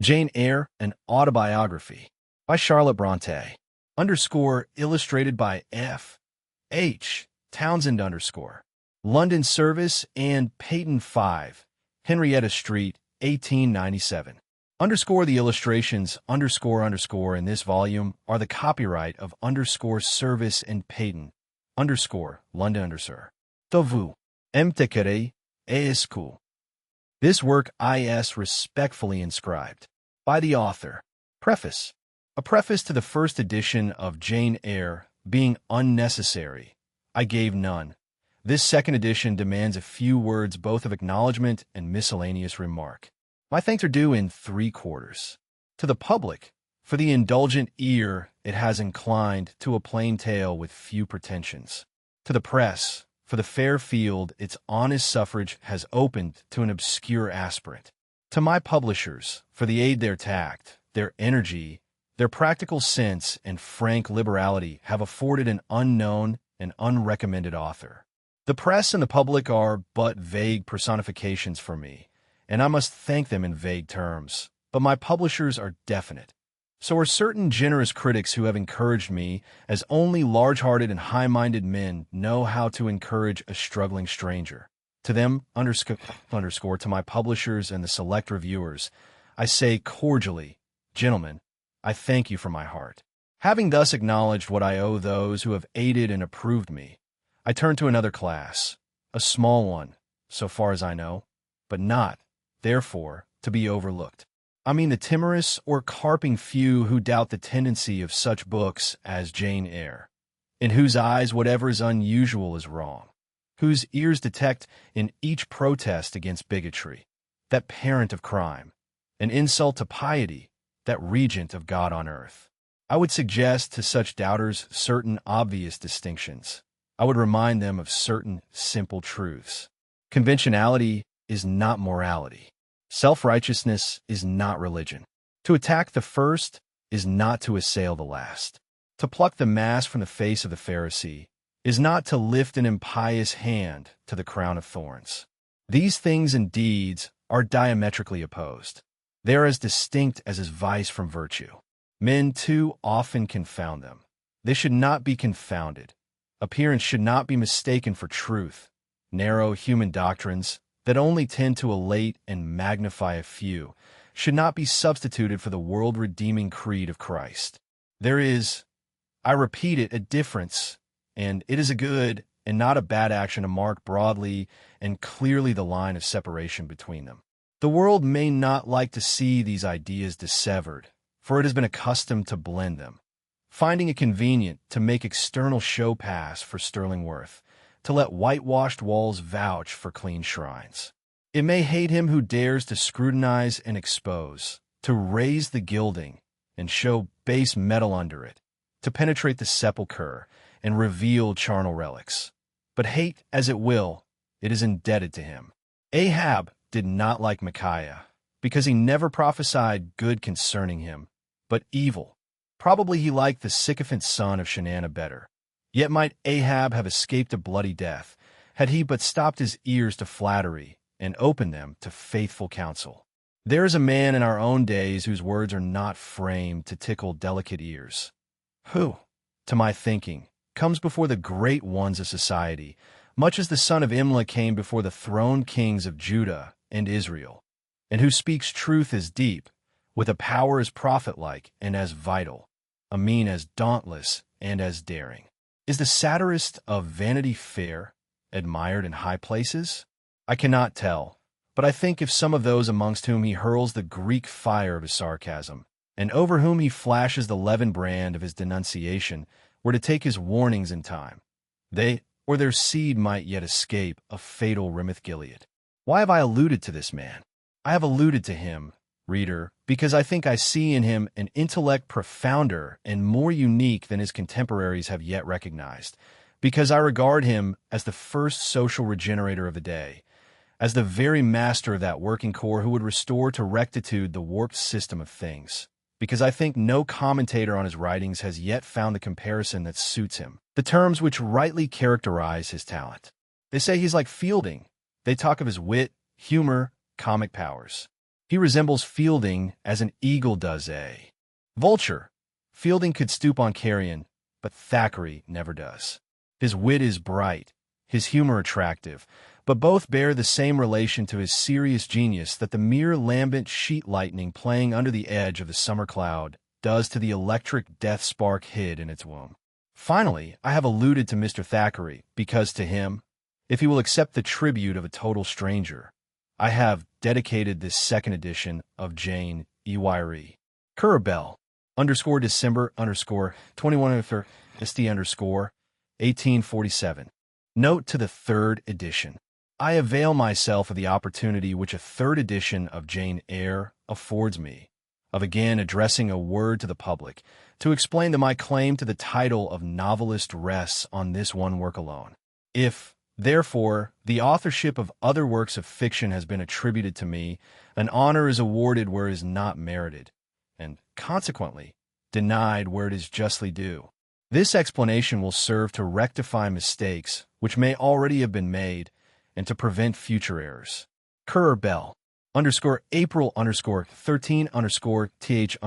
Jane Eyre, an autobiography by Charlotte Bronte. Illustrated by F. H. Townsend London Service and Peyton 5, Henrietta Street, 1897. The illustrations in this volume are the copyright of Service and Peyton, London Tovu, Mtekere, Esku. This work is respectfully inscribed. By the author. Preface. A preface to the first edition of Jane Eyre being unnecessary, I gave none. This second edition demands a few words both of acknowledgement and miscellaneous remark. My thanks are due in 3/4. To the public, for the indulgent ear it has inclined to a plain tale with few pretensions. To the press, for the fair field its honest suffrage has opened to an obscure aspirant. To my publishers, for the aid their tact, their energy, their practical sense, and frank liberality have afforded an unknown and unrecommended author. The press and the public are but vague personifications for me, and I must thank them in vague terms, but my publishers are definite. So are certain generous critics who have encouraged me, as only large-hearted and high-minded men know how to encourage a struggling stranger. To them, to my publishers and the select reviewers, I say cordially, gentlemen, I thank you from my heart. Having thus acknowledged what I owe those who have aided and approved me, I turn to another class, a small one, so far as I know, but not, therefore, to be overlooked. I mean the timorous or carping few who doubt the tendency of such books as Jane Eyre, in whose eyes whatever is unusual is wrong, whose ears detect in each protest against bigotry, that parent of crime, an insult to piety, that regent of God on earth. I would suggest to such doubters certain obvious distinctions. I would remind them of certain simple truths. Conventionality is not morality. Self-righteousness is not religion. To attack the first is not to assail the last. To pluck the mask from the face of the Pharisee is not to lift an impious hand to the crown of thorns. These things and deeds are diametrically opposed. They are as distinct as is vice from virtue. Men too often confound them. They should not be confounded. Appearance should not be mistaken for truth. Narrow human doctrines that only tend to elate and magnify a few should not be substituted for the world-redeeming creed of Christ. There is, I repeat it, a difference, and it is a good and not a bad action to mark broadly and clearly the line of separation between them. The world may not like to see these ideas dissevered, for it has been accustomed to blend them, finding it convenient to make external show pass for sterling worth, to let whitewashed walls vouch for clean shrines. It may hate him who dares to scrutinize and expose, to raise the gilding and show base metal under it, to penetrate the sepulchre and reveal charnel relics. But hate as it will, it is indebted to him. Ahab did not like Micaiah, because he never prophesied good concerning him, but evil. Probably he liked the sycophant son of Shenanah better. Yet might Ahab have escaped a bloody death, had he but stopped his ears to flattery and opened them to faithful counsel. There is a man in our own days whose words are not framed to tickle delicate ears, who, to my thinking, comes before the great ones of society, much as the son of Imlah came before the throned kings of Judah and Israel, and who speaks truth as deep, with a power as prophet-like and as vital, a mien as dauntless and as daring. Is the satirist of Vanity Fair admired in high places? I cannot tell, but I think if some of those amongst whom he hurls the Greek fire of his sarcasm, and over whom he flashes the leaven brand of his denunciation, were to take his warnings in time, they or their seed might yet escape a fatal Ramoth-Gilead. Why have I alluded to this man? I have alluded to him, reader, because I think I see in him an intellect profounder and more unique than his contemporaries have yet recognized, because I regard him as the first social regenerator of the day, as the very master of that working corps who would restore to rectitude the warped system of things, because I think no commentator on his writings has yet found the comparison that suits him, the terms which rightly characterize his talent. They say he's like Fielding. They talk of his wit, humor, comic powers. He resembles Fielding as an eagle does a vulture. Fielding could stoop on carrion, but Thackeray never does. His wit is bright, his humor attractive, but both bear the same relation to his serious genius that the mere lambent sheet lightning playing under the edge of the summer cloud does to the electric death spark hid in its womb. Finally, I have alluded to Mr. Thackeray because to him, if he will accept the tribute of a total stranger, I have dedicated this second edition of Jane Eyre. Curabell, December 21 ST 1847. Note to the third edition. I avail myself of the opportunity which a third edition of Jane Eyre affords me, of again addressing a word to the public, to explain that my claim to the title of novelist rests on this one work alone. If, therefore, the authorship of other works of fiction has been attributed to me, an honor is awarded where it is not merited, and, consequently, denied where it is justly due. This explanation will serve to rectify mistakes which may already have been made and to prevent future errors. Curabell, April 13 th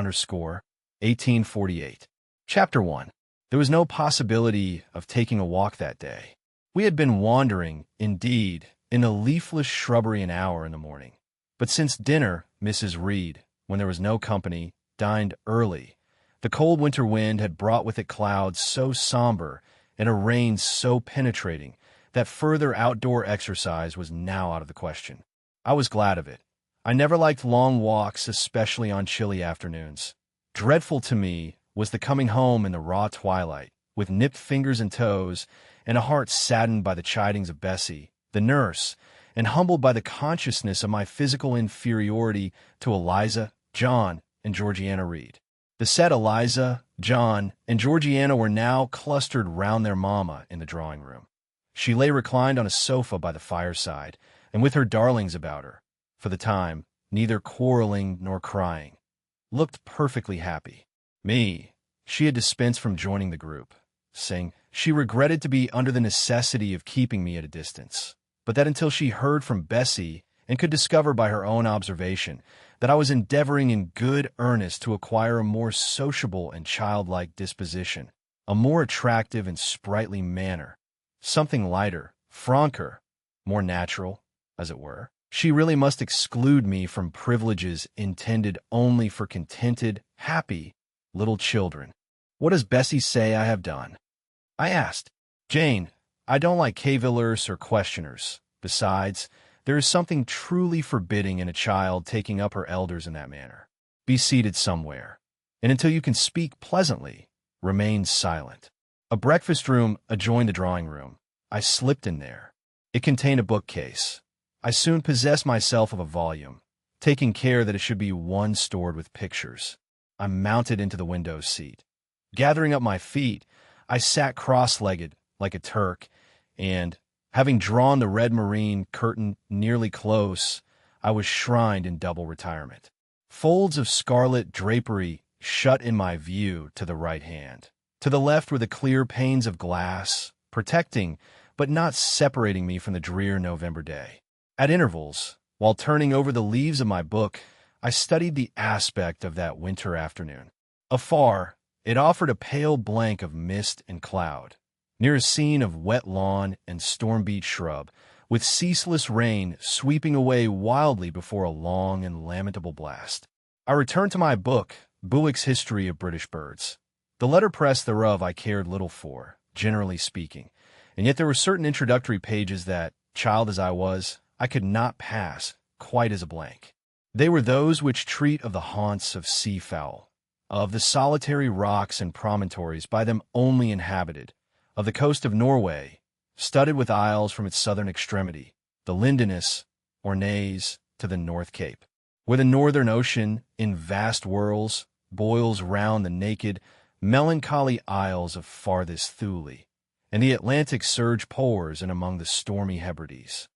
1848. Chapter 1. There was no possibility of taking a walk that day. We had been wandering, indeed, in a leafless shrubbery an hour in the morning. But since dinner, Mrs. Reed, when there was no company, dined early. The cold winter wind had brought with it clouds so somber and a rain so penetrating that further outdoor exercise was now out of the question. I was glad of it. I never liked long walks, especially on chilly afternoons. Dreadful to me was the coming home in the raw twilight, with nipped fingers and toes, and a heart saddened by the chidings of Bessie, the nurse, and humbled by the consciousness of my physical inferiority to Eliza, John, and Georgiana Reed. The said Eliza, John, and Georgiana were now clustered round their mamma in the drawing-room. She lay reclined on a sofa by the fireside, and with her darlings about her, for the time, neither quarreling nor crying, looked perfectly happy. Me, she had dispensed from joining the group, saying she regretted to be under the necessity of keeping me at a distance, but that until she heard from Bessie and could discover by her own observation that I was endeavoring in good earnest to acquire a more sociable and childlike disposition, a more attractive and sprightly manner, something lighter, franker, more natural, as it were, she really must exclude me from privileges intended only for contented, happy little children. What does Bessie say I have done? I asked. Jane, I don't like cavillers or questioners. Besides, there is something truly forbidding in a child taking up her elders in that manner. Be seated somewhere, and until you can speak pleasantly, remain silent. A breakfast room adjoined the drawing room. I slipped in there. It contained a bookcase. I soon possessed myself of a volume, taking care that it should be one stored with pictures. I mounted into the window seat. Gathering up my feet, I sat cross-legged like a Turk, and, having drawn the red moreen curtain nearly close, I was shrined in double retirement. Folds of scarlet drapery shut in my view to the right hand. To the left were the clear panes of glass, protecting but not separating me from the drear November day. At intervals, while turning over the leaves of my book, I studied the aspect of that winter afternoon. Afar, it offered a pale blank of mist and cloud, near a scene of wet lawn and storm-beat shrub, with ceaseless rain sweeping away wildly before a long and lamentable blast. I returned to my book, Bewick's History of British Birds. The letterpress thereof I cared little for, generally speaking, and yet there were certain introductory pages that, child as I was, I could not pass quite as a blank. They were those which treat of the haunts of sea-fowl, of the solitary rocks and promontories by them only inhabited, of the coast of Norway, studded with isles from its southern extremity, the Lindenus, or Naze, to the North Cape, where the northern ocean, in vast whirls, boils round the naked, melancholy isles of farthest Thule, and the Atlantic surge pours in among the stormy Hebrides.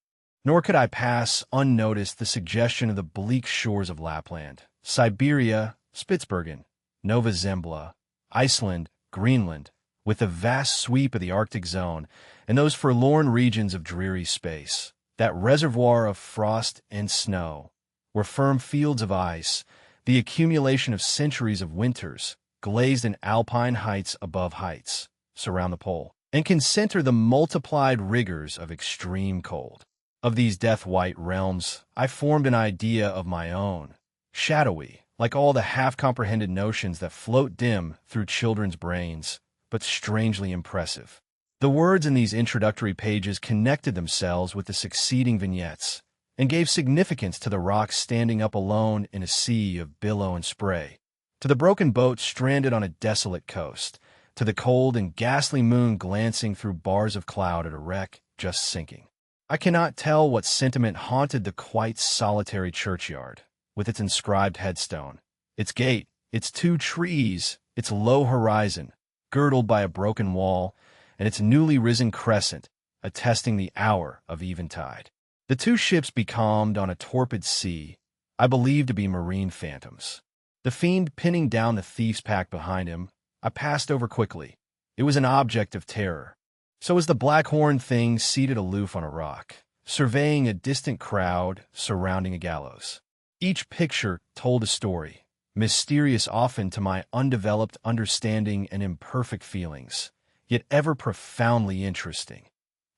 Nor could I pass unnoticed the suggestion of the bleak shores of Lapland, Siberia, Spitzbergen, Nova Zembla, Iceland, Greenland, with the vast sweep of the Arctic zone, and those forlorn regions of dreary space, that reservoir of frost and snow, where firm fields of ice, the accumulation of centuries of winters, glazed in alpine heights above heights, surround the pole, and can center the multiplied rigors of extreme cold. Of these death-white realms, I formed an idea of my own, shadowy, like all the half-comprehended notions that float dim through children's brains, but strangely impressive. The words in these introductory pages connected themselves with the succeeding vignettes and gave significance to the rocks standing up alone in a sea of billow and spray, to the broken boat stranded on a desolate coast, to the cold and ghastly moon glancing through bars of cloud at a wreck just sinking. I cannot tell what sentiment haunted the quite solitary churchyard, with its inscribed headstone, its gate, its 2 trees, its low horizon, girdled by a broken wall, and its newly risen crescent, attesting the hour of eventide. The 2 ships becalmed on a torpid sea, I believed to be marine phantoms. The fiend pinning down the thief's pack behind him, I passed over quickly. It was an object of terror. So was the black-horned thing seated aloof on a rock, surveying a distant crowd surrounding a gallows. Each picture told a story, mysterious often to my undeveloped understanding and imperfect feelings, yet ever profoundly interesting.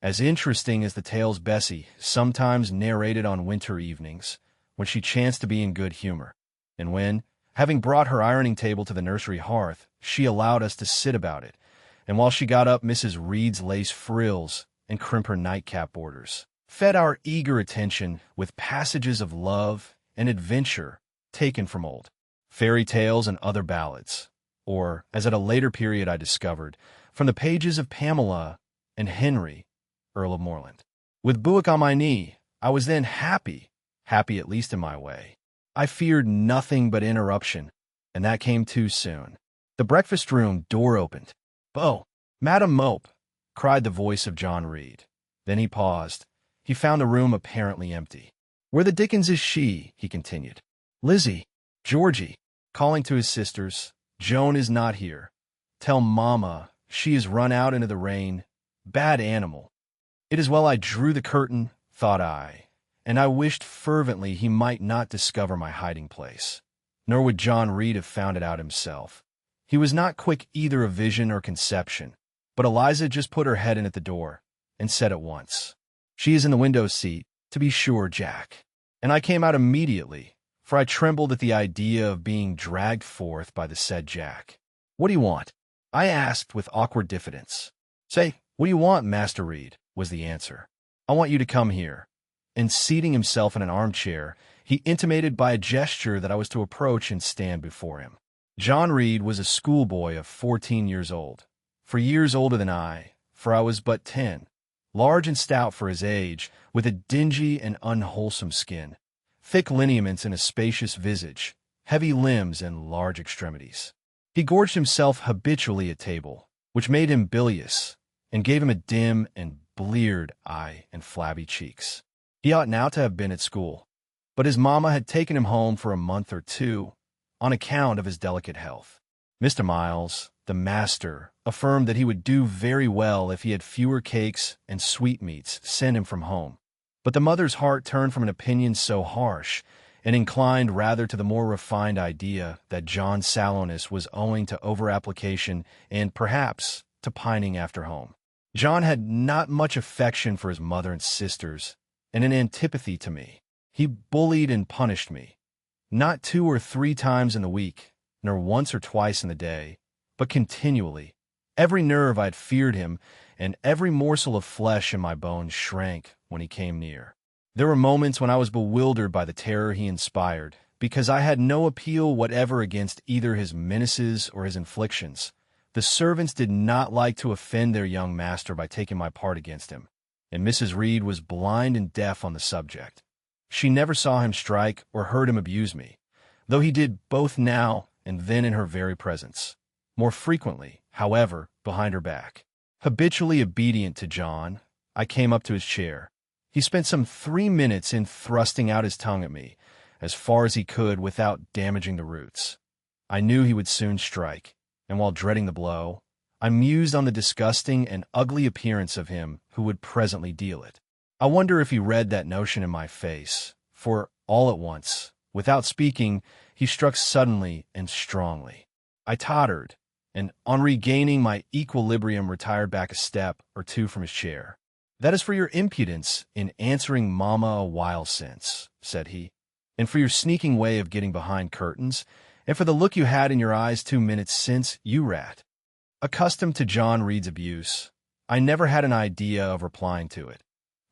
As interesting as the tales Bessie sometimes narrated on winter evenings, when she chanced to be in good humor, and when, having brought her ironing table to the nursery hearth, she allowed us to sit about it, and while she got up Mrs. Reed's lace frills and crimp her nightcap borders, fed our eager attention with passages of love and adventure taken from old fairy tales and other ballads, or, as at a later period I discovered, from the pages of Pamela and Henry, Earl of Morland. With Buick on my knee, I was then happy at least in my way. I feared nothing but interruption, and that came too soon. The breakfast-room door opened. "Bo, Madam Mope," cried the voice of John Reed. Then he paused. He found the room apparently empty. "Where the dickens is she?" he continued. "Lizzie, Georgie," calling to his sisters, "Joan is not here. Tell Mamma she is run out into the rain. Bad animal." It is well I drew the curtain, thought I, and I wished fervently he might not discover my hiding place. Nor would John Reed have found it out himself. He was not quick either of vision or conception, but Eliza just put her head in at the door and said at once, "She is in the window seat, to be sure, Jack." And I came out immediately, for I trembled at the idea of being dragged forth by the said Jack. "What do you want?" I asked with awkward diffidence. "Say, what do you want, Master Reed?" was the answer. "I want you to come here." And seating himself in an armchair, he intimated by a gesture that I was to approach and stand before him. John Reed was a schoolboy of 14 years old, for years older than I, for I was but 10, large and stout for his age, with a dingy and unwholesome skin, thick lineaments and a spacious visage, heavy limbs and large extremities. He gorged himself habitually at table, which made him bilious, and gave him a dim and bleared eye and flabby cheeks. He ought now to have been at school, but his mamma had taken him home for a month or 2 on account of his delicate health. Mr. Miles, the master, affirmed that he would do very well if he had fewer cakes and sweetmeats sent him from home. But the mother's heart turned from an opinion so harsh and inclined rather to the more refined idea that John's sallowness was owing to over-application and, perhaps, to pining after home. John had not much affection for his mother and sisters, and an antipathy to me. He bullied and punished me, not 2 or 3 times in the week, nor once or twice in the day, but continually. Every nerve I had feared him, and every morsel of flesh in my bones shrank when he came near. There were moments when I was bewildered by the terror he inspired, because I had no appeal whatever against either his menaces or his inflictions. The servants did not like to offend their young master by taking my part against him, and Mrs. Reed was blind and deaf on the subject. She never saw him strike or heard him abuse me, though he did both now and then in her very presence. More frequently, however, behind her back. Habitually obedient to John, I came up to his chair. He spent some 3 minutes in thrusting out his tongue at me, as far as he could without damaging the roots. I knew he would soon strike, and while dreading the blow, I mused on the disgusting and ugly appearance of him who would presently deal it. I wonder if he read that notion in my face, for all at once. Without speaking, he struck suddenly and strongly. I tottered, and on regaining my equilibrium retired back a step or two from his chair. "That is for your impudence in answering Mama a while since," said he, "and for your sneaking way of getting behind curtains, and for the look you had in your eyes 2 minutes since, you rat." Accustomed to John Reed's abuse, I never had an idea of replying to it.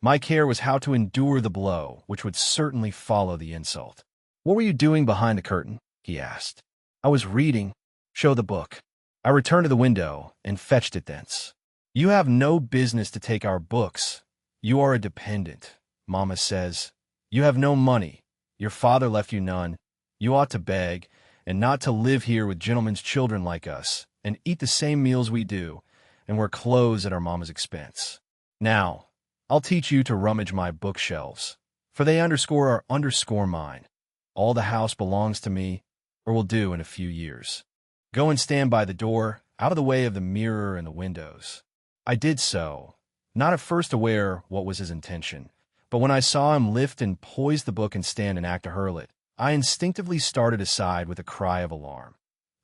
My care was how to endure the blow, which would certainly follow the insult. "What were you doing behind the curtain?" he asked. "I was reading." "Show the book." I returned to the window and fetched it thence. "You have no business to take our books. You are a dependent. Mamma says, you have no money. Your father left you none. You ought to beg, and not to live here with gentlemen's children like us, and eat the same meals we do, and wear clothes at our mamma's expense. Now, I'll teach you to rummage my bookshelves, for they are mine. All the house belongs to me, or will do in a few years. Go and stand by the door, out of the way of the mirror and the windows." I did so, not at first aware what was his intention, but when I saw him lift and poise the book and stand and act to hurl it, I instinctively started aside with a cry of alarm.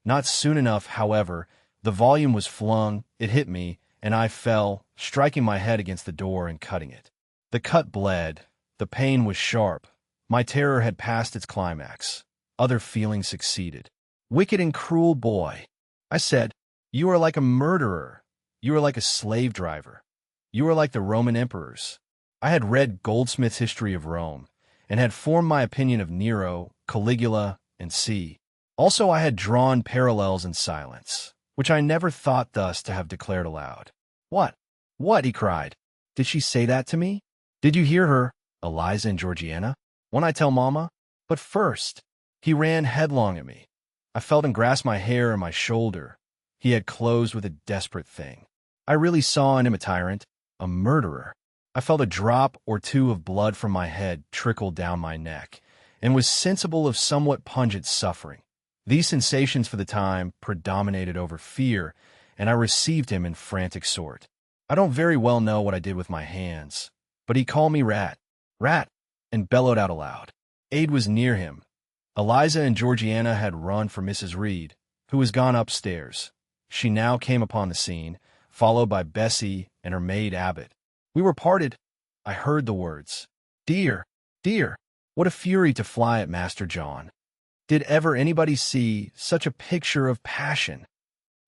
Not soon enough, however, the volume was flung, it hit me, and I fell, striking my head against the door and cutting it. The cut bled, the pain was sharp, my terror had passed its climax. Other feelings succeeded. "Wicked and cruel boy," I said, "you are like a murderer. You are like a slave driver. You are like the Roman emperors." I had read Goldsmith's History of Rome, and had formed my opinion of Nero, Caligula, and C. Also I had drawn parallels in silence, which I never thought thus to have declared aloud. "What? What?" he cried. "Did she say that to me? Did you hear her, Eliza and Georgiana? When I tell Mamma? But first—" He ran headlong at me. I felt him grasp my hair and my shoulder. He had closed with a desperate thing. I really saw in him a tyrant, a murderer. I felt a drop or two of blood from my head trickle down my neck, and was sensible of somewhat pungent suffering. These sensations for the time predominated over fear, and I received him in frantic sort. I don't very well know what I did with my hands, but he called me rat, rat, and bellowed out aloud. Aid was near him. Eliza and Georgiana had run for Mrs. Reed, who was gone upstairs. She now came upon the scene, followed by Bessie and her maid Abbott. We were parted. I heard the words, "Dear, dear." What a fury to fly at Master John. Did ever anybody see such a picture of passion?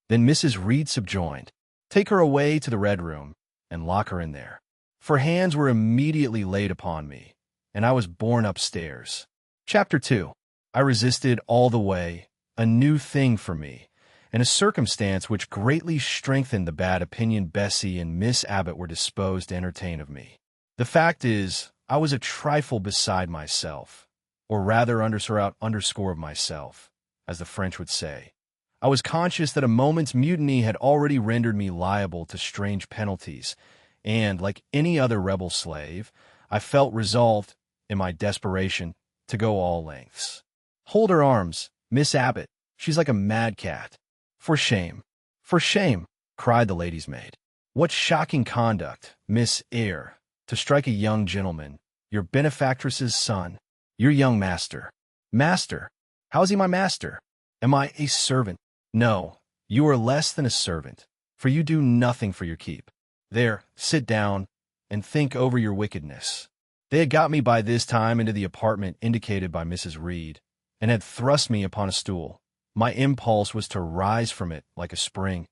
Then Mrs. Reed subjoined, "Take her away to the Red Room, and lock her in there." For hands were immediately laid upon me, and I was borne upstairs. Chapter 2. I resisted all the way, a new thing for me, and a circumstance which greatly strengthened the bad opinion Bessie and Miss Abbott were disposed to entertain of me. The fact is, I was a trifle beside myself, or rather underscore of myself, as the French would say. I was conscious that a moment's mutiny had already rendered me liable to strange penalties, and, like any other rebel slave, I felt resolved, in my desperation, to go all lengths. "Hold her arms, Miss Abbott. She's like a mad cat." "For shame, for shame," cried the lady's maid. "What shocking conduct, Miss Eyre, to strike a young gentleman, your benefactress's son, your young master." "Master? How is he my master? Am I a servant?" "No, you are less than a servant, for you do nothing for your keep. There, sit down, and think over your wickedness." They had got me by this time into the apartment indicated by Mrs. Reed, and had thrust me upon a stool. My impulse was to rise from it like a spring.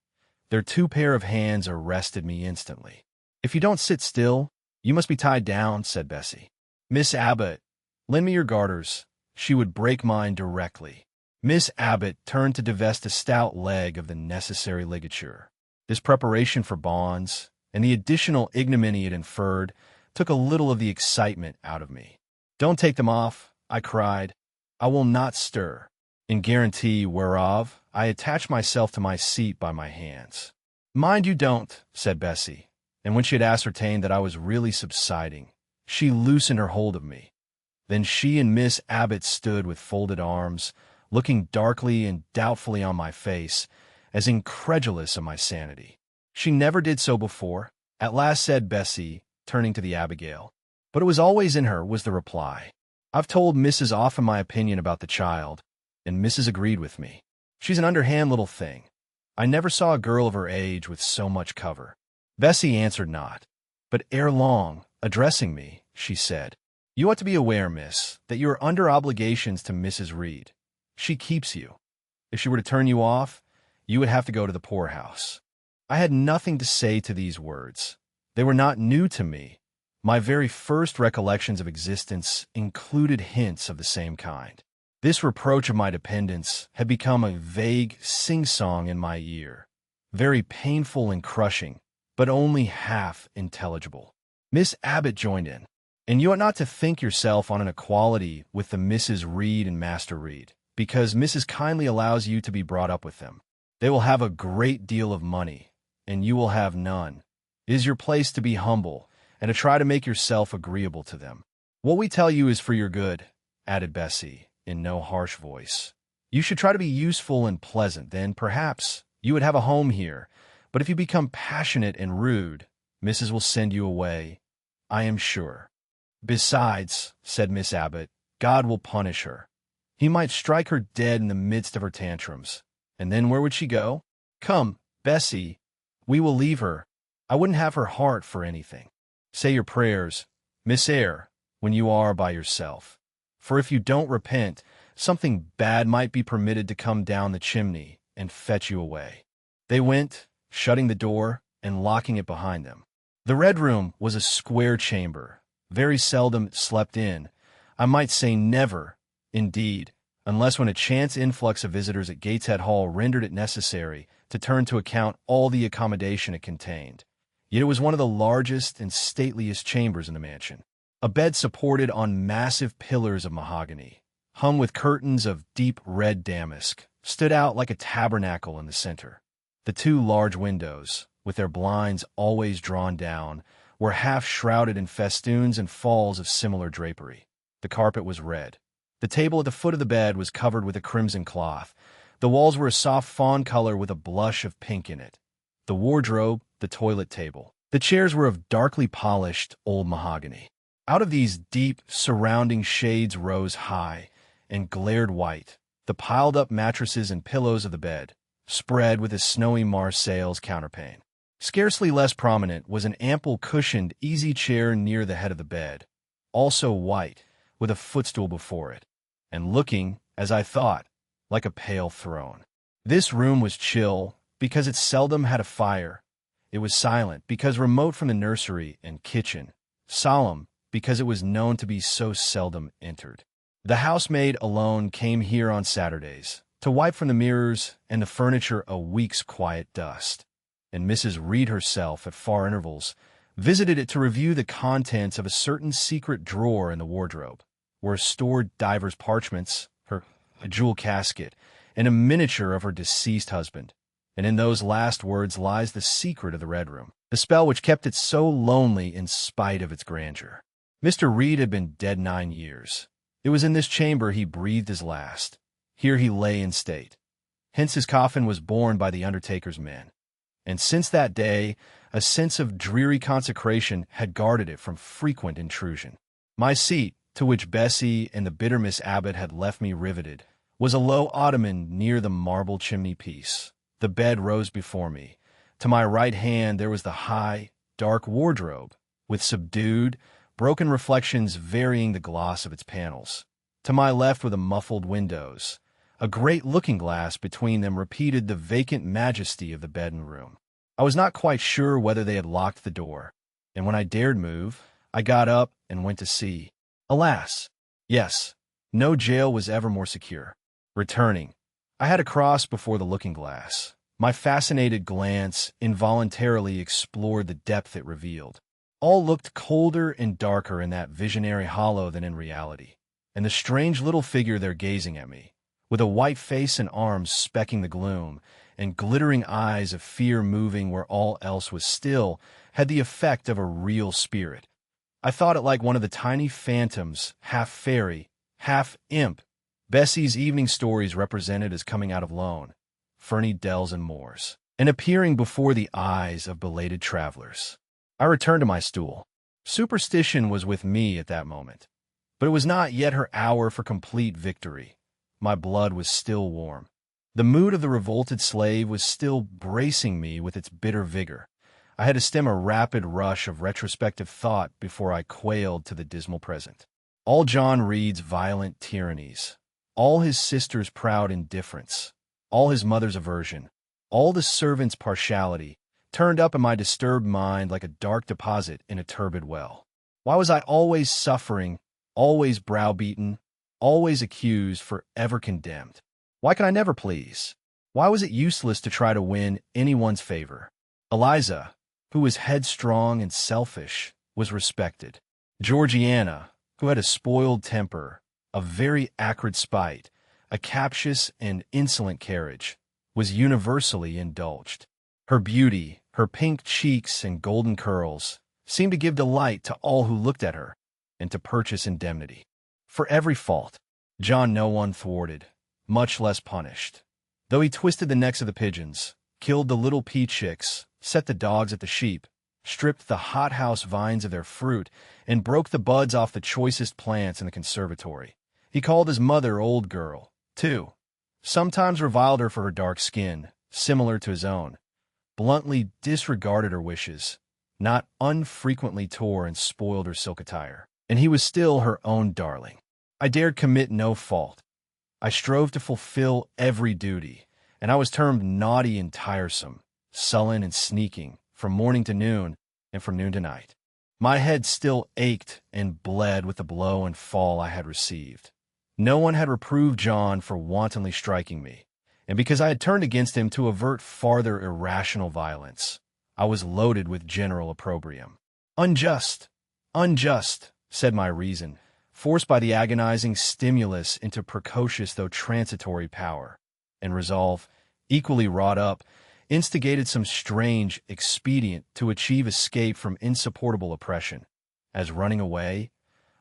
Their 2 pair of hands arrested me instantly. "If you don't sit still, you must be tied down," said Bessie. "Miss Abbott, lend me your garters. She would break mine directly." Miss Abbott turned to divest a stout leg of the necessary ligature. This preparation for bonds, and the additional ignominy it inferred, took a little of the excitement out of me. "Don't take them off," I cried. "I will not stir," in guarantee whereof I attached myself to my seat by my hands. "Mind you don't," said Bessie, and when she had ascertained that I was really subsiding, she loosened her hold of me. Then she and Miss Abbott stood with folded arms, looking darkly and doubtfully on my face, as incredulous of my sanity. "She never did so before," at last said Bessie, turning to the Abigail. "But it was always in her," was the reply. I've told Mrs. often my opinion about the child, and Mrs. agreed with me. She's an underhand little thing. I never saw a girl of her age with so much cover. Bessie answered not, but ere long, addressing me, she said, "You ought to be aware, miss, that you are under obligations to Mrs. Reed. She keeps you. If she were to turn you off, you would have to go to the poorhouse." I had nothing to say to these words. They were not new to me. My very first recollections of existence included hints of the same kind. This reproach of my dependence had become a vague sing-song in my ear, very painful and crushing, but only half intelligible. Miss Abbott joined in. "And you ought not to think yourself on an equality with the Mrs. Reed and Master Reed, because Mrs. kindly allows you to be brought up with them. They will have a great deal of money, and you will have none. It is your place to be humble, and to try to make yourself agreeable to them. What we tell you is for your good," added Bessie, in no harsh voice. "You should try to be useful and pleasant, then, perhaps, you would have a home here. But if you become passionate and rude, Mrs. will send you away, I am sure." "Besides," said Miss Abbott, "God will punish her. He might strike her dead in the midst of her tantrums. And then where would she go? Come, Bessie, we will leave her. I wouldn't have her heart for anything. Say your prayers, Miss Eyre, when you are by yourself. For if you don't repent, something bad might be permitted to come down the chimney and fetch you away." They went, shutting the door and locking it behind them. The Red Room was a square chamber, very seldom slept in. I might say never, indeed, unless when a chance influx of visitors at Gateshead Hall rendered it necessary to turn to account all the accommodation it contained. Yet it was one of the largest and stateliest chambers in the mansion. A bed supported on massive pillars of mahogany, hung with curtains of deep red damask, stood out like a tabernacle in the center. The two large windows, with their blinds always drawn down, were half shrouded in festoons and falls of similar drapery. The carpet was red. The table at the foot of the bed was covered with a crimson cloth. The walls were a soft fawn color with a blush of pink in it. The wardrobe, the toilet table. The chairs were of darkly polished old mahogany. Out of these deep, surrounding shades rose high and glared white the piled-up mattresses and pillows of the bed, spread with a snowy Marseilles counterpane. Scarcely less prominent was an ample cushioned easy chair near the head of the bed, also white, with a footstool before it, and looking, as I thought, like a pale throne. This room was chill because it seldom had a fire. It was silent because remote from the nursery and kitchen, solemn because it was known to be so seldom entered. The housemaid alone came here on Saturdays to wipe from the mirrors and the furniture a week's quiet dust, and Mrs. Reed herself, at far intervals, visited it to review the contents of a certain secret drawer in the wardrobe, where stored divers parchments, a jewel casket, and a miniature of her deceased husband. And in those last words lies the secret of the Red Room, the spell which kept it so lonely in spite of its grandeur. Mr. Reed had been dead 9 years. It was in this chamber he breathed his last. Here he lay in state. Hence his coffin was borne by the undertaker's men. And since that day, a sense of dreary consecration had guarded it from frequent intrusion. My seat, to which Bessie and the bitter Miss Abbott had left me riveted, was a low ottoman near the marble chimney-piece. The bed rose before me. To my right hand there was the high, dark wardrobe, with subdued, broken reflections varying the gloss of its panels. To my left were the muffled windows. A great looking-glass between them repeated the vacant majesty of the bed and room. I was not quite sure whether they had locked the door, and when I dared move, I got up and went to see. Alas! Yes, no jail was ever more secure. Returning, I had to cross before the looking-glass. My fascinated glance involuntarily explored the depth it revealed. All looked colder and darker in that visionary hollow than in reality, and the strange little figure there gazing at me, with a white face and arms specking the gloom, and glittering eyes of fear moving where all else was still, had the effect of a real spirit. I thought it like one of the tiny phantoms, half fairy, half imp, Bessie's evening stories represented as coming out of lone, ferny dells and moors, and appearing before the eyes of belated travelers. I returned to my stool. Superstition was with me at that moment, But it was not yet her hour for complete victory. My blood was still warm. The mood of the revolted slave was still bracing me with its bitter vigor. I had to stem a rapid rush of retrospective thought before I quailed to the dismal present. All John Reed's violent tyrannies, all his sister's proud indifference, all his mother's aversion, all the servants' partiality, turned up in my disturbed mind like a dark deposit in a turbid well. Why was I always suffering, always browbeaten, always accused, forever condemned? Why could I never please? Why was it useless to try to win anyone's favor? Eliza, who was headstrong and selfish, was respected. Georgiana, who had a spoiled temper, a very acrid spite, a captious and insolent carriage, was universally indulged. Her beauty, her pink cheeks and golden curls, seemed to give delight to all who looked at her, and to purchase indemnity. For every fault, John no one thwarted, much less punished. Though he twisted the necks of the pigeons, killed the little pea chicks, set the dogs at the sheep, stripped the hothouse vines of their fruit, and broke the buds off the choicest plants in the conservatory. He called his mother old girl, too, sometimes reviled her for her dark skin, similar to his own, bluntly disregarded her wishes, not unfrequently tore and spoiled her silk attire. And he was still her own darling. I dared commit no fault. I strove to fulfill every duty, and I was termed naughty and tiresome, sullen and sneaking, from morning to noon, and from noon to night. My head still ached and bled with the blow and fall I had received. No one had reproved John for wantonly striking me, and because I had turned against him to avert farther irrational violence, I was loaded with general opprobrium. Unjust, unjust, said my reason, forced by the agonizing stimulus into precocious though transitory power, and resolve, equally wrought up, instigated some strange expedient to achieve escape from insupportable oppression, as running away,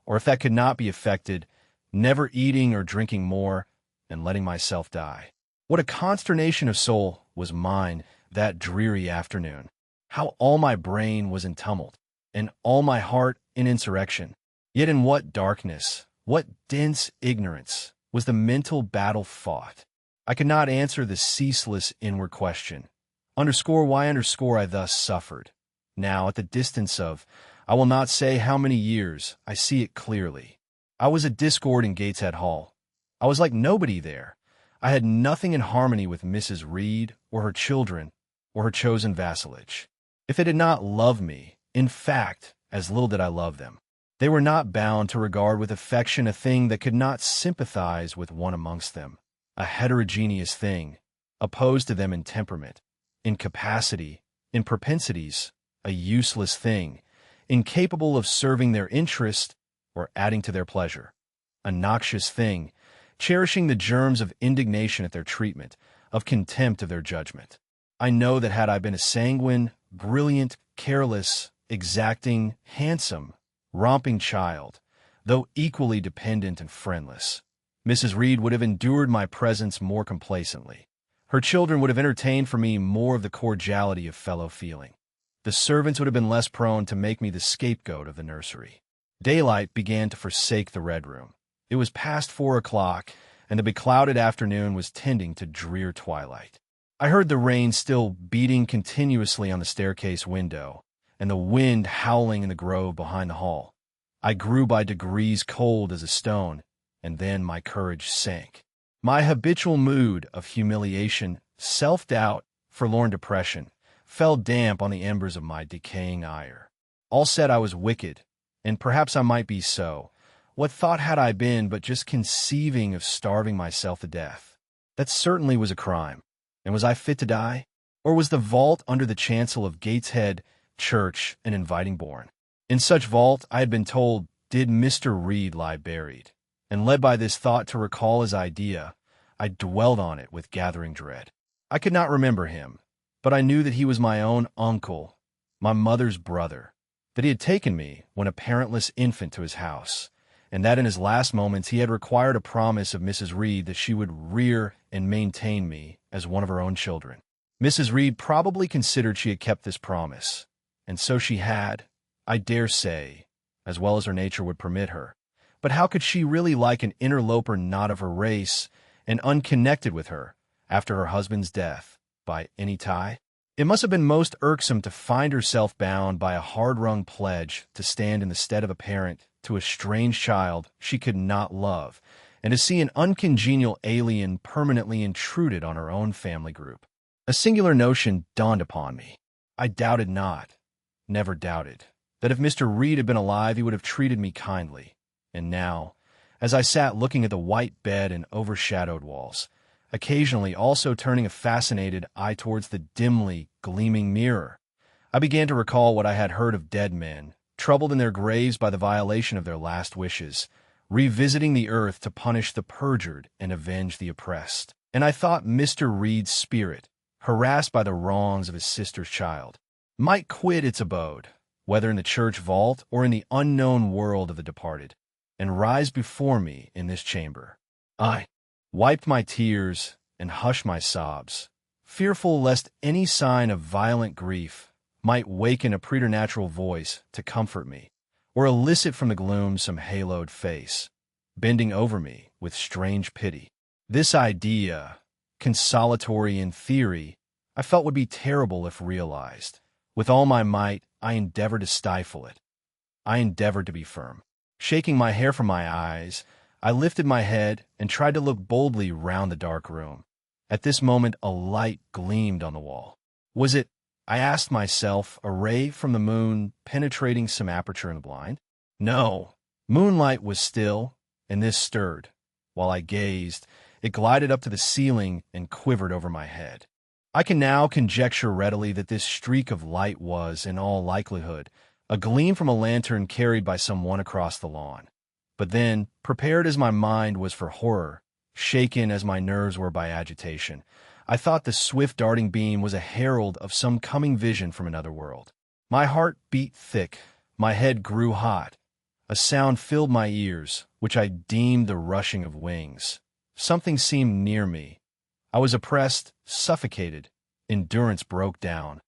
or if that could not be effected, never eating or drinking more, and letting myself die. What a consternation of soul was mine that dreary afternoon! How all my brain was in tumult, and all my heart in insurrection! Yet in what darkness, what dense ignorance, was the mental battle fought! I could not answer the ceaseless inward question. Why I thus suffered. Now, at the distance of, I will not say how many years, I see it clearly. I was a discord in Gateshead Hall. I was like nobody there. I had nothing in harmony with Mrs. Reed, or her children, or her chosen vassalage. If they did not love me, in fact, as little did I love them, they were not bound to regard with affection a thing that could not sympathize with one amongst them, a heterogeneous thing, opposed to them in temperament, in capacity, in propensities, a useless thing, incapable of serving their interest or adding to their pleasure, a noxious thing, cherishing the germs of indignation at their treatment, of contempt of their judgment. I know that had I been a sanguine, brilliant, careless, exacting, handsome, romping child, though equally dependent and friendless, Mrs. Reed would have endured my presence more complacently. Her children would have entertained for me more of the cordiality of fellow feeling. The servants would have been less prone to make me the scapegoat of the nursery. Daylight began to forsake the Red Room. It was past 4 o'clock, and the beclouded afternoon was tending to drear twilight. I heard the rain still beating continuously on the staircase window, and the wind howling in the grove behind the hall. I grew by degrees cold as a stone, and then my courage sank. My habitual mood of humiliation, self-doubt, forlorn depression, fell damp on the embers of my decaying ire. All said I was wicked, and perhaps I might be so. What thought had I been but just conceiving of starving myself to death? That certainly was a crime. And was I fit to die? Or was the vault under the chancel of Gateshead Church an inviting bourne? In such vault, I had been told, did Mr. Reed lie buried, and led by this thought to recall his idea, I dwelled on it with gathering dread. I could not remember him, but I knew that he was my own uncle, my mother's brother, that he had taken me when a parentless infant to his house, and that in his last moments he had required a promise of Mrs. Reed that she would rear and maintain me as one of her own children. Mrs. Reed probably considered she had kept this promise, and so she had, I dare say, as well as her nature would permit her, But how could she really like an interloper not of her race and unconnected with her after her husband's death by any tie? It must have been most irksome to find herself bound by a hard-wrung pledge to stand in the stead of a parent to a strange child she could not love, and to see an uncongenial alien permanently intruded on her own family group. A singular notion dawned upon me. I doubted not, never doubted, that if Mr. Reed had been alive he would have treated me kindly. And now, as I sat looking at the white bed and overshadowed walls, occasionally also turning a fascinated eye towards the dimly gleaming mirror, I began to recall what I had heard of dead men, troubled in their graves by the violation of their last wishes, revisiting the earth to punish the perjured and avenge the oppressed. And I thought Mr. Reed's spirit, harassed by the wrongs of his sister's child, might quit its abode, whether in the church vault or in the unknown world of the departed, and rise before me in this chamber. I wiped my tears and hushed my sobs, fearful lest any sign of violent grief might waken a preternatural voice to comfort me, or elicit from the gloom some haloed face, bending over me with strange pity. This idea, consolatory in theory, I felt would be terrible if realized. With all my might, I endeavored to stifle it. I endeavored to be firm. Shaking my hair from my eyes, I lifted my head and tried to look boldly round the dark room. At this moment, a light gleamed on the wall. Was it, I asked myself, a ray from the moon penetrating some aperture in the blind? No. Moonlight was still, and this stirred. While I gazed, it glided up to the ceiling and quivered over my head. I can now conjecture readily that this streak of light was, in all likelihood, a gleam from a lantern carried by some one across the lawn. But then, prepared as my mind was for horror, shaken as my nerves were by agitation, I thought the swift darting beam was a herald of some coming vision from another world. My heart beat thick, my head grew hot. A sound filled my ears, which I deemed the rushing of wings. Something seemed near me. I was oppressed, suffocated. Endurance broke down.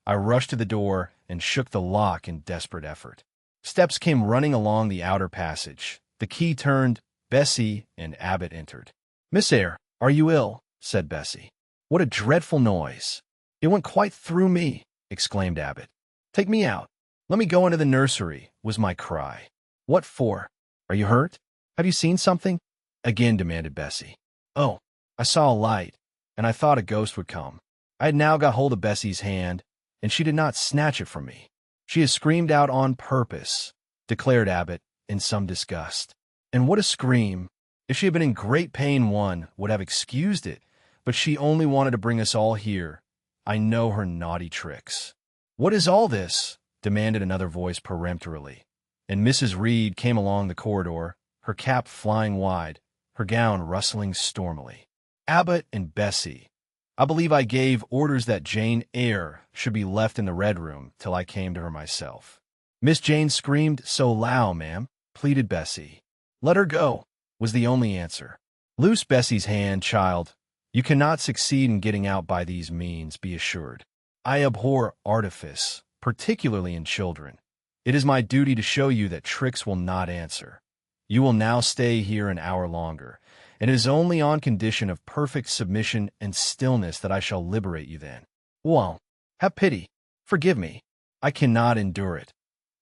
I rushed to the door and shook the lock in desperate effort. Steps came running along the outer passage. The key turned. Bessie and Abbott entered. "Miss Eyre, are you ill?" said Bessie. "What a dreadful noise!" "It went quite through me," exclaimed Abbott. "Take me out. Let me go into the nursery," was my cry. "What for? Are you hurt? Have you seen something?" again demanded Bessie. "Oh, I saw a light, and I thought a ghost would come." I had now got hold of Bessie's hand, and she did not snatch it from me. "She has screamed out on purpose," declared Abbott in some disgust. "And what a scream! If she had been in great pain one would have excused it, but she only wanted to bring us all here. I know her naughty tricks." "What is all this?" demanded another voice peremptorily, and Mrs. Reed came along the corridor, her cap flying wide, her gown rustling stormily. "Abbott and Bessie, I believe I gave orders that Jane Eyre should be left in the Red Room till I came to her myself." "Miss Jane screamed so loud, ma'am," pleaded Bessie. "Let her go," was the only answer. "Loose Bessie's hand, child. You cannot succeed in getting out by these means, be assured. I abhor artifice, particularly in children. It is my duty to show you that tricks will not answer. You will now stay here an hour longer, and it is only on condition of perfect submission and stillness that I shall liberate you then. Well, have pity. Forgive me. I cannot endure it.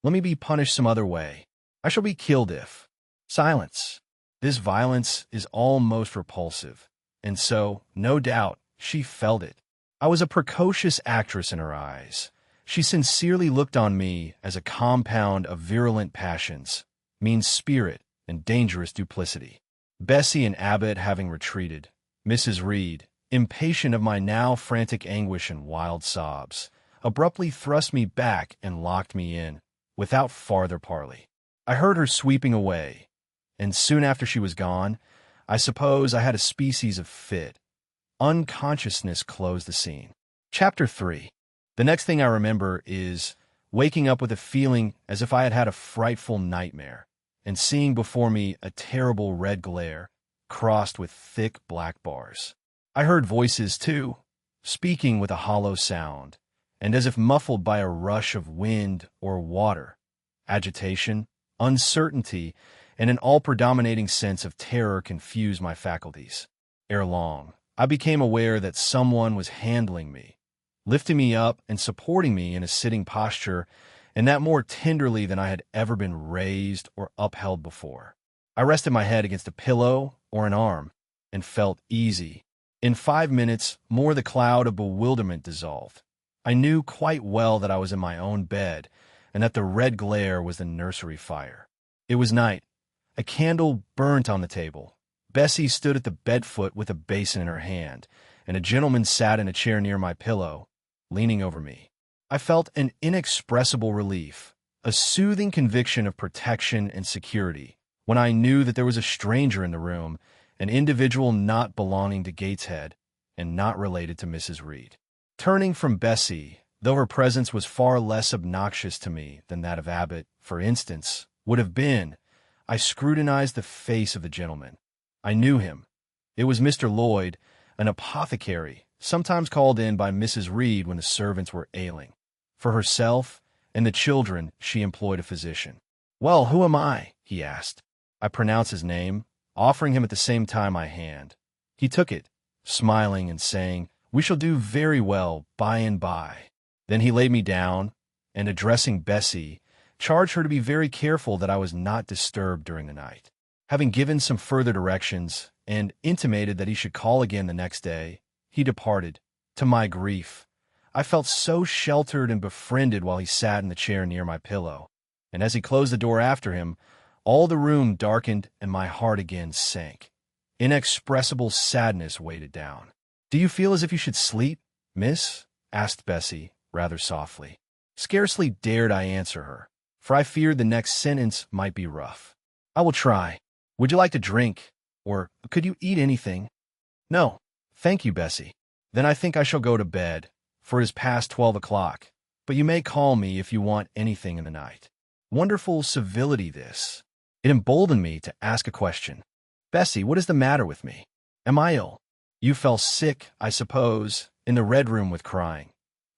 Let me be punished some other way. I shall be killed if—" Silence. This violence is almost repulsive, and so, no doubt, she felt it. I was a precocious actress in her eyes. She sincerely looked on me as a compound of virulent passions, mean spirit, and dangerous duplicity. Bessie and Abbott having retreated, Mrs. Reed, impatient of my now frantic anguish and wild sobs, abruptly thrust me back and locked me in, without farther parley. I heard her sweeping away, and soon after she was gone, I suppose I had a species of fit. Unconsciousness closed the scene. Chapter 3. The next thing I remember is waking up with a feeling as if I had had a frightful nightmare, and seeing before me a terrible red glare, crossed with thick black bars. I heard voices, too, speaking with a hollow sound, and as if muffled by a rush of wind or water. Agitation, uncertainty, and an all-predominating sense of terror confused my faculties. Ere long, I became aware that someone was handling me, lifting me up and supporting me in a sitting posture, and that more tenderly than I had ever been raised or upheld before. I rested my head against a pillow or an arm and felt easy. In 5 minutes, more the cloud of bewilderment dissolved. I knew quite well that I was in my own bed and that the red glare was the nursery fire. It was night. A candle burnt on the table. Bessie stood at the bed foot with a basin in her hand, and a gentleman sat in a chair near my pillow, leaning over me. I felt an inexpressible relief, a soothing conviction of protection and security, when I knew that there was a stranger in the room, an individual not belonging to Gateshead and not related to Mrs. Reed. Turning from Bessie, though her presence was far less obnoxious to me than that of Abbott, for instance, would have been, I scrutinized the face of the gentleman. I knew him. It was Mr. Lloyd, an apothecary, sometimes called in by Mrs. Reed when the servants were ailing. For herself and the children she employed a physician. "Well, who am I?" he asked. I pronounced his name, offering him at the same time my hand. He took it, smiling and saying, "We shall do very well by and by." Then he laid me down, and addressing Bessie, charged her to be very careful that I was not disturbed during the night. Having given some further directions, and intimated that he should call again the next day, he departed. To my grief, I felt so sheltered and befriended while he sat in the chair near my pillow, and as he closed the door after him, all the room darkened and my heart again sank. Inexpressible sadness weighed it down. "Do you feel as if you should sleep, miss?" asked Bessie, rather softly. Scarcely dared I answer her, for I feared the next sentence might be rough. "I will try. Would you like to drink, or could you eat anything?" "No, thank you, Bessie." "Then I think I shall go to bed, for it is past 12 o'clock, but you may call me if you want anything in the night." Wonderful civility this. It emboldened me to ask a question. "Bessie, what is the matter with me? Am I ill? You fell sick, I suppose, in the Red Room with crying.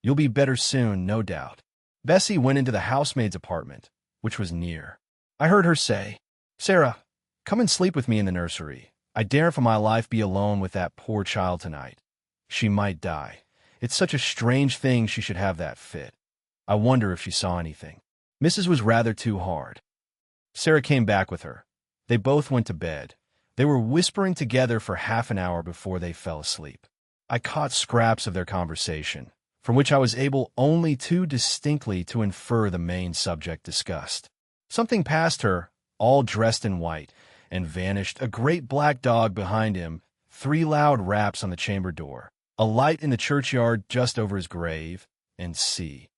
You'll be better soon, no doubt." Bessie went into the housemaid's apartment, which was near. I heard her say, "Sarah, come and sleep with me in the nursery. I daren't for my life be alone with that poor child tonight. She might die. It's such a strange thing she should have that fit. I wonder if she saw anything." Mrs. was rather too hard. Sarah came back with her. They both went to bed. They were whispering together for half an hour before they fell asleep. I caught scraps of their conversation, from which I was able only too distinctly to infer the main subject discussed. Something passed her, all dressed in white, and vanished, a great black dog behind him, 3 loud raps on the chamber door, a light in the churchyard just over his grave, and see.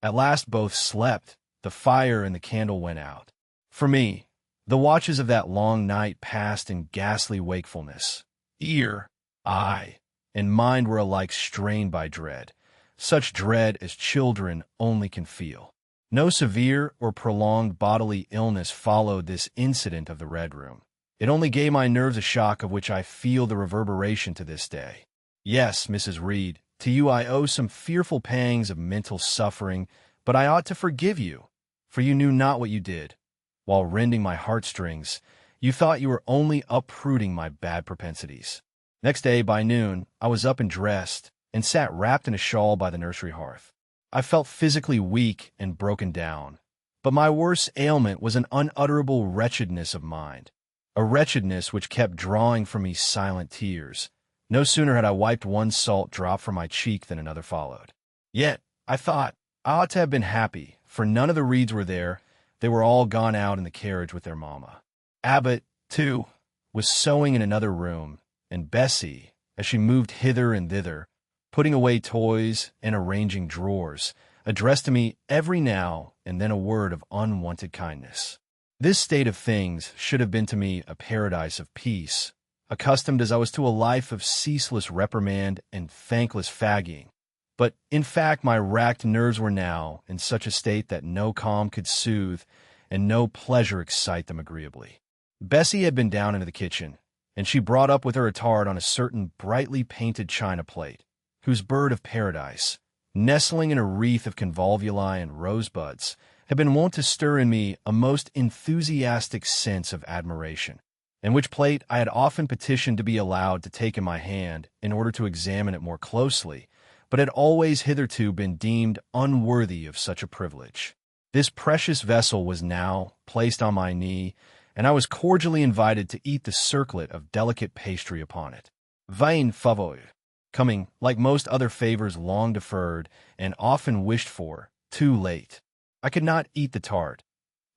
At last both slept, the fire and the candle went out. For me, the watches of that long night passed in ghastly wakefulness. Ear, eye, and mind were alike strained by dread, such dread as children only can feel. No severe or prolonged bodily illness followed this incident of the Red Room. It only gave my nerves a shock of which I feel the reverberation to this day. Yes, Mrs. Reed, to you I owe some fearful pangs of mental suffering, but I ought to forgive you, for you knew not what you did. While rending my heartstrings, you thought you were only uprooting my bad propensities. Next day, by noon, I was up and dressed, and sat wrapped in a shawl by the nursery hearth. I felt physically weak and broken down, but my worst ailment was an unutterable wretchedness of mind, a wretchedness which kept drawing from me silent tears. No sooner had I wiped one salt drop from my cheek than another followed. Yet, I thought, I ought to have been happy, for none of the Reeds were there. They were all gone out in the carriage with their mamma. Abbott, too, was sewing in another room, and Bessie, as she moved hither and thither, putting away toys and arranging drawers, addressed to me every now and then a word of unwonted kindness. This state of things should have been to me a paradise of peace, accustomed as I was to a life of ceaseless reprimand and thankless fagging. But, in fact, my racked nerves were now in such a state that no calm could soothe and no pleasure excite them agreeably. Bessie had been down into the kitchen, and she brought up with her a tart on a certain brightly painted china plate, whose bird of paradise, nestling in a wreath of convolvuli and rosebuds, had been wont to stir in me a most enthusiastic sense of admiration, and which plate I had often petitioned to be allowed to take in my hand in order to examine it more closely, but had always hitherto been deemed unworthy of such a privilege. This precious vessel was now placed on my knee, and I was cordially invited to eat the circlet of delicate pastry upon it. Vain favor, coming, like most other favors long deferred and often wished for, too late. I could not eat the tart,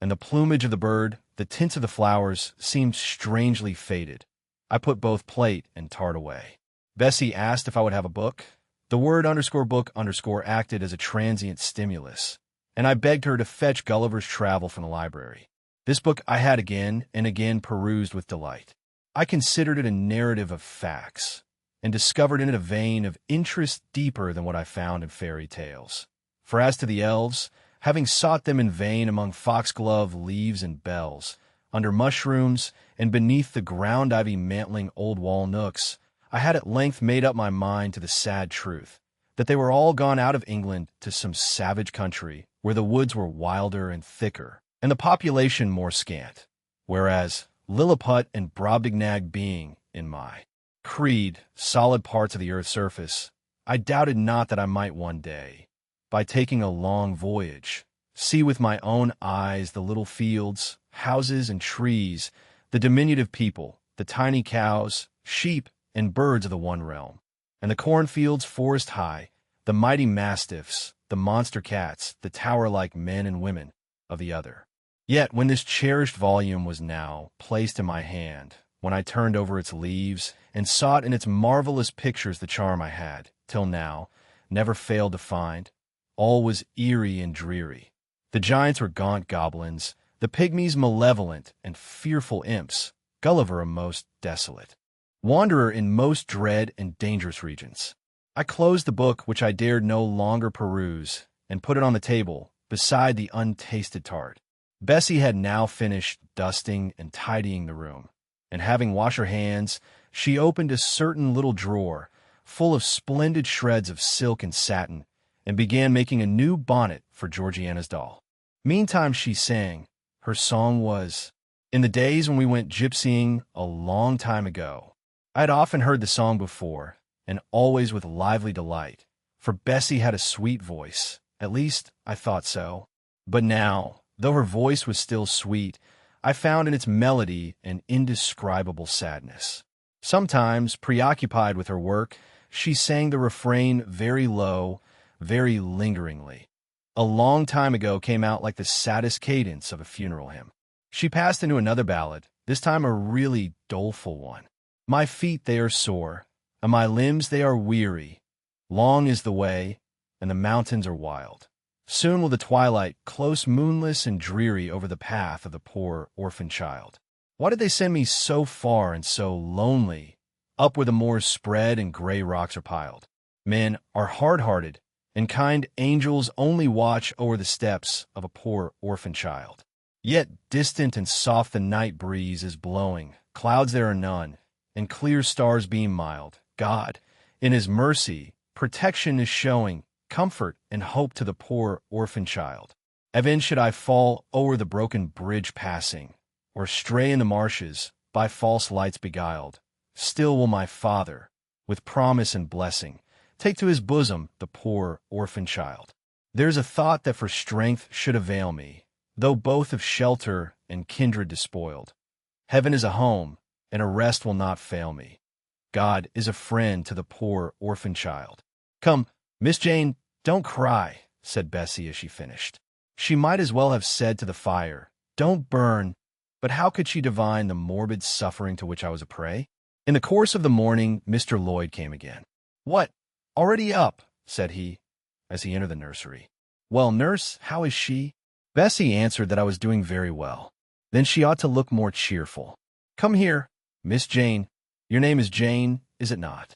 and the plumage of the bird, the tints of the flowers, seemed strangely faded. I put both plate and tart away. Bessie asked if I would have a book. The word _book_ acted as a transient stimulus, and I begged her to fetch Gulliver's Travel from the library. This book I had again and again perused with delight. I considered it a narrative of facts, and discovered in it a vein of interest deeper than what I found in fairy tales. For as to the elves, having sought them in vain among foxglove leaves and bells, under mushrooms, and beneath the ground ivy mantling old wall nooks, I had at length made up my mind to the sad truth that they were all gone out of England to some savage country where the woods were wilder and thicker, and the population more scant, whereas Lilliput and Brobdingnag being, in my creed, solid parts of the earth's surface, I doubted not that I might one day, by taking a long voyage, see with my own eyes the little fields, houses, and trees, the diminutive people, the tiny cows, sheep, and birds of the one realm, and the cornfields forest high, the mighty mastiffs, the monster cats, the tower-like men and women of the other. Yet when this cherished volume was now placed in my hand, when I turned over its leaves and sought in its marvelous pictures the charm I had, till now, never failed to find, all was eerie and dreary. The giants were gaunt goblins, the pygmies malevolent and fearful imps, Gulliver a most desolate wanderer in most dread and dangerous regions. I closed the book which I dared no longer peruse, and put it on the table, beside the untasted tart. Bessie had now finished dusting and tidying the room, and having washed her hands, she opened a certain little drawer, full of splendid shreds of silk and satin, and began making a new bonnet for Georgiana's doll. Meantime she sang. Her song was, "In the days when we went gypsying a long time ago." I had often heard the song before, and always with lively delight, for Bessie had a sweet voice, at least I thought so. But now, though her voice was still sweet, I found in its melody an indescribable sadness. Sometimes, preoccupied with her work, she sang the refrain very low, very lingeringly. A long time ago came out like the saddest cadence of a funeral hymn. She passed into another ballad, this time a really doleful one. My feet they are sore, and my limbs they are weary. Long is the way, and the mountains are wild. Soon will the twilight close moonless and dreary over the path of the poor orphan child. Why did they send me so far and so lonely, up where the moors spread and gray rocks are piled? Men are hard-hearted, and kind angels only watch o'er the steps of a poor orphan child. Yet distant and soft the night breeze is blowing, clouds there are none, and clear stars beam mild. God, in his mercy, protection is showing, comfort and hope to the poor orphan child. E'en should I fall o'er the broken bridge passing, or stray in the marshes, by false lights beguiled, still will my Father, with promise and blessing, take to his bosom the poor orphan child. There's a thought that for strength should avail me, though both of shelter and kindred despoiled. Heaven is a home, and a rest will not fail me. God is a friend to the poor orphan child. Come, Miss Jane, don't cry, said Bessie as she finished. She might as well have said to the fire, don't burn, but how could she divine the morbid suffering to which I was a prey? In the course of the morning, Mr. Lloyd came again. What, already up? Said he, as he entered the nursery. Well, nurse, how is she? Bessie answered that I was doing very well. Then she ought to look more cheerful. Come here, Miss Jane. Your name is Jane, is it not?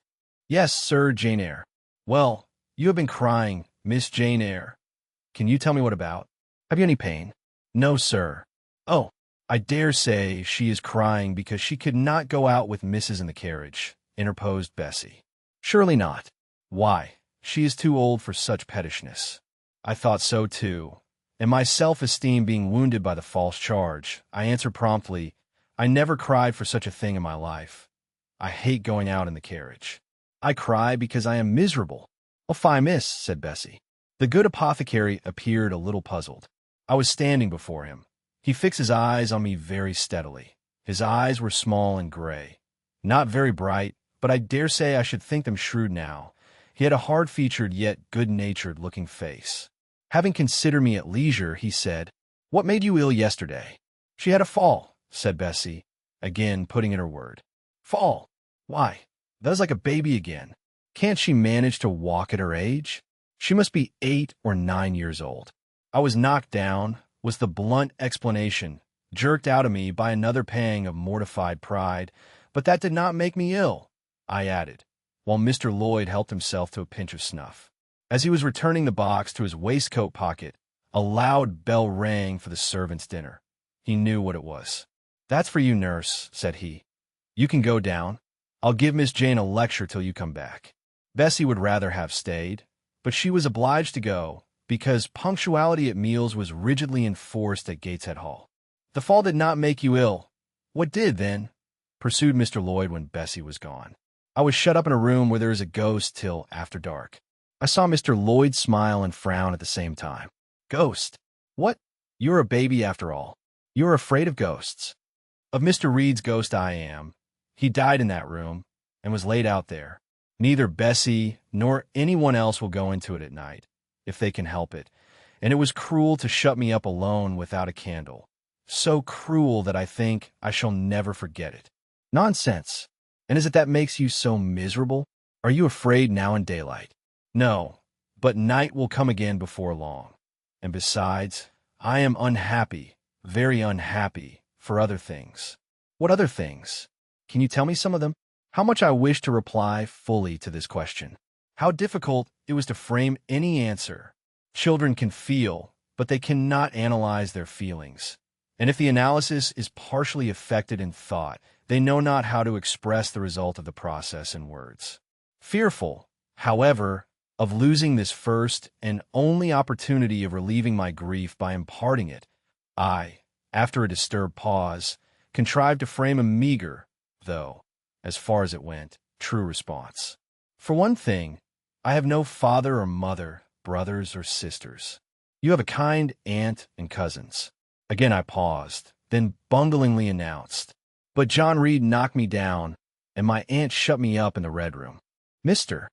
Yes, sir, Jane Eyre. Well, you have been crying, Miss Jane Eyre. Can you tell me what about? Have you any pain? No, sir. Oh, I dare say she is crying because she could not go out with Mrs. in the carriage, interposed Bessie. Surely not. Why, she is too old for such pettishness. I thought so too, and my self-esteem being wounded by the false charge, I answered promptly, I never cried for such a thing in my life. I hate going out in the carriage. I cry because I am miserable. Oh, fie, miss, said Bessie. The good apothecary appeared a little puzzled. I was standing before him. He fixed his eyes on me very steadily. His eyes were small and gray. Not very bright, but I dare say I should think them shrewd now. He had a hard-featured yet good-natured looking face. Having considered me at leisure, he said, What made you ill yesterday? She had a fall, said Bessie, again putting in her word. Fall? Why, that is like a baby again. Can't she manage to walk at her age? She must be 8 or 9 years old. I was knocked down, was the blunt explanation, jerked out of me by another pang of mortified pride, but that did not make me ill, I added, while Mr. Lloyd helped himself to a pinch of snuff. As he was returning the box to his waistcoat pocket, a loud bell rang for the servants' dinner. He knew what it was. That's for you, nurse, said he. You can go down. I'll give Miss Jane a lecture till you come back. Bessie would rather have stayed, but she was obliged to go, because punctuality at meals was rigidly enforced at Gateshead Hall. The fall did not make you ill. What did, then? Pursued Mr. Lloyd when Bessie was gone. I was shut up in a room where there is a ghost till after dark. I saw Mr. Lloyd smile and frown at the same time. Ghost? What? You're a baby after all. You're afraid of ghosts. Of Mr. Reed's ghost I am. He died in that room, and was laid out there. Neither Bessie nor anyone else will go into it at night, if they can help it, and it was cruel to shut me up alone without a candle. So cruel that I think I shall never forget it. Nonsense. And is it that makes you so miserable? Are you afraid now in daylight? No, but night will come again before long. And besides, I am unhappy, very unhappy, for other things. What other things? Can you tell me some of them? How much I wish to reply fully to this question. How difficult it was to frame any answer. Children can feel, but they cannot analyze their feelings. And if the analysis is partially effected in thought, they know not how to express the result of the process in words. Fearful, however, of losing this first and only opportunity of relieving my grief by imparting it, I, after a disturbed pause, contrived to frame a meager, though, as far as it went, true response. For one thing, I have no father or mother, brothers or sisters. You have a kind aunt and cousins. Again I paused, then bunglingly announced, But John Reed knocked me down, and my aunt shut me up in the Red Room. Mr.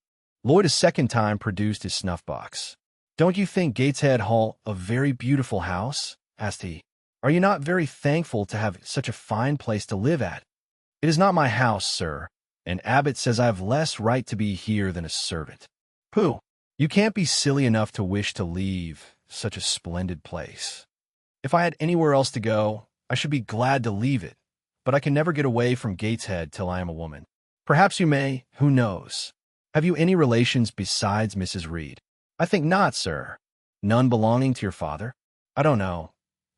Lloyd a second time produced his snuff-box. Don't you think Gateshead Hall a very beautiful house? Asked he. Are you not very thankful to have such a fine place to live at? It is not my house, sir, and Abbott says I have less right to be here than a servant. Pooh! You can't be silly enough to wish to leave such a splendid place. If I had anywhere else to go, I should be glad to leave it, but I can never get away from Gateshead till I am a woman. Perhaps you may, who knows? Have you any relations besides Mrs. Reed? I think not, sir. None belonging to your father? I don't know.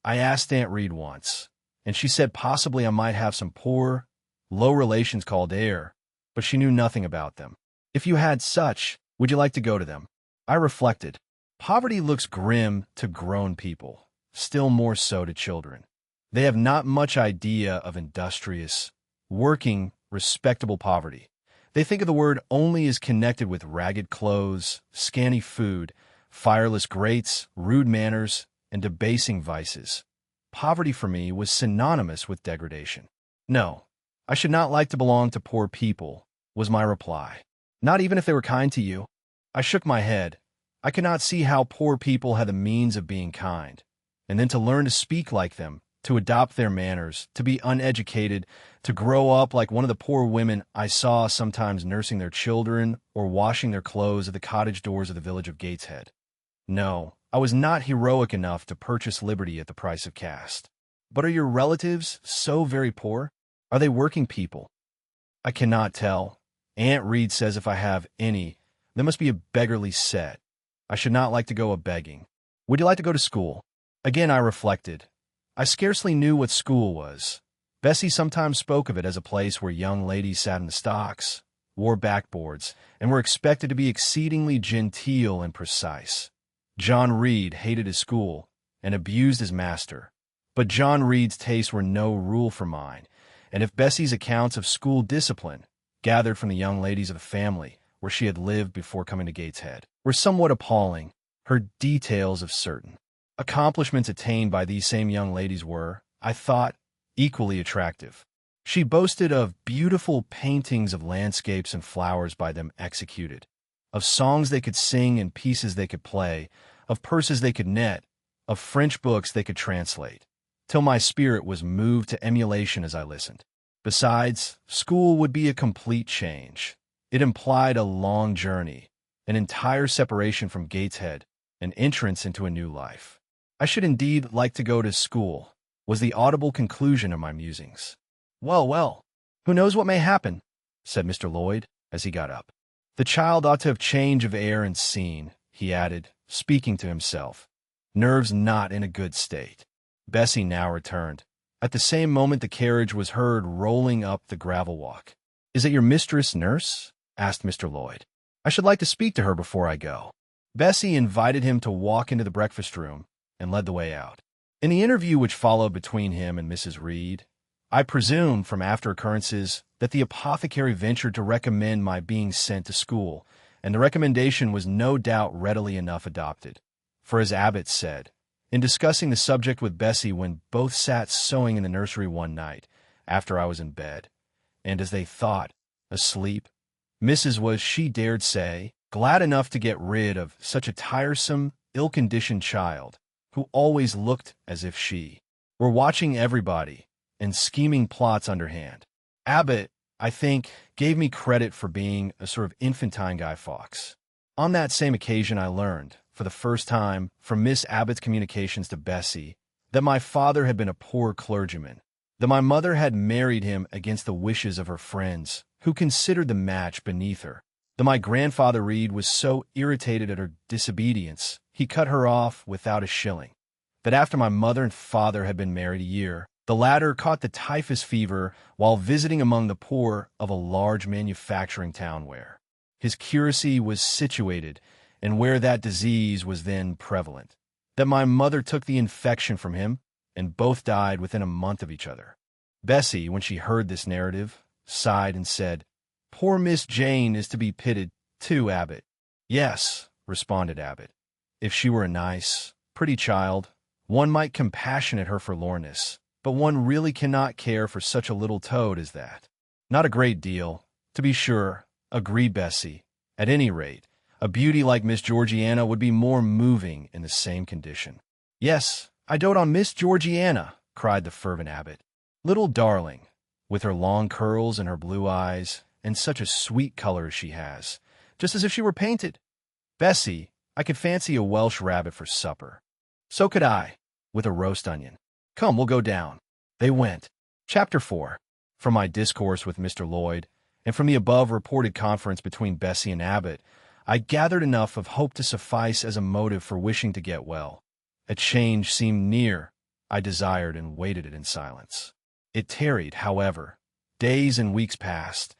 I asked Aunt Reed once, and she said possibly I might have some poor, low relations called Eyre, but she knew nothing about them. If you had such, would you like to go to them? I reflected. Poverty looks grim to grown people, still more so to children. They have not much idea of industrious, working, respectable poverty. They think of the word only as connected with ragged clothes, scanty food, fireless grates, rude manners, and debasing vices. Poverty for me was synonymous with degradation. No, I should not like to belong to poor people, was my reply. Not even if they were kind to you. I shook my head. I could not see how poor people had the means of being kind. And then to learn to speak like them, to adopt their manners, to be uneducated, to grow up like one of the poor women I saw sometimes nursing their children or washing their clothes at the cottage doors of the village of Gateshead. No, I was not heroic enough to purchase liberty at the price of caste. But are your relatives so very poor? Are they working people? I cannot tell. Aunt Reed says if I have any, they must be a beggarly set. I should not like to go a-begging. Would you like to go to school? Again I reflected. I scarcely knew what school was. Bessie sometimes spoke of it as a place where young ladies sat in the stocks, wore backboards, and were expected to be exceedingly genteel and precise. John Reed hated his school, and abused his master. But John Reed's tastes were no rule for mine, and if Bessie's accounts of school discipline, gathered from the young ladies of the family where she had lived before coming to Gateshead, were somewhat appalling, her details of certain accomplishments attained by these same young ladies were, I thought, equally attractive. She boasted of beautiful paintings of landscapes and flowers by them executed, of songs they could sing and pieces they could play, of purses they could knit, of French books they could translate, till my spirit was moved to emulation as I listened. Besides, school would be a complete change. It implied a long journey, an entire separation from Gateshead, an entrance into a new life. I should indeed like to go to school, was the audible conclusion of my musings. Well, well, who knows what may happen, said Mr. Lloyd, as he got up. The child ought to have change of air and scene, he added, speaking to himself. Nerves not in a good state. Bessie now returned. At the same moment the carriage was heard rolling up the gravel walk. Is it your mistress, nurse? Asked Mr. Lloyd. I should like to speak to her before I go. Bessie invited him to walk into the breakfast room and led the way out. In the interview which followed between him and Mrs. Reed, I presume from after occurrences that the apothecary ventured to recommend my being sent to school, and the recommendation was no doubt readily enough adopted. For as Abbott said, in discussing the subject with Bessie when both sat sewing in the nursery one night, after I was in bed, and as they thought, asleep, Mrs. was, she dared say, glad enough to get rid of such a tiresome, ill-conditioned child, who always looked as if she were watching everybody and scheming plots underhand. Abbott, I think, gave me credit for being a sort of infantine Guy Fawkes. On that same occasion I learned, for the first time, from Miss Abbott's communications to Bessie, that my father had been a poor clergyman, that my mother had married him against the wishes of her friends, who considered the match beneath her, that my grandfather Reed was so irritated at her disobedience, he cut her off without a shilling, that after my mother and father had been married a year, the latter caught the typhus fever while visiting among the poor of a large manufacturing town where his curacy was situated and where that disease was then prevalent, that my mother took the infection from him, and both died within a month of each other. Bessie, when she heard this narrative, sighed and said, Poor Miss Jane is to be pitied, too, Abbott. Yes, responded Abbott. If she were a nice, pretty child, one might compassionate her forlornness, but one really cannot care for such a little toad as that. Not a great deal, to be sure, agreed Bessie. At any rate, a beauty like Miss Georgiana would be more moving in the same condition. Yes, I dote on Miss Georgiana, cried the fervent Abbott. Little darling, with her long curls and her blue eyes, and such a sweet color as she has, just as if she were painted. Bessie, I could fancy a Welsh rabbit for supper. So could I, with a roast onion. Come, we'll go down. They went. Chapter 4. From my discourse with Mr. Lloyd, and from the above reported conference between Bessie and Abbott, I gathered enough of hope to suffice as a motive for wishing to get well. A change seemed near. I desired and waited it in silence. It tarried, however. Days and weeks passed.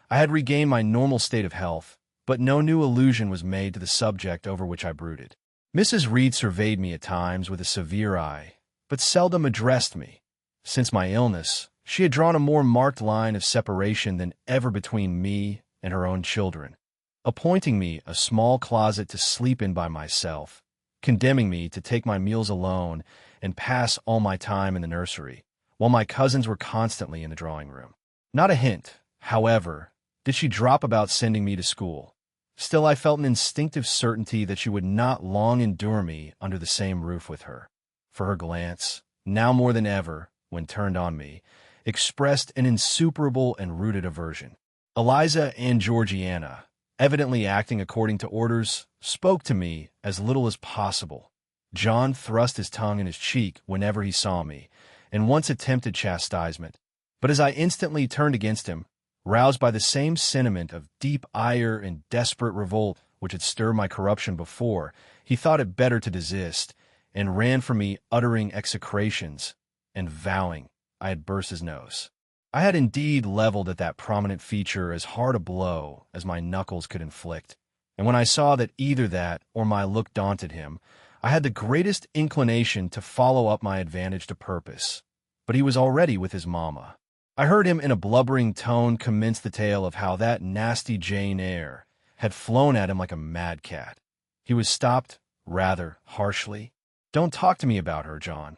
I had regained my normal state of health, but no new allusion was made to the subject over which I brooded. Mrs. Reed surveyed me at times with a severe eye, but seldom addressed me. Since my illness, she had drawn a more marked line of separation than ever between me and her own children, appointing me a small closet to sleep in by myself, condemning me to take my meals alone and pass all my time in the nursery, while my cousins were constantly in the drawing-room. Not a hint, however, did she drop about sending me to school. Still I felt an instinctive certainty that she would not long endure me under the same roof with her, for her glance, now more than ever, when turned on me, expressed an insuperable and rooted aversion. Eliza and Georgiana, evidently acting according to orders, spoke to me as little as possible. John thrust his tongue in his cheek whenever he saw me, and once attempted chastisement, but as I instantly turned against him, roused by the same sentiment of deep ire and desperate revolt which had stirred my corruption before, he thought it better to desist, and ran from me uttering execrations and vowing I had burst his nose. I had indeed leveled at that prominent feature as hard a blow as my knuckles could inflict, and when I saw that either that or my look daunted him, I had the greatest inclination to follow up my advantage to purpose, but he was already with his mamma. I heard him in a blubbering tone commence the tale of how that nasty Jane Eyre had flown at him like a mad cat. He was stopped, rather harshly. "Don't talk to me about her, John.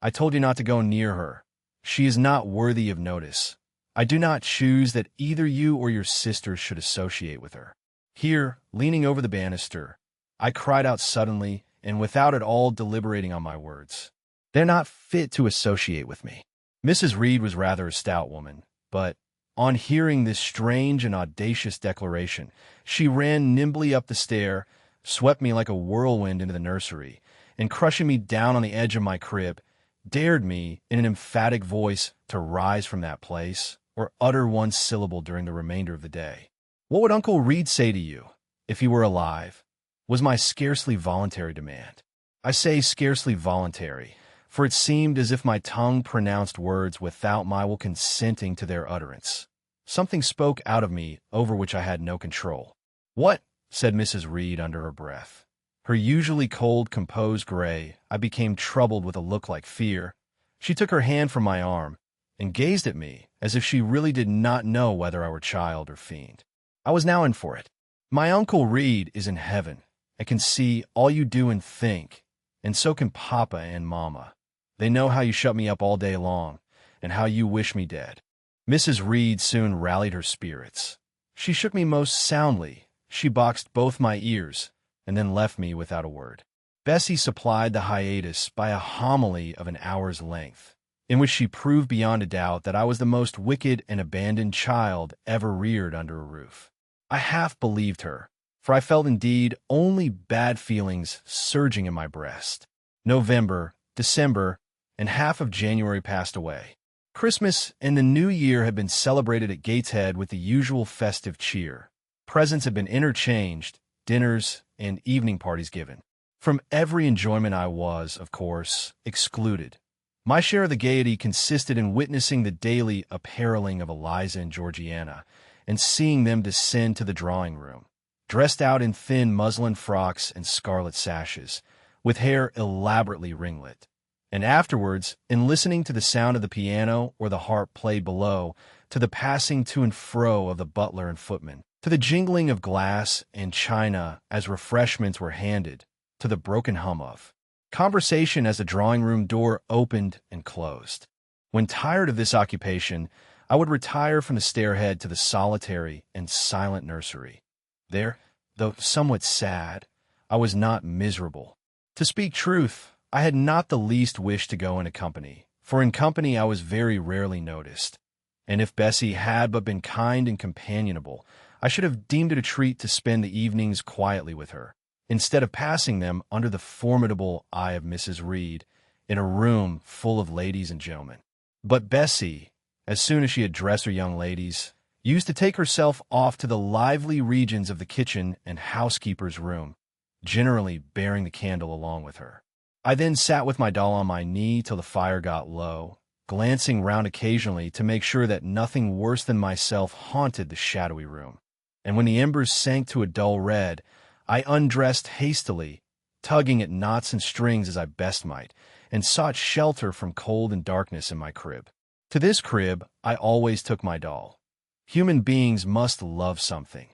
I told you not to go near her. She is not worthy of notice. I do not choose that either you or your sisters should associate with her." Here, leaning over the banister, I cried out suddenly and without at all deliberating on my words, "They're not fit to associate with me." Mrs. Reed was rather a stout woman, but on hearing this strange and audacious declaration, she ran nimbly up the stair, swept me like a whirlwind into the nursery, and crushing me down on the edge of my crib, dared me, in an emphatic voice, to rise from that place, or utter one syllable during the remainder of the day. "What would Uncle Reed say to you, if he were alive?" was my scarcely voluntary demand. I say scarcely voluntary, for it seemed as if my tongue pronounced words without my will consenting to their utterance. Something spoke out of me over which I had no control. "What?" said Mrs. Reed under her breath. Her usually cold, composed gray, I became troubled with a look like fear. She took her hand from my arm and gazed at me as if she really did not know whether I were child or fiend. I was now in for it. "My Uncle Reed is in heaven and can see all you do and think, and so can Papa and Mama. They know how you shut me up all day long, and how you wish me dead." Mrs. Reed soon rallied her spirits. She shook me most soundly, she boxed both my ears, and then left me without a word. Bessie supplied the hiatus by a homily of an hour's length, in which she proved beyond a doubt that I was the most wicked and abandoned child ever reared under a roof. I half believed her, for I felt indeed only bad feelings surging in my breast. November, December, and half of January passed away. Christmas and the New Year had been celebrated at Gateshead with the usual festive cheer. Presents had been interchanged, dinners and evening parties given. From every enjoyment I was, of course, excluded. My share of the gaiety consisted in witnessing the daily appareling of Eliza and Georgiana, and seeing them descend to the drawing-room, dressed out in thin muslin frocks and scarlet sashes, with hair elaborately ringlet, and afterwards, in listening to the sound of the piano or the harp played below, to the passing to and fro of the butler and footman, to the jingling of glass and china as refreshments were handed, to the broken hum of conversation as the drawing-room door opened and closed. When tired of this occupation, I would retire from the stairhead to the solitary and silent nursery. There, though somewhat sad, I was not miserable. To speak truth, I had not the least wish to go into company, for in company I was very rarely noticed, and if Bessie had but been kind and companionable, I should have deemed it a treat to spend the evenings quietly with her, instead of passing them under the formidable eye of Mrs. Reed in a room full of ladies and gentlemen. But Bessie, as soon as she had dressed her young ladies, used to take herself off to the lively regions of the kitchen and housekeeper's room, generally bearing the candle along with her. I then sat with my doll on my knee till the fire got low, glancing round occasionally to make sure that nothing worse than myself haunted the shadowy room. And when the embers sank to a dull red, I undressed hastily, tugging at knots and strings as I best might, and sought shelter from cold and darkness in my crib. To this crib I always took my doll. Human beings must love something,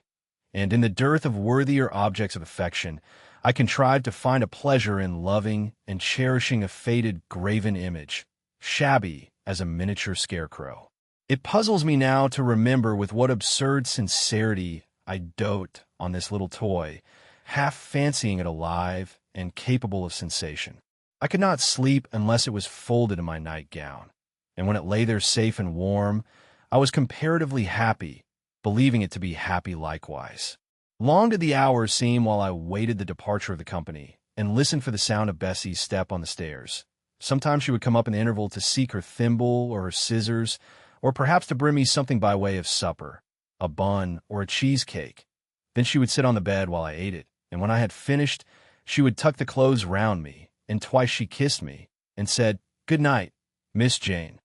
and in the dearth of worthier objects of affection, I contrived to find a pleasure in loving and cherishing a faded graven image, shabby as a miniature scarecrow. It puzzles me now to remember with what absurd sincerity I dote on this little toy, half fancying it alive and capable of sensation. I could not sleep unless it was folded in my nightgown, and when it lay there safe and warm, I was comparatively happy, believing it to be happy likewise. Long did the hours seem while I waited the departure of the company, and listened for the sound of Bessie's step on the stairs. Sometimes she would come up in the interval to seek her thimble or her scissors, or perhaps to bring me something by way of supper, a bun or a cheesecake. Then she would sit on the bed while I ate it, and when I had finished, she would tuck the clothes round me, and twice she kissed me, and said, "Good night, Miss Jane."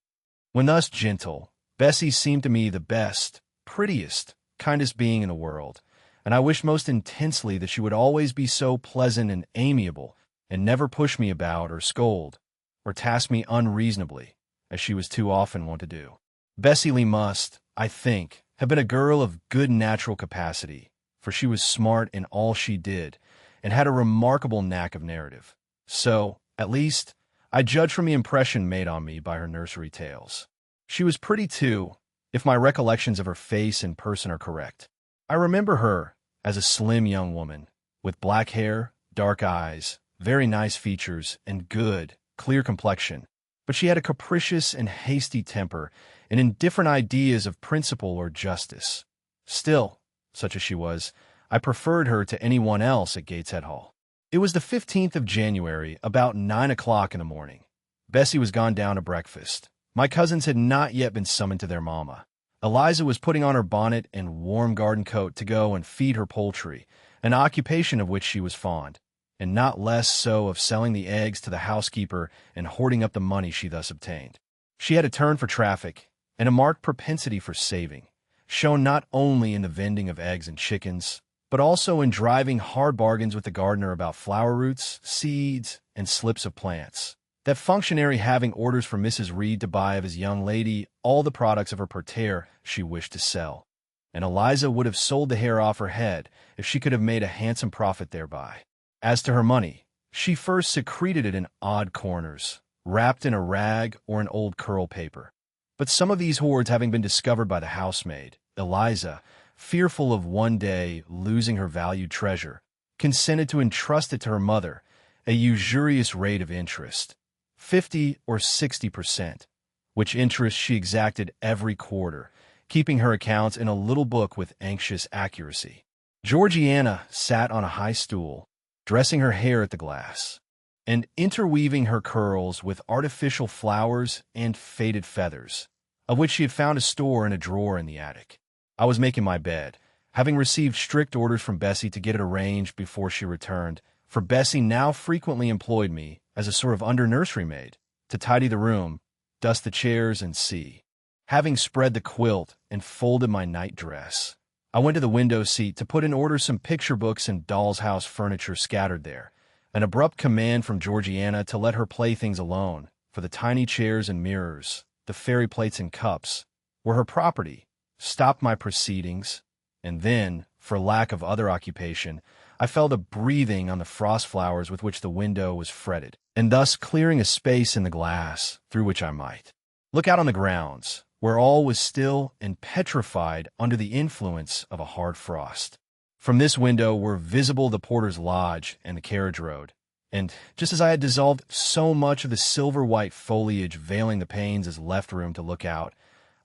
When thus gentle, Bessie seemed to me the best, prettiest, kindest being in the world, and I wished most intensely that she would always be so pleasant and amiable and never push me about or scold, or task me unreasonably, as she was too often wont to do. Bessie Lee must, I think, have been a girl of good natural capacity, for she was smart in all she did, and had a remarkable knack of narrative. So, at least, I judge from the impression made on me by her nursery tales. She was pretty, too, if my recollections of her face and person are correct. I remember her as a slim young woman, with black hair, dark eyes, very nice features, and good, clear complexion. But she had a capricious and hasty temper, and indifferent ideas of principle or justice. Still, such as she was, I preferred her to anyone else at Gateshead Hall. It was the 15th of January, about 9 o'clock in the morning. Bessie was gone down to breakfast. My cousins had not yet been summoned to their mamma. Eliza was putting on her bonnet and warm garden coat to go and feed her poultry, an occupation of which she was fond, and not less so of selling the eggs to the housekeeper and hoarding up the money she thus obtained. She had a turn for traffic, and a marked propensity for saving, shown not only in the vending of eggs and chickens, but also in driving hard bargains with the gardener about flower roots, seeds, and slips of plants. That functionary having orders from Mrs. Reed to buy of his young lady all the products of her parterre she wished to sell, and Eliza would have sold the hair off her head if she could have made a handsome profit thereby. As to her money, she first secreted it in odd corners, wrapped in a rag or an old curl paper. But some of these hoards having been discovered by the housemaid, Eliza, fearful of one day losing her valued treasure, consented to entrust it to her mother at a usurious rate of interest, 50 or 60%, which interest she exacted every quarter, keeping her accounts in a little book with anxious accuracy. Georgiana sat on a high stool, dressing her hair at the glass, and interweaving her curls with artificial flowers and faded feathers, of which she had found a store in a drawer in the attic. I was making my bed, having received strict orders from Bessie to get it arranged before she returned, for Bessie now frequently employed me as a sort of under-nursery maid, to tidy the room, dust the chairs, and see. Having spread the quilt and folded my night-dress, I went to the window seat to put in order some picture books and doll's house furniture scattered there. An abrupt command from Georgiana to let her playthings alone, for the tiny chairs and mirrors, the fairy plates and cups, were her property, stopped my proceedings, and then, for lack of other occupation, I fell to breathing on the frost flowers with which the window was fretted, and thus clearing a space in the glass through which I might look out on the grounds, where all was still and petrified under the influence of a hard frost. From this window were visible the porter's lodge and the carriage road, and just as I had dissolved so much of the silver-white foliage veiling the panes as left room to look out,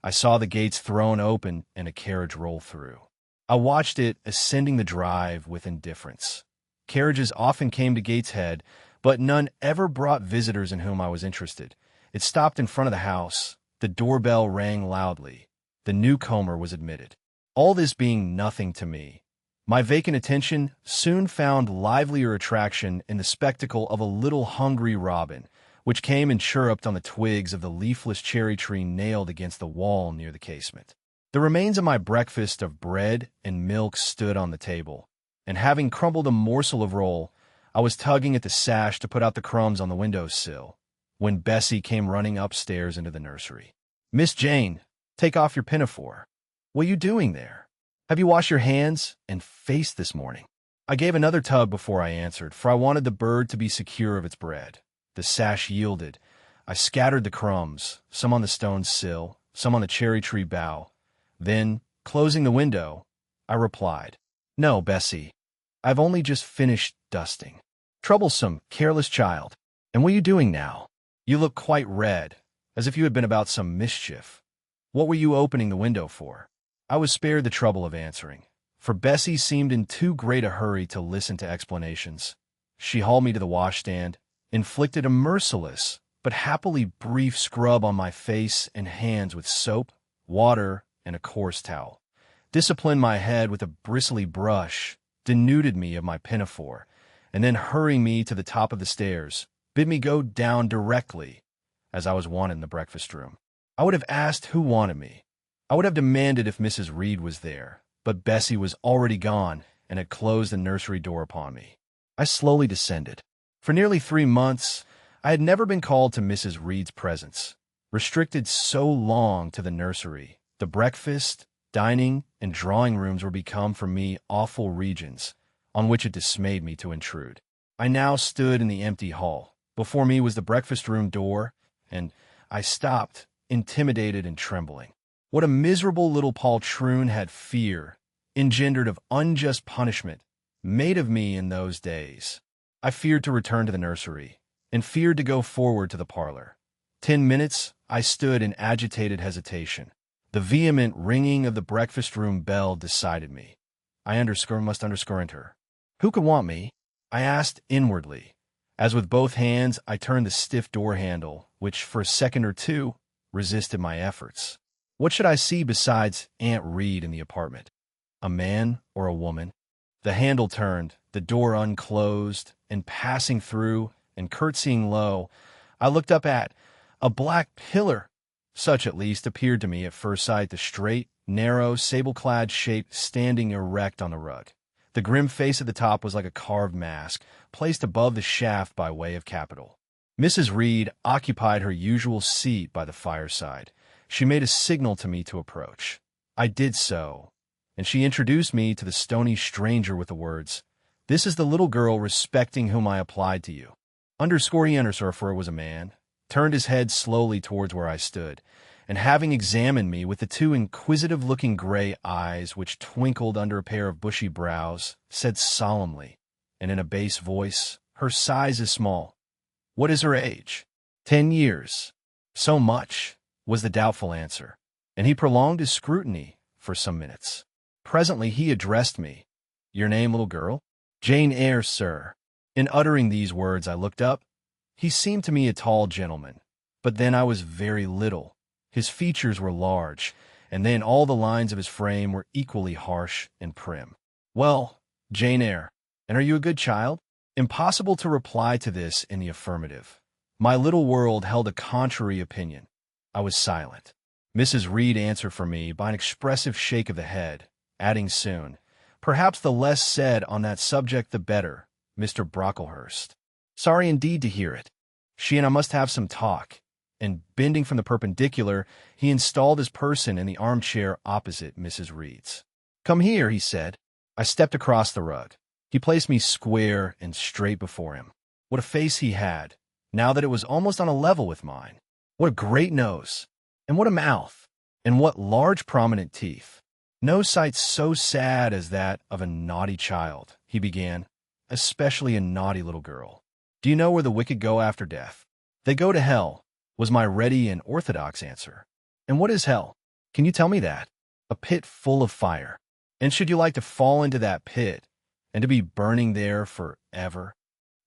I saw the gates thrown open and a carriage roll through. I watched it ascending the drive with indifference. Carriages often came to Gateshead, but none ever brought visitors in whom I was interested. It stopped in front of the house. The doorbell rang loudly. The newcomer was admitted. All this being nothing to me, my vacant attention soon found livelier attraction in the spectacle of a little hungry robin, which came and chirruped on the twigs of the leafless cherry tree nailed against the wall near the casement. The remains of my breakfast of bread and milk stood on the table, and having crumbled a morsel of roll, I was tugging at the sash to put out the crumbs on the window-sill, when Bessie came running upstairs into the nursery. "Miss Jane, take off your pinafore. What are you doing there? Have you washed your hands and face this morning?" I gave another tug before I answered, for I wanted the bird to be secure of its bread. The sash yielded. I scattered the crumbs, some on the stone sill, some on the cherry tree bough. Then, closing the window, I replied, "No, Bessie, I've only just finished dusting." "Troublesome, careless child. And what are you doing now? You look quite red, as if you had been about some mischief. What were you opening the window for?" I was spared the trouble of answering, for Bessie seemed in too great a hurry to listen to explanations. She hauled me to the washstand, inflicted a merciless but happily brief scrub on my face and hands with soap, water, and a coarse towel, disciplined my head with a bristly brush, denuded me of my pinafore, and then hurrying me to the top of the stairs, bid me go down directly, as I was wanted in the breakfast room. I would have asked who wanted me. I would have demanded if Mrs. Reed was there, but Bessie was already gone and had closed the nursery door upon me. I slowly descended. For nearly 3 months, I had never been called to Mrs. Reed's presence, restricted so long to the nursery. The breakfast, dining, and drawing rooms were become for me awful regions on which it dismayed me to intrude. I now stood in the empty hall. Before me was the breakfast room door, and I stopped, intimidated and trembling. What a miserable little poltroon had fear, engendered of unjust punishment, made of me in those days. I feared to return to the nursery, and feared to go forward to the parlor. 10 minutes I stood in agitated hesitation. The vehement ringing of the breakfast-room bell decided me. I must enter. Who could want me? I asked inwardly, as with both hands I turned the stiff door handle, which for a second or two resisted my efforts. What should I see besides Aunt Reed in the apartment? A man or a woman? The handle turned, the door unclosed, and passing through and curtsying low, I looked up at a black pillar. Such, at least, appeared to me at first sight the straight, narrow, sable-clad shape standing erect on the rug. The grim face at the top was like a carved mask, placed above the shaft by way of capital. Mrs. Reed occupied her usual seat by the fireside. She made a signal to me to approach. I did so, and she introduced me to the stony stranger with the words, "This is the little girl respecting whom I applied to you." For it was a man, turned his head slowly towards where I stood, and having examined me with the two inquisitive-looking gray eyes which twinkled under a pair of bushy brows, said solemnly, and in a bass voice, "Her size is small." "What is her age?" 10 years. "So much," was the doubtful answer, and he prolonged his scrutiny for some minutes. Presently he addressed me. "Your name, little girl?" "Jane Eyre, sir." In uttering these words I looked up. He seemed to me a tall gentleman, but then I was very little. His features were large, and then all the lines of his frame were equally harsh and prim. "Well, Jane Eyre, and are you a good child?" Impossible to reply to this in the affirmative. My little world held a contrary opinion. I was silent. Mrs. Reed answered for me by an expressive shake of the head, adding soon, "Perhaps the less said on that subject the better, Mr. Brocklehurst. Sorry indeed to hear it. She and I must have some talk." And bending from the perpendicular, he installed his person in the armchair opposite Mrs. Reed's. "Come here," he said. I stepped across the rug. He placed me square and straight before him. What a face he had, now that it was almost on a level with mine. What a great nose, and what a mouth, and what large prominent teeth. "No sight so sad as that of a naughty child," he began, "especially a naughty little girl. Do you know where the wicked go after death?" "They go to hell," was my ready and orthodox answer. "And what is hell? Can you tell me that?" "A pit full of fire. And should you like to fall into that pit, and to be burning there forever?"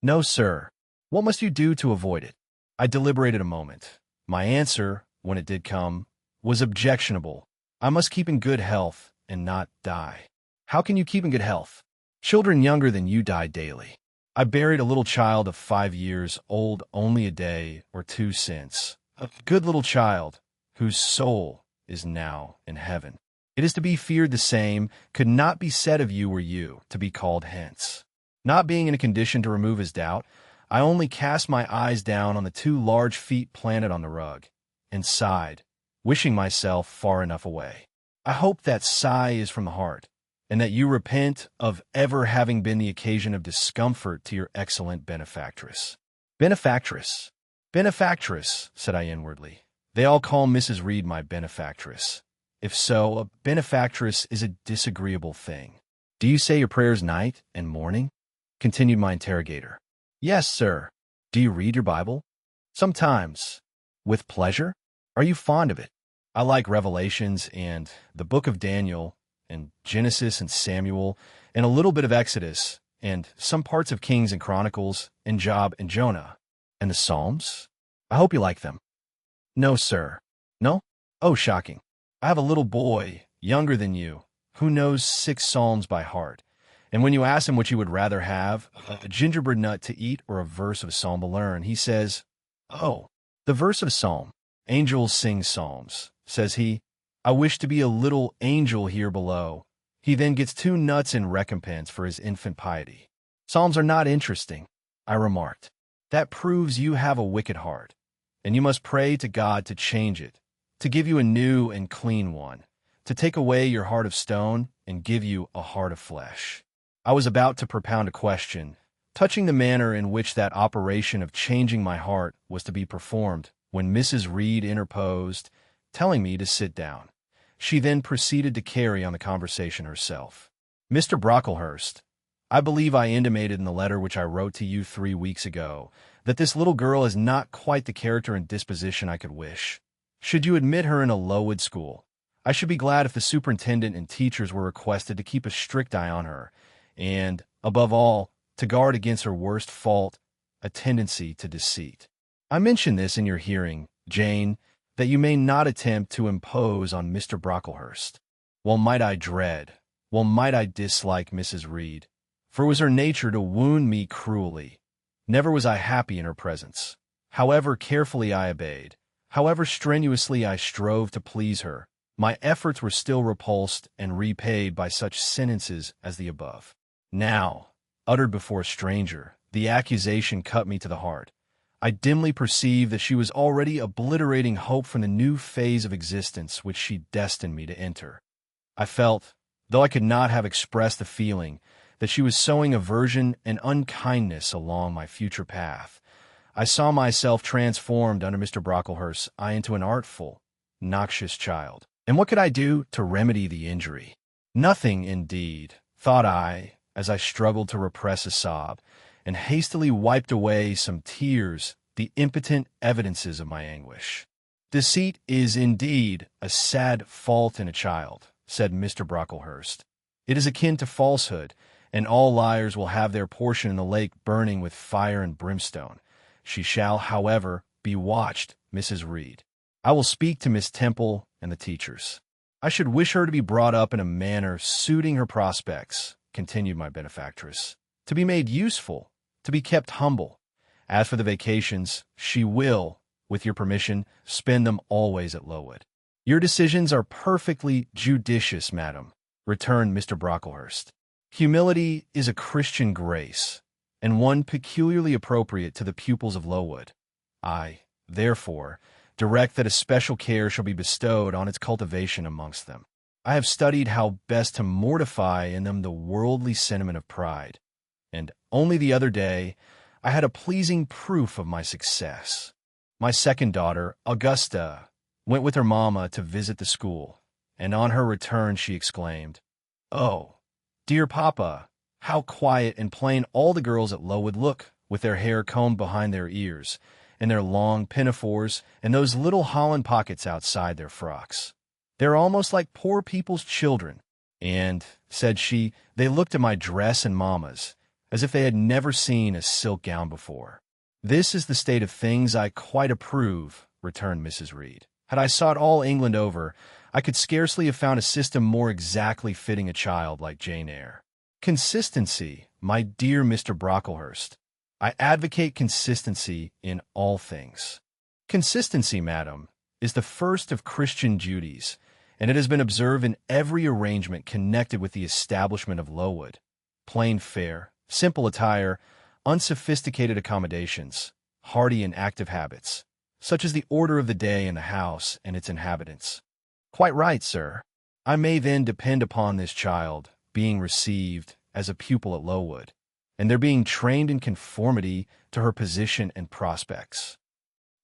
"No, sir." "What must you do to avoid it?" I deliberated a moment. My answer, when it did come, was objectionable. "I must keep in good health and not die." "How can you keep in good health?" "Children younger than you die daily. I buried a little child of 5 years old only a day or two since, a good little child whose soul is now in heaven. It is to be feared the same could not be said of you were you to be called hence." Not being in a condition to remove his doubt, I only cast my eyes down on the 2 large feet planted on the rug, and sighed, wishing myself far enough away. I hope that sigh is from the heart, and that you repent of ever having been the occasion of discomfort to your excellent benefactress. "Benefactress? Benefactress," said I inwardly. "They all call Mrs. Reed my benefactress. If so, a benefactress is a disagreeable thing." "Do you say your prayers night and morning?" continued my interrogator. "Yes, sir." "Do you read your Bible?" "Sometimes." "With pleasure? Are you fond of it?" "I like Revelations and the book of Daniel, and Genesis and Samuel, and a little bit of Exodus, and some parts of Kings and Chronicles, and Job and Jonah." "And the Psalms? I hope you like them." "No, sir." "No? Oh, shocking. I have a little boy, younger than you, who knows 6 Psalms by heart, and when you ask him which he would rather have, a gingerbread nut to eat or a verse of a psalm to learn, he says, 'Oh, the verse of a psalm. Angels sing psalms,' says he. 'I wish to be a little angel here below.' He then gets 2 nuts in recompense for his infant piety." "Psalms are not interesting," I remarked. That proves you have a wicked heart, and you must pray to God to change it, to give you a new and clean one, to take away your heart of stone and give you a heart of flesh." I was about to propound a question, touching the manner in which that operation of changing my heart was to be performed, when Mrs. Reed interposed, telling me to sit down. She then proceeded to carry on the conversation herself. "Mr. Brocklehurst, I believe I intimated in the letter which I wrote to you 3 weeks ago that this little girl is not quite the character and disposition I could wish. Should you admit her in a Lowood school, I should be glad if the superintendent and teachers were requested to keep a strict eye on her, and, above all, to guard against her worst fault, a tendency to deceit. I mention this in your hearing, Jane, that you may not attempt to impose on Mr. Brocklehurst. Well might I dislike Mrs. Reed, for it was her nature to wound me cruelly. Never was I happy in her presence. However carefully I obeyed, however strenuously I strove to please her, my efforts were still repulsed and repaid by such sentences as the above. Now, uttered before a stranger, the accusation cut me to the heart. I dimly perceived that she was already obliterating hope from the new phase of existence which she destined me to enter. I felt, though I could not have expressed the feeling, that she was sowing aversion and unkindness along my future path. I saw myself transformed under Mr. Brocklehurst's eye into an artful, noxious child. And what could I do to remedy the injury? Nothing, indeed, thought I, as I struggled to repress a sob, and hastily wiped away some tears, the impotent evidences of my anguish. "Deceit is indeed a sad fault in a child," said Mr. Brocklehurst. "It is akin to falsehood, and all liars will have their portion in the lake burning with fire and brimstone. She shall, however, be watched, Mrs. Reed. I will speak to Miss Temple and the teachers. I should wish her to be brought up in a manner suiting her prospects," continued my benefactress, "to be made useful, to be kept humble. As for the vacations, she will, with your permission, spend them always at Lowood." "Your decisions are perfectly judicious, madam," returned Mr. Brocklehurst. "Humility is a Christian grace, and one peculiarly appropriate to the pupils of Lowood. I, therefore, direct that a special care shall be bestowed on its cultivation amongst them. I have studied how best to mortify in them the worldly sentiment of pride, and only the other day I had a pleasing proof of my success. My second daughter, Augusta, went with her mamma to visit the school, and on her return she exclaimed, 'Oh, dear papa, how quiet and plain all the girls at Lowood look, with their hair combed behind their ears, and their long pinafores, and those little holland pockets outside their frocks. They're almost like poor people's children.' And, said she, they looked at my dress and mamma's, as if they had never seen a silk gown before." "This is the state of things I quite approve," returned Mrs. Reed. "Had I sought all England over, I could scarcely have found a system more exactly fitting a child like Jane Eyre. Consistency, my dear Mr. Brocklehurst. I advocate consistency in all things. Consistency, madam, is the first of Christian duties, and it has been observed in every arrangement connected with the establishment of Lowood. Plain fare, simple attire, unsophisticated accommodations, hearty and active habits, such as the order of the day in the house and its inhabitants." "Quite right, sir. I may then depend upon this child being received as a pupil at Lowood, and their being trained in conformity to her position and prospects."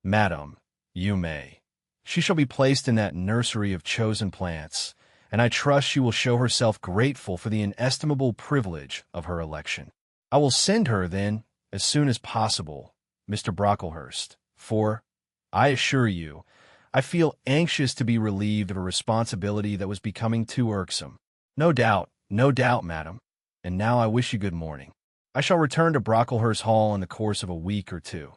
"Madam, you may. She shall be placed in that nursery of chosen plants, and I trust she will show herself grateful for the inestimable privilege of her election. I will send her, then, as soon as possible, Mr. Brocklehurst, for, I assure you, I feel anxious to be relieved of a responsibility that was becoming too irksome." No doubt, madam. And now I wish you good morning. I shall return to Brocklehurst Hall in the course of a week or 2.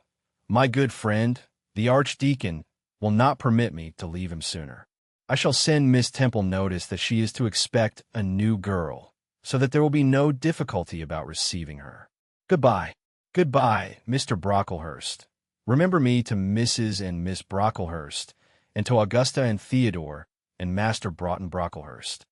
My good friend, the Archdeacon, will not permit me to leave him sooner. I shall send Miss Temple notice that she is to expect a new girl, so that there will be no difficulty about receiving her. Goodbye, Mr. Brocklehurst. Remember me to Mrs. and Miss Brocklehurst, and to Augusta and Theodore, and Master Broughton Brocklehurst.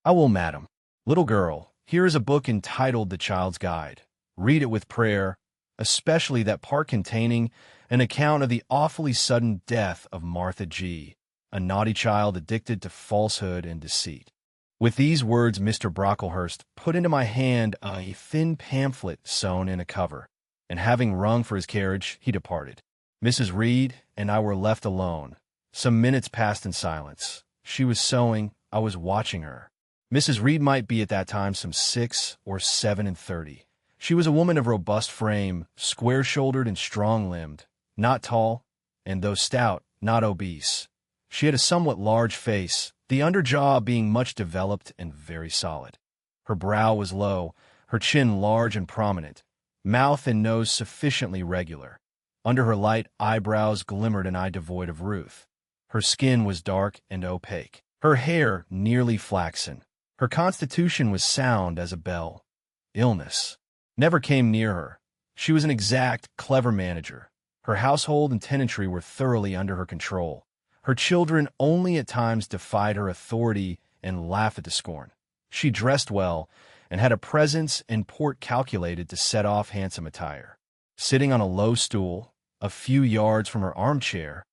I will, madam. Little girl, here is a book entitled The Child's Guide. Read it with prayer, especially that part containing an account of the awfully sudden death of Martha G., a naughty child addicted to falsehood and deceit. With these words, Mr. Brocklehurst put into my hand a thin pamphlet sewn in a cover, and having rung for his carriage, he departed. Mrs. Reed and I were left alone. Some minutes passed in silence. She was sewing. I was watching her. Mrs. Reed might be at that time some 6 or 7 and 30. She was a woman of robust frame, square-shouldered and strong-limbed, not tall, and though stout, not obese. She had a somewhat large face, the underjaw being much developed and very solid. Her brow was low, her chin large and prominent, mouth and nose sufficiently regular. Under her light eyebrows glimmered an eye devoid of ruth. Her skin was dark and opaque, her hair nearly flaxen. Her constitution was sound as a bell. Illness never came near her. She was an exact, clever manager. Her household and tenantry were thoroughly under her control. Her children only at times defied her authority and laughed at to scorn. She dressed well and had a presence and port calculated to set off handsome attire. Sitting on a low stool, a few yards from her armchair,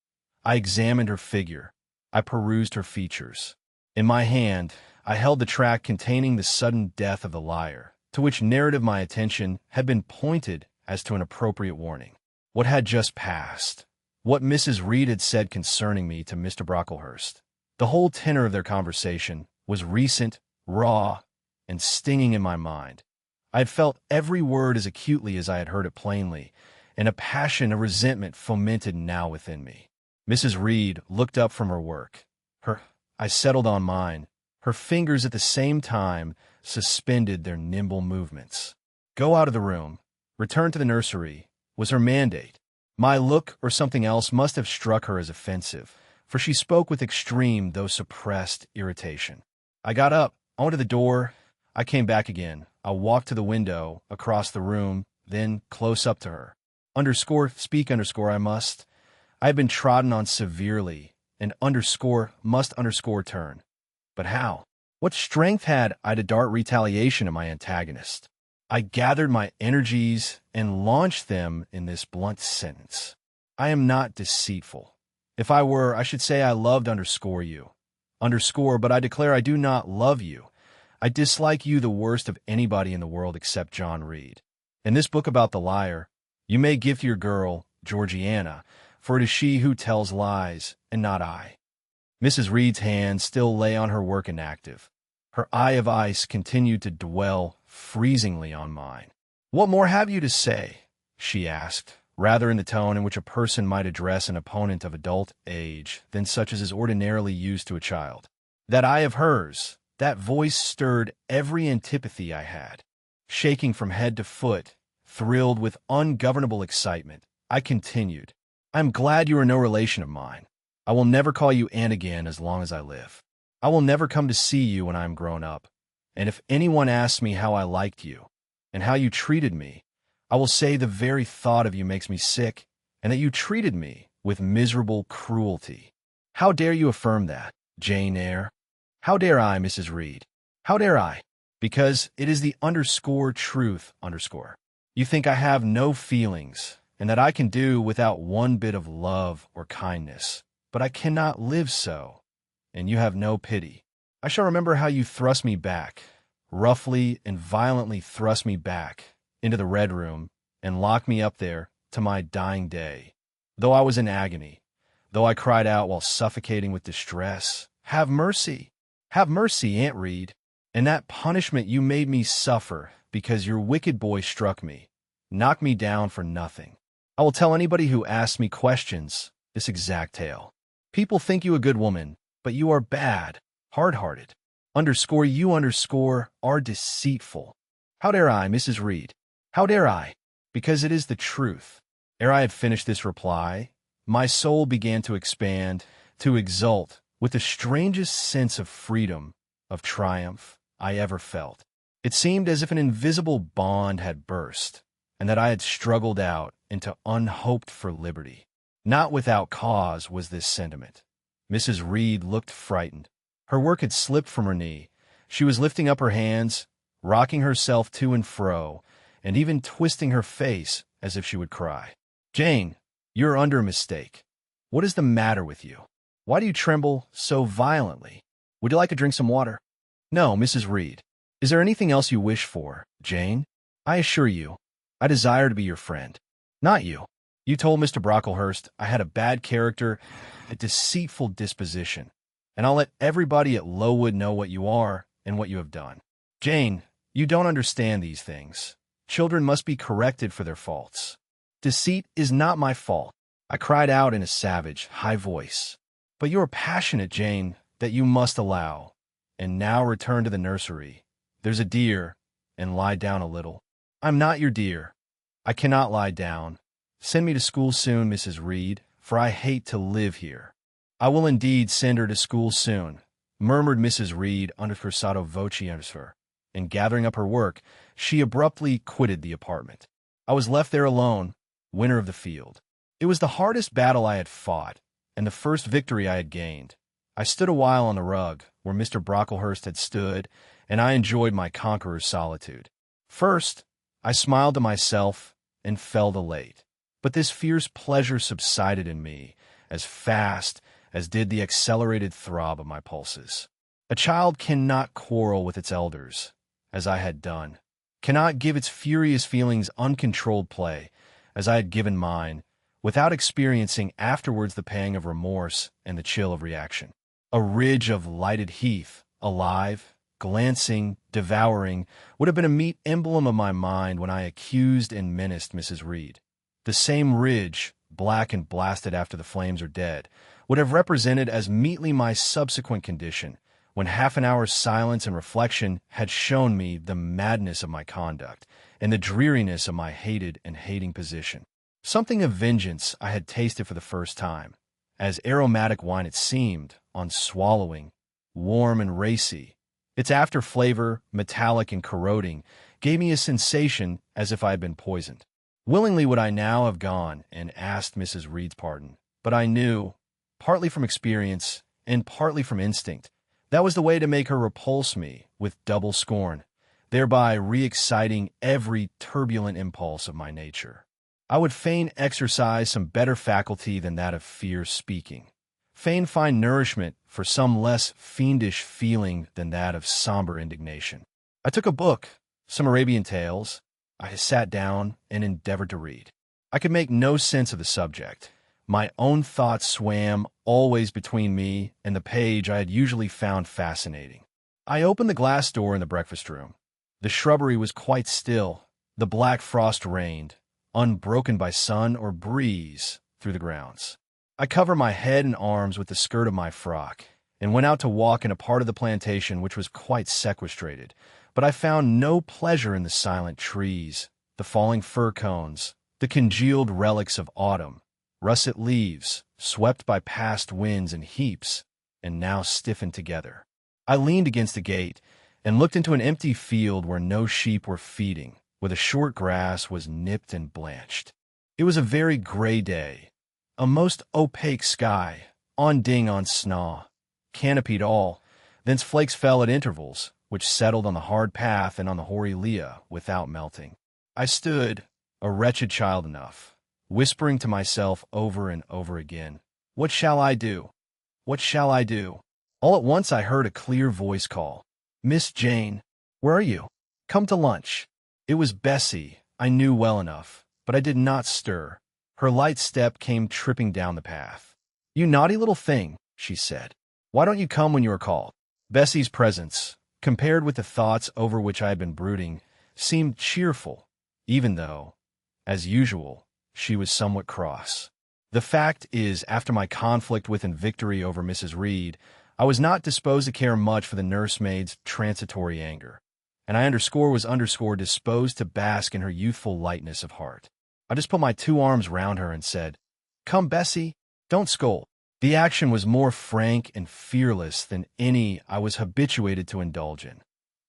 I examined her figure. I perused her features. In my hand, I held the tract containing the sudden death of the liar, to which narrative my attention had been pointed as to an appropriate warning. What had just passed? What Mrs. Reed had said concerning me to Mr. Brocklehurst? The whole tenor of their conversation was recent, raw, and stinging in my mind. I had felt every word as acutely as I had heard it plainly, and a passion of resentment fomented now within me. Mrs. Reed looked up from her work. I settled on mine. Her fingers at the same time suspended their nimble movements. Go out of the room. Return to the nursery, was her mandate. My look or something else must have struck her as offensive, for she spoke with extreme, though suppressed, irritation. I got up. I went to the door. I came back again. I walked to the window, across the room, then close up to her. Speak, I must. I had been trodden on severely, and must turn. But how? What strength had I to dart retaliation at my antagonist? I gathered my energies and launched them in this blunt sentence. I am not deceitful. If I were, I should say I loved you. But I declare I do not love you. I dislike you the worst of anybody in the world except John Reed. In this book about the liar, you may give to your girl, Georgiana, for it is she who tells lies, and not I. Mrs. Reed's hand still lay on her work inactive. Her eye of ice continued to dwell freezingly on mine. "What more have you to say?" she asked, rather in the tone in which a person might address an opponent of adult age than such as is ordinarily used to a child. That eye of hers, that voice stirred every antipathy I had. Shaking from head to foot, thrilled with ungovernable excitement, I continued, "I am glad you are no relation of mine. I will never call you aunt again as long as I live. I will never come to see you when I am grown up. And if anyone asks me how I liked you, and how you treated me, I will say the very thought of you makes me sick, and that you treated me with miserable cruelty. How dare you affirm that, Jane Eyre? How dare I, Mrs. Reed? How dare I? Because it is the truth. You think I have no feelings, and that I can do without one bit of love or kindness. But I cannot live so, and you have no pity. I shall remember how you thrust me back, roughly and violently thrust me back, into the Red Room, and locked me up there to my dying day. Though I was in agony, though I cried out while suffocating with distress, "Have mercy! Have mercy, Aunt Reed!" And that punishment you made me suffer because your wicked boy struck me, knocked me down for nothing. I will tell anybody who asks me questions this exact tale. People think you a good woman, but you are bad, hard-hearted. You are deceitful. How dare I, Mrs. Reed? How dare I? Because it is the truth. Ere I had finished this reply, my soul began to expand, to exult, with the strangest sense of freedom, of triumph, I ever felt. It seemed as if an invisible bond had burst, and that I had struggled out into unhoped-for liberty. Not without cause was this sentiment. Mrs. Reed looked frightened. Her work had slipped from her knee. She was lifting up her hands, rocking herself to and fro, and even twisting her face as if she would cry. "Jane, you're under a mistake. What is the matter with you? Why do you tremble so violently? Would you like to drink some water?" "No, Mrs. Reed. Is there anything else you wish for, Jane? I assure you, I desire to be your friend." "Not you. You told Mr. Brocklehurst I had a bad character, a deceitful disposition, and I'll let everybody at Lowood know what you are and what you have done. Jane, you don't understand these things. Children must be corrected for their faults. Deceit is not my fault," I cried out in a savage, high voice. "But you are passionate, Jane, that you must allow. And now return to the nursery. There's a dear, and lie down a little." "I'm not your dear. I cannot lie down. Send me to school soon, Mrs. Reed, for I hate to live here." "I will indeed send her to school soon," murmured Mrs. Reed under her sotto voce answer, and gathering up her work, she abruptly quitted the apartment. I was left there alone, winner of the field. It was the hardest battle I had fought, and the first victory I had gained. I stood a while on the rug, where Mr. Brocklehurst had stood, and I enjoyed my conqueror's solitude. First, I smiled to myself and felt elate. But this fierce pleasure subsided in me as fast as did the accelerated throb of my pulses. A child cannot quarrel with its elders, as I had done, cannot give its furious feelings uncontrolled play, as I had given mine, without experiencing afterwards the pang of remorse and the chill of reaction. A ridge of lighted heath, alive, glancing, devouring, would have been a meet emblem of my mind when I accused and menaced Mrs. Reed. The same ridge, black and blasted after the flames are dead, would have represented as meetly my subsequent condition, when half an hour's silence and reflection had shown me the madness of my conduct and the dreariness of my hated and hating position. Something of vengeance I had tasted for the first time, as aromatic wine it seemed, on swallowing, warm and racy. Its after flavor, metallic and corroding, gave me a sensation as if I had been poisoned. Willingly would I now have gone and asked Mrs. Reed's pardon, but I knew, partly from experience and partly from instinct, that was the way to make her repulse me with double scorn, thereby re-exciting every turbulent impulse of my nature. I would fain exercise some better faculty than that of fierce speaking, fain find nourishment for some less fiendish feeling than that of somber indignation. I took a book, some Arabian tales. I sat down and endeavored to read. I could make no sense of the subject. My own thoughts swam always between me and the page I had usually found fascinating. I opened the glass door in the breakfast room. The shrubbery was quite still. The black frost reigned, unbroken by sun or breeze, through the grounds. I covered my head and arms with the skirt of my frock, and went out to walk in a part of the plantation which was quite sequestrated. But I found no pleasure in the silent trees, the falling fir cones, the congealed relics of autumn, russet leaves, swept by past winds in heaps, and now stiffened together. I leaned against the gate and looked into an empty field where no sheep were feeding, where the short grass was nipped and blanched. It was a very gray day, a most opaque sky, on ding on snaw, canopied all, thence flakes fell at intervals, which settled on the hard path and on the hoary Leah without melting. I stood, a wretched child enough, whispering to myself over and over again, "What shall I do? What shall I do?" All at once I heard a clear voice call, "Miss Jane, where are you? Come to lunch." It was Bessie, I knew well enough, but I did not stir. Her light step came tripping down the path. "You naughty little thing," she said. "Why don't you come when you are called?" Bessie's presence, compared with the thoughts over which I had been brooding, seemed cheerful, even though, as usual, she was somewhat cross. The fact is, after my conflict with and victory over Mrs. Reed, I was not disposed to care much for the nursemaid's transitory anger, and I was disposed to bask in her youthful lightness of heart. I just put my 2 arms round her and said, "Come, Bessie, don't scold." The action was more frank and fearless than any I was habituated to indulge in.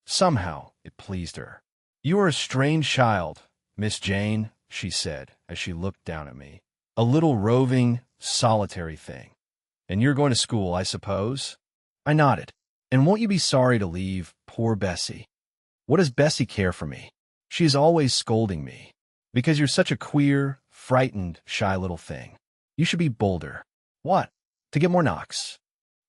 Somehow it pleased her. "You are a strange child, Miss Jane," she said, as she looked down at me. "A little roving, solitary thing. And you're going to school, I suppose?" I nodded. "And won't you be sorry to leave poor Bessie?" "What does Bessie care for me?" She is always scolding me. Because you're such a queer, frightened, shy little thing. You should be bolder. What? To get more knocks?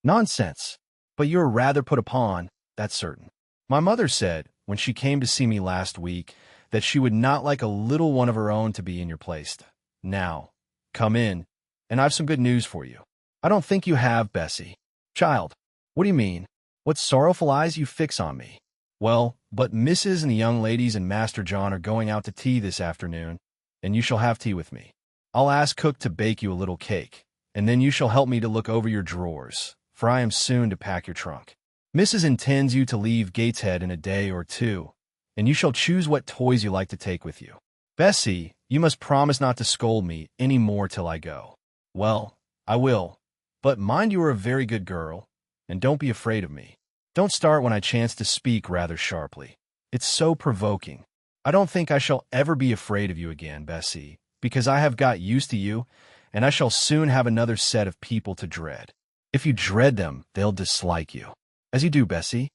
Nonsense. But you're rather put upon, that's certain. My mother said, when she came to see me last week, that she would not like a little one of her own to be in your place. Now, come in, and I've some good news for you. I don't think you have, Bessie. Child, what do you mean? What sorrowful eyes you fix on me? Well, but Mrs. and the young ladies and Master John are going out to tea this afternoon, and you shall have tea with me. I'll ask cook to bake you a little cake, and then you shall help me to look over your drawers, for I am soon to pack your trunk. Mrs. intends you to leave Gateshead in a day or two, and you shall choose what toys you like to take with you. Bessie, you must promise not to scold me any more till I go. Well, I will, but mind you are a very good girl, and don't be afraid of me. Don't start when I chance to speak rather sharply. It's so provoking. I don't think I shall ever be afraid of you again, Bessie, because I have got used to you, and I shall soon have another set of people to dread. If you dread them, they'll dislike you. As you do, Bessie.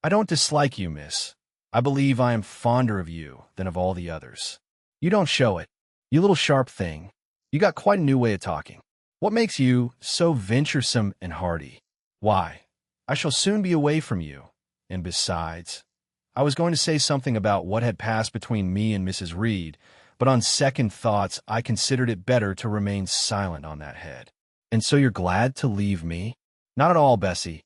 I don't dislike you, miss. I believe I am fonder of you than of all the others. You don't show it. You little sharp thing. You got quite a new way of talking. What makes you so venturesome and hardy? Why, I shall soon be away from you. And besides, I was going to say something about what had passed between me and Mrs. Reed, but on second thoughts I considered it better to remain silent on that head. And so you're glad to leave me? Not at all, Bessie.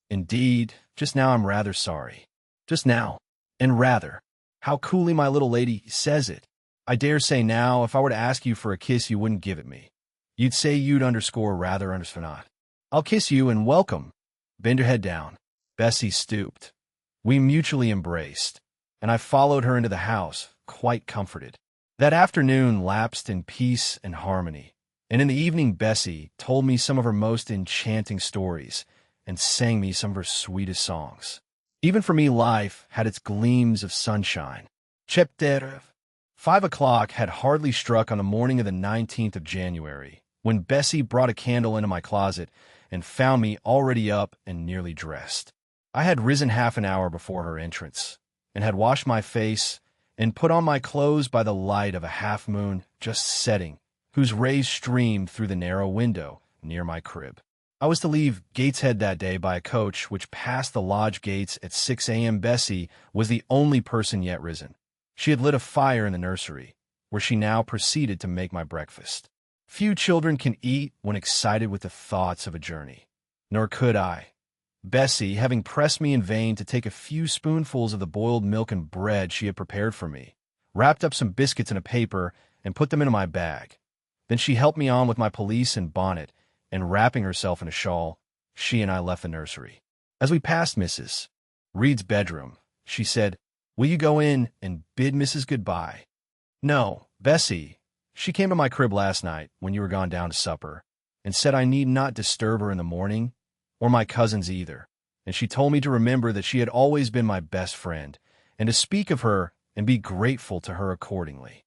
Indeed, just now I'm rather sorry. Just now. And rather. How coolly my little lady says it. I dare say now, if I were to ask you for a kiss, you wouldn't give it me. You'd say you'd underscore rather underscore not. I'll kiss you and welcome. Bend your head down. Bessie stooped. We mutually embraced, and I followed her into the house, quite comforted. That afternoon lapsed in peace and harmony, and in the evening Bessie told me some of her most enchanting stories and sang me some of her sweetest songs. Even for me life had its gleams of sunshine. Chapter 5 o'clock had hardly struck on the morning of the 19th of January, when Bessie brought a candle into my closet and found me already up and nearly dressed. I had risen half an hour before her entrance, and had washed my face and put on my clothes by the light of a half-moon just setting, whose rays streamed through the narrow window near my crib. I was to leave Gateshead that day by a coach which passed the lodge gates at 6 a.m. Bessie was the only person yet risen. She had lit a fire in the nursery, where she now proceeded to make my breakfast. Few children can eat when excited with the thoughts of a journey, nor could I. Bessie, having pressed me in vain to take a few spoonfuls of the boiled milk and bread she had prepared for me, wrapped up some biscuits in a paper and put them into my bag. Then she helped me on with my pelisse and bonnet, and wrapping herself in a shawl, she and I left the nursery. As we passed Mrs. Reed's bedroom, she said, "Will you go in and bid Mrs. goodbye?" "No, Bessie. She came to my crib last night when you were gone down to supper, and said I need not disturb her in the morning, or my cousins either, and she told me to remember that she had always been my best friend, and to speak of her and be grateful to her accordingly."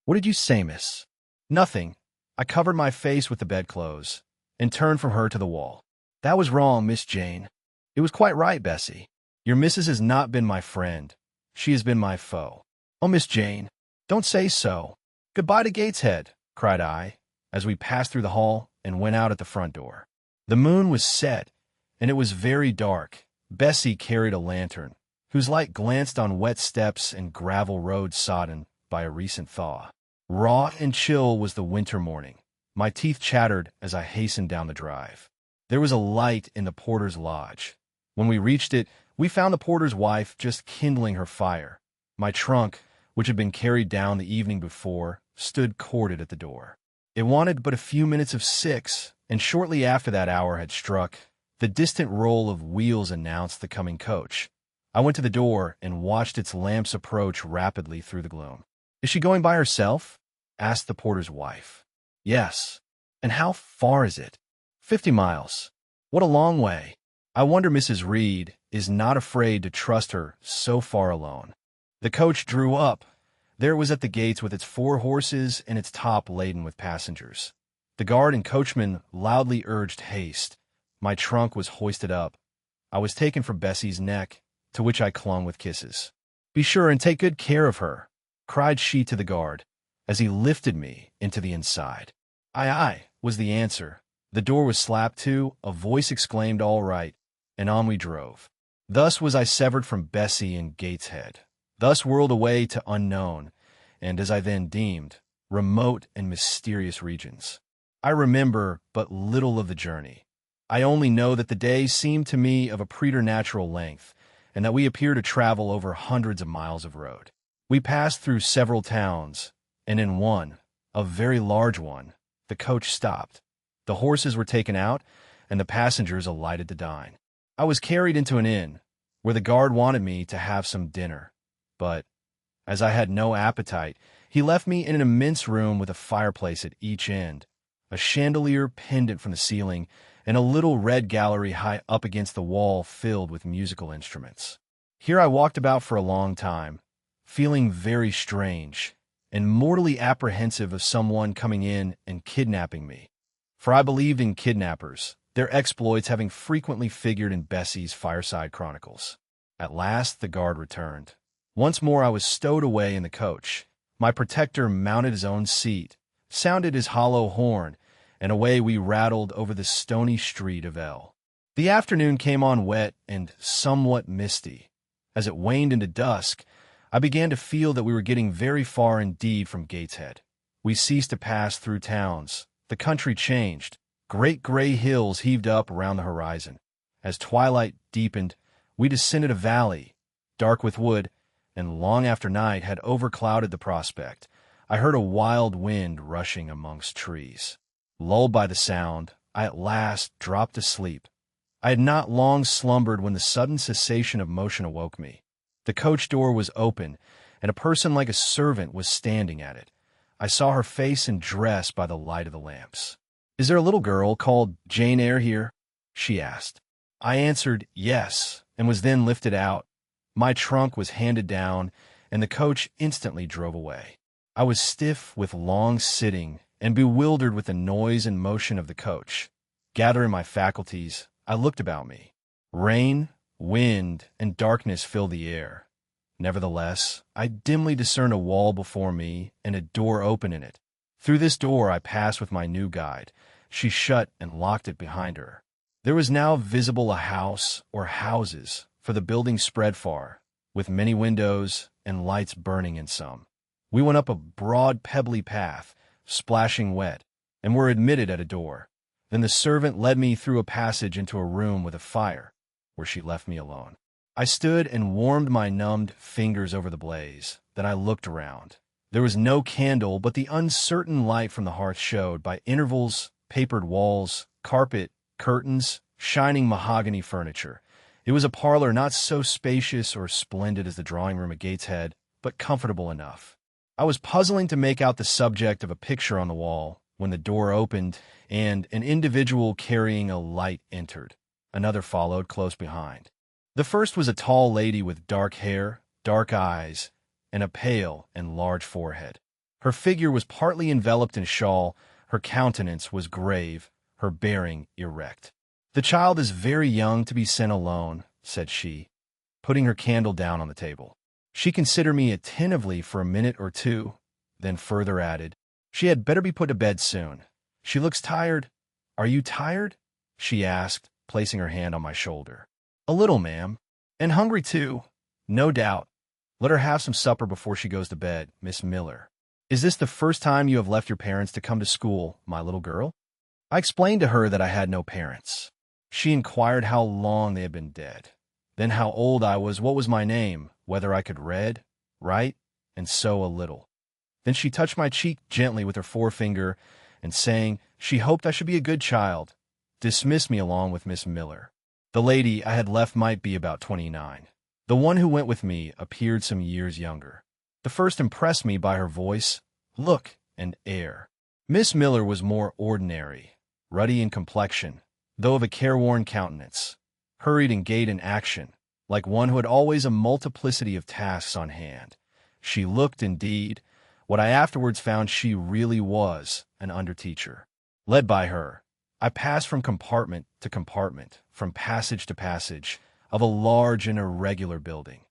"What did you say, miss?" "Nothing. I covered my face with the bedclothes, and turned from her to the wall." "That was wrong, Miss Jane." "It was quite right, Bessie. Your missus has not been my friend. She has been my foe." "Oh, Miss Jane, don't say so." "Goodbye to Gateshead," cried I, as we passed through the hall and went out at the front door. The moon was set, and it was very dark. Bessie carried a lantern, whose light glanced on wet steps and gravel roads sodden by a recent thaw. Raw and chill was the winter morning. My teeth chattered as I hastened down the drive. There was a light in the porter's lodge. When we reached it, we found the porter's wife just kindling her fire. My trunk, which had been carried down the evening before, stood corded at the door. It wanted but a few minutes of 6, and shortly after that hour had struck, the distant roll of wheels announced the coming coach. I went to the door and watched its lamps approach rapidly through the gloom. "Is she going by herself?" asked the porter's wife. "Yes." "And how far is it?" 50 miles. "What a long way. I wonder Mrs. Reed is not afraid to trust her so far alone." The coach drew up. There it was at the gates with its 4 horses and its top laden with passengers. The guard and coachman loudly urged haste. My trunk was hoisted up. I was taken from Bessie's neck, to which I clung with kisses. "Be sure and take good care of her," cried she to the guard, as he lifted me into the inside. Aye, aye, was the answer. The door was slapped to, a voice exclaimed, all right, and on we drove. Thus was I severed from Bessie and Gateshead, thus whirled away to unknown, and, as I then deemed, remote and mysterious regions. I remember but little of the journey. I only know that the day seemed to me of a preternatural length, and that we appeared to travel over hundreds of miles of road. We passed through several towns, and in one, a very large one, the coach stopped. The horses were taken out, and the passengers alighted to dine. I was carried into an inn, where the guard wanted me to have some dinner, but, as I had no appetite, he left me in an immense room with a fireplace at each end, a chandelier pendant from the ceiling, and a little red gallery high up against the wall filled with musical instruments. Here I walked about for a long time, feeling very strange, and mortally apprehensive of someone coming in and kidnapping me. For I believed in kidnappers, their exploits having frequently figured in Bessie's fireside chronicles. At last the guard returned. Once more I was stowed away in the coach. My protector mounted his own seat, sounded his hollow horn, and away we rattled over the stony street of Eyre. The afternoon came on wet and somewhat misty. As it waned into dusk, I began to feel that we were getting very far indeed from Gateshead. We ceased to pass through towns. The country changed. Great gray hills heaved up around the horizon. As twilight deepened, we descended a valley, dark with wood, and long after night had overclouded the prospect, I heard a wild wind rushing amongst trees. Lulled by the sound, I at last dropped asleep. I had not long slumbered when the sudden cessation of motion awoke me. The coach door was open, and a person like a servant was standing at it. I saw her face and dress by the light of the lamps. "Is there a little girl called Jane Eyre here?" she asked. I answered yes, and was then lifted out. My trunk was handed down, and the coach instantly drove away. I was stiff with long sitting and bewildered with the noise and motion of the coach. Gathering my faculties, I looked about me. Rain, wind, and darkness filled the air. Nevertheless, I dimly discerned a wall before me and a door open in it. Through this door I passed with my new guide. She shut and locked it behind her. There was now visible a house or houses, for the building spread far, with many windows and lights burning in some. We went up a broad pebbly path, splashing wet, and were admitted at a door. Then the servant led me through a passage into a room with a fire, where she left me alone. I stood and warmed my numbed fingers over the blaze. Then I looked around. There was no candle, but the uncertain light from the hearth showed, by intervals, papered walls, carpet, curtains, shining mahogany furniture. It was a parlor not so spacious or splendid as the drawing-room at Gateshead, but comfortable enough. I was puzzling to make out the subject of a picture on the wall, when the door opened, and an individual carrying a light entered. Another followed close behind. The first was a tall lady with dark hair, dark eyes, and a pale and large forehead. Her figure was partly enveloped in a shawl, her countenance was grave, her bearing erect. "The child is very young to be sent alone," said she, putting her candle down on the table. She considered me attentively for a minute or two, then further added, "She had better be put to bed soon. She looks tired." "Are you tired?" she asked, placing her hand on my shoulder. "A little, ma'am. And hungry, too." "No doubt. Let her have some supper before she goes to bed, Miss Miller. Is this the first time you have left your parents to come to school, my little girl?" I explained to her that I had no parents. She inquired how long they had been dead, then how old I was, what was my name, whether I could read, write, and sew a little. Then she touched my cheek gently with her forefinger, and saying she hoped I should be a good child, dismissed me along with Miss Miller. The lady I had left might be about 29. The one who went with me appeared some years younger. The first impressed me by her voice, look, and air. Miss Miller was more ordinary, ruddy in complexion, though of a careworn countenance, hurried in gait and action, like one who had always a multiplicity of tasks on hand. She looked, indeed, what I afterwards found she really was, an under-teacher. Led by her, I passed from compartment to compartment, from passage to passage, of a large and irregular building,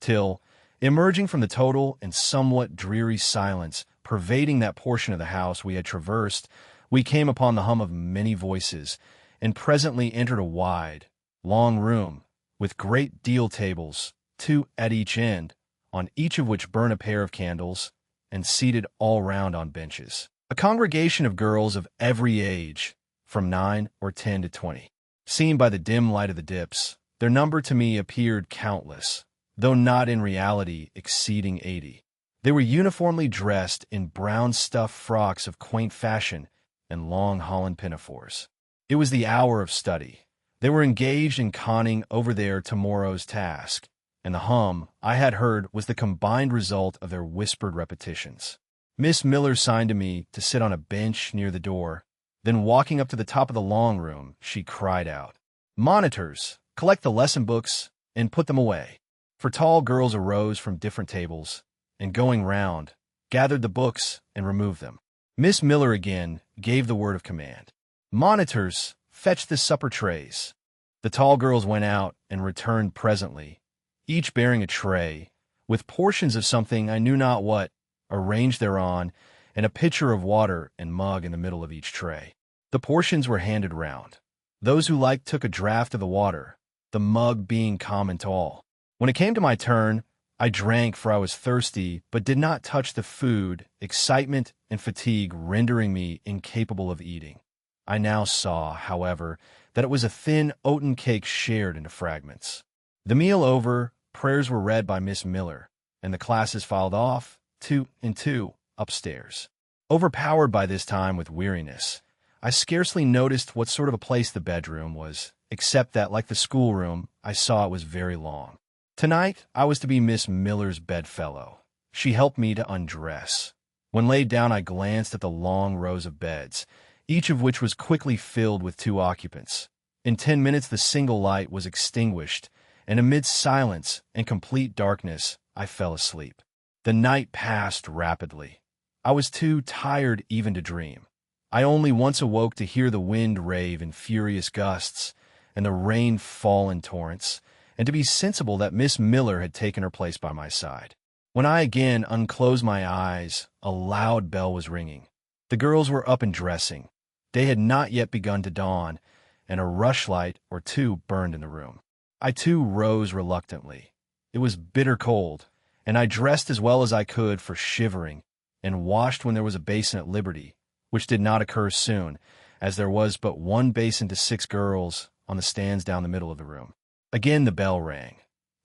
till, Emerging from the total and somewhat dreary silence pervading that portion of the house we had traversed, we came upon the hum of many voices, and presently entered a wide, long room, with great deal tables, 2 at each end, on each of which burned a pair of candles, and seated all round on benches. A congregation of girls of every age, from 9 or 10 to 20. Seen by the dim light of the dips, their number to me appeared countless, though not in reality exceeding 80. They were uniformly dressed in brown stuff frocks of quaint fashion and long holland pinafores. It was the hour of study. They were engaged in conning over their tomorrow's task, and the hum I had heard was the combined result of their whispered repetitions. Miss Miller signed to me to sit on a bench near the door. Then, walking up to the top of the long room, she cried out, "Monitors, collect the lesson books and put them away." For tall girls arose from different tables, and going round, gathered the books and removed them. Miss Miller again gave the word of command. "Monitors, fetch the supper trays." The tall girls went out and returned presently, each bearing a tray, with portions of something I knew not what, arranged thereon, and a pitcher of water and mug in the middle of each tray. The portions were handed round. Those who liked took a draught of the water, the mug being common to all. When it came to my turn, I drank, for I was thirsty, but did not touch the food, excitement and fatigue rendering me incapable of eating. I now saw, however, that it was a thin oaten cake shared into fragments. The meal over, prayers were read by Miss Miller, and the classes filed off, 2 and 2, upstairs. Overpowered by this time with weariness, I scarcely noticed what sort of a place the bedroom was, except that, like the schoolroom, I saw it was very long. Tonight, I was to be Miss Miller's bedfellow. She helped me to undress. When laid down, I glanced at the long rows of beds, each of which was quickly filled with 2 occupants. In 10 minutes, the single light was extinguished, and amidst silence and complete darkness, I fell asleep. The night passed rapidly. I was too tired even to dream. I only once awoke to hear the wind rave in furious gusts, and the rain fall in torrents, and to be sensible that Miss Miller had taken her place by my side. When I again unclosed my eyes, a loud bell was ringing. The girls were up and dressing. Day had not yet begun to dawn, and a rushlight or 2 burned in the room. I too rose reluctantly. It was bitter cold, and I dressed as well as I could for shivering, and washed when there was a basin at liberty, which did not occur soon, as there was but 1 basin to 6 girls on the stands down the middle of the room. Again the bell rang.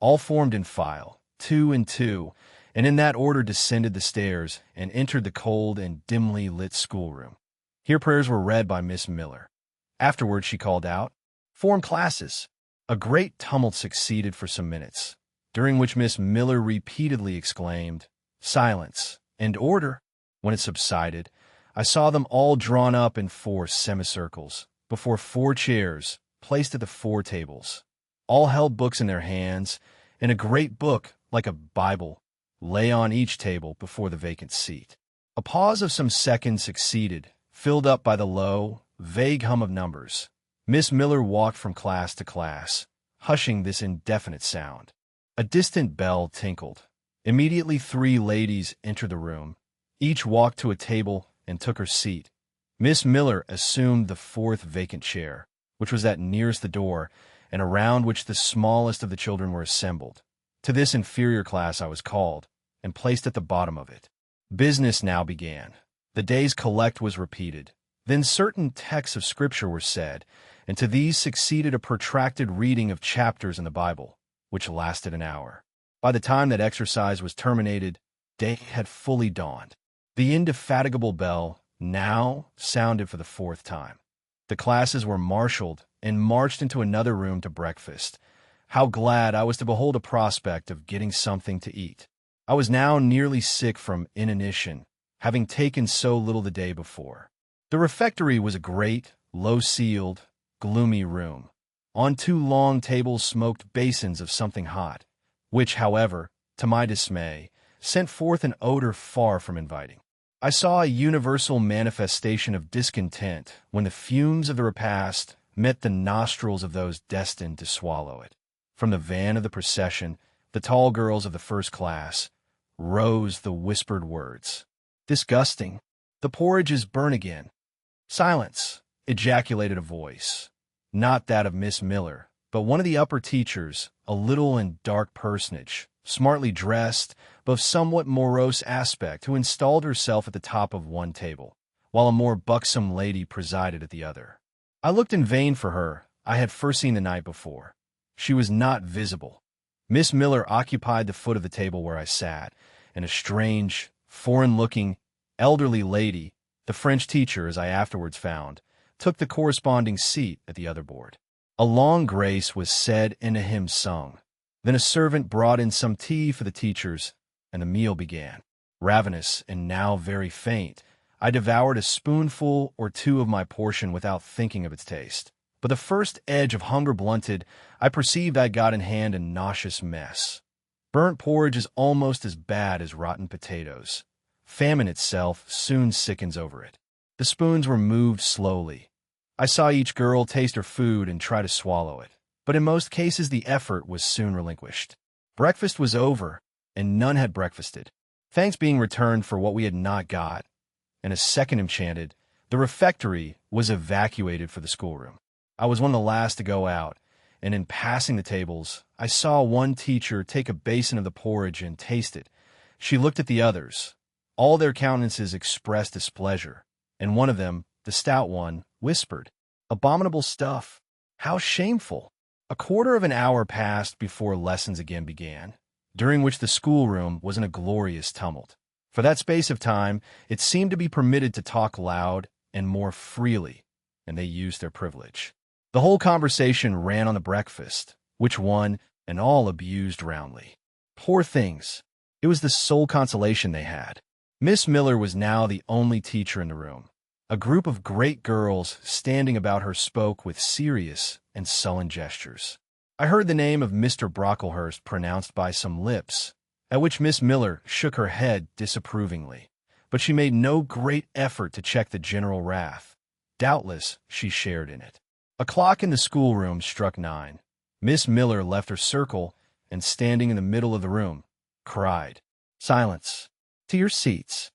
All formed in file, 2 and 2, and in that order descended the stairs and entered the cold and dimly lit schoolroom. Here prayers were read by Miss Miller. Afterwards she called out, "Form classes." A great tumult succeeded for some minutes, during which Miss Miller repeatedly exclaimed, "Silence and order." When it subsided, I saw them all drawn up in 4 semicircles, before 4 chairs, placed at the 4 tables. All held books in their hands, and a great book, like a Bible, lay on each table before the vacant seat. A pause of some seconds succeeded, filled up by the low, vague hum of numbers. Miss Miller walked from class to class, hushing this indefinite sound. A distant bell tinkled. Immediately 3 ladies entered the room. Each walked to a table and took her seat. Miss Miller assumed the 4th vacant chair, which was that nearest the door, and around which the smallest of the children were assembled. To this inferior class I was called, and placed at the bottom of it. Business now began. The day's collect was repeated. Then certain texts of Scripture were said, and to these succeeded a protracted reading of chapters in the Bible, which lasted an hour. By the time that exercise was terminated, day had fully dawned. The indefatigable bell now sounded for the 4th time. The classes were marshaled and marched into another room to breakfast. How glad I was to behold a prospect of getting something to eat. I was now nearly sick from inanition, having taken so little the day before. The refectory was a great, low-ceiled, gloomy room. On 2 long tables smoked basins of something hot, which, however, to my dismay, sent forth an odor far from inviting. I saw a universal manifestation of discontent when the fumes of the repast met the nostrils of those destined to swallow it. From the van of the procession, the tall girls of the first class, rose the whispered words. "Disgusting. The porridge is burnt again." "Silence," ejaculated a voice. Not that of Miss Miller, but one of the upper teachers, a little and dark personage, smartly dressed, but of somewhat morose aspect, who installed herself at the top of one table, while a more buxom lady presided at the other. I looked in vain for her I had first seen the night before. She was not visible. Miss Miller occupied the foot of the table where I sat, and a strange, foreign-looking, elderly lady, the French teacher, as I afterwards found, took the corresponding seat at the other board. A long grace was said and a hymn sung. Then a servant brought in some tea for the teachers, and the meal began. Ravenous and now very faint, I devoured a spoonful or two of my portion without thinking of its taste. But the first edge of hunger blunted, I perceived I got in hand a nauseous mess. Burnt porridge is almost as bad as rotten potatoes. Famine itself soon sickens over it. The spoons were moved slowly. I saw each girl taste her food and try to swallow it, but in most cases the effort was soon relinquished. Breakfast was over, and none had breakfasted. Thanks being returned for what we had not got, and a second enchanted, the refectory was evacuated for the schoolroom. I was one of the last to go out, and in passing the tables, I saw one teacher take a basin of the porridge and taste it. She looked at the others. All their countenances expressed displeasure, and one of them, the stout one, whispered, "Abominable stuff! How shameful!" A quarter of an hour passed before lessons again began, during which the schoolroom was in a glorious tumult. For that space of time, it seemed to be permitted to talk loud and more freely, and they used their privilege. The whole conversation ran on the breakfast, which one and all abused roundly. Poor things! It was the sole consolation they had. Miss Miller was now the only teacher in the room. A group of great girls standing about her spoke with serious and sullen gestures. I heard the name of Mr. Brocklehurst pronounced by some lips, at which Miss Miller shook her head disapprovingly, but she made no great effort to check the general wrath. Doubtless she shared in it. A clock in the schoolroom struck 9. Miss Miller left her circle and, standing in the middle of the room, cried, "Silence! To your seats!"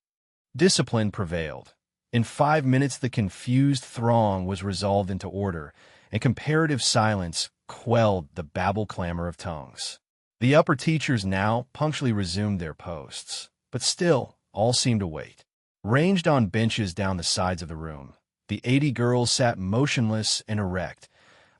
Discipline prevailed. In 5 minutes the confused throng was resolved into order, and comparative silence quelled the babble-clamor of tongues. The upper teachers now punctually resumed their posts, but still all seemed to wait. Ranged on benches down the sides of the room, the 80 girls sat motionless and erect.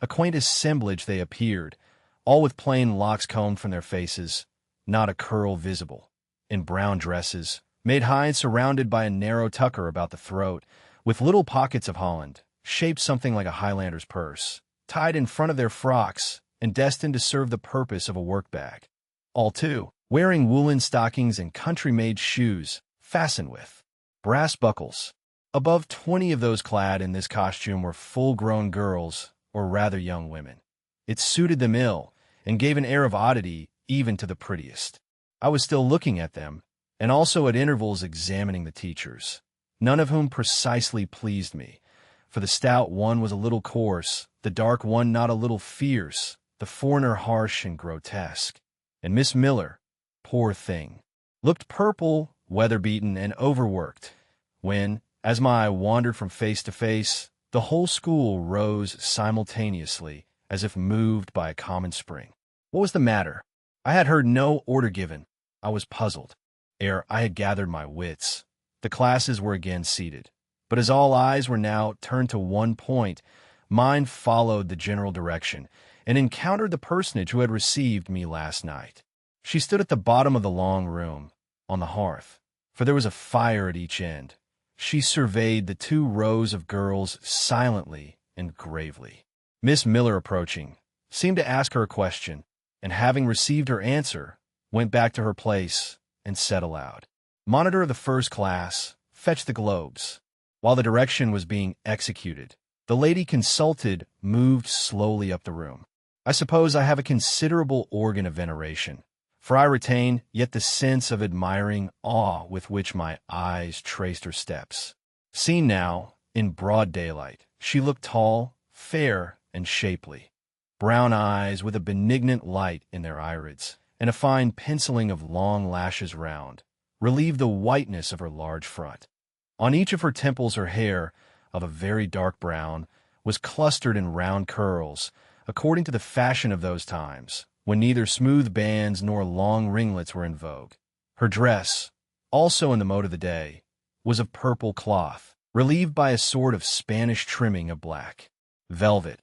A quaint assemblage they appeared, all with plain locks combed from their faces, not a curl visible, in brown dresses, made high and surrounded by a narrow tucker about the throat, with little pockets of holland, shaped something like a Highlander's purse, tied in front of their frocks and destined to serve the purpose of a work-bag. All, too, wearing woolen stockings and country-made shoes, fastened with brass buckles. Above 20 of those clad in this costume were full-grown girls, or rather young women. It suited them ill, and gave an air of oddity even to the prettiest. I was still looking at them, and also at intervals examining the teachers, none of whom precisely pleased me, for the stout one was a little coarse, the dark one not a little fierce, the foreigner harsh and grotesque, and Miss Miller, poor thing, looked purple, weather-beaten, and overworked, when, as my eye wandered from face to face, the whole school rose simultaneously, as if moved by a common spring. What was the matter? I had heard no order given. I was puzzled. Ere I had gathered my wits, the classes were again seated. But as all eyes were now turned to one point, mine followed the general direction, and encountered the personage who had received me last night. She stood at the bottom of the long room, on the hearth, for there was a fire at each end. She surveyed the 2 rows of girls silently and gravely. Miss Miller, approaching, seemed to ask her a question, and having received her answer, went back to her place and said aloud, "Monitor of the first class, fetch the globes." While the direction was being executed, the lady consulted moved slowly up the room. I suppose I have a considerable organ of veneration, for I retain yet the sense of admiring awe with which my eyes traced her steps. Seen now, in broad daylight, she looked tall, fair, and shapely. Brown eyes with a benignant light in their irids, and a fine penciling of long lashes round, relieved the whiteness of her large front. On each of her temples her hair, of a very dark brown, was clustered in round curls, according to the fashion of those times, when neither smooth bands nor long ringlets were in vogue. Her dress, also in the mode of the day, was of purple cloth, relieved by a sort of Spanish trimming of black velvet.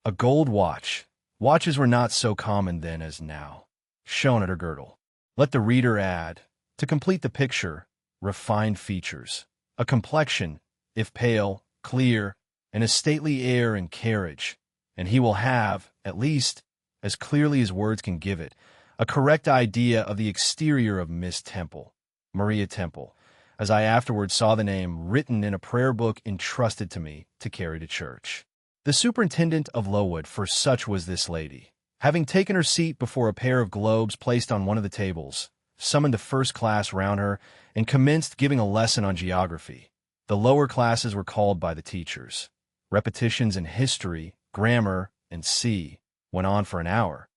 A gold watch, watches were not so common then as now, shone at her girdle. Let the reader add, to complete the picture, refined features, a complexion, if pale, clear, and a stately air and carriage, and he will have, at least, as clearly as words can give it, a correct idea of the exterior of Miss Temple, Maria Temple, as I afterwards saw the name written in a prayer book entrusted to me to carry to church. The superintendent of Lowood, for such was this lady, having taken her seat before a pair of globes placed on one of the tables, summoned the first class round her and commenced giving a lesson on geography. The lower classes were called by the teachers. Repetitions in history, grammar, and went on for an hour.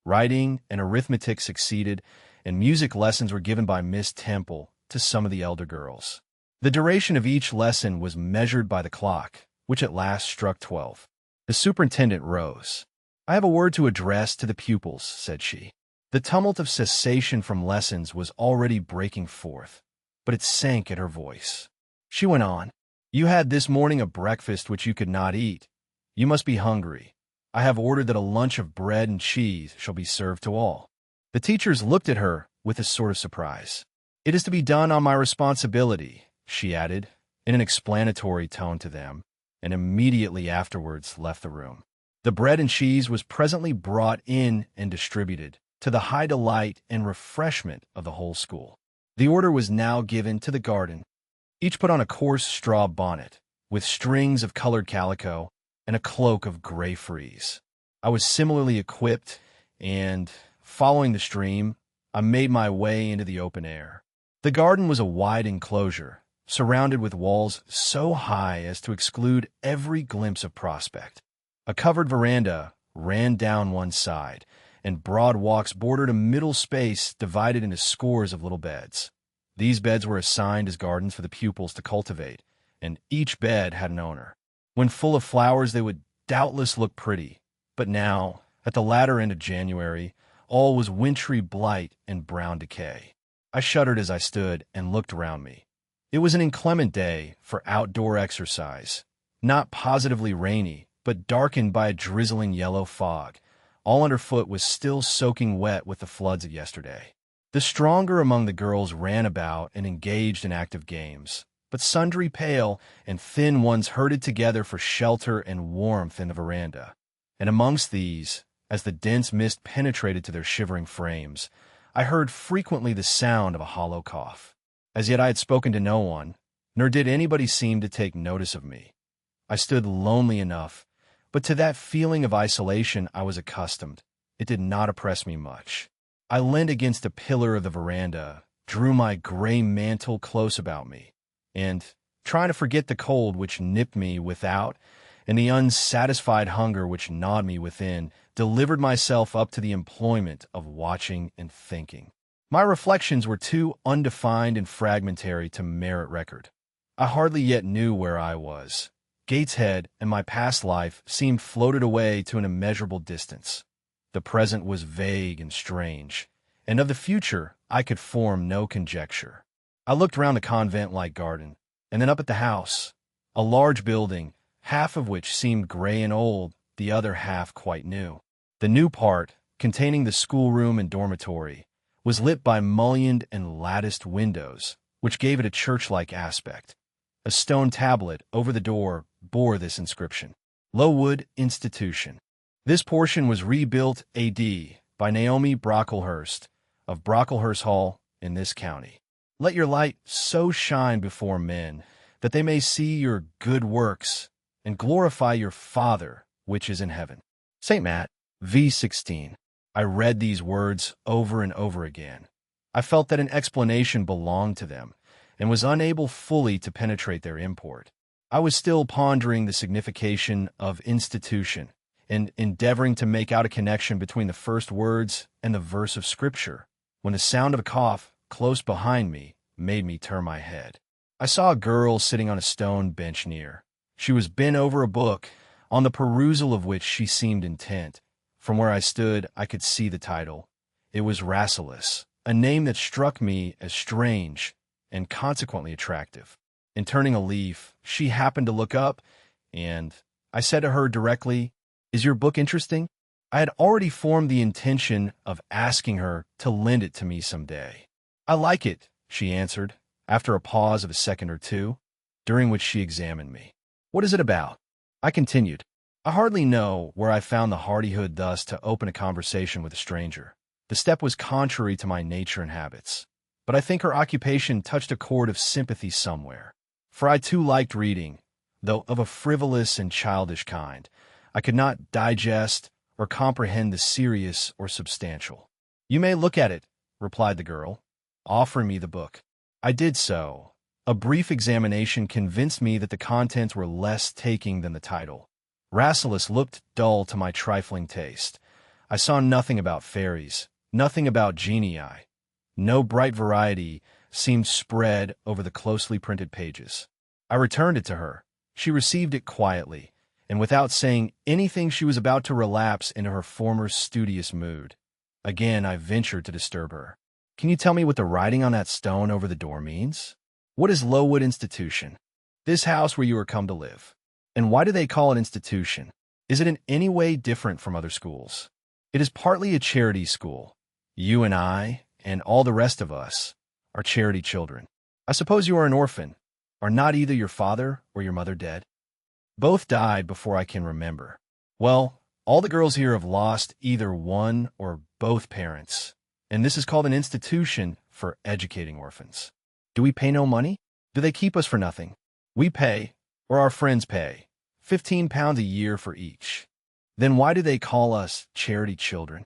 Writing and arithmetic succeeded, and music lessons were given by Miss Temple to some of the elder girls. The duration of each lesson was measured by the clock, which at last struck 12. The superintendent rose. "I have a word to address to the pupils," said she. The tumult of cessation from lessons was already breaking forth, but it sank at her voice. She went on, "You had this morning a breakfast which you could not eat. You must be hungry. I have ordered that a lunch of bread and cheese shall be served to all." The teachers looked at her with a sort of surprise. "It is to be done on my responsibility," she added, in an explanatory tone to them, and immediately afterwards left the room. The bread and cheese was presently brought in and distributed, to the high delight and refreshment of the whole school. The order was now given to the garden. Each put on a coarse straw bonnet, with strings of colored calico, and a cloak of gray frieze. I was similarly equipped, and, following the stream, I made my way into the open air. The garden was a wide enclosure, surrounded with walls so high as to exclude every glimpse of prospect. A covered veranda ran down one side, and broad walks bordered a middle space divided into scores of little beds. These beds were assigned as gardens for the pupils to cultivate, and each bed had an owner. When full of flowers, they would doubtless look pretty, but now, at the latter end of January, all was wintry blight and brown decay. I shuddered as I stood and looked around me. It was an inclement day for outdoor exercise, not positively rainy, but darkened by a drizzling yellow fog. All underfoot was still soaking wet with the floods of yesterday. The stronger among the girls ran about and engaged in active games, but sundry pale and thin ones herded together for shelter and warmth in the veranda. And amongst these, as the dense mist penetrated to their shivering frames, I heard frequently the sound of a hollow cough. As yet I had spoken to no one, nor did anybody seem to take notice of me. I stood lonely enough, but to that feeling of isolation I was accustomed. It did not oppress me much. I leaned against a pillar of the veranda, drew my gray mantle close about me, and, trying to forget the cold which nipped me without and the unsatisfied hunger which gnawed me within, delivered myself up to the employment of watching and thinking. My reflections were too undefined and fragmentary to merit record. I hardly yet knew where I was. Gateshead and my past life seemed floated away to an immeasurable distance. The present was vague and strange, and of the future I could form no conjecture. I looked round the convent-like garden, and then up at the house, a large building, half of which seemed gray and old, the other half quite new. The new part, containing the schoolroom and dormitory, was lit by mullioned and latticed windows, which gave it a church-like aspect. A stone tablet over the door bore this inscription: Lowood Institution. This portion was rebuilt A.D. by Naomi Brocklehurst of Brocklehurst Hall in this county. Let your light so shine before men that they may see your good works and glorify your Father which is in heaven. St. Matt, v. 16. I read these words over and over again. I felt that an explanation belonged to them, and was unable fully to penetrate their import. I was still pondering the signification of institution, and endeavoring to make out a connection between the first words and the verse of Scripture, when the sound of a cough close behind me made me turn my head. I saw a girl sitting on a stone bench near. She was bent over a book, on the perusal of which she seemed intent. From where I stood, I could see the title. It was Rasselas, a name that struck me as strange and consequently attractive. In turning a leaf, she happened to look up, and I said to her directly, "Is your book interesting?" I had already formed the intention of asking her to lend it to me someday. "I like it," she answered, after a pause of a second or two, during which she examined me. "What is it about?" I continued. I hardly know where I found the hardihood thus to open a conversation with a stranger. The step was contrary to my nature and habits, but I think her occupation touched a chord of sympathy somewhere. For I too liked reading, though of a frivolous and childish kind. I could not digest or comprehend the serious or substantial. "You may look at it," replied the girl, offering me the book. I did so. A brief examination convinced me that the contents were less taking than the title. Rasselas looked dull to my trifling taste. I saw nothing about fairies, nothing about genii. No bright variety seemed spread over the closely printed pages. I returned it to her. She received it quietly, and without saying anything she was about to relapse into her former studious mood. Again I ventured to disturb her. "Can you tell me what the writing on that stone over the door means? What is Lowood Institution? This house where you are come to live. And why do they call it institution? Is it in any way different from other schools?" "It is partly a charity school. You and I, and all the rest of us, are charity children. I suppose you are an orphan. Are not either your father or your mother dead?" "Both died before I can remember." "Well, all the girls here have lost either one or both parents, and this is called an institution for educating orphans." "Do we pay no money? Do they keep us for nothing?" "We pay, or our friends pay, £15 a year for each." "Then why do they call us charity children?"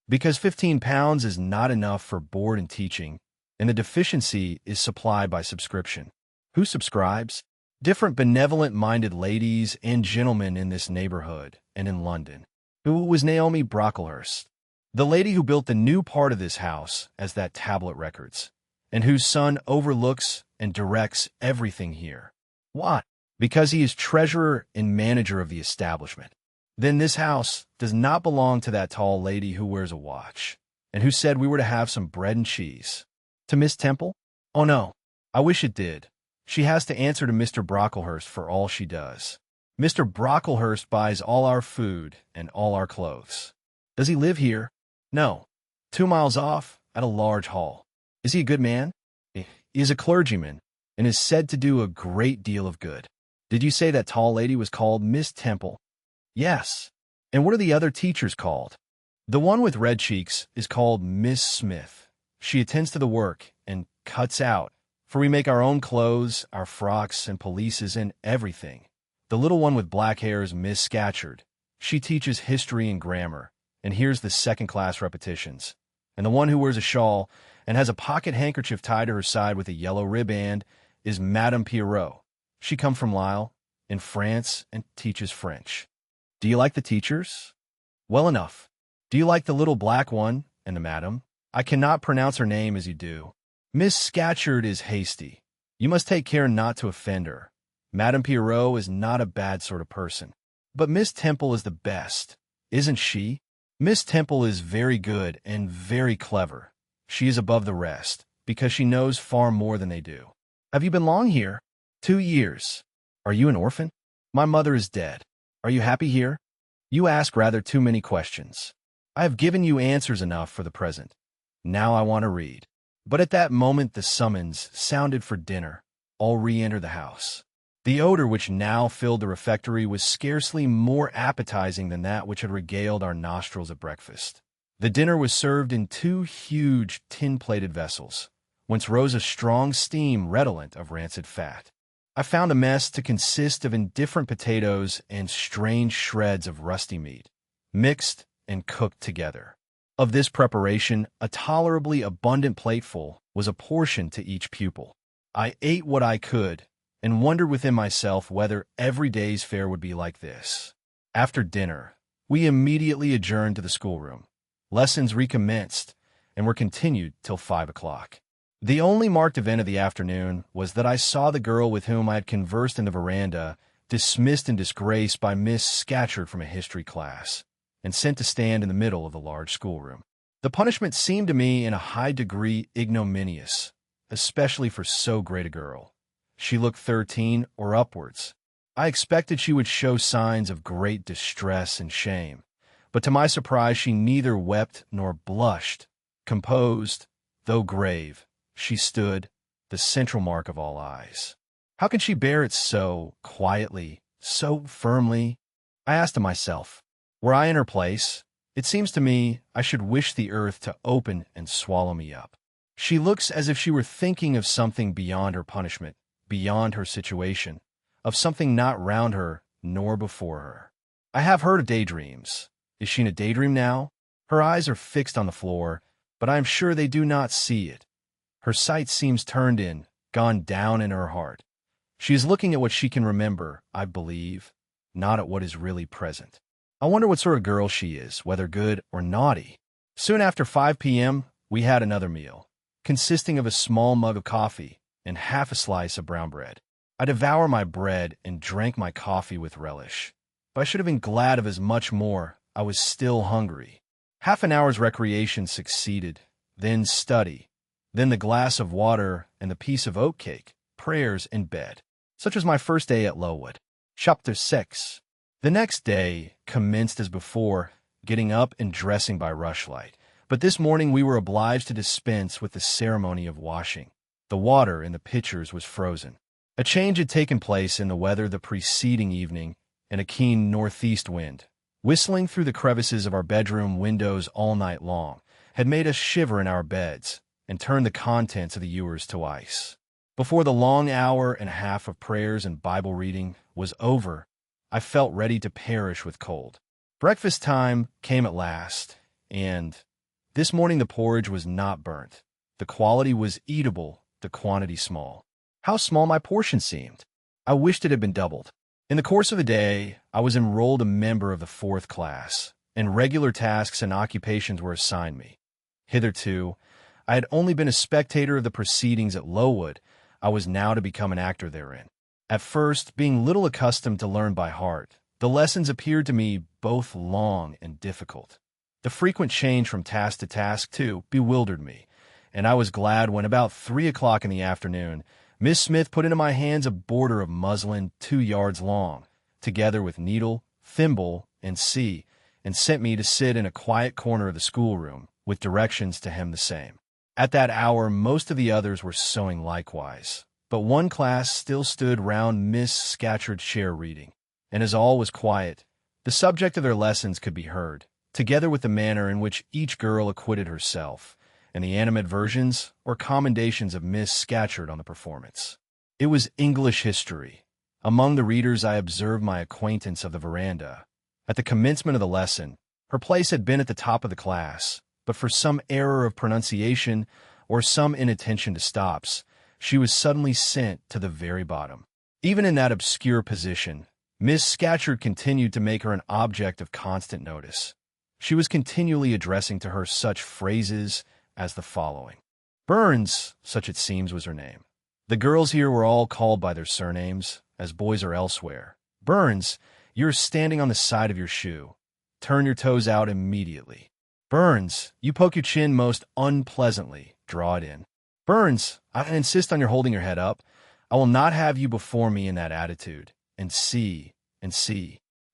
"Because £15 is not enough for board and teaching, and the deficiency is supplied by subscription." "Who subscribes?" "Different benevolent-minded ladies and gentlemen in this neighborhood and in London." "Who was Naomi Brocklehurst?" "The lady who built the new part of this house, as that tablet records, and whose son overlooks and directs everything here." "What?" "Because he is treasurer and manager of the establishment." "Then this house does not belong to that tall lady who wears a watch, and who said we were to have some bread and cheese?" "To Miss Temple?" "Oh, no. I wish it did. She has to answer to Mr. Brocklehurst for all she does. Mr. Brocklehurst buys all our food and all our clothes." "Does he live here?" "No. 2 miles off, at a large hall." "Is he a good man?" "He is a clergyman, and is said to do a great deal of good." "Did you say that tall lady was called Miss Temple?" "Yes." "And what are the other teachers called?" "The one with red cheeks is called Miss Smith. She attends to the work and cuts out, for we make our own clothes, our frocks and pelisses and everything. The little one with black hair is Miss Scatcherd. She teaches history and grammar, and hears the second-class repetitions. And the one who wears a shawl and has a pocket handkerchief tied to her side with a yellow ribband is Madame Pierrot. She comes from Lille, in France, and teaches French." "Do you like the teachers?" "Well enough." "Do you like the little black one and the madam?" "I cannot pronounce her name as you do." "Miss Scatcherd is hasty. You must take care not to offend her. Madame Pierrot is not a bad sort of person. But Miss Temple is the best, isn't she?" "Miss Temple is very good and very clever. She is above the rest, because she knows far more than they do." "Have you been long here?" 2 years. "Are you an orphan?" "My mother is dead." "Are you happy here?" "You ask rather too many questions. I have given you answers enough for the present. Now I want to read." But at that moment the summons sounded for dinner. All re-entered the house. The odor which now filled the refectory was scarcely more appetizing than that which had regaled our nostrils at breakfast. The dinner was served in 2 huge tin-plated vessels, whence rose a strong steam redolent of rancid fat. I found a mess to consist of indifferent potatoes and strange shreds of rusty meat, mixed and cooked together. Of this preparation, a tolerably abundant plateful was apportioned to each pupil. I ate what I could, and wondered within myself whether every day's fare would be like this. After dinner, We immediately adjourned to the schoolroom. Lessons recommenced and were continued till 5 o'clock. The only marked event of the afternoon was that I saw the girl with whom I had conversed in the veranda dismissed in disgrace by Miss Scatcherd from a history class and sent to stand in the middle of the large schoolroom. The punishment seemed to me in a high degree ignominious, especially for so great a girl. She looked 13 or upwards. I expected she would show signs of great distress and shame, but to my surprise she neither wept nor blushed. Composed, though grave, she stood, the central mark of all eyes. How can she bear it so quietly, so firmly? I asked myself. Were I in her place, it seems to me I should wish the earth to open and swallow me up. She looks as if she were thinking of something beyond her punishment, beyond her situation, of something not round her nor before her. I have heard of daydreams. Is she in a daydream now? Her eyes are fixed on the floor, but I am sure they do not see it. Her sight seems turned in, gone down in her heart. She is looking at what she can remember, I believe, not at what is really present. I wonder what sort of girl she is, whether good or naughty. Soon after 5 p.m., we had another meal, consisting of a small mug of coffee and half a slice of brown bread. I devoured my bread and drank my coffee with relish, but I should have been glad of as much more. I was still hungry. Half an hour's recreation succeeded, then study, then the glass of water and the piece of oat cake, prayers, and bed. Such was my first day at Lowood. Chapter 6. The next day commenced as before, getting up and dressing by rushlight. But this morning we were obliged to dispense with the ceremony of washing. The water in the pitchers was frozen. A change had taken place in the weather the preceding evening, and a keen northeast wind, whistling through the crevices of our bedroom windows all night long, had made us shiver in our beds and turned the contents of the ewers to ice. Before the long hour and a half of prayers and Bible reading was over, I felt ready to perish with cold. Breakfast time came at last, and this morning the porridge was not burnt. The quality was eatable, the quantity small. How small my portion seemed! I wished it had been doubled. In the course of the day, I was enrolled a member of the 4th class, and regular tasks and occupations were assigned me. Hitherto, I had only been a spectator of the proceedings at Lowood. I was now to become an actor therein. At first, being little accustomed to learn by heart, the lessons appeared to me both long and difficult. The frequent change from task to task, too, bewildered me, and I was glad when about 3 o'clock in the afternoon, Miss Smith put into my hands a border of muslin 2 yards long, together with needle, thimble, and C, and sent me to sit in a quiet corner of the schoolroom, with directions to hem the same. At that hour most of the others were sewing likewise, but one class still stood round Miss Scatcherd's chair reading, and as all was quiet, the subject of their lessons could be heard, together with the manner in which each girl acquitted herself, and the animadversions or commendations of Miss Scatcherd on the performance. It was English history. Among the readers I observed my acquaintance of the veranda. At the commencement of the lesson, her place had been at the top of the class, but for some error of pronunciation or some inattention to stops, she was suddenly sent to the very bottom. Even in that obscure position, Miss Scatcherd continued to make her an object of constant notice. She was continually addressing to her such phrases as the following. Burns, such it seems, was her name. The girls here were all called by their surnames, as boys are elsewhere. Burns, you're standing on the side of your shoe. Turn your toes out immediately. Burns, you poke your chin most unpleasantly. Draw it in. Burns, I insist on your holding your head up. I will not have you before me in that attitude. And see.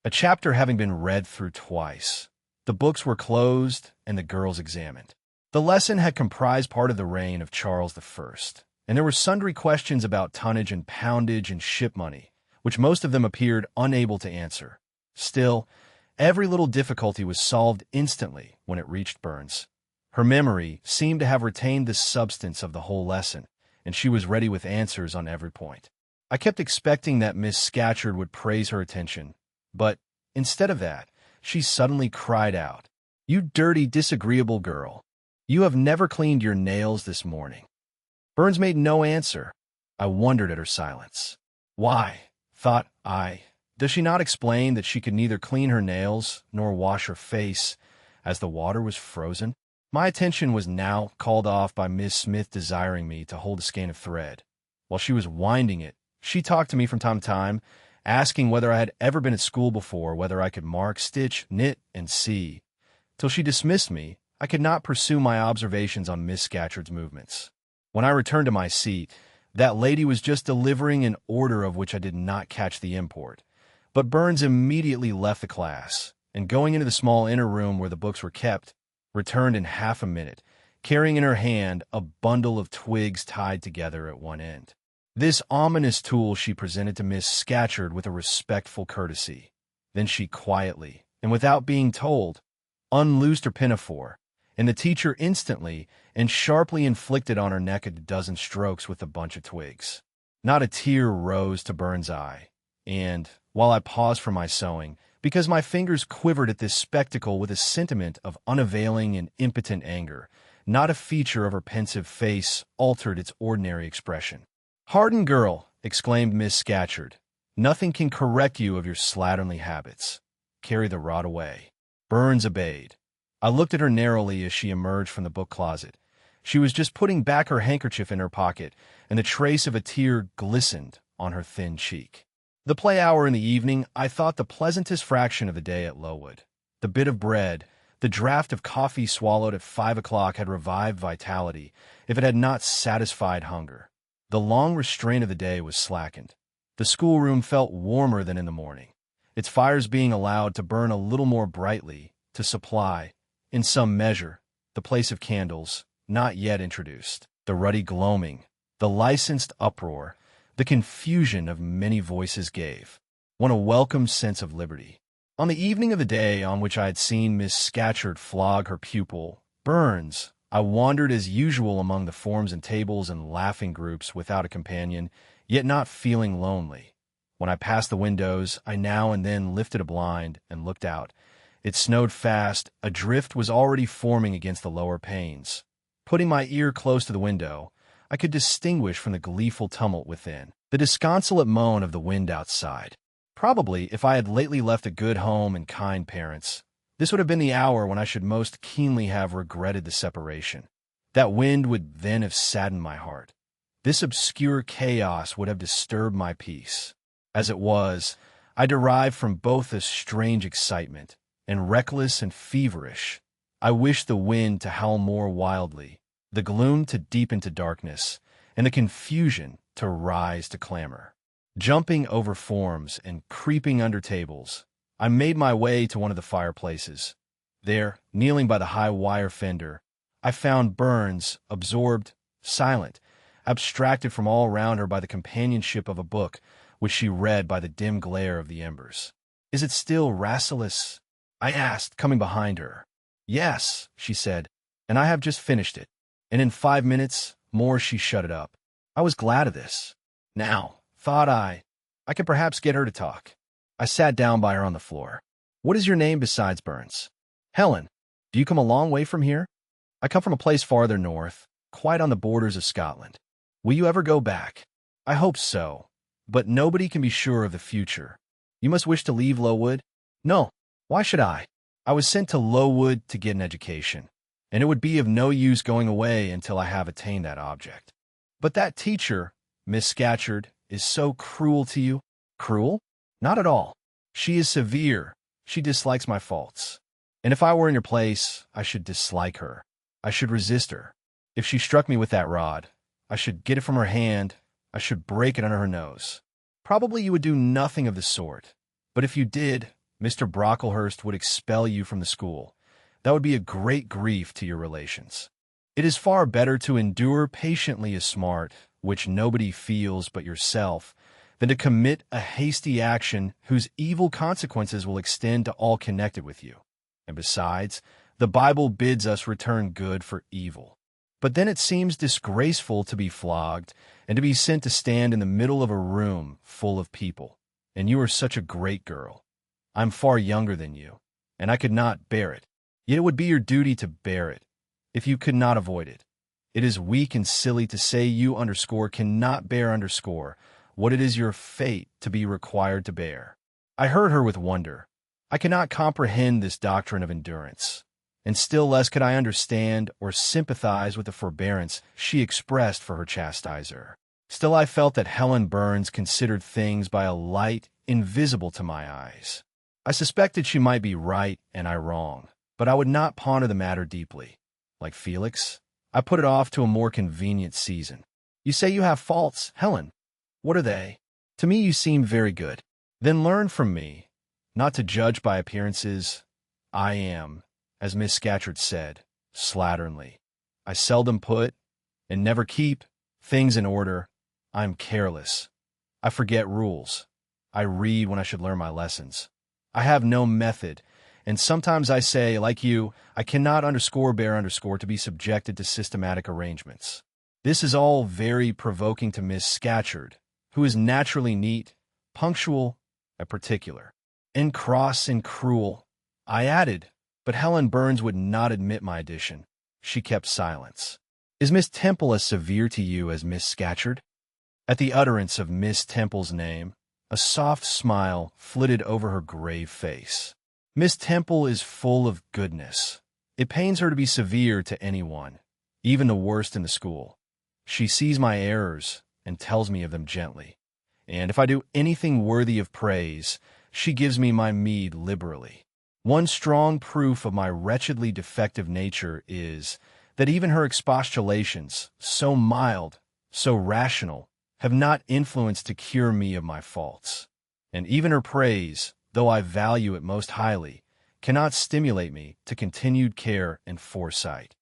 A chapter having been read through twice. The books were closed and the girls examined. The lesson had comprised part of the reign of Charles I, and there were sundry questions about tonnage and poundage and ship money, which most of them appeared unable to answer. Still, every little difficulty was solved instantly when it reached Burns. Her memory seemed to have retained the substance of the whole lesson, and she was ready with answers on every point. I kept expecting that Miss Scatcherd would praise her attention, but instead of that, she suddenly cried out, "You dirty, disagreeable girl! You have never cleaned your nails this morning." Burns made no answer. I wondered at her silence. Why, thought I, Does she not explain that she could neither clean her nails nor wash her face, as the water was frozen? My attention was now called off by Miss Smith desiring me to hold a skein of thread. While she was winding it, she talked to me from time to time, asking whether I had ever been at school before, whether I could mark, stitch, knit, and see. Till she dismissed me, I could not pursue my observations on Miss Scatcherd's movements. When I returned to my seat, that lady was just delivering an order of which I did not catch the import. But Burns immediately left the class, and going into the small inner room where the books were kept, returned in half a minute, carrying in her hand a bundle of twigs tied together at one end. This ominous tool she presented to Miss Scatcherd with a respectful courtesy. Then she quietly, and without being told, unloosed her pinafore, and the teacher instantly and sharply inflicted on her neck a dozen strokes with the bunch of twigs. Not a tear rose to Burns' eye, and, while I paused for my sewing, because my fingers quivered at this spectacle with a sentiment of unavailing and impotent anger, not a feature of her pensive face altered its ordinary expression. "Hardened girl," exclaimed Miss Scatcherd, "nothing can correct you of your slatternly habits. Carry the rod away." Burns obeyed. I looked at her narrowly as she emerged from the book closet. She was just putting back her handkerchief in her pocket, and the trace of a tear glistened on her thin cheek. The play hour in the evening I thought the pleasantest fraction of the day at Lowood. The bit of bread, the draught of coffee swallowed at 5 o'clock had revived vitality, if it had not satisfied hunger. The long restraint of the day was slackened. The schoolroom felt warmer than in the morning, its fires being allowed to burn a little more brightly, to supply, in some measure, the place of candles, not yet introduced. The ruddy gloaming, the licensed uproar, the confusion of many voices gave one a welcome sense of liberty. On the evening of the day on which I had seen Miss Scatcherd flog her pupil, Burns, I wandered as usual among the forms and tables and laughing groups without a companion, yet not feeling lonely. When I passed the windows, I now and then lifted a blind and looked out. It snowed fast, a drift was already forming against the lower panes. Putting my ear close to the window, I could distinguish from the gleeful tumult within the disconsolate moan of the wind outside. Probably, if I had lately left a good home and kind parents, this would have been the hour when I should most keenly have regretted the separation. That wind would then have saddened my heart. This obscure chaos would have disturbed my peace. As it was, I derived from both a strange excitement, and reckless and feverish. I wished the wind to howl more wildly, the gloom to deepen to darkness, and the confusion to rise to clamor. Jumping over forms and creeping under tables, I made my way to one of the fireplaces. There, kneeling by the high wire fender, I found Burns, absorbed, silent, abstracted from all around her by the companionship of a book, which she read by the dim glare of the embers. "Is it still Rasselas?" I asked, coming behind her. "Yes," she said, "and I have just finished it." And in 5 minutes more she shut it up. I was glad of this. Now, thought I could perhaps get her to talk. I sat down by her on the floor. "What is your name besides Burns?" "Helen. Do you come a long way from here?" "I come from a place farther north, quite on the borders of Scotland." "Will you ever go back?" "I hope so, but nobody can be sure of the future." "You must wish to leave Lowood?" "No. Why should I? I was sent to Lowood to get an education, and it would be of no use going away until I have attained that object." "But that teacher, Miss Scatcherd, is so cruel to you." "Cruel? Not at all. She is severe. She dislikes my faults. And if I were in your place, I should dislike her. I should resist her. If she struck me with that rod, I should get it from her hand, I should break it under her nose." "Probably you would do nothing of the sort. But if you did, Mr. Brocklehurst would expel you from the school. That would be a great grief to your relations. It is far better to endure patiently a smart, which nobody feels but yourself, than to commit a hasty action whose evil consequences will extend to all connected with you. And besides, the Bible bids us return good for evil. But then it seems disgraceful to be flogged and to be sent to stand in the middle of a room full of people. And you are such a great girl. I'm far younger than you, and I could not bear it. Yet it would be your duty to bear it, if you could not avoid it. It is weak and silly to say you cannot bear what it is your fate to be required to bear. I heard her with wonder. I could not comprehend this doctrine of endurance, and still less could I understand or sympathize with the forbearance she expressed for her chastiser. Still I felt that Helen Burns considered things by a light invisible to my eyes. I suspected she might be right and I wrong, but I would not ponder the matter deeply. Like Felix, I put it off to a more convenient season. You say you have faults, Helen. What are they? To me you seem very good. Then learn from me, not to judge by appearances. I am, as Miss Scatcherd said, slatternly. I seldom put, and never keep, things in order. I am careless. I forget rules. I read when I should learn my lessons. I have no method, and sometimes I say, like you, I cannot bear to be subjected to systematic arrangements. This is all very provoking to Miss Scatcherd, who is naturally neat, punctual, and particular, and cross and cruel. I added, but Helen Burns would not admit my addition. She kept silence. Is Miss Temple as severe to you as Miss Scatcherd? At the utterance of Miss Temple's name, a soft smile flitted over her grave face. Miss Temple is full of goodness. It pains her to be severe to anyone, even the worst in the school. She sees my errors and tells me of them gently, and if I do anything worthy of praise, she gives me my meed liberally. One strong proof of my wretchedly defective nature is that even her expostulations, so mild, so rational, have not influenced to cure me of my faults. And even her praise, though I value it most highly, cannot stimulate me to continued care and foresight.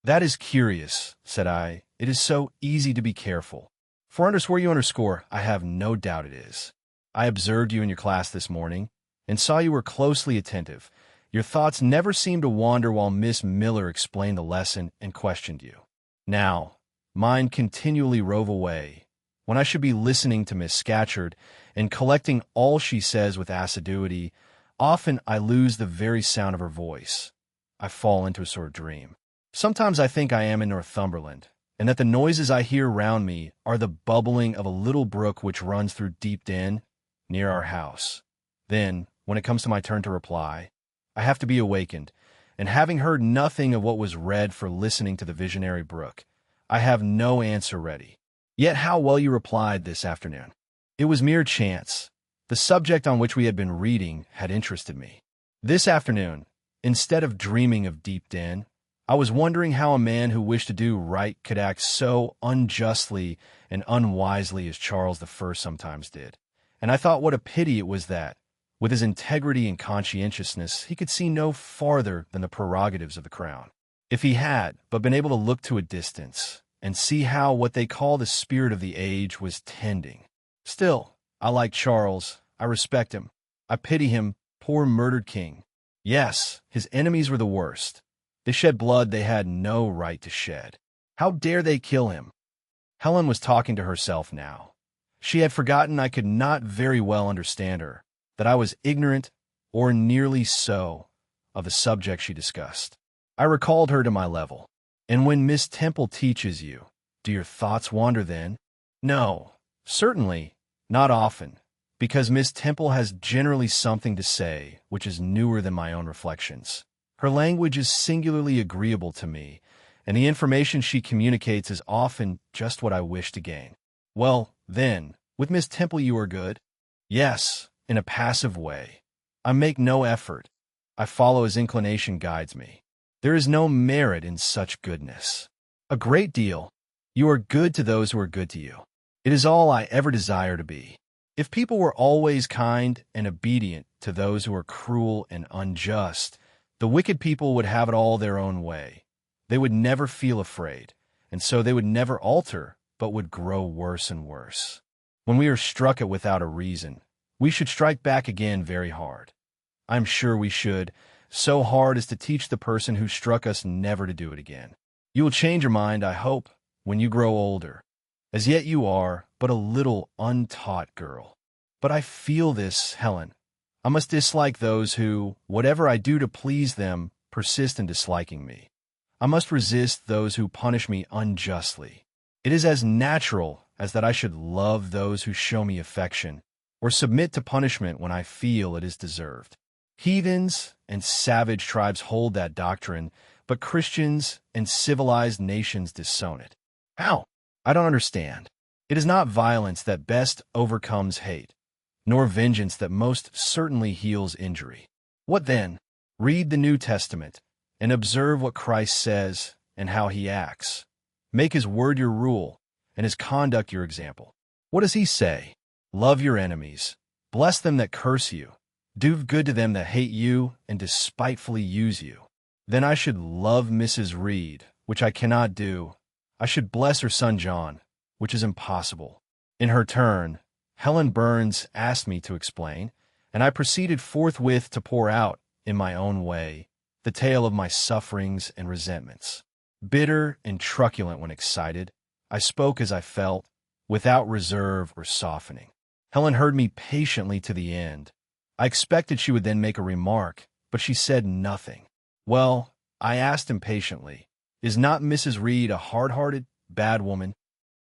That is curious, said I. It is so easy to be careful. For I have no doubt it is. I observed you in your class this morning, and saw you were closely attentive. Your thoughts never seemed to wander while Miss Miller explained the lesson and questioned you. Now, mine continually rove away, when I should be listening to Miss Scatcherd and collecting all she says with assiduity. Often I lose the very sound of her voice. I fall into a sort of dream. Sometimes I think I am in Northumberland, and that the noises I hear round me are the bubbling of a little brook which runs through Deepden, near our house. Then, when it comes to my turn to reply, I have to be awakened, and having heard nothing of what was read for listening to the visionary brook, I have no answer ready. Yet how well you replied this afternoon. It was mere chance. The subject on which we had been reading had interested me. This afternoon, instead of dreaming of Deepden, I was wondering how a man who wished to do right could act so unjustly and unwisely as Charles I sometimes did. And I thought what a pity it was that, with his integrity and conscientiousness, he could see no farther than the prerogatives of the crown. If he had but been able to look to a distance, and see how what they call the spirit of the age was tending. Still, I like Charles. I respect him. I pity him, poor murdered king. Yes, his enemies were the worst. They shed blood they had no right to shed. How dare they kill him? Helen was talking to herself now. She had forgotten I could not very well understand her, that I was ignorant, or nearly so, of the subject she discussed. I recalled her to my level. And when Miss Temple teaches you, do your thoughts wander then? No, certainly, not often, because Miss Temple has generally something to say which is newer than my own reflections. Her language is singularly agreeable to me, and the information she communicates is often just what I wish to gain. Well, then, with Miss Temple you are good? Yes, in a passive way. I make no effort. I follow as inclination guides me. There is no merit in such goodness. A great deal. You are good to those who are good to you. It is all I ever desire to be. If people were always kind and obedient to those who are cruel and unjust, the wicked people would have it all their own way. They would never feel afraid, and so they would never alter, but would grow worse and worse. When we are struck at without a reason, we should strike back again very hard. I am sure we should, so hard as to teach the person who struck us never to do it again. You will change your mind, I hope, when you grow older. As yet you are but a little untaught girl. But I feel this, Helen. I must dislike those who, whatever I do to please them, persist in disliking me. I must resist those who punish me unjustly. It is as natural as that I should love those who show me affection, or submit to punishment when I feel it is deserved. Heathens and savage tribes hold that doctrine, but Christians and civilized nations disown it. How? I don't understand. It is not violence that best overcomes hate, nor vengeance that most certainly heals injury. What then? Read the New Testament and observe what Christ says and how he acts. Make his word your rule and his conduct your example. What does he say? Love your enemies. Bless them that curse you. Do good to them that hate you and despitefully use you. Then I should love Mrs. Reed, which I cannot do. I should bless her son John, which is impossible. In her turn, Helen Burns asked me to explain, and I proceeded forthwith to pour out, in my own way, the tale of my sufferings and resentments. Bitter and truculent when excited, I spoke as I felt, without reserve or softening. Helen heard me patiently to the end. I expected she would then make a remark, but she said nothing. Well, I asked impatiently, is not Mrs. Reed a hard-hearted, bad woman?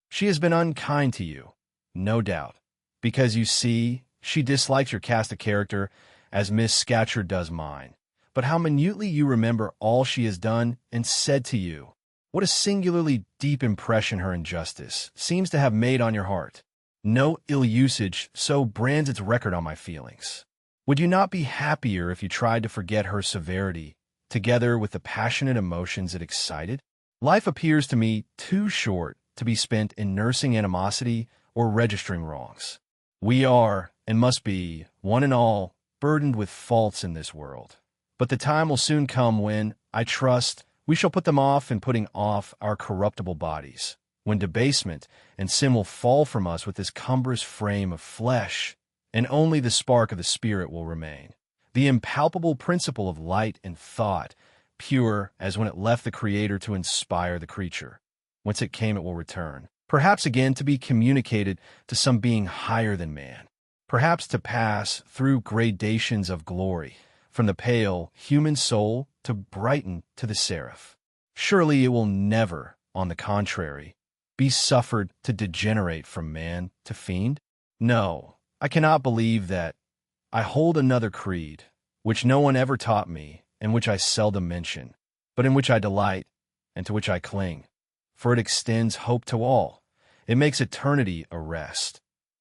She has been unkind to you, no doubt, because you see, she dislikes your cast of character as Miss Scatcherd does mine. But how minutely you remember all she has done and said to you. What a singularly deep impression her injustice seems to have made on your heart. No ill usage so brands its record on my feelings. Would you not be happier if you tried to forget her severity, together with the passionate emotions it excited? Life appears to me too short to be spent in nursing animosity or registering wrongs. We are, and must be, one and all, burdened with faults in this world. But the time will soon come when, I trust, we shall put them off in putting off our corruptible bodies, when debasement and sin will fall from us with this cumbrous frame of flesh, and only the spark of the Spirit will remain, the impalpable principle of light and thought, pure as when it left the Creator to inspire the creature. Whence it came it will return, perhaps again to be communicated to some being higher than man, perhaps to pass through gradations of glory, from the pale human soul to brighten to the seraph. Surely it will never, on the contrary, be suffered to degenerate from man to fiend? No, I cannot believe that. I hold another creed, which no one ever taught me, and which I seldom mention, but in which I delight, and to which I cling. For it extends hope to all. It makes eternity a rest,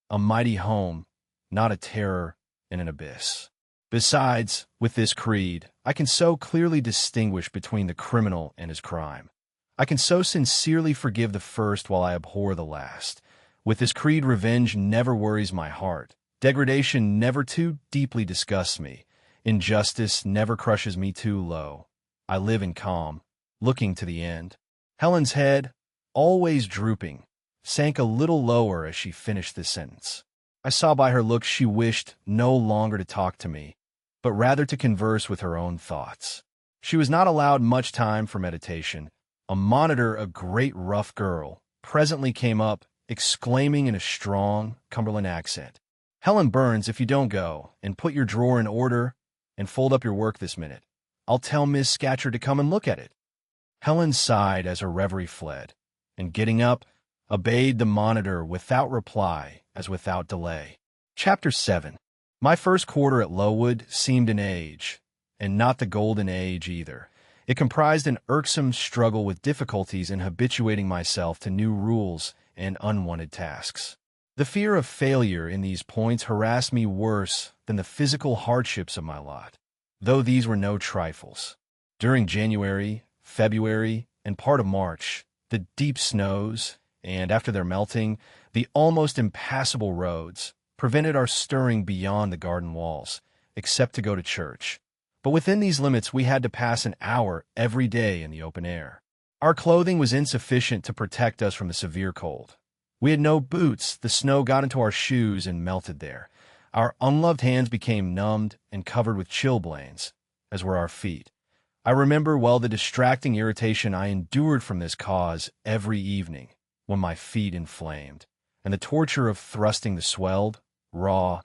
a mighty home, not a terror in an abyss. Besides, with this creed, I can so clearly distinguish between the criminal and his crime. I can so sincerely forgive the first while I abhor the last. With this creed, revenge never worries my heart. Degradation never too deeply disgusts me. Injustice never crushes me too low. I live in calm, looking to the end. Helen's head, always drooping, sank a little lower as she finished this sentence. I saw by her look she wished no longer to talk to me, but rather to converse with her own thoughts. She was not allowed much time for meditation. A monitor, a great rough girl, presently came up, exclaiming in a strong Cumberland accent, "Helen Burns, if you don't go, and put your drawer in order, and fold up your work this minute, I'll tell Miss Scatcherd to come and look at it." Helen sighed as her reverie fled, and getting up, obeyed the monitor without reply as without delay. Chapter 7. My first quarter at Lowood seemed an age, and not the golden age either. It comprised an irksome struggle with difficulties in habituating myself to new rules and unwanted tasks. The fear of failure in these points harassed me worse than the physical hardships of my lot, though these were no trifles. During January, February, and part of March, the deep snows, and after their melting, the almost impassable roads, prevented our stirring beyond the garden walls, except to go to church. But within these limits we had to pass an hour every day in the open air. Our clothing was insufficient to protect us from the severe cold. We had no boots, the snow got into our shoes and melted there. Our unloved hands became numbed and covered with chilblains, as were our feet. I remember well the distracting irritation I endured from this cause every evening, when my feet inflamed, and the torture of thrusting the swelled, raw,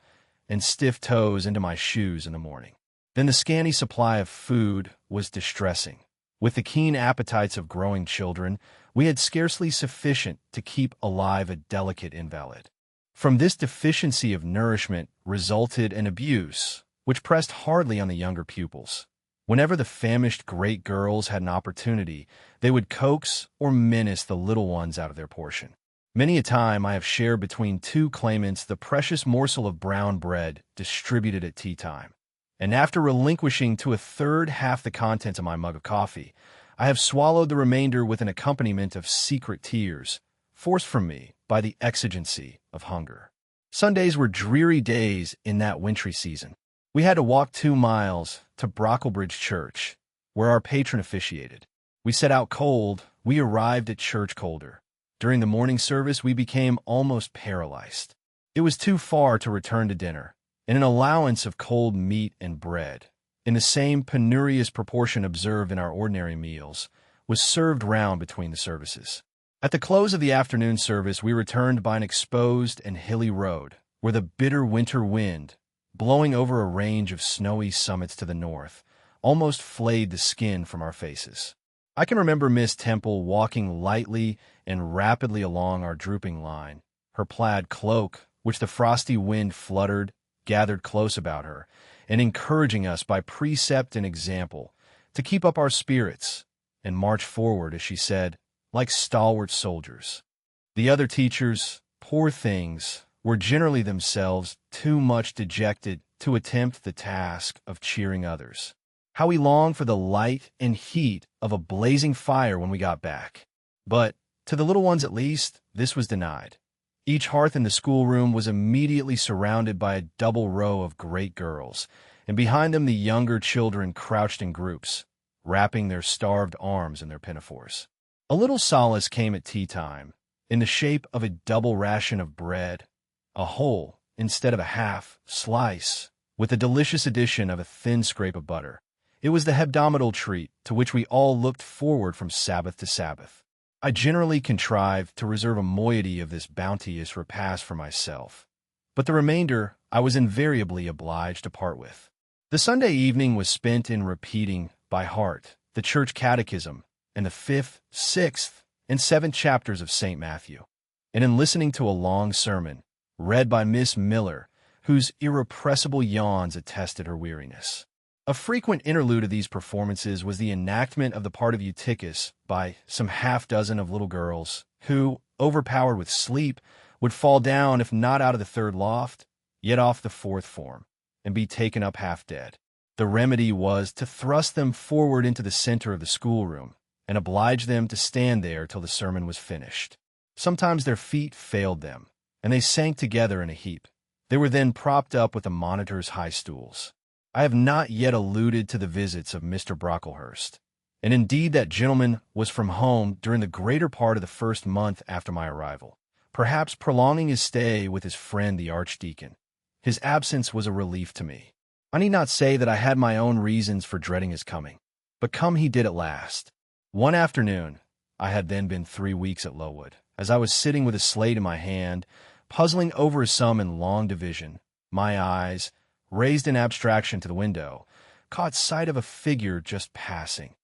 and stiff toes into my shoes in the morning. Then the scanty supply of food was distressing. With the keen appetites of growing children, we had scarcely sufficient to keep alive a delicate invalid. From this deficiency of nourishment resulted an abuse, which pressed hardly on the younger pupils. Whenever the famished great girls had an opportunity, they would coax or menace the little ones out of their portion. Many a time I have shared between two claimants the precious morsel of brown bread distributed at tea time. And after relinquishing to a third half the contents of my mug of coffee, I have swallowed the remainder with an accompaniment of secret tears, forced from me by the exigency of hunger. Sundays were dreary days in that wintry season. We had to walk 2 miles to Brocklebridge Church, where our patron officiated. We set out cold, we arrived at church colder. During the morning service, we became almost paralyzed. It was too far to return to dinner, and an allowance of cold meat and bread, in the same penurious proportion observed in our ordinary meals, was served round between the services. At the close of the afternoon service, we returned by an exposed and hilly road, where the bitter winter wind, blowing over a range of snowy summits to the north, almost flayed the skin from our faces. I can remember Miss Temple walking lightly and rapidly along our drooping line, her plaid cloak, which the frosty wind fluttered, gathered close about her, and encouraging us by precept and example to keep up our spirits and march forward, as she said, like stalwart soldiers. The other teachers, poor things, were generally themselves too much dejected to attempt the task of cheering others. How we longed for the light and heat of a blazing fire when we got back. But, to the little ones at least, this was denied. Each hearth in the schoolroom was immediately surrounded by a double row of great girls, and behind them the younger children crouched in groups, wrapping their starved arms in their pinafores. A little solace came at tea time, in the shape of a double ration of bread, a whole, instead of a half, slice, with a delicious addition of a thin scrape of butter. It was the hebdomadal treat to which we all looked forward from Sabbath to Sabbath. I generally contrived to reserve a moiety of this bounteous repast for myself, but the remainder I was invariably obliged to part with. The Sunday evening was spent in repeating, by heart, the church catechism and the 5th, 6th, and 7th chapters of St. Matthew, and in listening to a long sermon, read by Miss Miller, whose irrepressible yawns attested her weariness. A frequent interlude of these performances was the enactment of the part of Eutychus by some half-dozen of little girls, who, overpowered with sleep, would fall down, if not out of the 3rd loft, yet off the 4th form, and be taken up half dead. The remedy was to thrust them forward into the center of the schoolroom, and oblige them to stand there till the sermon was finished. Sometimes their feet failed them, and they sank together in a heap. They were then propped up with the monitor's high stools. I have not yet alluded to the visits of Mr. Brocklehurst, and indeed that gentleman was from home during the greater part of the first month after my arrival, perhaps prolonging his stay with his friend the Archdeacon. His absence was a relief to me. I need not say that I had my own reasons for dreading his coming, but come he did at last. One afternoon, I had then been 3 weeks at Lowood, as I was sitting with a slate in my hand, puzzling over a sum in long division, my eyes, raised in abstraction to the window, caught sight of a figure just passing.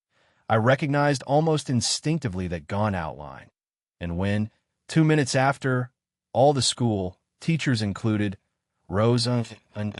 I recognized almost instinctively that gaunt outline, and when, 2 minutes after, all the school, teachers included, rose en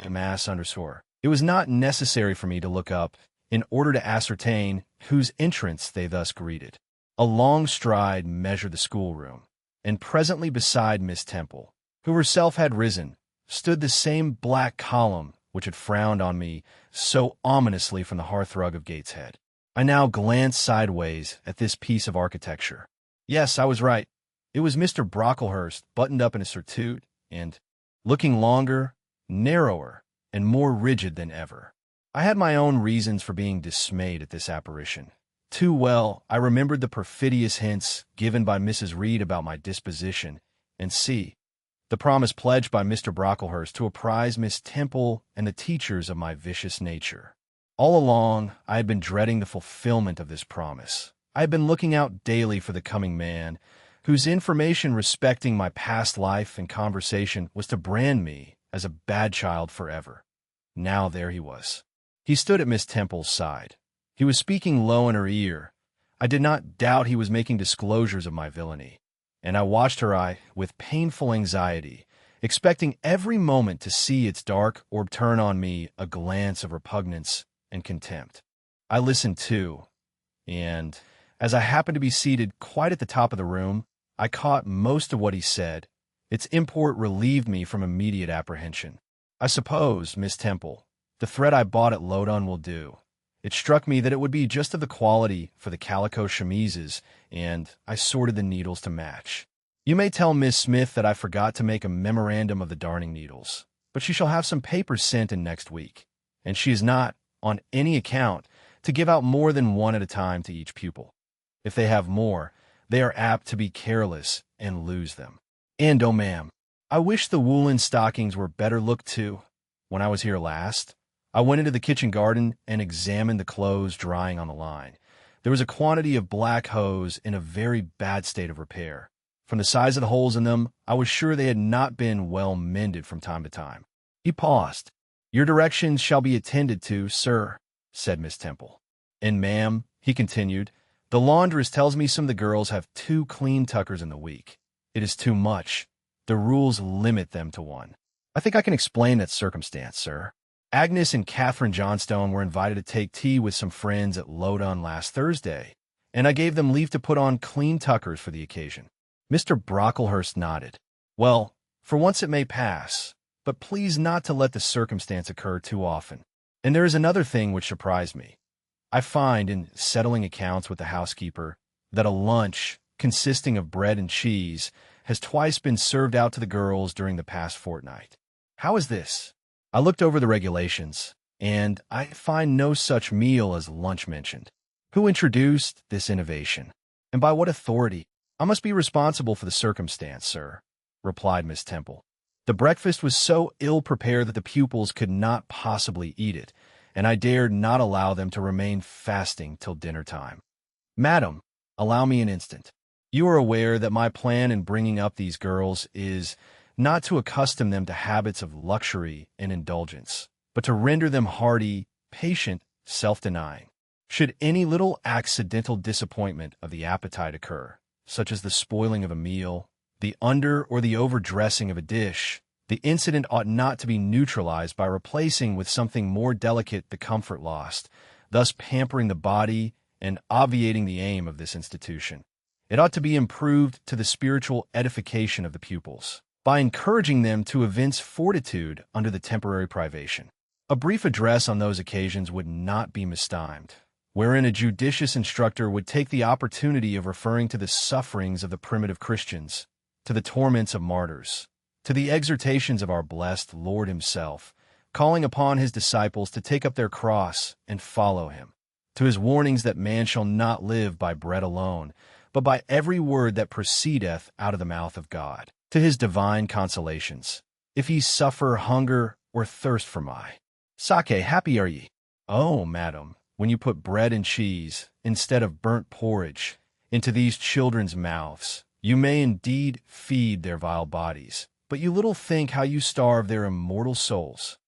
masse underscore, it was not necessary for me to look up in order to ascertain whose entrance they thus greeted. A long stride measured the schoolroom, and presently beside Miss Temple, who herself had risen, stood the same black column which had frowned on me so ominously from the hearthrug of Gateshead. I now glanced sideways at this piece of architecture. Yes, I was right. It was Mr. Brocklehurst, buttoned up in a surtout, and, looking longer, narrower, and more rigid than ever. I had my own reasons for being dismayed at this apparition. Too well I remembered the perfidious hints given by Mrs. Reed about my disposition, and the promise pledged by Mr. Brocklehurst to apprise Miss Temple and the teachers of my vicious nature. All along, I had been dreading the fulfillment of this promise. I had been looking out daily for the coming man, whose information respecting my past life and conversation was to brand me as a bad child forever. Now there he was. He stood at Miss Temple's side. He was speaking low in her ear. I did not doubt he was making disclosures of my villainy, and I watched her eye with painful anxiety expecting every moment to see its dark orb turn on me a glance of repugnance and contempt. I listened too, and as I happened to be seated quite at the top of the room, I caught most of what he said. Its import relieved me from immediate apprehension. "I suppose, Miss Temple, the thread I bought at Lodon will do." It struck me that it would be just of the quality for the calico chemises, and I sorted the needles to match. "You may tell Miss Smith that I forgot to make a memorandum of the darning needles, but she shall have some papers sent in next week, and she is not, on any account, to give out more than one at a time to each pupil. If they have more, they are apt to be careless and lose them. And, oh ma'am, I wish the woolen stockings were better looked to. When I was here last, I went into the kitchen garden and examined the clothes drying on the line. There was a quantity of black hose in a very bad state of repair. From the size of the holes in them, I was sure they had not been well mended from time to time." He paused. "Your directions shall be attended to, sir," said Miss Temple. "And, ma'am," he continued, "the laundress tells me some of the girls have 2 clean tuckers in the week. It is too much. The rules limit them to 1. I think I can explain that circumstance, sir. Agnes and Catherine Johnstone were invited to take tea with some friends at Lodon last Thursday, and I gave them leave to put on clean tuckers for the occasion." Mr. Brocklehurst nodded. "Well, for once it may pass, but please not to let the circumstance occur too often. And there is another thing which surprised me. I find, in settling accounts with the housekeeper, that a lunch consisting of bread and cheese has twice been served out to the girls during the past fortnight. How is this? I looked over the regulations, and I find no such meal as lunch mentioned. Who introduced this innovation, and by what authority?" "I must be responsible for the circumstance, sir," replied Miss Temple. "The breakfast was so ill prepared that the pupils could not possibly eat it, and I dared not allow them to remain fasting till dinner time. Madam, allow me an instant. You are aware that my plan in bringing up these girls is not to accustom them to habits of luxury and indulgence, but to render them hardy, patient, self-denying. Should any little accidental disappointment of the appetite occur, such as the spoiling of a meal, the under or the overdressing of a dish, the incident ought not to be neutralized by replacing with something more delicate the comfort lost, thus pampering the body and obviating the aim of this institution. It ought to be improved to the spiritual edification of the pupils, by encouraging them to evince fortitude under the temporary privation. A brief address on those occasions would not be mistimed, wherein a judicious instructor would take the opportunity of referring to the sufferings of the primitive Christians, to the torments of martyrs, to the exhortations of our blessed Lord himself, calling upon his disciples to take up their cross and follow him, to his warnings that man shall not live by bread alone, but by every word that proceedeth out of the mouth of God, to his divine consolations. If ye suffer hunger or thirst for my sake, happy are ye. Oh, madam, when you put bread and cheese, instead of burnt porridge, into these children's mouths, you may indeed feed their vile bodies, but you little think how you starve their immortal souls."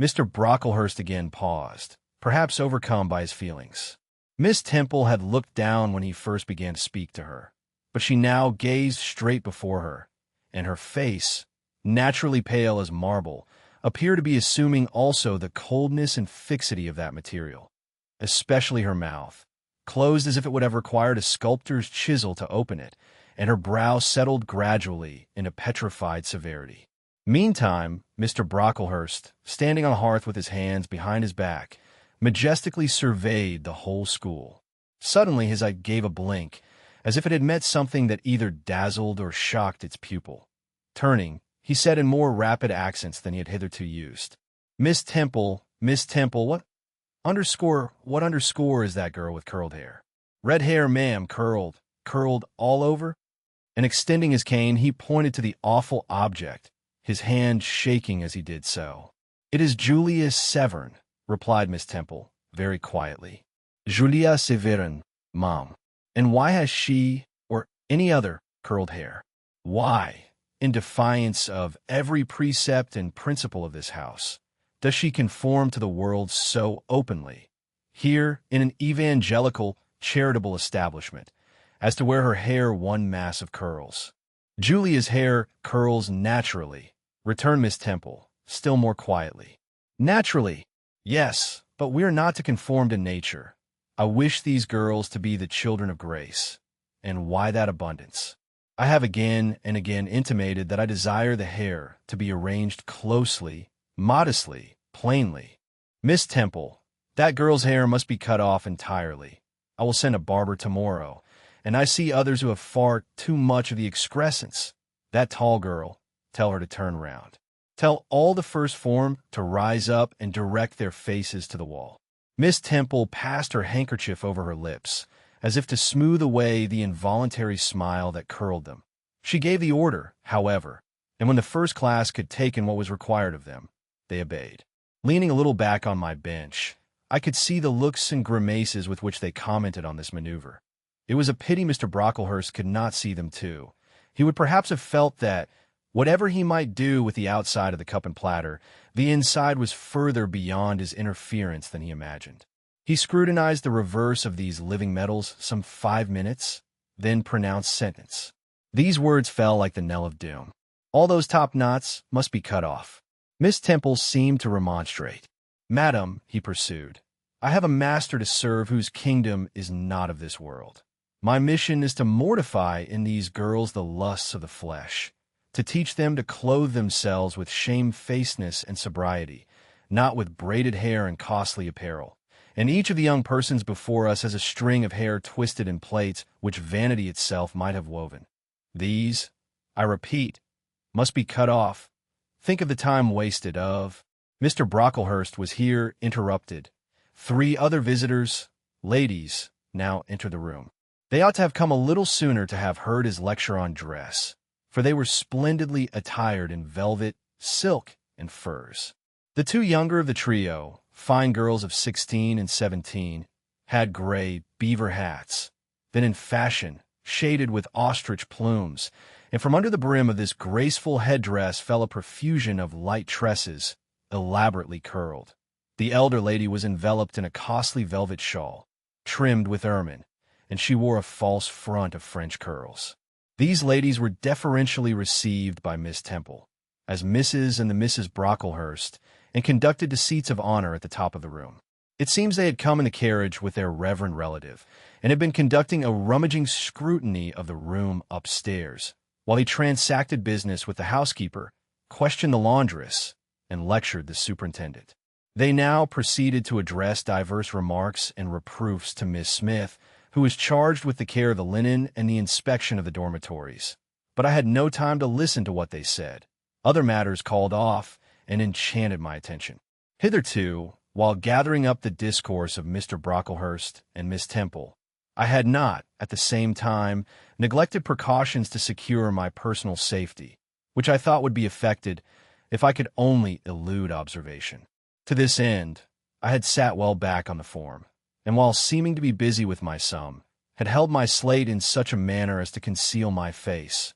Mr. Brocklehurst again paused, perhaps overcome by his feelings. Miss Temple had looked down when he first began to speak to her, but she now gazed straight before her, and her face, naturally pale as marble, appeared to be assuming also the coldness and fixity of that material, especially her mouth, closed as if it would have required a sculptor's chisel to open it, and her brow settled gradually in a petrified severity. Meantime, Mr. Brocklehurst, standing on the hearth with his hands behind his back, majestically surveyed the whole school. Suddenly his eye gave a blink, as if it had met something that either dazzled or shocked its pupil. Turning, he said in more rapid accents than he had hitherto used, Miss Temple, what underscore is that girl with curled hair?" "Red hair, ma'am, curled all over?" And extending his cane, he pointed to the awful object, his hand shaking as he did so. "It is Julia Severn," replied Miss Temple, very quietly. "Julia Severn, ma'am. And why has she, or any other, curled hair? Why, in defiance of every precept and principle of this house, does she conform to the world so openly, here in an evangelical, charitable establishment, as to wear her hair one mass of curls? Julia's hair curls naturally, returned Miss Temple, still more quietly. Naturally, yes, but we're not to conform to nature. I wish these girls to be the children of grace. And why that abundance? I have again and again intimated that I desire the hair to be arranged closely, modestly, plainly. Miss Temple, that girl's hair must be cut off entirely. I will send a barber tomorrow, and I see others who have far too much of the excrescence. That tall girl, tell her to turn round. Tell all the first form to rise up and direct their faces to the wall. Miss Temple passed her handkerchief over her lips, as if to smooth away the involuntary smile that curled them. She gave the order, however, and when the first class could take in what was required of them, they obeyed. Leaning a little back on my bench, I could see the looks and grimaces with which they commented on this maneuver. It was a pity Mr. Brocklehurst could not see them too. He would perhaps have felt that, whatever he might do with the outside of the cup and platter, the inside was further beyond his interference than he imagined. He scrutinized the reverse of these living metals some 5 minutes, then pronounced sentence. These words fell like the knell of doom. All those top knots must be cut off. Miss Temple seemed to remonstrate. Madam, he pursued, I have a master to serve whose kingdom is not of this world. My mission is to mortify in these girls the lusts of the flesh, to teach them to clothe themselves with shamefacedness and sobriety, not with braided hair and costly apparel. And each of the young persons before us has a string of hair twisted in plaits which vanity itself might have woven. These, I repeat, must be cut off. Think of the time wasted of... Mr. Brocklehurst was here interrupted. 3 other visitors, ladies, now entered the room. They ought to have come a little sooner to have heard his lecture on dress, for they were splendidly attired in velvet, silk, and furs. The 2 younger of the trio, fine girls of 16 and 17, had gray beaver hats, then in fashion, shaded with ostrich plumes, and from under the brim of this graceful headdress fell a profusion of light tresses, elaborately curled. The elder lady was enveloped in a costly velvet shawl, trimmed with ermine, and she wore a false front of French curls. These ladies were deferentially received by Miss Temple, as Mrs. and the Misses Brocklehurst, and conducted to seats of honor at the top of the room. It seems they had come in the carriage with their reverend relative, and had been conducting a rummaging scrutiny of the room upstairs, while he transacted business with the housekeeper, questioned the laundress, and lectured the superintendent. They now proceeded to address diverse remarks and reproofs to Miss Smith, who was charged with the care of the linen and the inspection of the dormitories. But I had no time to listen to what they said. Other matters called off and enchanted my attention. Hitherto, while gathering up the discourse of Mr. Brocklehurst and Miss Temple, I had not, at the same time, neglected precautions to secure my personal safety, which I thought would be effected if I could only elude observation. To this end, I had sat well back on the form, and while seeming to be busy with my sum, had held my slate in such a manner as to conceal my face.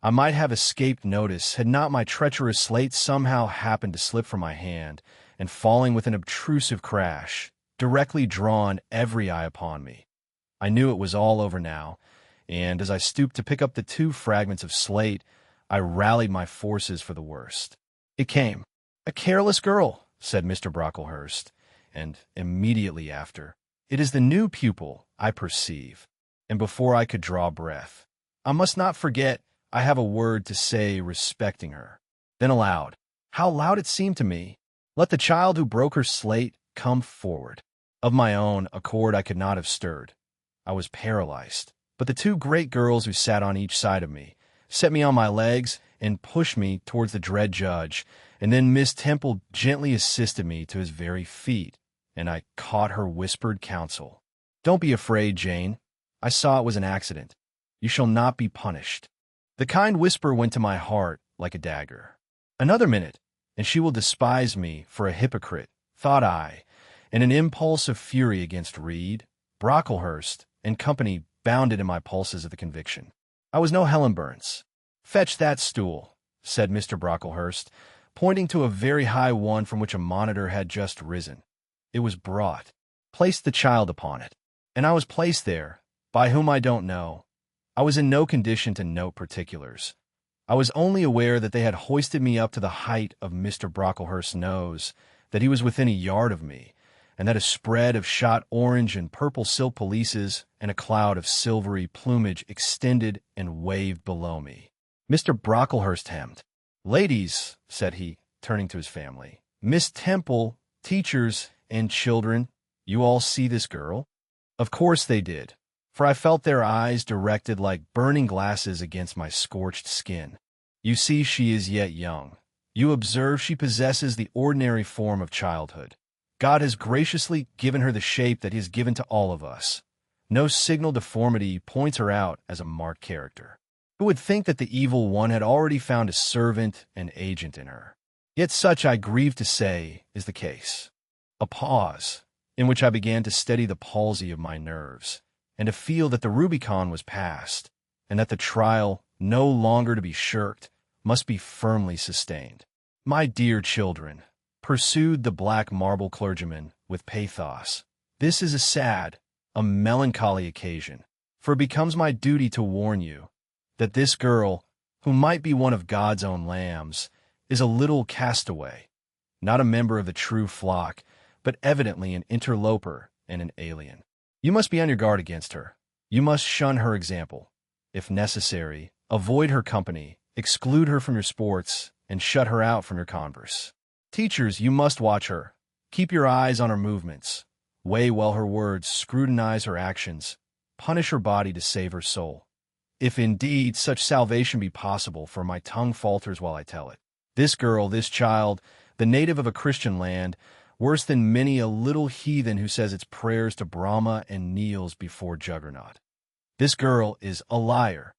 I might have escaped notice had not my treacherous slate somehow happened to slip from my hand, and falling with an obtrusive crash, directly drawn every eye upon me. I knew it was all over now, and as I stooped to pick up the 2 fragments of slate, I rallied my forces for the worst. It came. "A careless girl," said Mr. Brocklehurst, and immediately after, "It is the new pupil, I perceive." And before I could draw breath, "I must not forget I have a word to say respecting her." Then aloud, how loud it seemed to me, "Let the child who broke her slate come forward." Of my own accord I could not have stirred. I was paralyzed, but the 2 great girls who sat on each side of me set me on my legs and pushed me towards the dread judge, and then Miss Temple gently assisted me to his very feet, and I caught her whispered counsel. "Don't be afraid, Jane. I saw it was an accident. You shall not be punished." The kind whisper went to my heart like a dagger. Another minute, and she will despise me for a hypocrite, thought I, and an impulse of fury against Reed, Brocklehurst, and company bounded in my pulses at the conviction. I was no Helen Burns. "Fetch that stool," said Mr. Brocklehurst, pointing to a very high one from which a monitor had just risen. It was brought. "Place the child upon it." And I was placed there, by whom I don't know. I was in no condition to note particulars. I was only aware that they had hoisted me up to the height of Mr. Brocklehurst's nose, that he was within a yard of me, and that a spread of shot orange and purple silk pelisses and a cloud of silvery plumage extended and waved below me. Mr. Brocklehurst hemmed. "Ladies," said he, turning to his family, "Miss Temple, teachers, and children, you all see this girl?" Of course they did, for I felt their eyes directed like burning glasses against my scorched skin. "You see she is yet young. You observe she possesses the ordinary form of childhood. God has graciously given her the shape that he has given to all of us. No signal deformity points her out as a marked character. Who would think that the evil one had already found a servant and agent in her? Yet such, I grieve to say, is the case." A pause, in which I began to steady the palsy of my nerves, and to feel that the Rubicon was passed, and that the trial, no longer to be shirked, must be firmly sustained. "My dear children," pursued the black marble clergyman with pathos, "this is a sad, a melancholy occasion, for it becomes my duty to warn you that this girl, who might be one of God's own lambs, is a little castaway, not a member of the true flock, but evidently an interloper and an alien. You must be on your guard against her. You must shun her example. If necessary, avoid her company, exclude her from your sports, and shut her out from your converse. Teachers, you must watch her. Keep your eyes on her movements. Weigh well her words, scrutinize her actions, punish her body to save her soul. If indeed such salvation be possible, for my tongue falters while I tell it. This girl, this child, the native of a Christian land, worse than many a little heathen who says its prayers to Brahma and kneels before Juggernaut. This girl is a liar."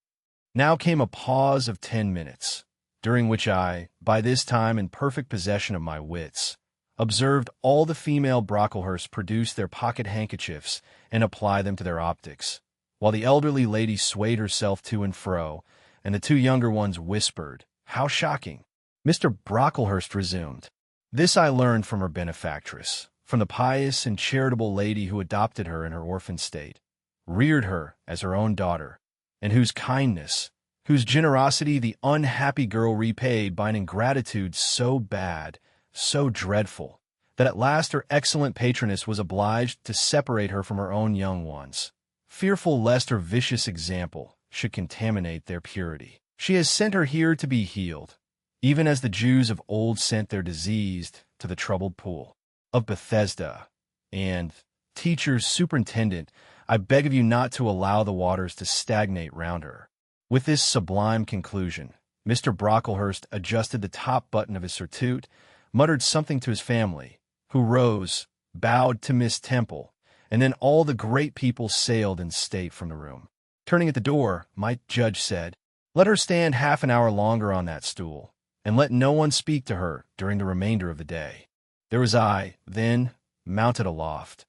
Now came a pause of 10 minutes, during which I, by this time in perfect possession of my wits, observed all the female Brocklehursts produce their pocket handkerchiefs and apply them to their optics, while the elderly lady swayed herself to and fro, and the two younger ones whispered, "How shocking!" Mr. Brocklehurst resumed. "This I learned from her benefactress, from the pious and charitable lady who adopted her in her orphan state, reared her as her own daughter, and whose kindness, whose generosity the unhappy girl repaid by an ingratitude so bad, so dreadful, that at last her excellent patroness was obliged to separate her from her own young ones, fearful lest her vicious example should contaminate their purity. She has sent her here to be healed, even as the Jews of old sent their diseased to the troubled pool of Bethesda. And, teachers, superintendent, I beg of you not to allow the waters to stagnate round her." With this sublime conclusion, Mr. Brocklehurst adjusted the top button of his surtout, muttered something to his family, who rose, bowed to Miss Temple, and then all the great people sailed in state from the room. Turning at the door, my judge said, "Let her stand half an hour longer on that stool, and let no one speak to her during the remainder of the day." There was I, then, mounted aloft.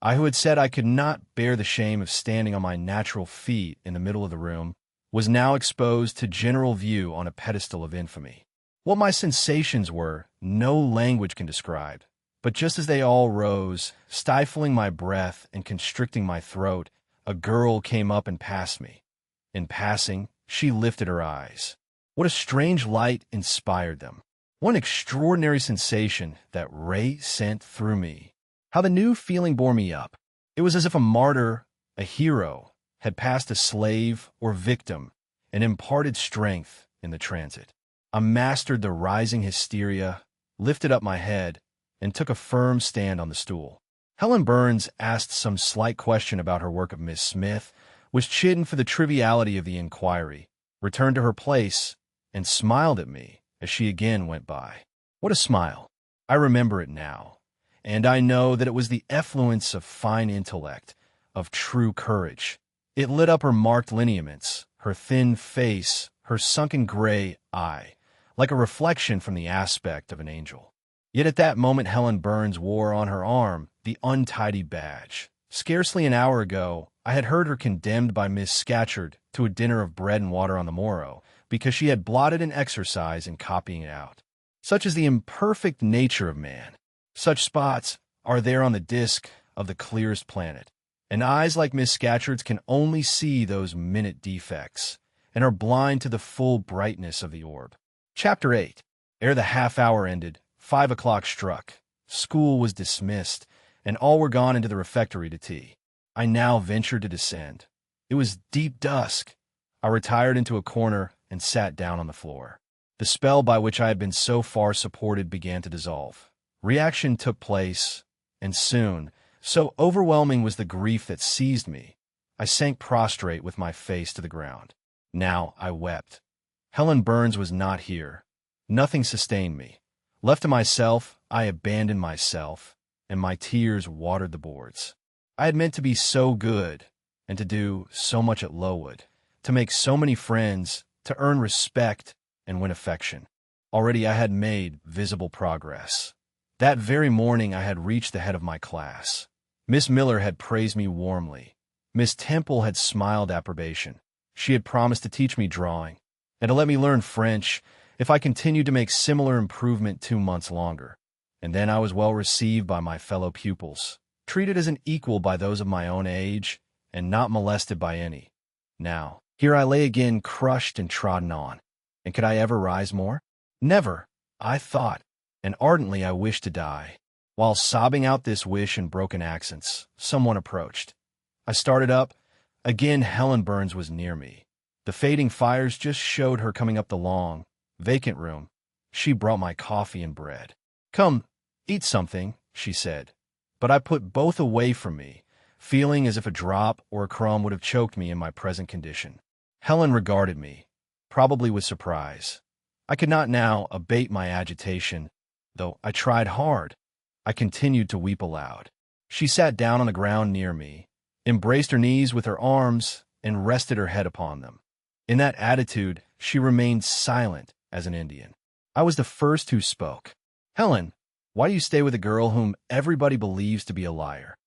I who had said I could not bear the shame of standing on my natural feet in the middle of the room, was now exposed to general view on a pedestal of infamy. What my sensations were, no language can describe, but just as they all rose, stifling my breath and constricting my throat, a girl came up and passed me. In passing, she lifted her eyes. What a strange light inspired them! What an extraordinary sensation that ray sent through me! How the new feeling bore me up! It was as if a martyr, a hero, had passed a slave or victim and imparted strength in the transit. I mastered the rising hysteria, lifted up my head, and took a firm stand on the stool. Helen Burns asked some slight question about her work of Miss Smith, was chidden for the triviality of the inquiry, returned to her place, and smiled at me as she again went by. What a smile! I remember it now, and I know that it was the effluence of fine intellect, of true courage. It lit up her marked lineaments, her thin face, her sunken gray eye, like a reflection from the aspect of an angel. Yet at that moment Helen Burns wore on her arm the untidy badge. Scarcely an hour ago, I had heard her condemned by Miss Scatcherd to a dinner of bread and water on the morrow, because she had blotted an exercise in copying it out. Such is the imperfect nature of man. Such spots are there on the disk of the clearest planet, and eyes like Miss Scatcherd's can only see those minute defects, and are blind to the full brightness of the orb. Chapter 8. Ere the half-hour ended, 5 o'clock struck. School was dismissed, and all were gone into the refectory to tea. I now ventured to descend. It was deep dusk. I retired into a corner and sat down on the floor. The spell by which I had been so far supported began to dissolve. Reaction took place, and soon, so overwhelming was the grief that seized me, I sank prostrate with my face to the ground. Now I wept. Helen Burns was not here. Nothing sustained me. Left to myself, I abandoned myself, and my tears watered the boards. I had meant to be so good, and to do so much at Lowood, to make so many friends, to earn respect and win affection. Already I had made visible progress. That very morning I had reached the head of my class. Miss Miller had praised me warmly. Miss Temple had smiled approbation. She had promised to teach me drawing, and to let me learn French if I continued to make similar improvement 2 months longer. And then I was well received by my fellow pupils, treated as an equal by those of my own age, and not molested by any. Now, here I lay again crushed and trodden on. And could I ever rise more? Never, I thought, and ardently I wished to die. While sobbing out this wish in broken accents, someone approached. I started up. Again Helen Burns was near me. The fading fires just showed her coming up the long, vacant room. She brought my coffee and bread. "Come, eat something," she said. But I put both away from me, feeling as if a drop or a crumb would have choked me in my present condition. Helen regarded me, probably with surprise. I could not now abate my agitation, though I tried hard. I continued to weep aloud. She sat down on the ground near me, embraced her knees with her arms, and rested her head upon them. In that attitude, she remained silent as an Indian. I was the first who spoke. "Helen, why do you stay with a girl whom everybody believes to be a liar?"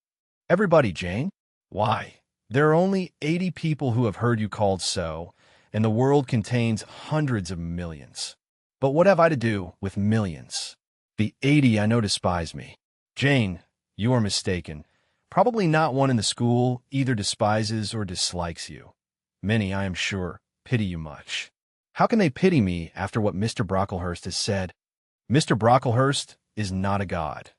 "Everybody, Jane? Why, there are only 80 people who have heard you called so, and the world contains hundreds of millions. But what have I to do with millions? The 80 I know despise me. Jane, you are mistaken. Probably not one in the school either despises or dislikes you. Many, I am sure, pity you much. How can they pity me after what Mr. Brocklehurst has said? Mr. Brocklehurst is not a god,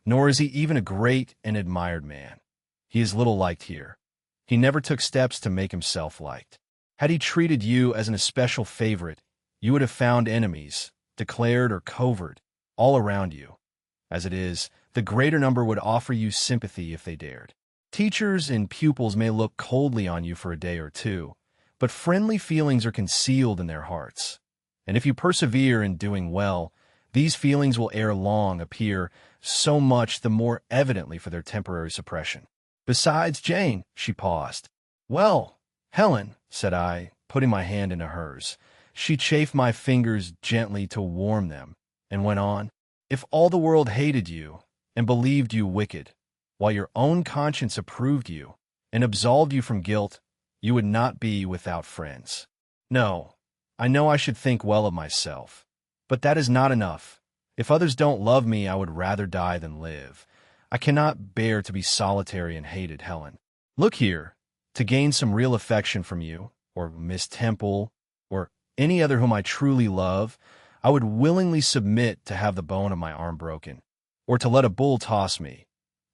nor is he even a great and admired man. He is little liked here. He never took steps to make himself liked. Had he treated you as an especial favorite, you would have found enemies, declared or covert, all around you. As it is, the greater number would offer you sympathy if they dared. Teachers and pupils may look coldly on you for a day or two, but friendly feelings are concealed in their hearts. And if you persevere in doing well, these feelings will ere long appear so much the more evidently for their temporary suppression. Besides, Jane, she paused. "Well, Helen," said I, putting my hand into hers. She chafed my fingers gently to warm them, and went on, "If all the world hated you and believed you wicked, while your own conscience approved you and absolved you from guilt, you would not be without friends. No, I know I should think well of myself, but that is not enough. If others don't love me, I would rather die than live. I cannot bear to be solitary and hated, Helen. Look here, to gain some real affection from you, or Miss Temple, or any other whom I truly love, I would willingly submit to have the bone of my arm broken, or to let a bull toss me,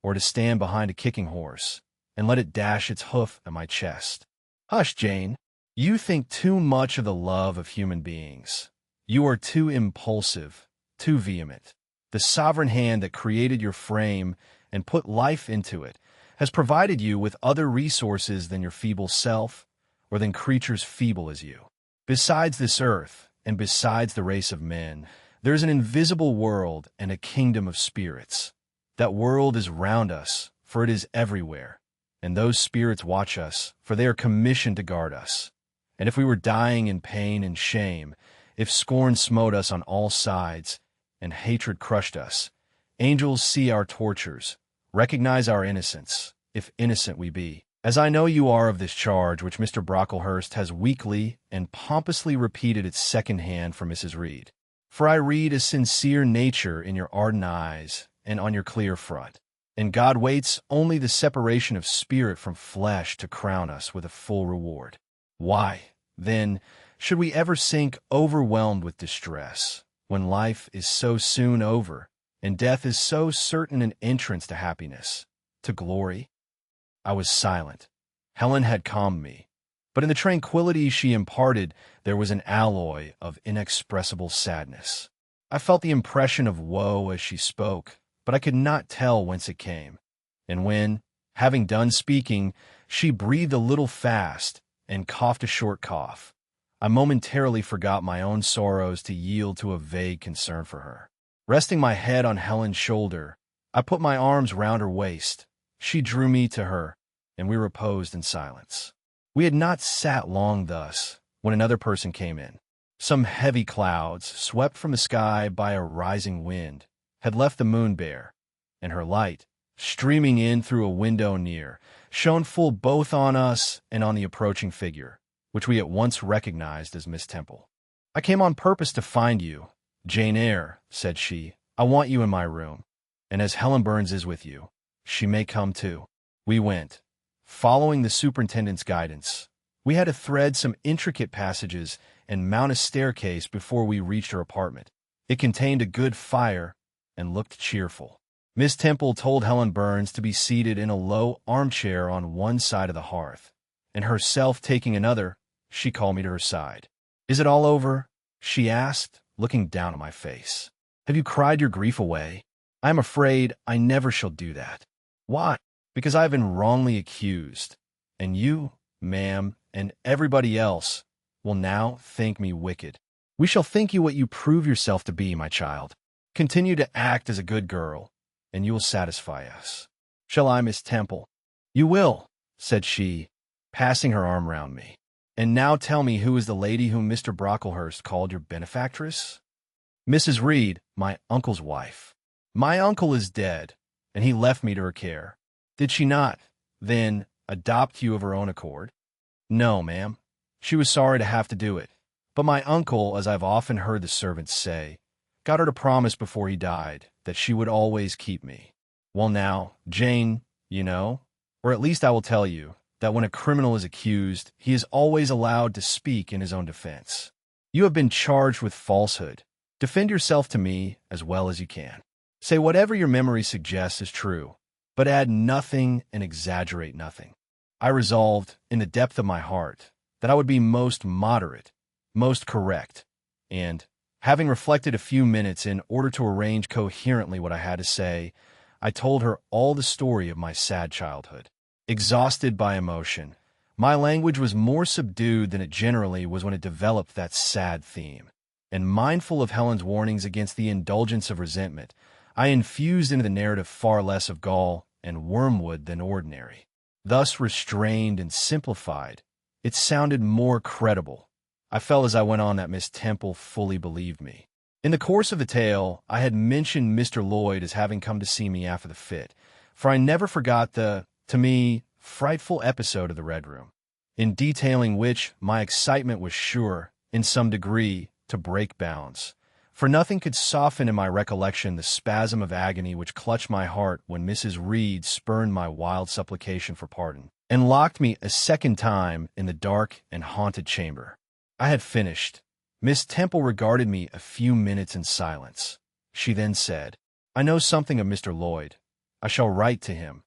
or to stand behind a kicking horse, and let it dash its hoof at my chest. Hush, Jane. You think too much of the love of human beings. You are too impulsive, too vehement. The sovereign hand that created your frame and put life into it has provided you with other resources than your feeble self, or than creatures feeble as you. Besides this earth, and besides the race of men, there is an invisible world and a kingdom of spirits. That world is round us, for it is everywhere, and those spirits watch us, for they are commissioned to guard us. And if we were dying in pain and shame, if scorn smote us on all sides, and hatred crushed us, angels see our tortures, recognize our innocence, if innocent we be, as I know you are of this charge which Mr. Brocklehurst has weakly and pompously repeated at second hand for Mrs. Reed. For I read a sincere nature in your ardent eyes and on your clear front, and God waits only the separation of spirit from flesh to crown us with a full reward. Why, Then, should we ever sink overwhelmed with distress, when life is so soon over, and death is so certain an entrance to happiness, to glory? I was silent. Helen had calmed me, but in the tranquility she imparted, there was an alloy of inexpressible sadness. I felt the impression of woe as she spoke, but I could not tell whence it came. And when, having done speaking, she breathed a little fast and coughed a short cough, I momentarily forgot my own sorrows to yield to a vague concern for her. Resting my head on Helen's shoulder, I put my arms round her waist. She drew me to her, and we reposed in silence. We had not sat long thus when another person came in. Some heavy clouds, swept from the sky by a rising wind, had left the moon bare, and her light, streaming in through a window near, shone full both on us and on the approaching figure, which we at once recognized as Miss Temple. "I came on purpose to find you, Jane Eyre," said she. "I want you in my room, and as Helen Burns is with you, she may come too." We went, following the superintendent's guidance. We had to thread some intricate passages and mount a staircase before we reached her apartment. It contained a good fire and looked cheerful. Miss Temple told Helen Burns to be seated in a low armchair on one side of the hearth, and herself taking another, she called me to her side. "Is it all over?" she asked, looking down at my face. "Have you cried your grief away? I am afraid I never shall do that." "Why?" "Because I have been wrongly accused, and you, ma'am, and everybody else will now think me wicked." "We shall think you what you prove yourself to be, my child. Continue to act as a good girl, and you will satisfy us." "Shall I, Miss Temple?" "You will," said she, passing her arm round me. "And now tell me, who is the lady whom Mr. Brocklehurst called your benefactress?" "Mrs. Reed, my uncle's wife." "My uncle is dead, and he left me to her care." "Did she not, then, adopt you of her own accord?" "No, ma'am. She was sorry to have to do it. But my uncle, as I've often heard the servants say, got her to promise before he died that she would always keep me. Well now, Jane, you know, or at least I will tell you, that when a criminal is accused, he is always allowed to speak in his own defense. You have been charged with falsehood. Defend yourself to me as well as you can. Say whatever your memory suggests is true, but add nothing and exaggerate nothing. I resolved, in the depth of my heart, that I would be most moderate, most correct, and, having reflected a few minutes in order to arrange coherently what I had to say, I told her all the story of my sad childhood. Exhausted by emotion, my language was more subdued than it generally was when it developed that sad theme, and mindful of Helen's warnings against the indulgence of resentment, I infused into the narrative far less of gall and wormwood than ordinary. Thus restrained and simplified, it sounded more credible. I felt as I went on that Miss Temple fully believed me. In the course of the tale, I had mentioned Mr. Lloyd as having come to see me after the fit, for I never forgot the, to me, frightful episode of the Red Room, in detailing which my excitement was sure, in some degree, to break bounds. For nothing could soften in my recollection the spasm of agony which clutched my heart when Mrs. Reed spurned my wild supplication for pardon, and locked me a second time in the dark and haunted chamber. I had finished. Miss Temple regarded me a few minutes in silence. She then said, "I know something of Mr. Lloyd. I shall write to him.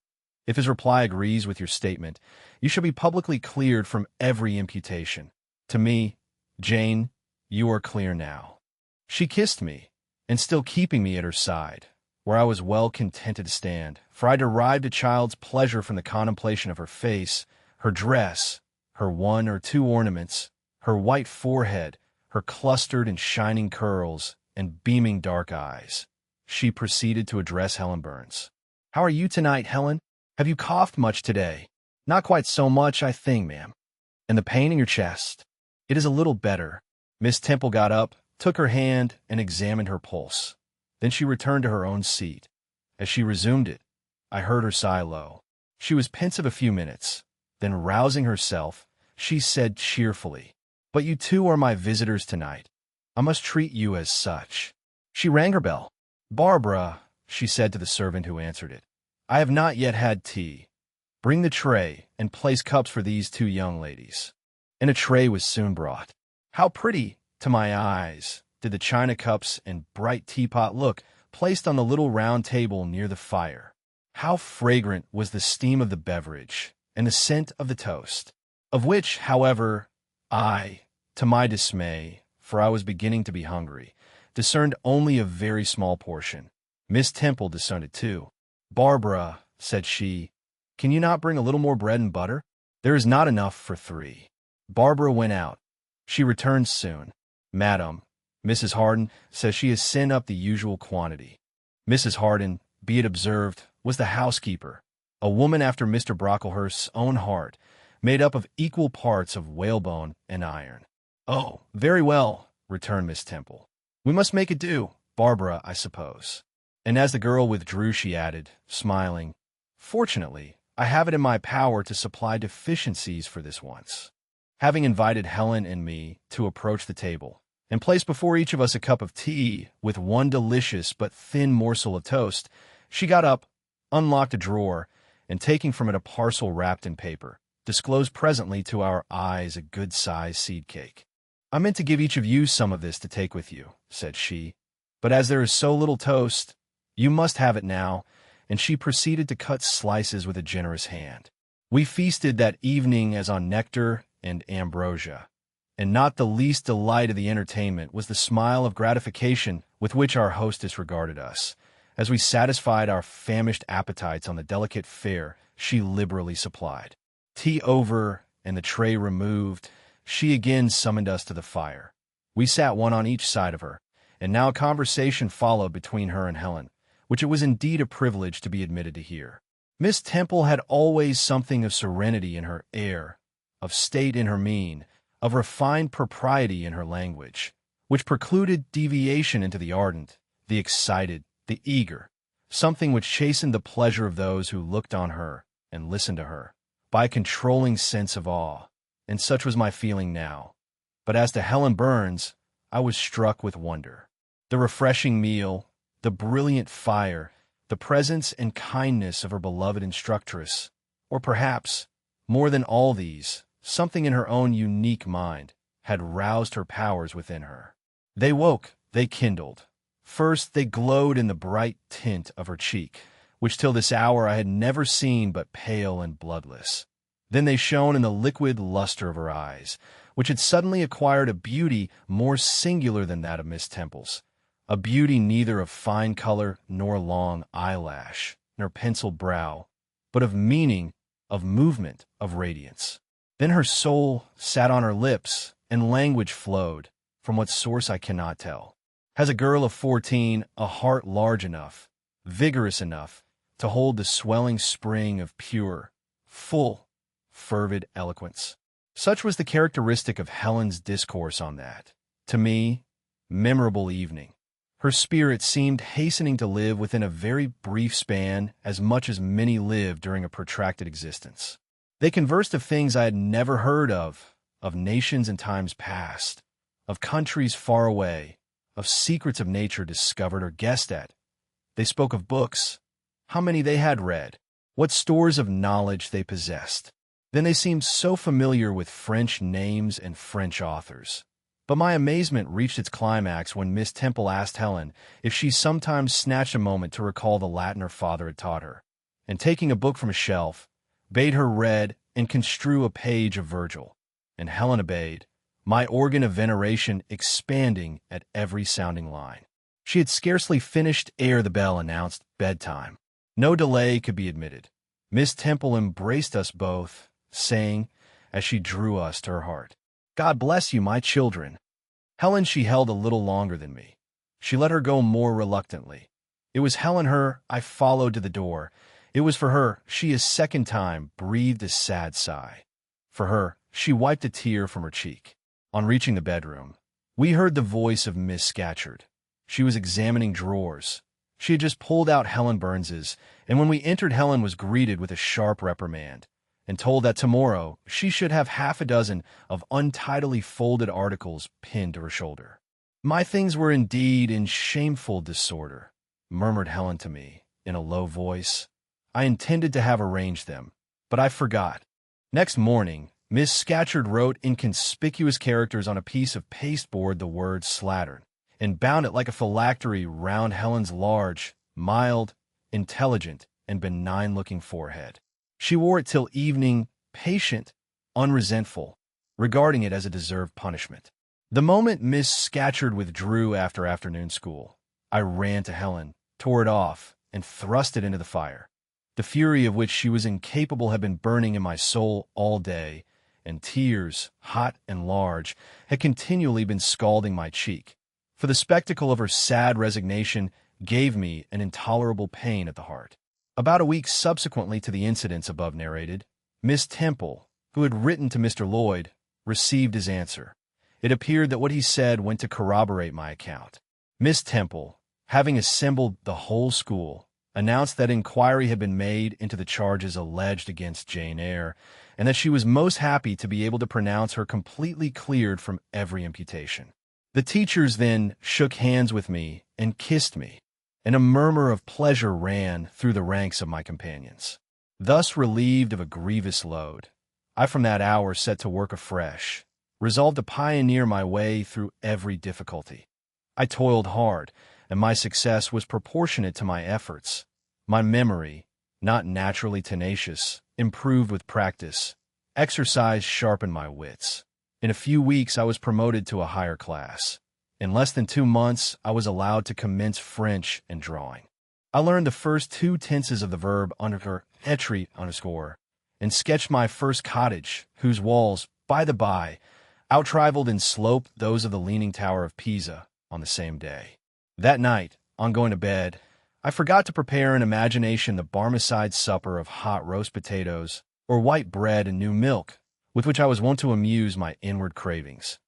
If his reply agrees with your statement, you shall be publicly cleared from every imputation. To me, Jane, you are clear now." She kissed me, and still keeping me at her side, where I was well contented to stand, for I derived a child's pleasure from the contemplation of her face, her dress, her one or two ornaments, her white forehead, her clustered and shining curls, and beaming dark eyes. She proceeded to address Helen Burns. "How are you tonight, Helen? Have you coughed much today?" "Not quite so much, I think, ma'am." "And the pain in your chest?" "It is a little better." Miss Temple got up, took her hand, and examined her pulse. Then she returned to her own seat. As she resumed it, I heard her sigh low. She was pensive a few minutes. Then, rousing herself, she said cheerfully, "But you two are my visitors tonight. I must treat you as such." She rang her bell. "Barbara," she said to the servant who answered it, "I have not yet had tea. Bring the tray and place cups for these two young ladies." and a tray was soon brought. How pretty, to my eyes, did the china cups and bright teapot look placed on the little round table near the fire. How fragrant was the steam of the beverage and the scent of the toast, of which, however, I, to my dismay, for I was beginning to be hungry, discerned only a very small portion. Miss Temple discerned it too. "Barbara," said she, "can you not bring a little more bread and butter? There is not enough for 3. Barbara went out. She returned soon. "Madam, Mrs. Harden says she has sent up the usual quantity." Mrs. Harden, be it observed, was the housekeeper, a woman after Mr. Brocklehurst's own heart, made up of equal parts of whalebone and iron. "Oh, very well," returned Miss Temple. "We must make it do, Barbara, I suppose." And as the girl withdrew, she added, smiling, "Fortunately, I have it in my power to supply deficiencies for this once." Having invited Helen and me to approach the table, and placed before each of us a cup of tea with one delicious but thin morsel of toast, she got up, unlocked a drawer, and taking from it a parcel wrapped in paper, disclosed presently to our eyes a good-sized seed cake. "I meant to give each of you some of this to take with you," said she, "but as there is so little toast, you must have it now," and she proceeded to cut slices with a generous hand. We feasted that evening as on nectar and ambrosia, and not the least delight of the entertainment was the smile of gratification with which our hostess regarded us, as we satisfied our famished appetites on the delicate fare she liberally supplied. Tea over and the tray removed, she again summoned us to the fire. We sat one on each side of her, and now a conversation followed between her and Helen, which it was indeed a privilege to be admitted to hear. Miss Temple had always something of serenity in her air, of state in her mien, of refined propriety in her language, which precluded deviation into the ardent, the excited, the eager, something which chastened the pleasure of those who looked on her and listened to her, by a controlling sense of awe, and such was my feeling now. But as to Helen Burns, I was struck with wonder. The refreshing meal, the brilliant fire, the presence and kindness of her beloved instructress, or perhaps, more than all these, something in her own unique mind, had roused her powers within her. They woke, they kindled. First, they glowed in the bright tint of her cheek, which till this hour I had never seen but pale and bloodless. Then they shone in the liquid luster of her eyes, which had suddenly acquired a beauty more singular than that of Miss Temple's, a beauty neither of fine color nor long eyelash, nor penciled brow, but of meaning, of movement, of radiance. Then her soul sat on her lips, and language flowed, from what source I cannot tell. Has a girl of 14 a heart large enough, vigorous enough, to hold the swelling spring of pure, full, fervid eloquence? Such was the characteristic of Helen's discourse on that, to me, memorable evening. Her spirit seemed hastening to live within a very brief span as much as many live during a protracted existence. They conversed of things I had never heard of nations in times past, of countries far away, of secrets of nature discovered or guessed at. They spoke of books, how many they had read, what stores of knowledge they possessed. Then they seemed so familiar with French names and French authors. But my amazement reached its climax when Miss Temple asked Helen if she sometimes snatched a moment to recall the Latin her father had taught her, and taking a book from a shelf, bade her read and construe a page of Virgil. And Helen obeyed, my organ of veneration expanding at every sounding line. She had scarcely finished ere the bell announced bedtime. No delay could be admitted. Miss Temple embraced us both, saying, as she drew us to her heart, "God bless you, my children." Helen she held a little longer than me. She let her go more reluctantly. It was Helen her I followed to the door. It was for her she a second time breathed a sad sigh. For her she wiped a tear from her cheek. On reaching the bedroom, we heard the voice of Miss Scatcherd. She was examining drawers. She had just pulled out Helen Burns's, and when we entered Helen was greeted with a sharp reprimand, and told that tomorrow she should have half a dozen of untidily folded articles pinned to her shoulder. "My things were indeed in shameful disorder," murmured Helen to me, in a low voice. "I intended to have arranged them, but I forgot." Next morning, Miss Scatcherd wrote in conspicuous characters on a piece of pasteboard the word slattern, and bound it like a phylactery round Helen's large, mild, intelligent, and benign-looking forehead. She wore it till evening, patient, unresentful, regarding it as a deserved punishment. The moment Miss Scatcherd withdrew after afternoon school, I ran to Helen, tore it off, and thrust it into the fire. The fury of which she was incapable had been burning in my soul all day, and tears, hot and large, had continually been scalding my cheek, for the spectacle of her sad resignation gave me an intolerable pain at the heart. About a week subsequently to the incidents above narrated, Miss Temple, who had written to Mr. Lloyd, received his answer. It appeared that what he said went to corroborate my account. Miss Temple, having assembled the whole school, announced that inquiry had been made into the charges alleged against Jane Eyre, and that she was most happy to be able to pronounce her completely cleared from every imputation. The teachers then shook hands with me and kissed me, and a murmur of pleasure ran through the ranks of my companions. Thus relieved of a grievous load, I from that hour set to work afresh, resolved to pioneer my way through every difficulty. I toiled hard, and my success was proportionate to my efforts. My memory, not naturally tenacious, improved with practice. Exercise sharpened my wits. In a few weeks I was promoted to a higher class. In less than 2 months I was allowed to commence French and drawing. I learned the first 2 tenses of the verb être underscore, and sketched my first cottage, whose walls, by the by, outrivaled in slope those of the Leaning Tower of Pisa on the same day. That night, on going to bed, I forgot to prepare in imagination the Barmecide supper of hot roast potatoes or white bread and new milk, with which I was wont to amuse my inward cravings.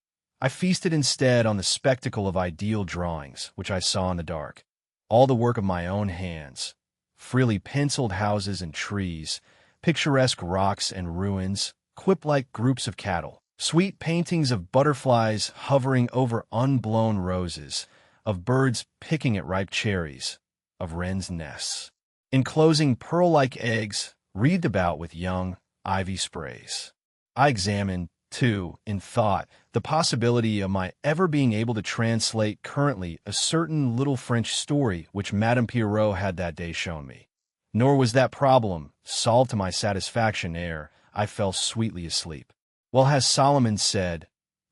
I feasted instead on the spectacle of ideal drawings, which I saw in the dark, all the work of my own hands, freely penciled houses and trees, picturesque rocks and ruins, quip-like groups of cattle, sweet paintings of butterflies hovering over unblown roses, of birds picking at ripe cherries, of wrens' nests, enclosing pearl-like eggs wreathed about with young ivy sprays. I examined, too, in thought, the possibility of my ever being able to translate currently a certain little French story which Madame Pierrot had that day shown me. Nor was that problem solved to my satisfaction ere I fell sweetly asleep. Well has Solomon said,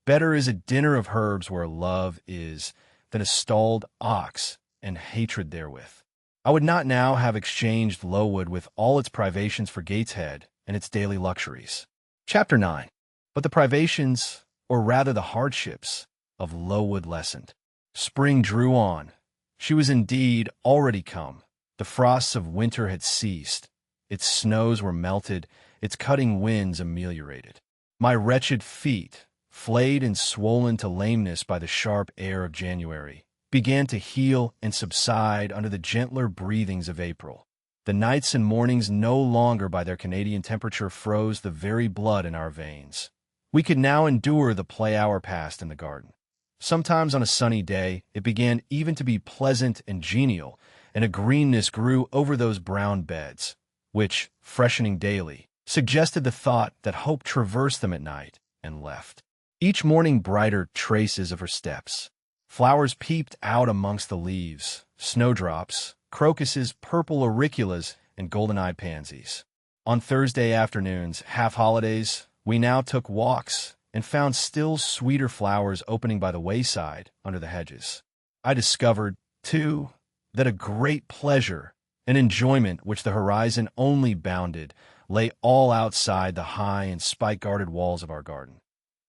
"Better is a dinner of herbs where love is, than a stalled ox and hatred therewith." I would not now have exchanged Lowood with all its privations for Gateshead and its daily luxuries. Chapter 9. But the privations, or rather the hardships, of Lowood lessened. Spring drew on. She was indeed already come. The frosts of winter had ceased. Its snows were melted, its cutting winds ameliorated. My wretched feet, flayed and swollen to lameness by the sharp air of January, began to heal and subside under the gentler breathings of April. The nights and mornings no longer by their Canadian temperature froze the very blood in our veins. We could now endure the play hour passed in the garden. Sometimes on a sunny day it began even to be pleasant and genial, and a greenness grew over those brown beds, which, freshening daily, suggested the thought that hope traversed them at night and left. Each morning brighter traces of her steps. Flowers peeped out amongst the leaves, snowdrops, crocuses, purple auriculas, and golden-eyed pansies. On Thursday afternoons, half-holidays, we now took walks and found still sweeter flowers opening by the wayside under the hedges. I discovered, too, that a great pleasure, an enjoyment which the horizon only bounded, lay all outside the high and spike-guarded walls of our garden.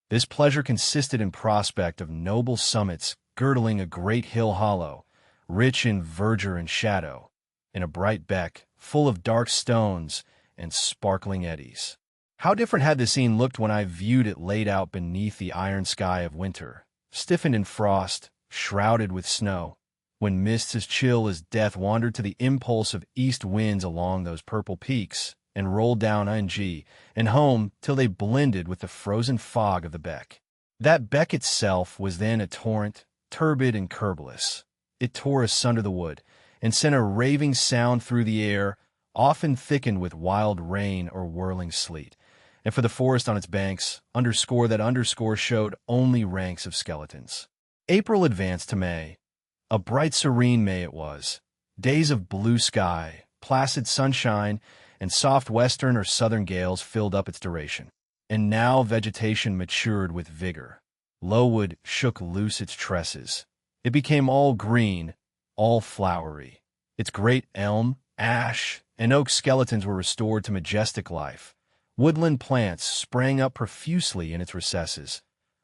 This pleasure consisted in prospect of noble summits girdling a great hill hollow, rich in verdure and shadow, in a bright beck, full of dark stones and sparkling eddies. How different had the scene looked when I viewed it laid out beneath the iron sky of winter, stiffened in frost, shrouded with snow, when mists as chill as death wandered to the impulse of east winds along those purple peaks, and rolled down Ng and home till they blended with the frozen fog of the beck. That beck itself was then a torrent, turbid and curbless. It tore asunder the wood, and sent a raving sound through the air, often thickened with wild rain or whirling sleet, and for the forest on its banks, underscore that underscore showed only ranks of skeletons. April advanced to May. A bright, serene May it was. Days of blue sky, placid sunshine, and soft western or southern gales filled up its duration. And now vegetation matured with vigor. Lowood shook loose its tresses. It became all green, all flowery. Its great elm, ash, and oak skeletons were restored to majestic life. Woodland plants sprang up profusely in its recesses.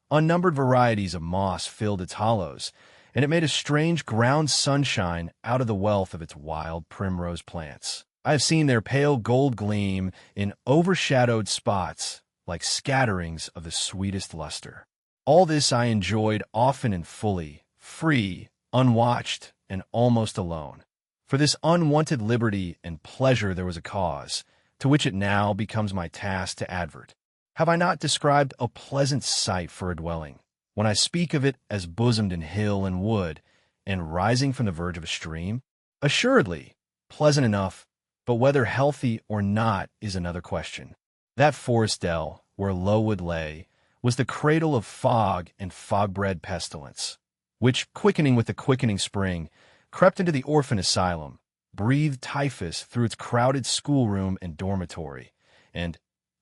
Unnumbered varieties of moss filled its hollows, and it made a strange ground sunshine out of the wealth of its wild primrose plants. I have seen their pale gold gleam in overshadowed spots like scatterings of the sweetest luster. All this I enjoyed often and fully, free, unwatched, and almost alone. For this unwanted liberty and pleasure there was a cause, to which it now becomes my task to advert. Have I not described a pleasant sight for a dwelling, when I speak of it as bosomed in hill and wood, and rising from the verge of a stream? Assuredly, pleasant enough, but whether healthy or not is another question. That forest dell, where Lowood lay, was the cradle of fog and fog-bred pestilence, which, quickening with the quickening spring, crept into the orphan asylum, breathed typhus through its crowded schoolroom and dormitory, and,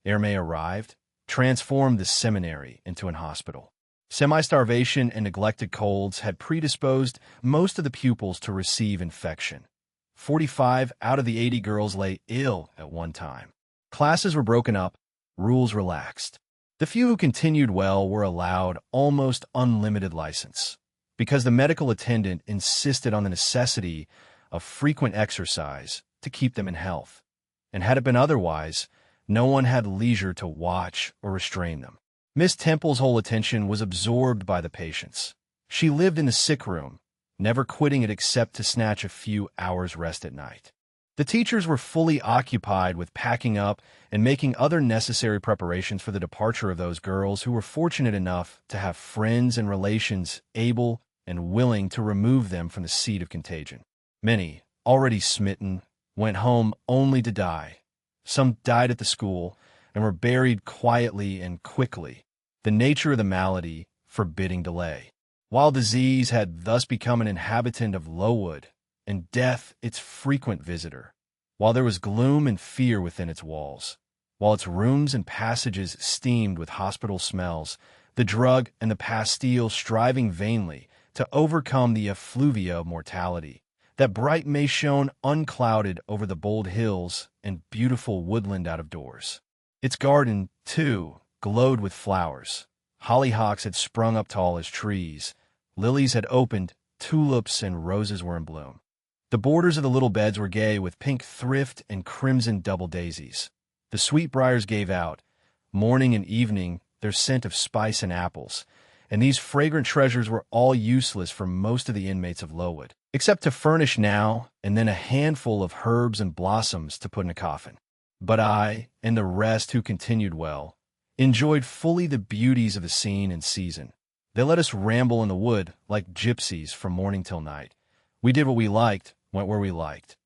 ere May arrived, transformed the seminary into an hospital. Semi-starvation and neglected colds had predisposed most of the pupils to receive infection. 45 out of the 80 girls lay ill at one time. Classes were broken up, rules relaxed. The few who continued well were allowed almost unlimited license, because the medical attendant insisted on the necessity of frequent exercise to keep them in health, and had it been otherwise, no one had leisure to watch or restrain them. Miss Temple's whole attention was absorbed by the patients. She lived in the sick room, never quitting it except to snatch a few hours' rest at night. The teachers were fully occupied with packing up and making other necessary preparations for the departure of those girls who were fortunate enough to have friends and relations able and willing to remove them from the seat of contagion. Many, already smitten, went home only to die. Some died at the school and were buried quietly and quickly, the nature of the malady forbidding delay. While disease had thus become an inhabitant of Lowood, and death its frequent visitor, while there was gloom and fear within its walls, while its rooms and passages steamed with hospital smells, the drug and the pastille striving vainly to overcome the effluvia of mortality, that bright May shone unclouded over the bold hills and beautiful woodland out of doors. Its garden, too, glowed with flowers. Hollyhocks had sprung up tall as trees. Lilies had opened, tulips and roses were in bloom. The borders of the little beds were gay with pink thrift and crimson double daisies. The sweetbriars gave out, morning and evening, their scent of spice and apples, and these fragrant treasures were all useless for most of the inmates of Lowood, except to furnish now and then a handful of herbs and blossoms to put in a coffin. But I, and the rest who continued well, enjoyed fully the beauties of the scene and season. They let us ramble in the wood like gypsies from morning till night. We did what we liked, went where we liked.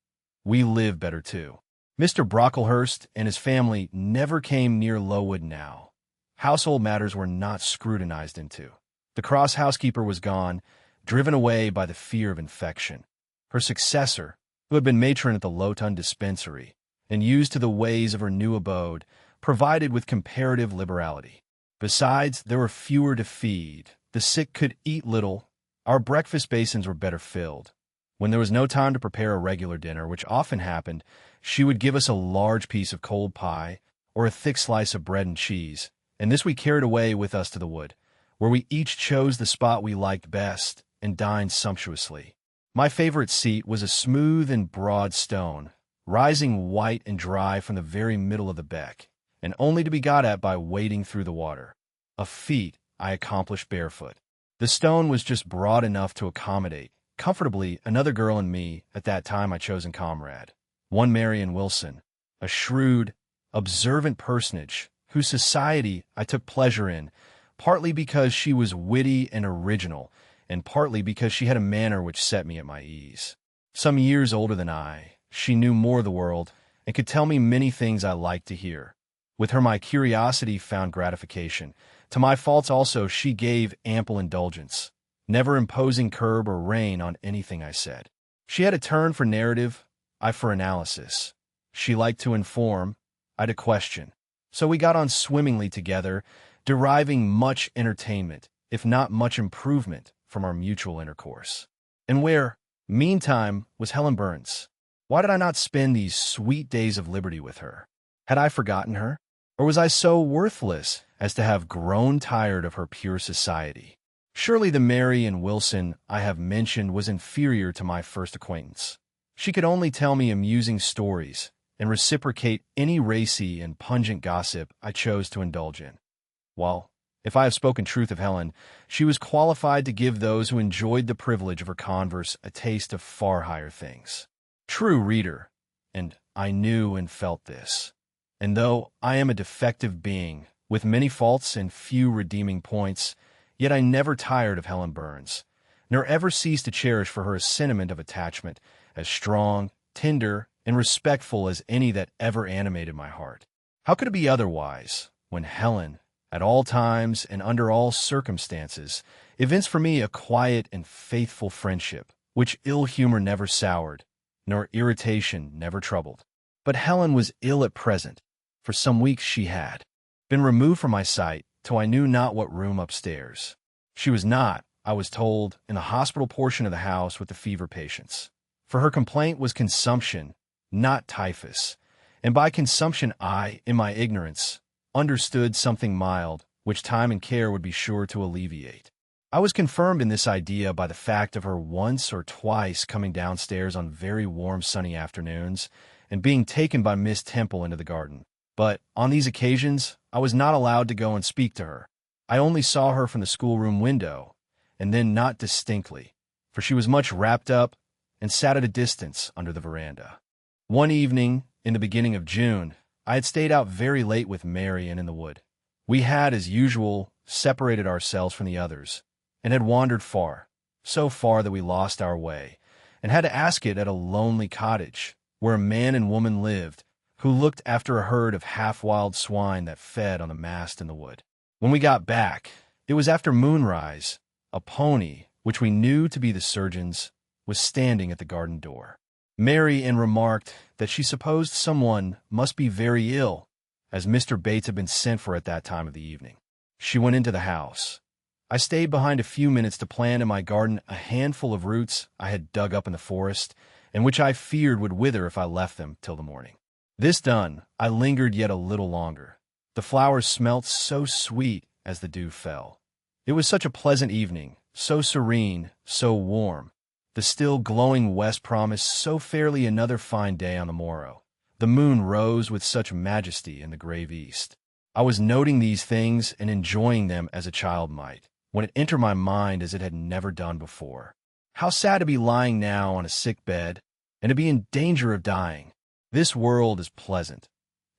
We lived better, too. Mr. Brocklehurst and his family never came near Lowood now. Household matters were not scrutinized into. The cross housekeeper was gone, driven away by the fear of infection. Her successor, who had been matron at the Lowton dispensary, and used to the ways of her new abode, provided with comparative liberality. Besides, there were fewer to feed. The sick could eat little. Our breakfast basins were better filled. When there was no time to prepare a regular dinner, which often happened, she would give us a large piece of cold pie or a thick slice of bread and cheese, and this we carried away with us to the wood, where we each chose the spot we liked best and dined sumptuously. My favorite seat was a smooth and broad stone, rising white and dry from the very middle of the beck, and only to be got at by wading through the water, a feat I accomplished barefoot. The stone was just broad enough to accommodate, comfortably, another girl and me, at that time my chosen comrade, one Marion Wilson, a shrewd, observant personage, whose society I took pleasure in, partly because she was witty and original, and partly because she had a manner which set me at my ease. Some years older than I, she knew more of the world, and could tell me many things I liked to hear. With her my curiosity found gratification. To my faults also she gave ample indulgence, never imposing curb or rein on anything I said. She had a turn for narrative, I for analysis. She liked to inform, I to question. So we got on swimmingly together, deriving much entertainment, if not much improvement, from our mutual intercourse. And where, meantime, was Helen Burns? Why did I not spend these sweet days of liberty with her? Had I forgotten her? Or was I so worthless as to have grown tired of her pure society? Surely the Mary and Wilson I have mentioned was inferior to my first acquaintance. She could only tell me amusing stories and reciprocate any racy and pungent gossip I chose to indulge in. While, if I have spoken truth of Helen, she was qualified to give those who enjoyed the privilege of her converse a taste of far higher things. True, reader, and I knew and felt this. And though I am a defective being, with many faults and few redeeming points, yet I never tired of Helen Burns, nor ever ceased to cherish for her a sentiment of attachment as strong, tender, and respectful as any that ever animated my heart. How could it be otherwise, when Helen, at all times and under all circumstances, evinced for me a quiet and faithful friendship, which ill humor never soured, nor irritation never troubled? But Helen was ill at present. For some weeks she had been removed from my sight till I knew not what room upstairs. She was not, I was told, in the hospital portion of the house with the fever patients. For her complaint was consumption, not typhus, and by consumption I, in my ignorance, understood something mild, which time and care would be sure to alleviate. I was confirmed in this idea by the fact of her once or twice coming downstairs on very warm sunny afternoons, and being taken by Miss Temple into the garden. But on these occasions I was not allowed to go and speak to her. I only saw her from the schoolroom window, and then not distinctly, for she was much wrapped up and sat at a distance under the veranda. One evening, in the beginning of June, I had stayed out very late with Mary and in the wood. We had, as usual, separated ourselves from the others, and had wandered far, so far that we lost our way, and had to ask it at a lonely cottage, where a man and woman lived, who looked after a herd of half-wild swine that fed on the mast in the wood. When we got back, it was after moonrise. A pony, which we knew to be the surgeon's, was standing at the garden door. Mary remarked that she supposed someone must be very ill, as Mr. Bates had been sent for at that time of the evening. She went into the house. I stayed behind a few minutes to plant in my garden a handful of roots I had dug up in the forest, and which I feared would wither if I left them till the morning. This done, I lingered yet a little longer. The flowers smelt so sweet as the dew fell. It was such a pleasant evening, so serene, so warm. The still glowing west promised so fairly another fine day on the morrow. The moon rose with such majesty in the grave east. I was noting these things and enjoying them as a child might, when it entered my mind as it had never done before. How sad to be lying now on a sick bed, and to be in danger of dying. This world is pleasant.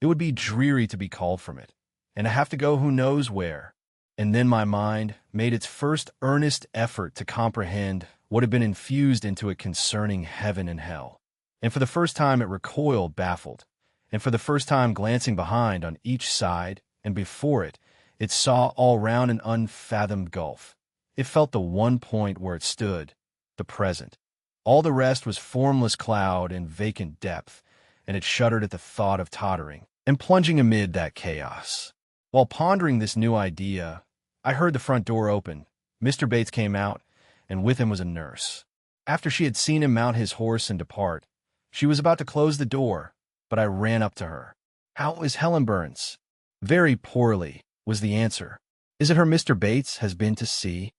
It would be dreary to be called from it, and to have to go who knows where. And then my mind made its first earnest effort to comprehend what had been infused into it concerning heaven and hell. And for the first time it recoiled baffled, and for the first time glancing behind on each side and before it, it saw all round an unfathomed gulf. It felt the one point where it stood, the present. All the rest was formless cloud and vacant depth, and it shuddered at the thought of tottering and plunging amid that chaos. While pondering this new idea, I heard the front door open. Mr. Bates came out, and with him was a nurse. After she had seen him mount his horse and depart, she was about to close the door, but I ran up to her. "How is Helen Burns?" "Very poorly," was the answer. "Is it her Mr. Bates has been to see?"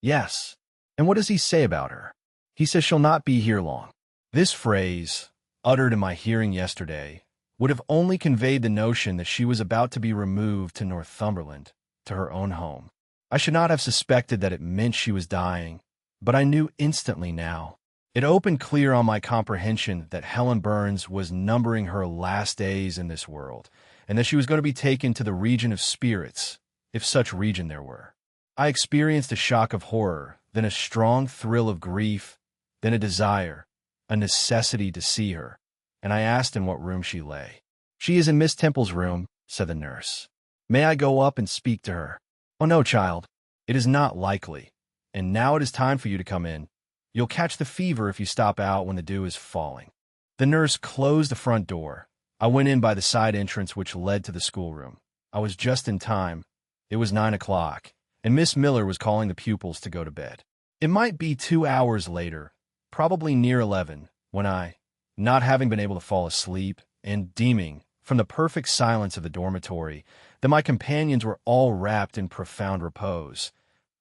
"Yes." "And what does he say about her?" "He says she'll not be here long." This phrase, uttered in my hearing yesterday, would have only conveyed the notion that she was about to be removed to Northumberland, to her own home. I should not have suspected that it meant she was dying, but I knew instantly now. It opened clear on my comprehension that Helen Burns was numbering her last days in this world, and that she was going to be taken to the region of spirits, if such region there were. I experienced a shock of horror, then a strong thrill of grief, then a desire, a necessity to see her, and I asked in what room she lay. "She is in Miss Temple's room," said the nurse. "May I go up and speak to her?" "Oh no, child. It is not likely. And now it is time for you to come in. You'll catch the fever if you stop out when the dew is falling." The nurse closed the front door. I went in by the side entrance which led to the schoolroom. I was just in time. It was 9 o'clock, and Miss Miller was calling the pupils to go to bed. It might be 2 hours later, probably near 11, when I, not having been able to fall asleep, and deeming, from the perfect silence of the dormitory, that my companions were all wrapped in profound repose,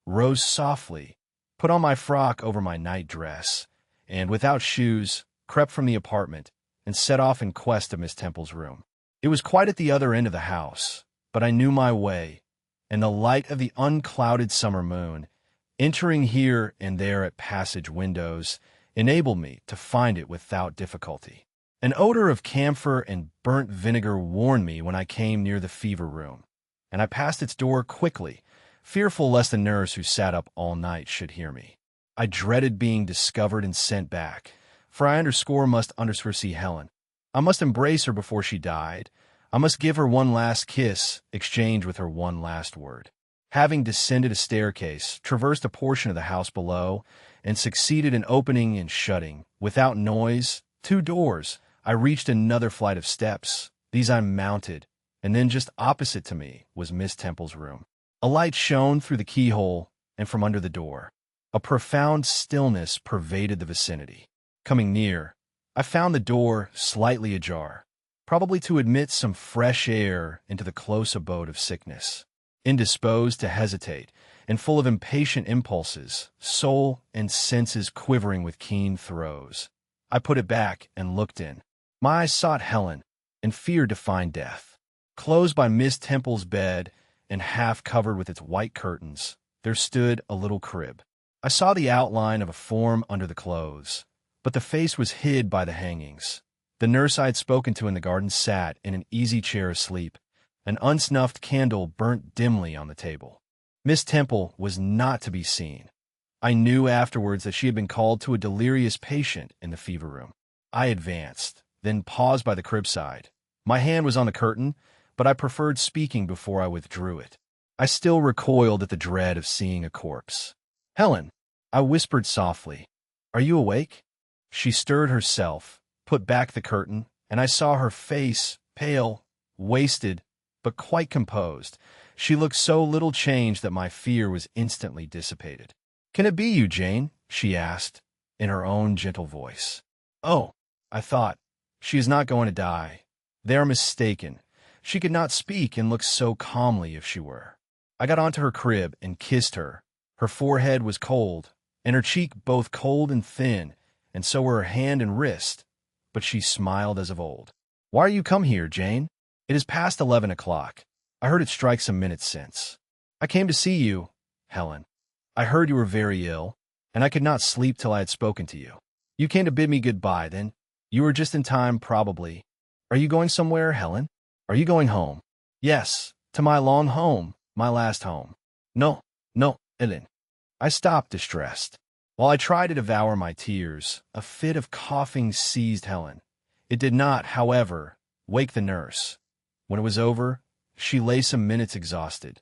rose softly, put on my frock over my night dress, and, without shoes, crept from the apartment and set off in quest of Miss Temple's room. It was quite at the other end of the house, but I knew my way, and the light of the unclouded summer moon, entering here and there at passage windows, enabled me to find it without difficulty. An odor of camphor and burnt vinegar warned me when I came near the fever room, and I passed its door quickly, fearful lest the nurse who sat up all night should hear me. I dreaded being discovered and sent back, for I must see Helen. I must embrace her before she died. I must give her one last kiss, exchanged with her one last word. Having descended a staircase, traversed a portion of the house below, and succeeded in opening and shutting, without noise, 2 doors, I reached another flight of steps. These I mounted, and then just opposite to me was Miss Temple's room. A light shone through the keyhole and from under the door. A profound stillness pervaded the vicinity. Coming near, I found the door slightly ajar, probably to admit some fresh air into the close abode of sickness. Indisposed to hesitate, and full of impatient impulses, soul and senses quivering with keen throes, I put it back and looked in. My eyes sought Helen, and feared to find death. Close by Miss Temple's bed, and half covered with its white curtains, there stood a little crib. I saw the outline of a form under the clothes, but the face was hid by the hangings. The nurse I had spoken to in the garden sat in an easy chair asleep. An unsnuffed candle burnt dimly on the table. Miss Temple was not to be seen. I knew afterwards that she had been called to a delirious patient in the fever room. I advanced, then paused by the cribside. My hand was on the curtain, but I preferred speaking before I withdrew it. I still recoiled at the dread of seeing a corpse. "Helen," I whispered softly, "are you awake?" She stirred herself, put back the curtain, and I saw her face, pale, wasted, but quite composed. She looked so little changed that my fear was instantly dissipated. "Can it be you, Jane?" she asked, in her own gentle voice. "Oh," I thought, "she is not going to die. They are mistaken. She could not speak and look so calmly if she were." I got onto her crib and kissed her. Her forehead was cold, and her cheek both cold and thin, and so were her hand and wrist, but she smiled as of old. "Why are you come here, Jane? It is past 11 o'clock. I heard it strike some minutes since." "I came to see you, Helen. I heard you were very ill, and I could not sleep till I had spoken to you." "You came to bid me good-bye, then? You were just in time, probably. Are you going somewhere, Helen? Are you going home?" "Yes, to my long home, my last home." "No, no, Ellen." I stopped, distressed. While I tried to devour my tears, a fit of coughing seized Helen. It did not, however, wake the nurse. When it was over, she lay some minutes exhausted.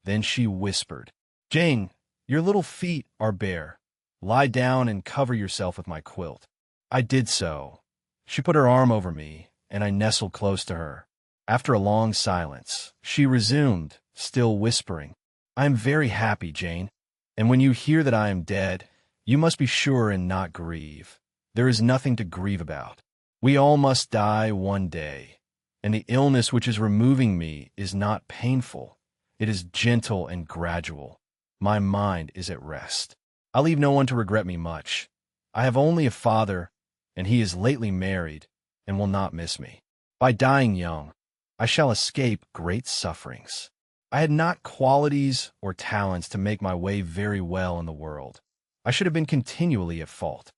Then she whispered, "Jane, your little feet are bare. Lie down and cover yourself with my quilt." I did so. She put her arm over me, and I nestled close to her. After a long silence, she resumed, still whispering, "I am very happy, Jane, and when you hear that I am dead, you must be sure and not grieve. There is nothing to grieve about. We all must die one day, and the illness which is removing me is not painful. It is gentle and gradual. My mind is at rest. I leave no one to regret me much. I have only a father, and he is lately married, and will not miss me. By dying young, I shall escape great sufferings. I had not qualities or talents to make my way very well in the world. I should have been continually at fault.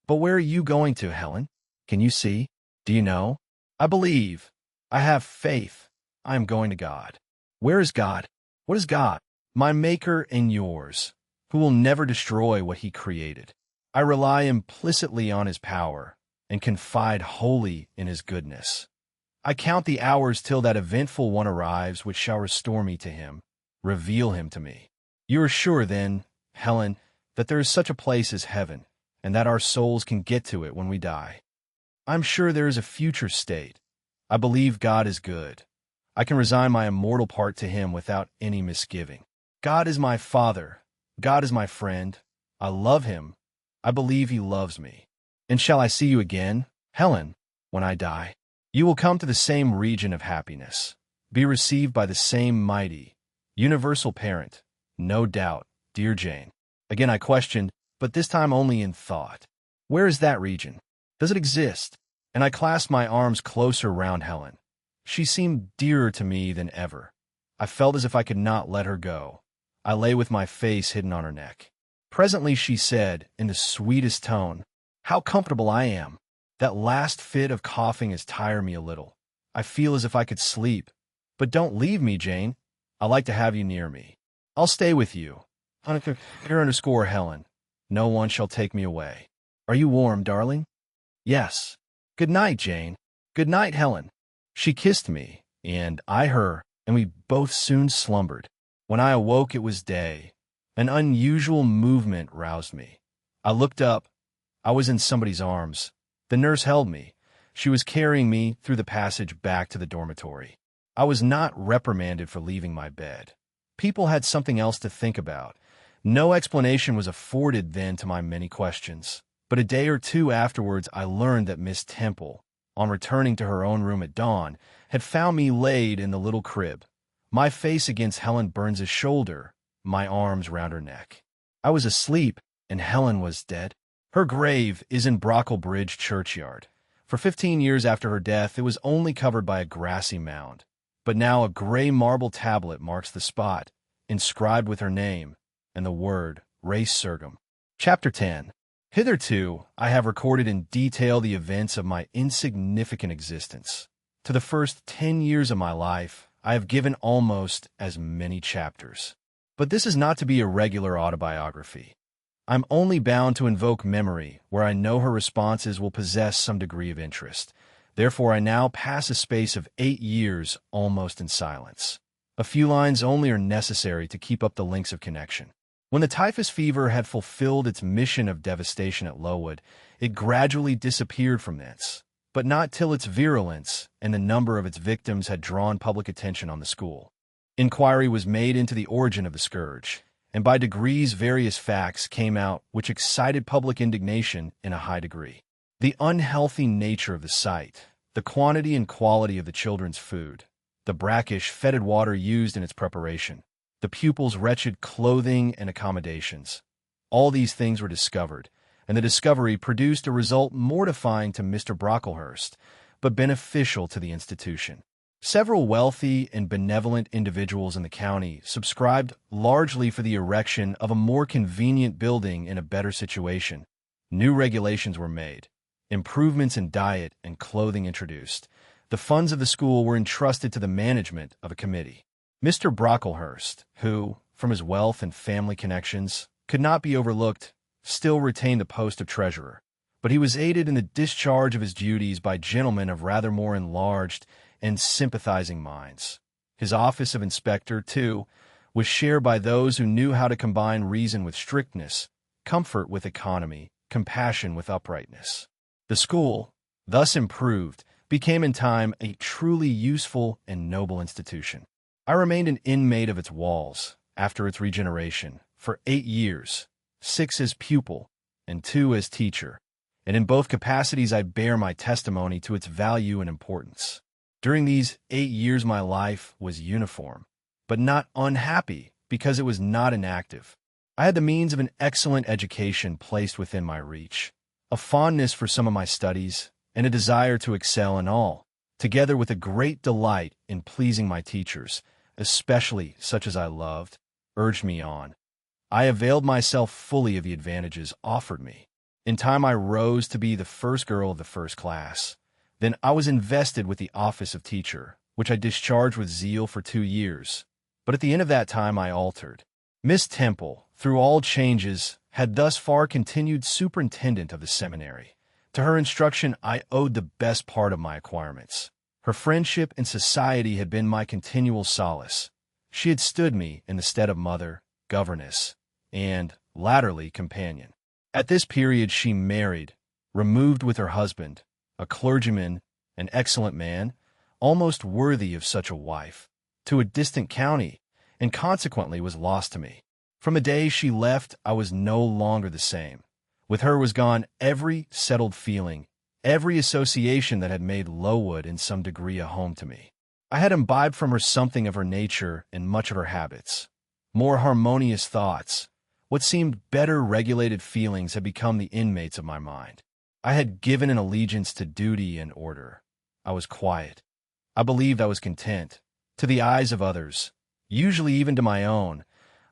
But where are you going to, Helen? Can you see? Do you know? I believe. I have faith. I am going to God." "Where is God? What is God?" "My Maker and yours, who will never destroy what he created. I rely implicitly on his power and confide wholly in his goodness. I count the hours till that eventful one arrives which shall restore me to him, reveal him to me. You are sure, then, Helen, that there is such a place as heaven, and that our souls can get to it when we die. I'm sure there is a future state. I believe God is good. I can resign my immortal part to him without any misgiving. God is my Father. God is my friend. I love him. I believe he loves me. And shall I see you again, Helen, when I die? You will come to the same region of happiness, be received by the same mighty, universal parent, no doubt, dear Jane. Again I questioned, but this time only in thought. Where is that region? Does it exist? And I clasped my arms closer round Helen. She seemed dearer to me than ever. I felt as if I could not let her go. I lay with my face hidden on her neck. Presently she said, in the sweetest tone, "How comfortable I am! That last fit of coughing has tired me a little. I feel as if I could sleep. But don't leave me, Jane. I like to have you near me. I'll stay with you. Eyre Helen. No one shall take me away. Are you warm, darling?" "Yes." "Good night, Jane." "Good night, Helen." She kissed me, and I her, and we both soon slumbered. When I awoke, it was day. An unusual movement roused me. I looked up. I was in somebody's arms. The nurse held me. She was carrying me through the passage back to the dormitory. I was not reprimanded for leaving my bed. People had something else to think about. No explanation was afforded then to my many questions. But a day or two afterwards I learned that Miss Temple, on returning to her own room at dawn, had found me laid in the little crib, my face against Helen Burns's shoulder, my arms round her neck. I was asleep, and Helen was dead. Her grave is in Brocklebridge churchyard. For 15 years after her death, it was only covered by a grassy mound. But now a gray marble tablet marks the spot, inscribed with her name, and the word, Res Surgam. Chapter 10. Hitherto, I have recorded in detail the events of my insignificant existence. To the first 10 years of my life, I have given almost as many chapters. But this is not to be a regular autobiography. I'm only bound to invoke memory where I know her responses will possess some degree of interest. Therefore, I now pass a space of 8 years almost in silence. A few lines only are necessary to keep up the links of connection. When the typhus fever had fulfilled its mission of devastation at Lowood, it gradually disappeared from thence, but not till its virulence and the number of its victims had drawn public attention on the school. Inquiry was made into the origin of the scourge, and by degrees various facts came out which excited public indignation in a high degree. The unhealthy nature of the site, the quantity and quality of the children's food, the brackish, fetid water used in its preparation, the pupils' wretched clothing and accommodations. All these things were discovered, and the discovery produced a result mortifying to Mr. Brocklehurst, but beneficial to the institution. Several wealthy and benevolent individuals in the county subscribed largely for the erection of a more convenient building in a better situation. New regulations were made, improvements in diet and clothing introduced. The funds of the school were entrusted to the management of a committee. Mr. Brocklehurst, who, from his wealth and family connections, could not be overlooked, still retained the post of treasurer, but he was aided in the discharge of his duties by gentlemen of rather more enlarged and sympathizing minds. His office of inspector, too, was shared by those who knew how to combine reason with strictness, comfort with economy, compassion with uprightness. The school, thus improved, became in time a truly useful and noble institution. I remained an inmate of its walls, after its regeneration, for 8 years, 6 as pupil, and 2 as teacher, and in both capacities I bear my testimony to its value and importance. During these 8 years my life was uniform, but not unhappy because it was not inactive. I had the means of an excellent education placed within my reach, a fondness for some of my studies, and a desire to excel in all, together with a great delight in pleasing my teachers, especially such as I loved, urged me on. I availed myself fully of the advantages offered me. In time I rose to be the first girl of the first class. Then I was invested with the office of teacher, which I discharged with zeal for 2 years. But at the end of that time I altered. Miss Temple, through all changes, had thus far continued superintendent of the seminary. To her instruction I owed the best part of my acquirements. Her friendship and society had been my continual solace. She had stood me in the stead of mother, governess, and, latterly, companion. At this period she married, removed with her husband, a clergyman, an excellent man, almost worthy of such a wife, to a distant county, and consequently was lost to me. From the day she left, I was no longer the same. With her was gone every settled feeling, every association that had made Lowood in some degree a home to me. I had imbibed from her something of her nature and much of her habits. More harmonious thoughts, what seemed better regulated feelings had become the inmates of my mind. I had given an allegiance to duty and order. I was quiet. I believed I was content. To the eyes of others, usually even to my own,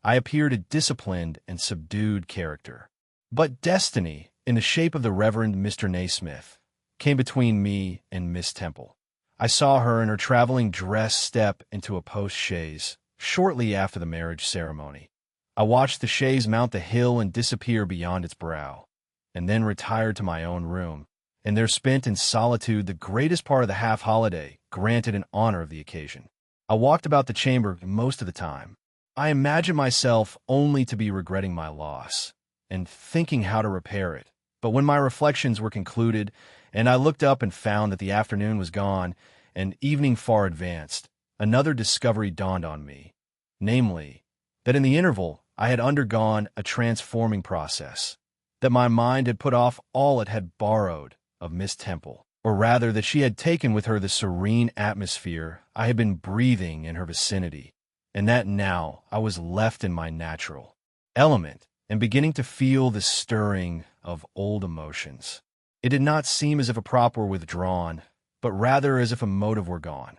I appeared a disciplined and subdued character. But destiny, in the shape of the Reverend Mr. Naismith, came between me and Miss Temple. I saw her in her traveling dress step into a post-chaise, shortly after the marriage ceremony. I watched the chaise mount the hill and disappear beyond its brow, and then retired to my own room, and there spent in solitude the greatest part of the half-holiday granted in honor of the occasion. I walked about the chamber most of the time. I imagined myself only to be regretting my loss, and thinking how to repair it. But when my reflections were concluded, and I looked up and found that the afternoon was gone, and evening far advanced, another discovery dawned on me, namely, that in the interval I had undergone a transforming process, that my mind had put off all it had borrowed of Miss Temple, or rather that she had taken with her the serene atmosphere I had been breathing in her vicinity, and that now I was left in my natural element and beginning to feel the stirring of old emotions. It did not seem as if a prop were withdrawn, but rather as if a motive were gone.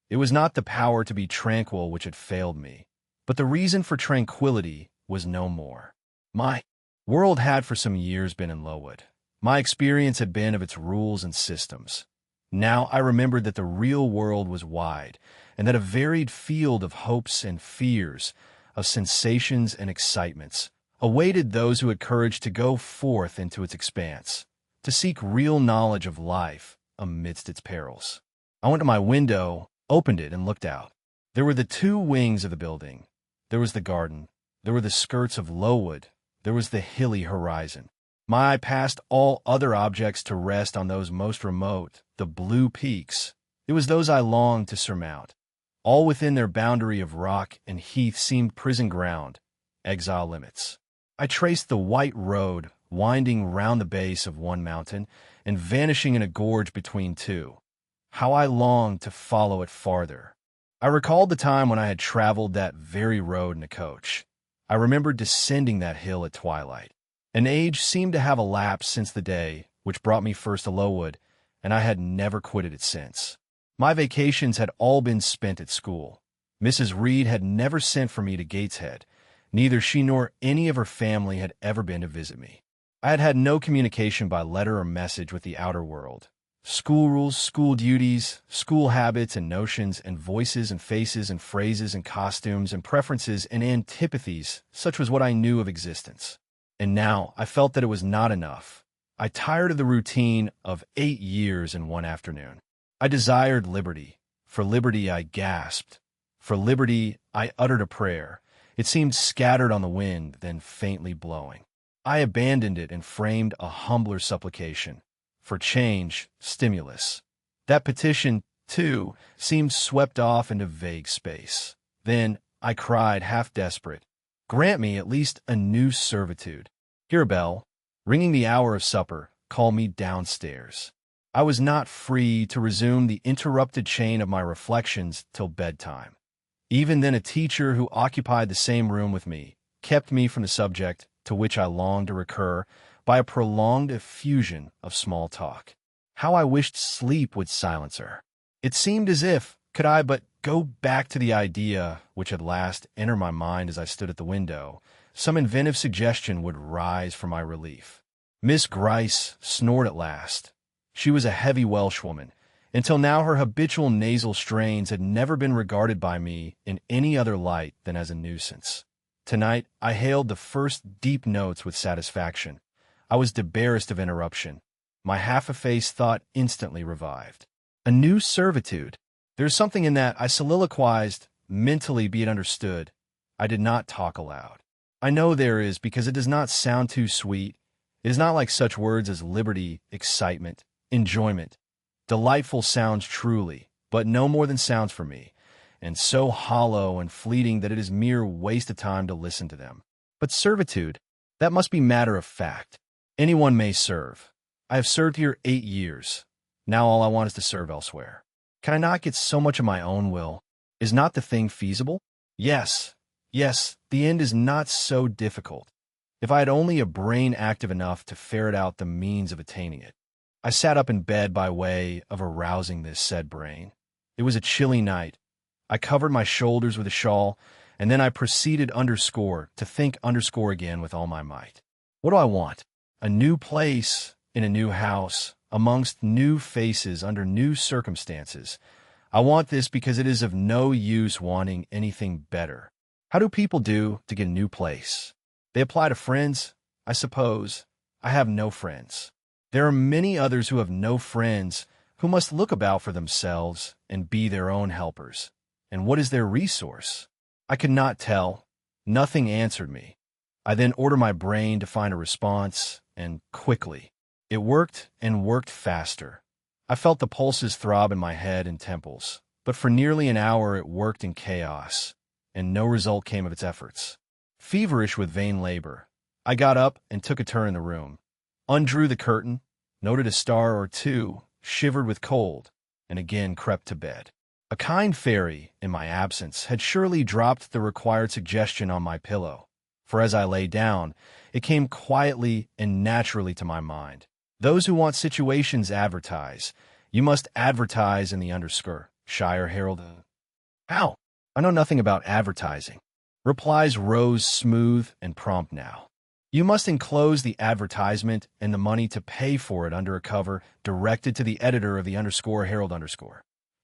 It was not the power to be tranquil which had failed me, but the reason for tranquility was no more. My world had for some years been in Lowood. My experience had been of its rules and systems. Now I remembered that the real world was wide, and that a varied field of hopes and fears, of sensations and excitements, awaited those who had courage to go forth into its expanse, to seek real knowledge of life amidst its perils. I went to my window, opened it, and looked out. There were the two wings of the building. There was the garden. There were the skirts of Lowood. There was the hilly horizon. My eye passed all other objects to rest on those most remote, the blue peaks. It was those I longed to surmount. All within their boundary of rock and heath seemed prison ground, exile limits. I traced the white road winding round the base of one mountain and vanishing in a gorge between two. How I longed to follow it farther. I recalled the time when I had traveled that very road in a coach. I remembered descending that hill at twilight. An age seemed to have elapsed since the day which brought me first to Lowood, and I had never quitted it since. My vacations had all been spent at school. Mrs. Reed had never sent for me to Gateshead. Neither she nor any of her family had ever been to visit me. I had had no communication by letter or message with the outer world. School rules, school duties, school habits and notions and voices and faces and phrases and costumes and preferences and antipathies, such was what I knew of existence. And now I felt that it was not enough. I tired of the routine of 8 years in one afternoon. I desired liberty. For liberty I gasped. For liberty I uttered a prayer. It seemed scattered on the wind, then faintly blowing. I abandoned it and framed a humbler supplication. For change, stimulus. That petition, too, seemed swept off into vague space. Then I cried, half desperate, "Grant me at least a new servitude." Here a bell, ringing the hour of supper, called me downstairs. I was not free to resume the interrupted chain of my reflections till bedtime. Even then a teacher who occupied the same room with me kept me from the subject to which I longed to recur by a prolonged effusion of small talk. How I wished sleep would silence her. It seemed as if, could I but go back to the idea which had last entered my mind as I stood at the window, some inventive suggestion would rise for my relief. Miss Gryce snored at last. She was a heavy Welshwoman. Until now her habitual nasal strains had never been regarded by me in any other light than as a nuisance. Tonight I hailed the first deep notes with satisfaction. I was debarrassed of interruption. My half-effaced thought instantly revived. A new servitude. There's something in that, I soliloquized, mentally be it understood. I did not talk aloud. I know there is, because it does not sound too sweet. It is not like such words as liberty, excitement, enjoyment. Delightful sounds truly, but no more than sounds for me, and so hollow and fleeting that it is mere waste of time to listen to them. But servitude, that must be matter of fact. Anyone may serve. I have served here 8 years. Now all I want is to serve elsewhere. Can I not get so much of my own will? Is not the thing feasible? Yes, the end is not so difficult. If I had only a brain active enough to ferret out the means of attaining it. I sat up in bed by way of arousing this said brain. It was a chilly night. I covered my shoulders with a shawl, and then I proceeded to think again with all my might. What do I want? A new place, in a new house, amongst new faces, under new circumstances. I want this because it is of no use wanting anything better. How do people do to get a new place? They apply to friends, I suppose. I have no friends. There are many others who have no friends, who must look about for themselves and be their own helpers. And what is their resource? I could not tell. Nothing answered me. I then ordered my brain to find a response, and quickly. It worked and worked faster. I felt the pulses throb in my head and temples, but for nearly an hour it worked in chaos, and no result came of its efforts. Feverish with vain labor, I got up and took a turn in the room, undrew the curtain, noted a star or two, shivered with cold, and again crept to bed. A kind fairy, in my absence, had surely dropped the required suggestion on my pillow, for as I lay down, it came quietly and naturally to my mind. Those who want situations advertise. You must advertise in the Shire Herald. How? I know nothing about advertising. Replies rose smooth and prompt now. You must enclose the advertisement and the money to pay for it under a cover directed to the editor of the Herald.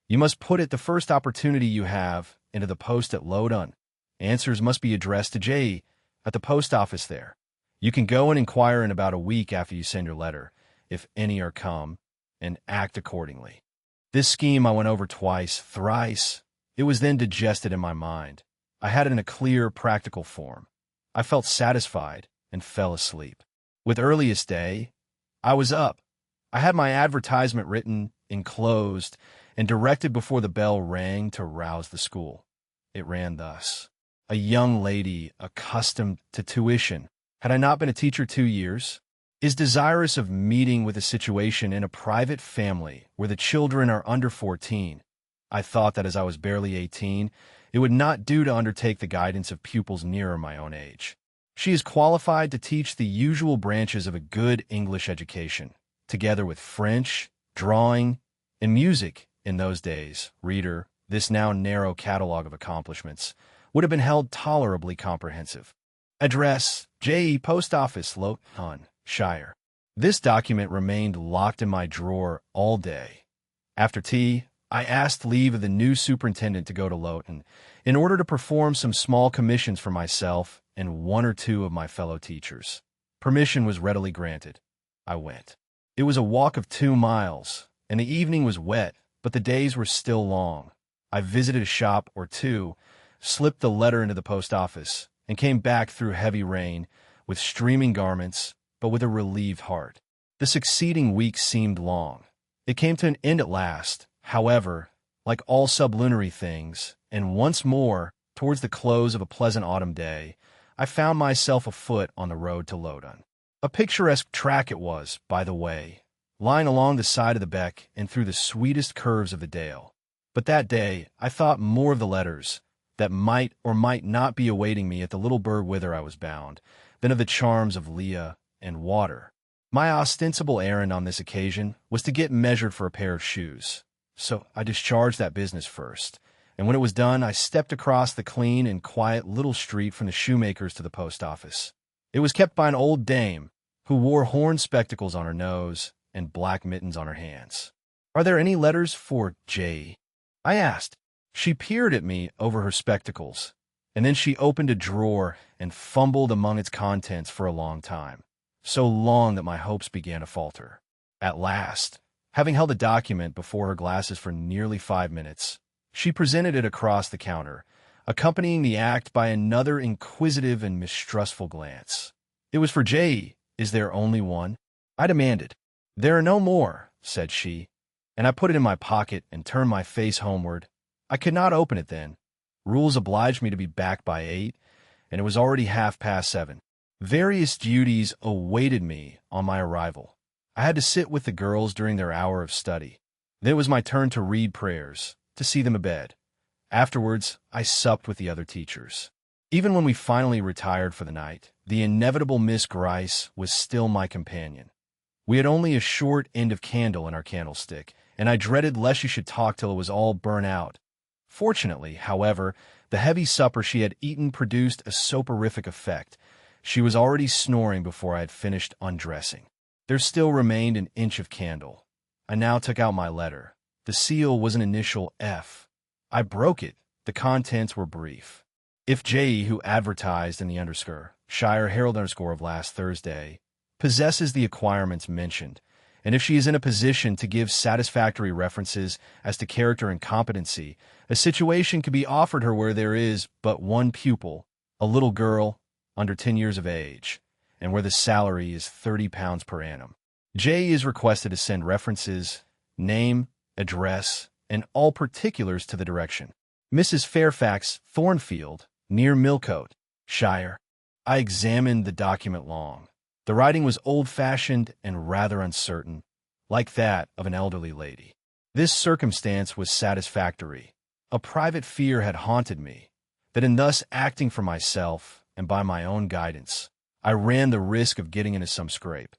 You must put it the first opportunity you have into the post at Lowdon. Answers must be addressed to J. at the post office there. You can go and inquire in about a week after you send your letter, if any are come, and act accordingly. This scheme I went over twice, thrice. It was then digested in my mind. I had it in a clear, practical form. I felt satisfied and fell asleep. With earliest day, I was up. I had my advertisement written, enclosed, and directed before the bell rang to rouse the school. It ran thus. A young lady accustomed to tuition, had I not been a teacher 2 years, is desirous of meeting with a situation in a private family where the children are under 14. I thought that as I was barely 18, it would not do to undertake the guidance of pupils nearer my own age. She is qualified to teach the usual branches of a good English education, together with French, drawing, and music. In those days, reader, this now narrow catalogue of accomplishments would have been held tolerably comprehensive. Address, J.E. Post Office, Lowdon, Shire. This document remained locked in my drawer all day. After tea, I asked leave of the new superintendent to go to Lowdon in order to perform some small commissions for myself and 1 or 2 of my fellow teachers. Permission was readily granted. I went. It was a walk of 2 miles, and the evening was wet, but the days were still long. I visited a shop or 2, slipped the letter into the post office, and came back through heavy rain, with streaming garments, but with a relieved heart. The succeeding week seemed long. It came to an end at last, however, like all sublunary things, and once more, towards the close of a pleasant autumn day, I found myself afoot on the road to Lowdon. A picturesque track it was, by the way, lying along the side of the beck and through the sweetest curves of the dale. But that day I thought more of the letters that might or might not be awaiting me at the little burg whither I was bound, than of the charms of Leah and water. My ostensible errand on this occasion was to get measured for a pair of shoes. So I discharged that business first, and when it was done, I stepped across the clean and quiet little street from the shoemaker's to the post office. It was kept by an old dame, who wore horn spectacles on her nose and black mittens on her hands. "Are there any letters for J?" I asked. She peered at me over her spectacles, and then she opened a drawer and fumbled among its contents for a long time, so long that my hopes began to falter. At last, Having held the document before her glasses for nearly 5 minutes, she presented it across the counter, accompanying the act by another inquisitive and mistrustful glance. "It was for J. Is there only one?" I demanded. "There are no more," said she, and I put it in my pocket and turned my face homeward. I could not open it then. Rules obliged me to be back by 8, and it was already 7:30. Various duties awaited me on my arrival. I had to sit with the girls during their hour of study. Then it was my turn to read prayers, to see them abed. Afterwards, I supped with the other teachers. Even when we finally retired for the night, the inevitable Miss Gryce was still my companion. We had only a short end of candle in our candlestick, and I dreaded lest she should talk till it was all burnt out. Fortunately, however, the heavy supper she had eaten produced a soporific effect. She was already snoring before I had finished undressing. There still remained an inch of candle. I now took out my letter. The seal was an initial F. I broke it. The contents were brief. "If J, who advertised in the Shire Herald of last Thursday, possesses the acquirements mentioned, and if she is in a position to give satisfactory references as to character and competency, a situation can be offered her where there is but one pupil, a little girl under 10 years of age, and where the salary is £30 per annum. J is requested to send references, name, address, and all particulars to the direction. Mrs. Fairfax, Thornfield, near Millcote, Shire." I examined the document long. The writing was old-fashioned and rather uncertain, like that of an elderly lady. This circumstance was satisfactory. A private fear had haunted me, that in thus acting for myself and by my own guidance, I ran the risk of getting into some scrape,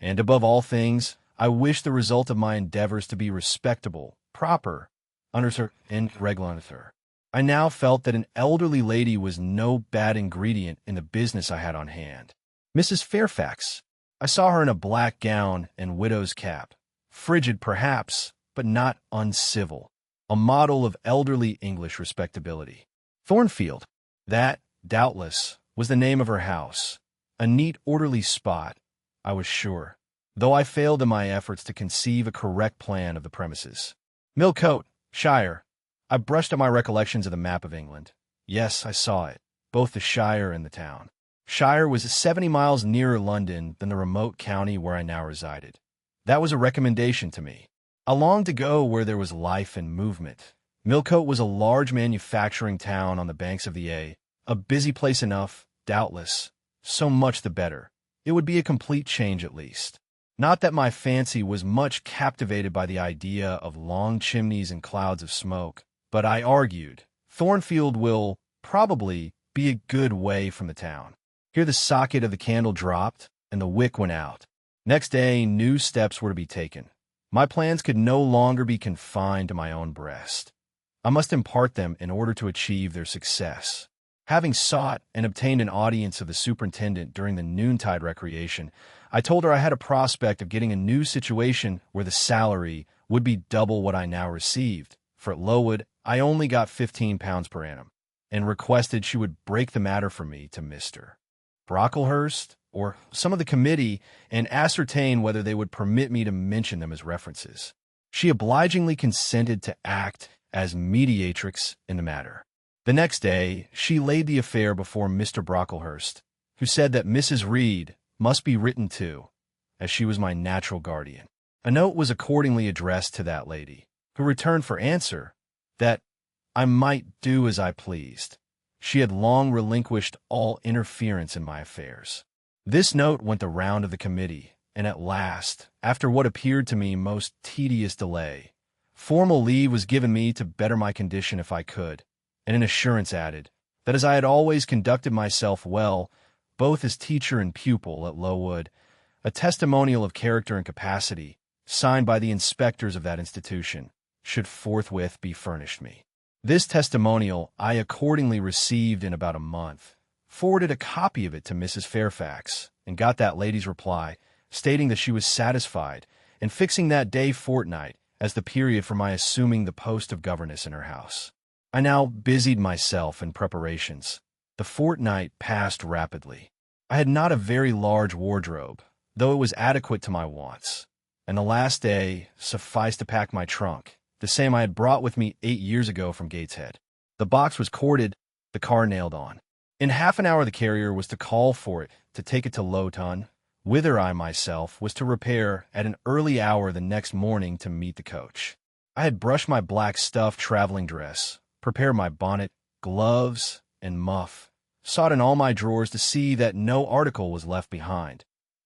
and above all things, I wished the result of my endeavors to be respectable, proper, and regular. I now felt that an elderly lady was no bad ingredient in the business I had on hand. Mrs. Fairfax. I saw her in a black gown and widow's cap, frigid perhaps, but not uncivil, a model of elderly English respectability. Thornfield. That, doubtless, was the name of her house. A neat, orderly spot, I was sure, though I failed in my efforts to conceive a correct plan of the premises. Millcote, Shire. I brushed at my recollections of the map of England. Yes, I saw it, both the shire and the town. Shire was 70 miles nearer London than the remote county where I now resided. That was a recommendation to me. I longed to go where there was life and movement. Millcote was a large manufacturing town on the banks of the Eyre, a busy place enough, doubtless. So much the better. It would be a complete change at least. Not that my fancy was much captivated by the idea of long chimneys and clouds of smoke, but I argued, Thornfield will, probably, be a good way from the town. Here the socket of the candle dropped, and the wick went out. Next day, new steps were to be taken. My plans could no longer be confined to my own breast. I must impart them in order to achieve their success. Having sought and obtained an audience of the superintendent during the noontide recreation, I told her I had a prospect of getting a new situation where the salary would be double what I now received, for at Lowood I only got £15 per annum, and requested she would break the matter for me to Mr. Brocklehurst or some of the committee and ascertain whether they would permit me to mention them as references. She obligingly consented to act as mediatrix in the matter. The next day, she laid the affair before Mr. Brocklehurst, who said that Mrs. Reed must be written to, as she was my natural guardian. A note was accordingly addressed to that lady, who returned for answer that I might do as I pleased. She had long relinquished all interference in my affairs. This note went the round of the committee, and at last, after what appeared to me most tedious delay, formal leave was given me to better my condition if I could, and an assurance added that as I had always conducted myself well, both as teacher and pupil at Lowood, a testimonial of character and capacity, signed by the inspectors of that institution, should forthwith be furnished me. This testimonial I accordingly received in about a month, forwarded a copy of it to Mrs. Fairfax, and got that lady's reply, stating that she was satisfied, and fixing that day fortnight as the period for my assuming the post of governess in her house. I now busied myself in preparations. The fortnight passed rapidly. I had not a very large wardrobe, though it was adequate to my wants. and the last day sufficed to pack my trunk, the same I had brought with me 8 years ago from Gateshead. The box was corded, the car nailed on. In half an hour the carrier was to call for it to take it to Lowton, whither I myself was to repair at an early hour the next morning to meet the coach. I had brushed my black stuff traveling dress, prepared my bonnet, gloves, and muff, sought in all my drawers to see that no article was left behind,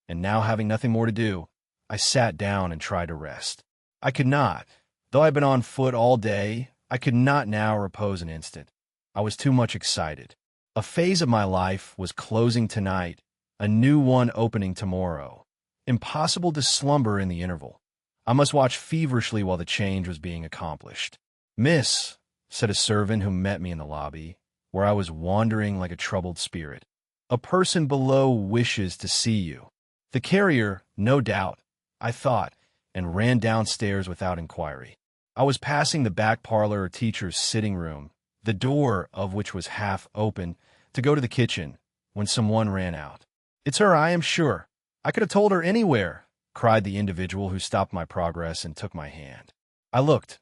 and now having nothing more to do, I sat down and tried to rest. I could not. Though I had been on foot all day, I could not now repose an instant. I was too much excited. A phase of my life was closing tonight, a new one opening tomorrow. Impossible to slumber in the interval. I must watch feverishly while the change was being accomplished. "Miss," said a servant who met me in the lobby, where I was wandering like a troubled spirit, "a person below wishes to see you." The carrier, no doubt, I thought, and ran downstairs without inquiry. I was passing the back parlor or teacher's sitting room, the door of which was half open, to go to the kitchen, when someone ran out. "It's her, I am sure. I could have told her anywhere," cried the individual who stopped my progress and took my hand. I looked.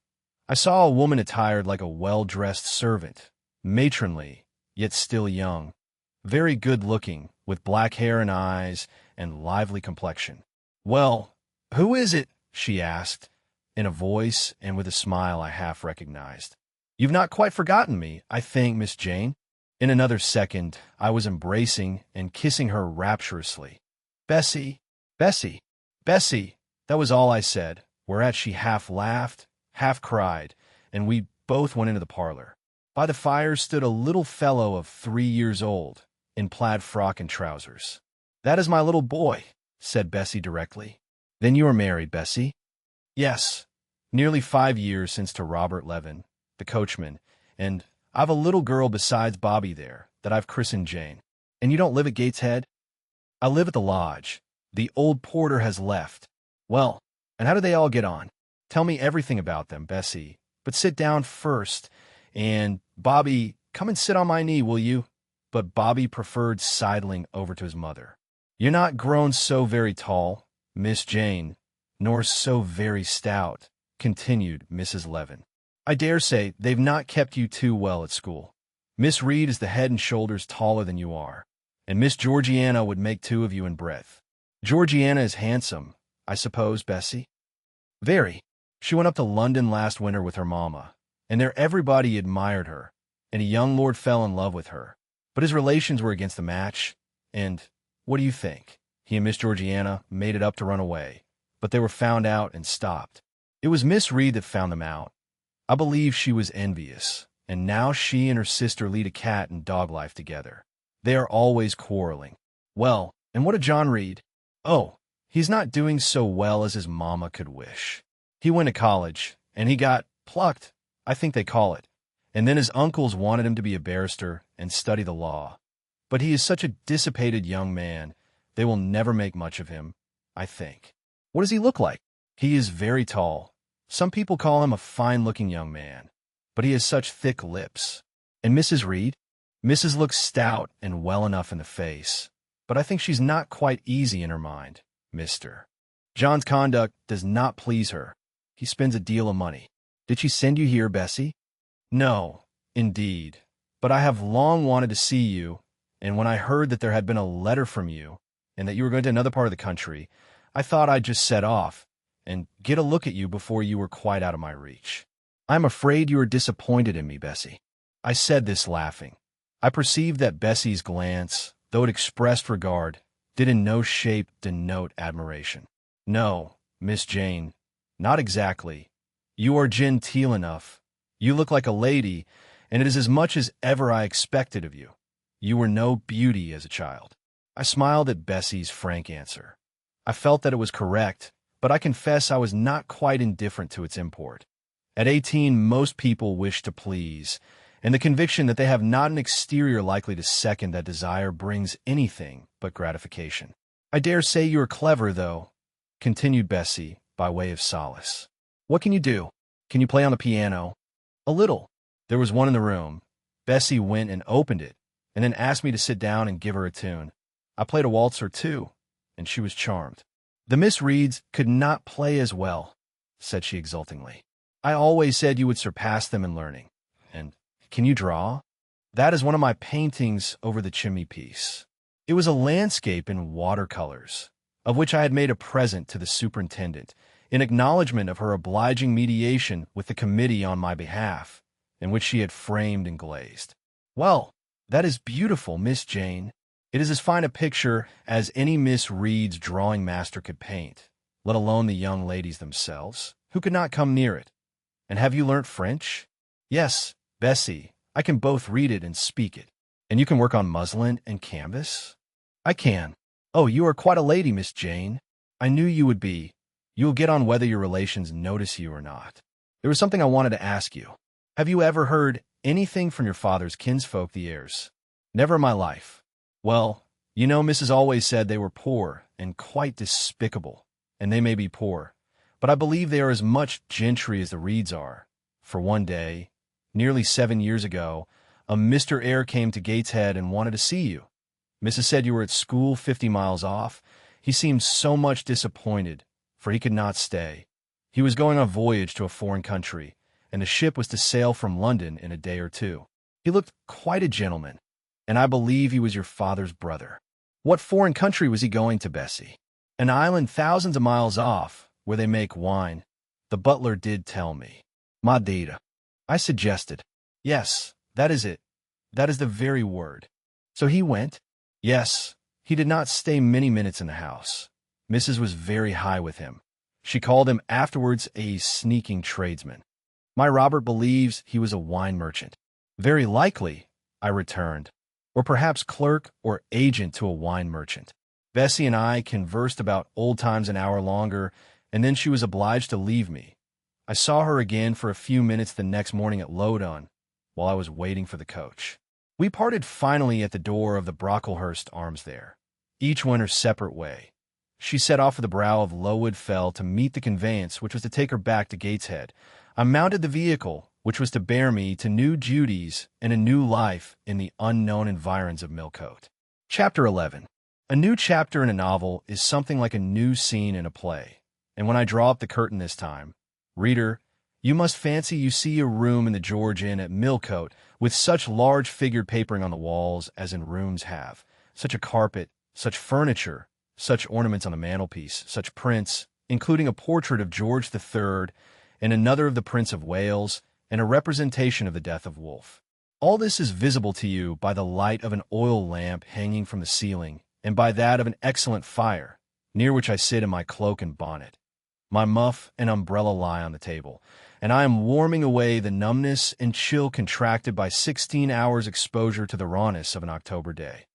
I saw a woman attired like a well-dressed servant, matronly, yet still young, very good-looking, with black hair and eyes and lively complexion. "Well, who is it?" she asked, in a voice and with a smile I half recognized. "You've not quite forgotten me, I think, Miss Jane." In another second, I was embracing and kissing her rapturously. "Bessie, Bessie, Bessie," that was all I said, whereat she half laughed, half cried, and we both went into the parlor. By the fire stood a little fellow of 3 years old, in plaid frock and trousers. "That is my little boy," said Bessie directly. "Then you are married, Bessie?" "Yes, nearly 5 years since to Robert Levin, the coachman, and I've a little girl besides Bobby there that I've christened Jane." "And you don't live at Gateshead?" "I live at the lodge. The old porter has left." "Well, and how do they all get on? Tell me everything about them, Bessie. But sit down first, and, Bobby, come and sit on my knee, will you?" But Bobby preferred sidling over to his mother. "You're not grown so very tall, Miss Jane, nor so very stout," continued Mrs. Levin. "I dare say they've not kept you too well at school. Miss Reed is the head and shoulders taller than you are, and Miss Georgiana would make 2 of you in breadth. Georgiana is handsome, I suppose, Bessie?" "Very. She went up to London last winter with her mamma, and there everybody admired her, and a young lord fell in love with her. But his relations were against the match, and, what do you think? He and Miss Georgiana made it up to run away, but they were found out and stopped. It was Miss Reed that found them out. I believe she was envious, and now she and her sister lead a cat and dog life together. They are always quarreling. Well, and what of John Reed?" "Oh, he's not doing so well as his mamma could wish. He went to college, and he got plucked, I think they call it, and then his uncles wanted him to be a barrister and study the law. But he is such a dissipated young man, they will never make much of him, I think." "What does he look like?" "He is very tall. Some people call him a fine-looking young man, but he has such thick lips." "And Mrs. Reed?" "Mrs. looks stout and well enough in the face, but I think she's not quite easy in her mind, Mr. John's conduct does not please her. He spends a deal of money." "Did she send you here, Bessie?" "No, indeed, but I have long wanted to see you, and when I heard that there had been a letter from you, and that you were going to another part of the country, I thought I'd just set off and get a look at you before you were quite out of my reach." "I'm afraid you are disappointed in me, Bessie." I said this laughing. I perceived that Bessie's glance, though it expressed regard, did in no shape denote admiration. "No, Miss Jane, not exactly. You are genteel enough. You look like a lady, and it is as much as ever I expected of you. You were no beauty as a child." I smiled at Bessie's frank answer. I felt that it was correct, but I confess I was not quite indifferent to its import. At 18, most people wish to please, and the conviction that they have not an exterior likely to second that desire brings anything but gratification. "I dare say you are clever, though," continued Bessie, by way of solace. "What can you do? Can you play on the piano?" "A little." There was one in the room. Bessie went and opened it, and then asked me to sit down and give her a tune. I played a waltz or two, and she was charmed. The Miss Reeds could not play as well, said she exultingly. I always said you would surpass them in learning. And can you draw? That is one of my paintings over the chimney-piece. It was a landscape in watercolors, of which I had made a present to the superintendent, in acknowledgment of her obliging mediation with the committee on my behalf, and which she had framed and glazed. Well, that is beautiful, Miss Jane. It is as fine a picture as any Miss Reed's drawing master could paint, let alone the young ladies themselves, who could not come near it. And have you learnt French? Yes, Bessie, I can both read it and speak it. And you can work on muslin and canvas? I can. Oh, you are quite a lady, Miss Jane. I knew you would be. You will get on whether your relations notice you or not. There was something I wanted to ask you. Have you ever heard anything from your father's kinsfolk, the Eyres? Never in my life. Well, you know, Mrs. always said they were poor and quite despicable, and they may be poor, but I believe they are as much gentry as the Reeds are. For one day, nearly 7 years ago, a Mr. Eyre came to Gateshead and wanted to see you. Mrs. said you were at school 50 miles off. He seemed so much disappointed, for he could not stay. He was going on a voyage to a foreign country, and the ship was to sail from London in a day or two. He looked quite a gentleman, and I believe he was your father's brother. What foreign country was he going to, Bessie? An island thousands of miles off, where they make wine. The butler did tell me. Madeira. I suggested. Yes, that is it. That is the very word. So he went? Yes. He did not stay many minutes in the house. Mrs. was very high with him. She called him afterwards a sneaking tradesman. My Robert believes he was a wine merchant. Very likely, I returned, or perhaps clerk or agent to a wine merchant. Bessie and I conversed about old times an hour longer, and then she was obliged to leave me. I saw her again for a few minutes the next morning at Lowdon, while I was waiting for the coach. We parted finally at the door of the Brocklehurst Arms there. Each went her separate way. She set off for the brow of Lowood Fell to meet the conveyance which was to take her back to Gateshead. I mounted the vehicle which was to bear me to new duties and a new life in the unknown environs of Millcote. Chapter 11. A new chapter in a novel is something like a new scene in a play, and when I draw up the curtain this time, reader, you must fancy you see a room in the George Inn at Millcote with such large figured papering on the walls as in rooms have, such a carpet, such furniture, such ornaments on the mantelpiece, such prints, including a portrait of George III and another of the Prince of Wales, and a representation of the death of Wolfe. All this is visible to you by the light of an oil lamp hanging from the ceiling, and by that of an excellent fire, near which I sit in my cloak and bonnet. My muff and umbrella lie on the table, and I am warming away the numbness and chill contracted by 16 hours' exposure to the rawness of an October day.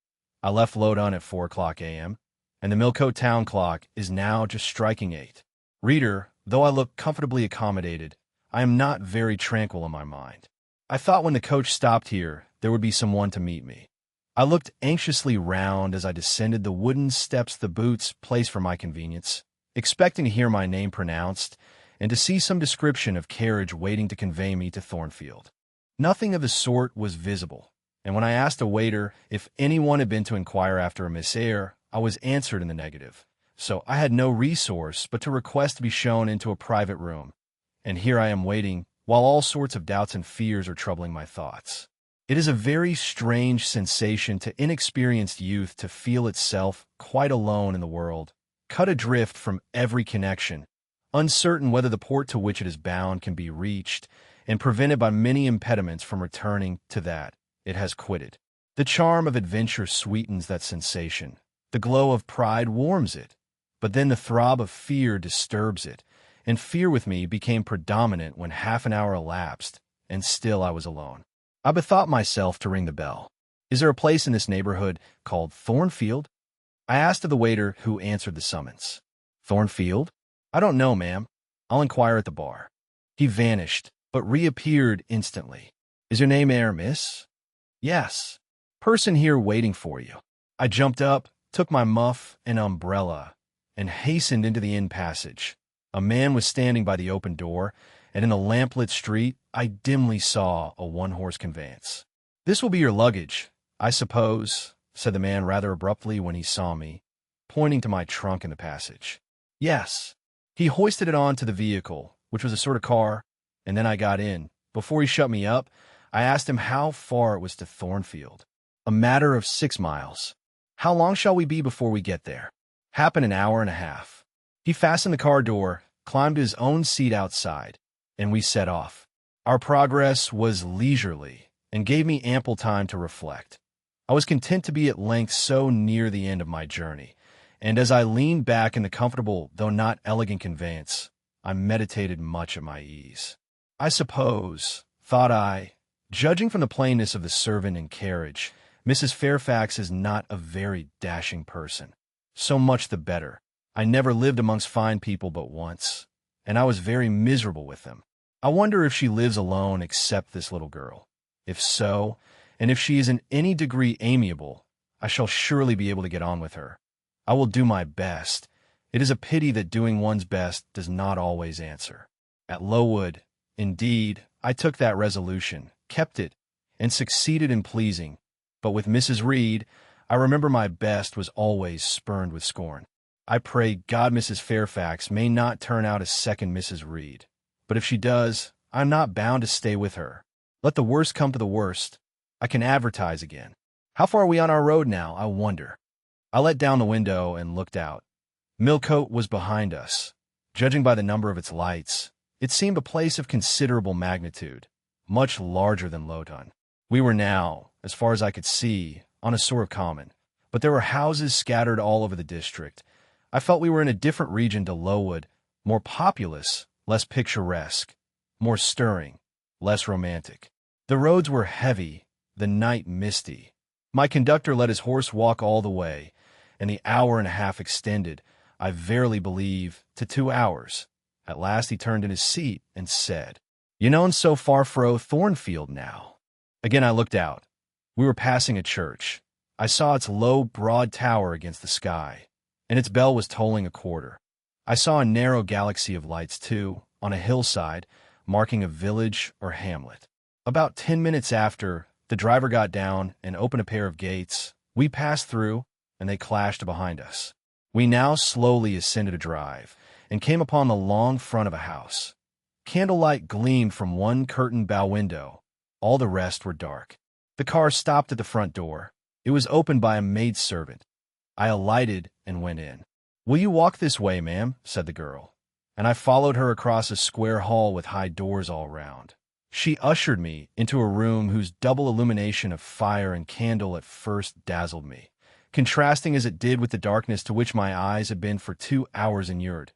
I left Lowdon at 4:00 a.m., and the Millcote town clock is now just striking 8. Reader, though I look comfortably accommodated, I am not very tranquil in my mind. I thought when the coach stopped here, there would be someone to meet me. I looked anxiously round as I descended the wooden steps the boots placed for my convenience, expecting to hear my name pronounced and to see some description of carriage waiting to convey me to Thornfield. Nothing of the sort was visible, and when I asked a waiter if anyone had been to inquire after a Miss Eyre, I was answered in the negative. So I had no resource but to request to be shown into a private room. And here I am waiting, while all sorts of doubts and fears are troubling my thoughts. It is a very strange sensation to inexperienced youth to feel itself quite alone in the world, cut adrift from every connection, uncertain whether the port to which it is bound can be reached, and prevented by many impediments from returning to that it has quitted. The charm of adventure sweetens that sensation. The glow of pride warms it, but then the throb of fear disturbs it, and fear with me became predominant when half an hour elapsed, and still I was alone. I bethought myself to ring the bell. Is there a place in this neighborhood called Thornfield? I asked of the waiter who answered the summons. Thornfield? I don't know, ma'am. I'll inquire at the bar. He vanished, but reappeared instantly. Is your name Eyre, miss? Yes. Person here waiting for you. I jumped up, took my muff and umbrella, and hastened into the inn passage. A man was standing by the open door, and in the lamplit street I dimly saw a one-horse conveyance. This will be your luggage, I suppose, said the man rather abruptly when he saw me, pointing to my trunk in the passage. Yes. He hoisted it onto the vehicle, which was a sort of car, and then I got in. Before he shut me up, I asked him how far it was to Thornfield. A matter of 6 miles. How long shall we be before we get there? Happen an hour and a half. He fastened the car door, climbed his own seat outside, and we set off. Our progress was leisurely and gave me ample time to reflect. I was content to be at length so near the end of my journey, and as I leaned back in the comfortable, though not elegant conveyance, I meditated much at my ease. I suppose, thought I, judging from the plainness of the servant and carriage, Mrs. Fairfax is not a very dashing person. So much the better. I never lived amongst fine people but once, and I was very miserable with them. I wonder if she lives alone except this little girl. If so, and if she is in any degree amiable, I shall surely be able to get on with her. I will do my best. It is a pity that doing one's best does not always answer. At Lowood, indeed, I took that resolution, kept it, and succeeded in pleasing. But with Mrs. Reed, I remember my best was always spurned with scorn. I pray God Mrs. Fairfax may not turn out a second Mrs. Reed. But if she does, I am not bound to stay with her. Let the worst come to the worst. I can advertise again. How far are we on our road now, I wonder? I let down the window and looked out. Millcote was behind us. Judging by the number of its lights, it seemed a place of considerable magnitude, much larger than Lowton. We were now, as far as I could see, on a sort of common, but there were houses scattered all over the district. I felt we were in a different region to Lowood, more populous, less picturesque, more stirring, less romantic. The roads were heavy, the night misty. My conductor let his horse walk all the way, and the hour and a half extended, I verily believe, to 2 hours. At last he turned in his seat and said, "You known so far fro Thornfield now." Again I looked out. We were passing a church. I saw its low, broad tower against the sky, and its bell was tolling a quarter. I saw a narrow galaxy of lights, too, on a hillside, marking a village or hamlet. About 10 minutes after, the driver got down and opened a pair of gates. We passed through, and they clashed behind us. We now slowly ascended a drive, and came upon the long front of a house. Candlelight gleamed from one curtained bow window. All the rest were dark. The car stopped at the front door. It was opened by a maidservant. I alighted and went in. "Will you walk this way, ma'am?" said the girl, and I followed her across a square hall with high doors all round. She ushered me into a room whose double illumination of fire and candle at first dazzled me, contrasting as it did with the darkness to which my eyes had been for 2 hours inured.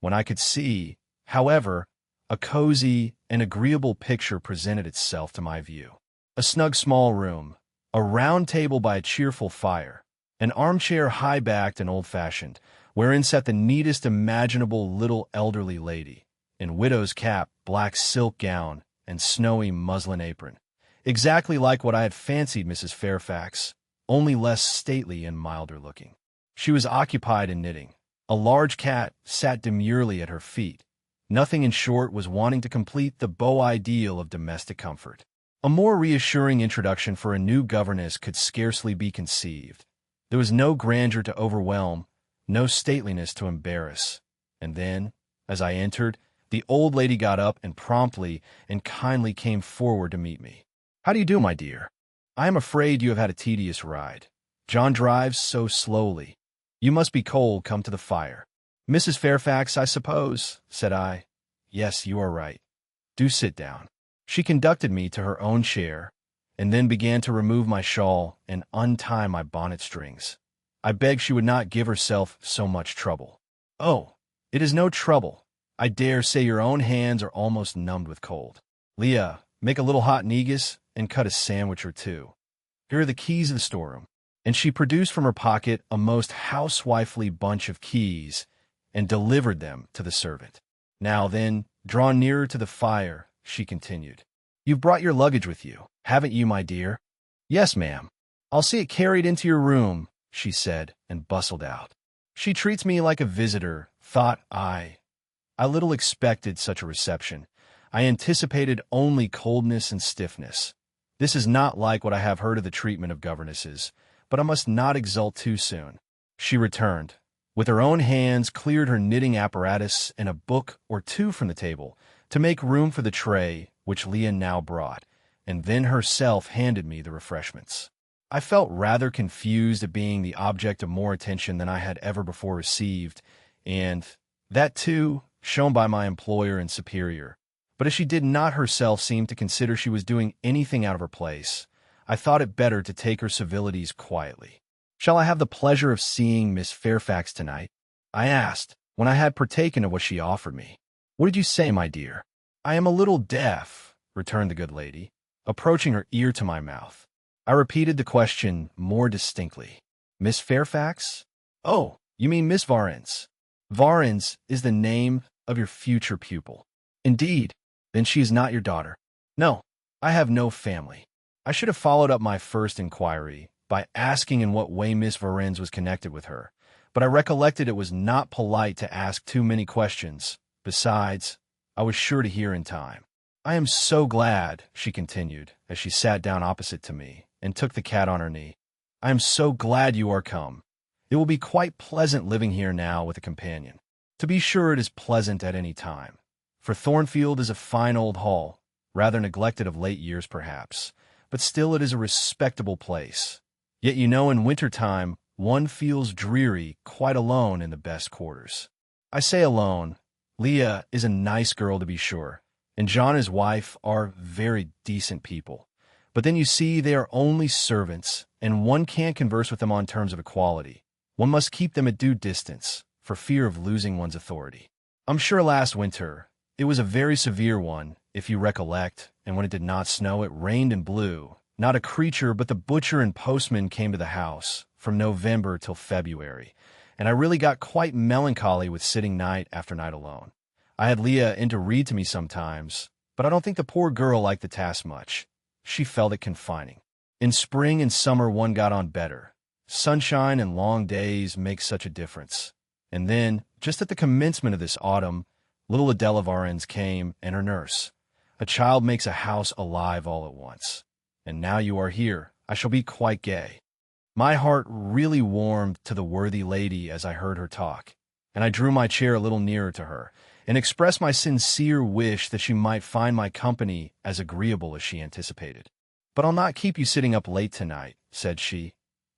When I could see, however, a cozy and agreeable picture presented itself to my view. A snug small room, a round table by a cheerful fire, an armchair high-backed and old-fashioned, wherein sat the neatest imaginable little elderly lady, in widow's cap, black silk gown, and snowy muslin apron, exactly like what I had fancied Mrs. Fairfax, only less stately and milder looking. She was occupied in knitting. A large cat sat demurely at her feet. Nothing, in short, was wanting to complete the beau ideal of domestic comfort. A more reassuring introduction for a new governess could scarcely be conceived. There was no grandeur to overwhelm, no stateliness to embarrass. And then, as I entered, the old lady got up and promptly and kindly came forward to meet me. "How do you do, my dear? I am afraid you have had a tedious ride. John drives so slowly. You must be cold. Come to the fire." "Mrs. Fairfax, I suppose," said I. "Yes, you are right. Do sit down." She conducted me to her own chair, and then began to remove my shawl and untie my bonnet strings. I begged she would not give herself so much trouble. "Oh, it is no trouble. I dare say your own hands are almost numbed with cold. Leah, make a little hot negus and cut a sandwich or two. Here are the keys of the storeroom." And she produced from her pocket a most housewifely bunch of keys and delivered them to the servant. "Now then, draw nearer to the fire," she continued. "You've brought your luggage with you, haven't you, my dear?" "Yes, ma'am." "I'll see it carried into your room," she said, and bustled out. She treats me like a visitor, thought I. I little expected such a reception. I anticipated only coldness and stiffness. This is not like what I have heard of the treatment of governesses, but I must not exult too soon. She returned. with her own hands cleared her knitting apparatus and a book or two from the table to make room for the tray which Leah now brought, and then herself handed me the refreshments. I felt rather confused at being the object of more attention than I had ever before received, and that too shown by my employer and superior. But as she did not herself seem to consider she was doing anything out of her place, I thought it better to take her civilities quietly. "Shall I have the pleasure of seeing Miss Fairfax tonight?" I asked, when I had partaken of what she offered me. "What did you say, my dear?" "I am a little deaf," returned the good lady, approaching her ear to my mouth. I repeated the question more distinctly. "Miss Fairfax? Oh, you mean Miss Varens. Varens is the name of your future pupil." "Indeed? Then she is not your daughter?" "No, I have no family." I should have followed up my first inquiry by asking in what way Miss Varens was connected with her, but I recollected it was not polite to ask too many questions. Besides, I was sure to hear in time. "I am so glad," she continued, as she sat down opposite to me and took the cat on her knee. "I am so glad you are come. It will be quite pleasant living here now with a companion. To be sure it is pleasant at any time, for Thornfield is a fine old hall, rather neglected of late years perhaps, but still it is a respectable place. Yet in winter-time one feels dreary quite alone in the best quarters. I say alone. Leah is a nice girl to be sure, and John and his wife are very decent people. But then you see they are only servants, and one can't converse with them on terms of equality. One must keep them at due distance, for fear of losing one's authority. I'm sure last winter, it was a very severe one, if you recollect, and when it did not snow, it rained and blew. Not a creature but the butcher and postman came to the house, from November till February, and I really got quite melancholy with sitting night after night alone. I had Leah in to read to me sometimes, but I don't think the poor girl liked the task much. She felt it confining. In spring and summer one got on better. Sunshine and long days make such a difference. And then, just at the commencement of this autumn, little Adela Varens came and her nurse. A child makes a house alive all at once. And now you are here, I shall be quite gay. My heart really warmed to the worthy lady as I heard her talk, and I drew my chair a little nearer to her, and expressed my sincere wish that she might find my company as agreeable as she anticipated. "But I'll not keep you sitting up late tonight," said she.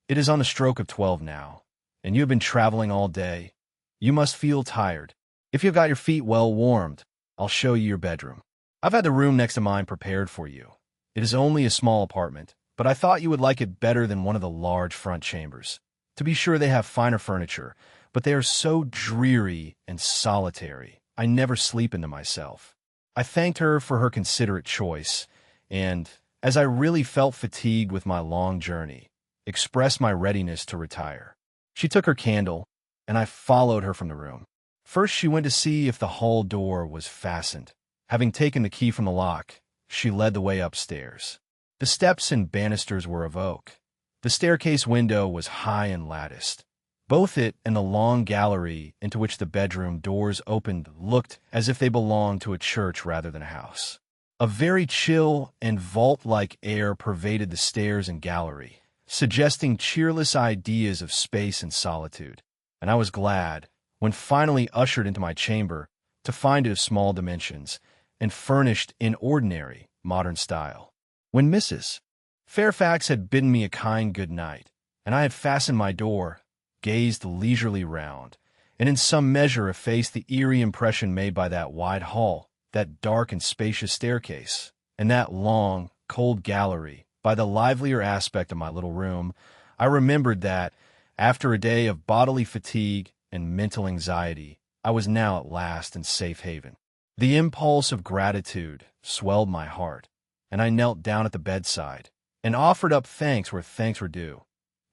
"It is on the stroke of 12 now, and you have been traveling all day. You must feel tired. If you've got your feet well warmed, I'll show you your bedroom. I've had the room next to mine prepared for you. It is only a small apartment, but I thought you would like it better than one of the large front chambers. To be sure they have finer furniture, but they are so dreary and solitary, I never sleep in them myself." I thanked her for her considerate choice, and, as I really felt fatigued with my long journey, expressed my readiness to retire. She took her candle, and I followed her from the room. First she went to see if the hall door was fastened. Having taken the key from the lock, she led the way upstairs. The steps and banisters were of oak. The staircase window was high and latticed. Both it and the long gallery into which the bedroom doors opened looked as if they belonged to a church rather than a house. A very chill and vault-like air pervaded the stairs and gallery, suggesting cheerless ideas of space and solitude, and I was glad, when finally ushered into my chamber, to find it of small dimensions, and furnished in ordinary, modern style. When Mrs. Fairfax had bidden me a kind good night, and I had fastened my door, gazed leisurely round, and in some measure effaced the eerie impression made by that wide hall, that dark and spacious staircase, and that long, cold gallery, by the livelier aspect of my little room, I remembered that, after a day of bodily fatigue and mental anxiety, I was now at last in safe haven. The impulse of gratitude swelled my heart, and I knelt down at the bedside, and offered up thanks where thanks were due,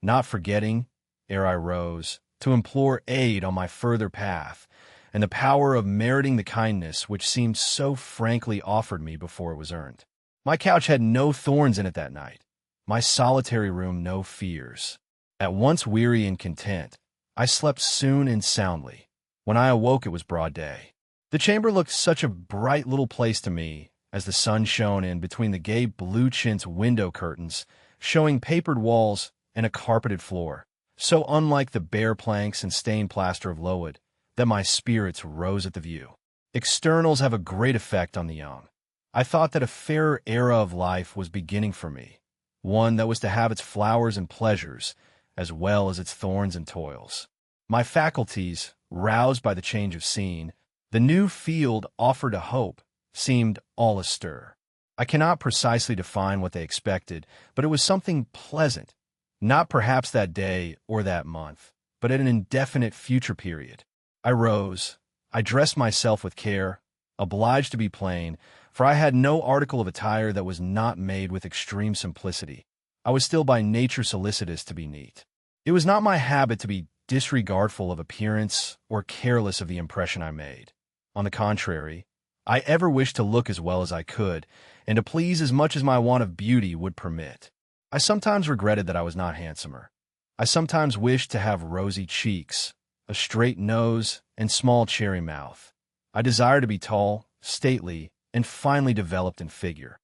not forgetting, ere I rose, to implore aid on my further path, and the power of meriting the kindness which seemed so frankly offered me before it was earned. My couch had no thorns in it that night, my solitary room no fears. At once weary and content, I slept soon and soundly. When I awoke it was broad day. The chamber looked such a bright little place to me, as the sun shone in between the gay blue chintz window curtains, showing papered walls and a carpeted floor, so unlike the bare planks and stained plaster of Lowood that my spirits rose at the view. Externals have a great effect on the young. I thought that a fairer era of life was beginning for me, one that was to have its flowers and pleasures, as well as its thorns and toils. My faculties, roused by the change of scene, the new field offered a hope, seemed all astir. I cannot precisely define what they expected, but it was something pleasant, not perhaps that day or that month, but at an indefinite future period. I rose. I dressed myself with care, obliged to be plain, for I had no article of attire that was not made with extreme simplicity. I was still by nature solicitous to be neat. It was not my habit to be disregardful of appearance or careless of the impression I made. On the contrary, I ever wished to look as well as I could, and to please as much as my want of beauty would permit. I sometimes regretted that I was not handsomer. I sometimes wished to have rosy cheeks, a straight nose, and small cherry mouth. I desired to be tall, stately, and finely developed in figure.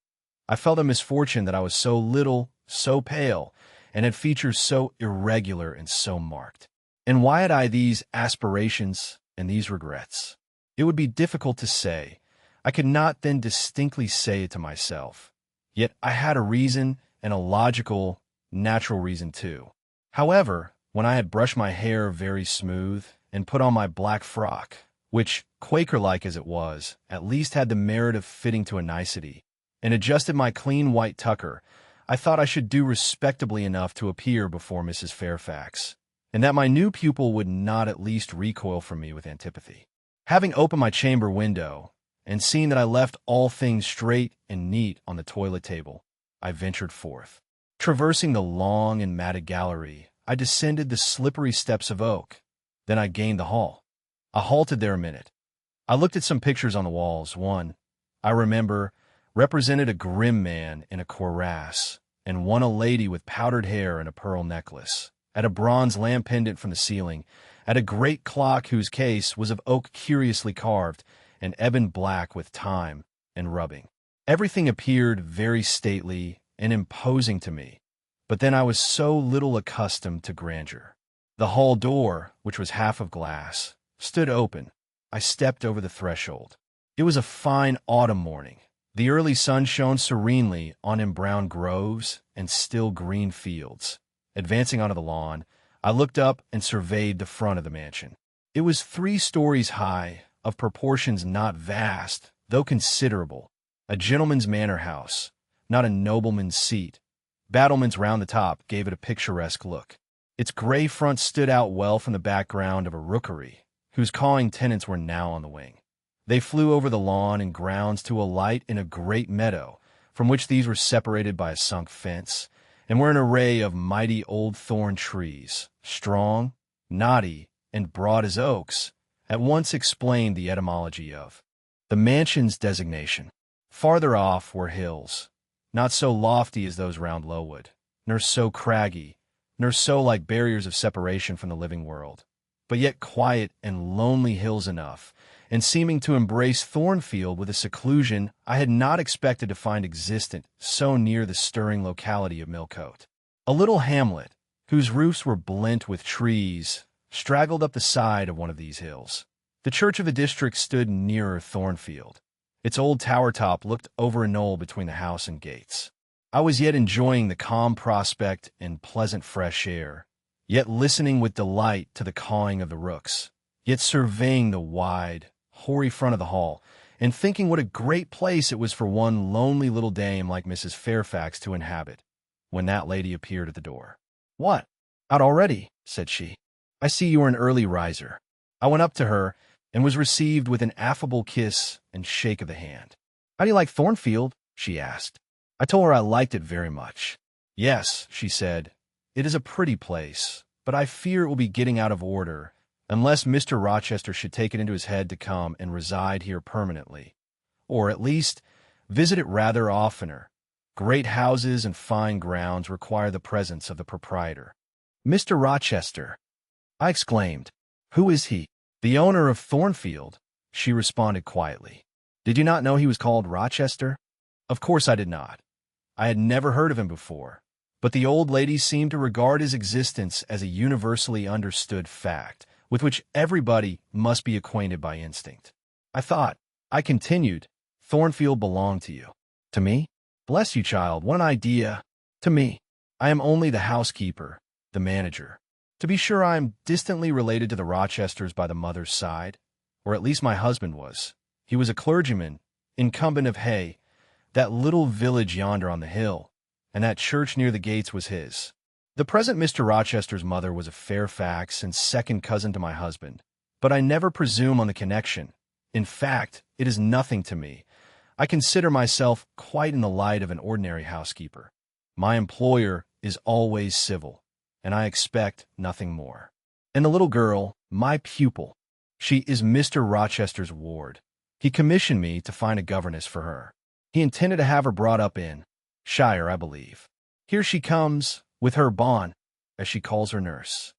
I felt a misfortune that I was so little, so pale, and had features so irregular and so marked. And why had I these aspirations and these regrets? It would be difficult to say. I could not then distinctly say it to myself. Yet I had a reason, and a logical, natural reason too. However, when I had brushed my hair very smooth and put on my black frock, which, Quaker-like as it was, at least had the merit of fitting to a nicety, and adjusted my clean white tucker, I thought I should do respectably enough to appear before Mrs. Fairfax, and that my new pupil would not at least recoil from me with antipathy. Having opened my chamber window, and seeing that I left all things straight and neat on the toilet table, I ventured forth. Traversing the long and matted gallery, I descended the slippery steps of oak. Then I gained the hall. I halted there a minute. I looked at some pictures on the walls. One, I remember, represented a grim man in a cuirass, and one a lady with powdered hair and a pearl necklace, at a bronze lamp pendant from the ceiling, at a great clock whose case was of oak curiously carved, and ebon black with time and rubbing. Everything appeared very stately and imposing to me, but then I was so little accustomed to grandeur. The hall door, which was half of glass, stood open. I stepped over the threshold. It was a fine autumn morning. The early sun shone serenely on embrowned groves and still green fields. Advancing onto the lawn, I looked up and surveyed the front of the mansion. It was 3 stories high, of proportions not vast, though considerable. A gentleman's manor house, not a nobleman's seat. Battlements round the top gave it a picturesque look. Its gray front stood out well from the background of a rookery, whose cawing tenants were now on the wing. They flew over the lawn and grounds to alight in a great meadow, from which these were separated by a sunk fence, and were an array of mighty old thorn trees, strong, knotty, and broad as oaks, at once explained the etymology of the mansion's designation. Farther off were hills, not so lofty as those round Lowood, nor so craggy, nor so like barriers of separation from the living world, but yet quiet and lonely hills enough, and seeming to embrace Thornfield with a seclusion I had not expected to find existent so near the stirring locality of Millcote. A little hamlet, whose roofs were blent with trees, straggled up the side of one of these hills. The church of the district stood nearer Thornfield. Its old tower top looked over a knoll between the house and gates. I was yet enjoying the calm prospect and pleasant fresh air, yet listening with delight to the cawing of the rooks, yet surveying the wide, hoary front of the hall, and thinking what a great place it was for one lonely little dame like Mrs. Fairfax to inhabit, when that lady appeared at the door. "What, out already?" said she. "I see you are an early riser." I went up to her, and was received with an affable kiss and shake of the hand. "How do you like Thornfield?" she asked. I told her I liked it very much. "Yes," she said, "it is a pretty place, but I fear it will be getting out of order, unless Mr. Rochester should take it into his head to come and reside here permanently, or, at least, visit it rather oftener. Great houses and fine grounds require the presence of the proprietor." "Mr. Rochester!" I exclaimed. "Who is he?" "The owner of Thornfield," she responded quietly. "Did you not know he was called Rochester?" Of course I did not. I had never heard of him before, But the old lady seemed to regard his existence as a universally understood fact, with which everybody must be acquainted by instinct. I thought, I continued, Thornfield belonged to you. To me? Bless you, child, what an idea. To me. I am only the housekeeper, the manager. To be sure, I am distantly related to the Rochesters by the mother's side, or at least my husband was. He was a clergyman, incumbent of Hay, that little village yonder on the hill, and that church near the gates was his. The present Mr. Rochester's mother was a Fairfax and second cousin to my husband, but I never presume on the connection. In fact, it is nothing to me. I consider myself quite in the light of an ordinary housekeeper. My employer is always civil, and I expect nothing more. And the little girl, my pupil, she is Mr. Rochester's ward. He commissioned me to find a governess for her. He intended to have her brought up in Shire, I believe. Here she comes, with her bonne, as she calls her nurse.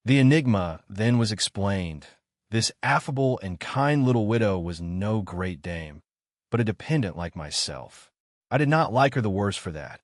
The enigma then was explained. This affable and kind little widow was no great dame, but a dependent like myself. I did not like her the worse for that.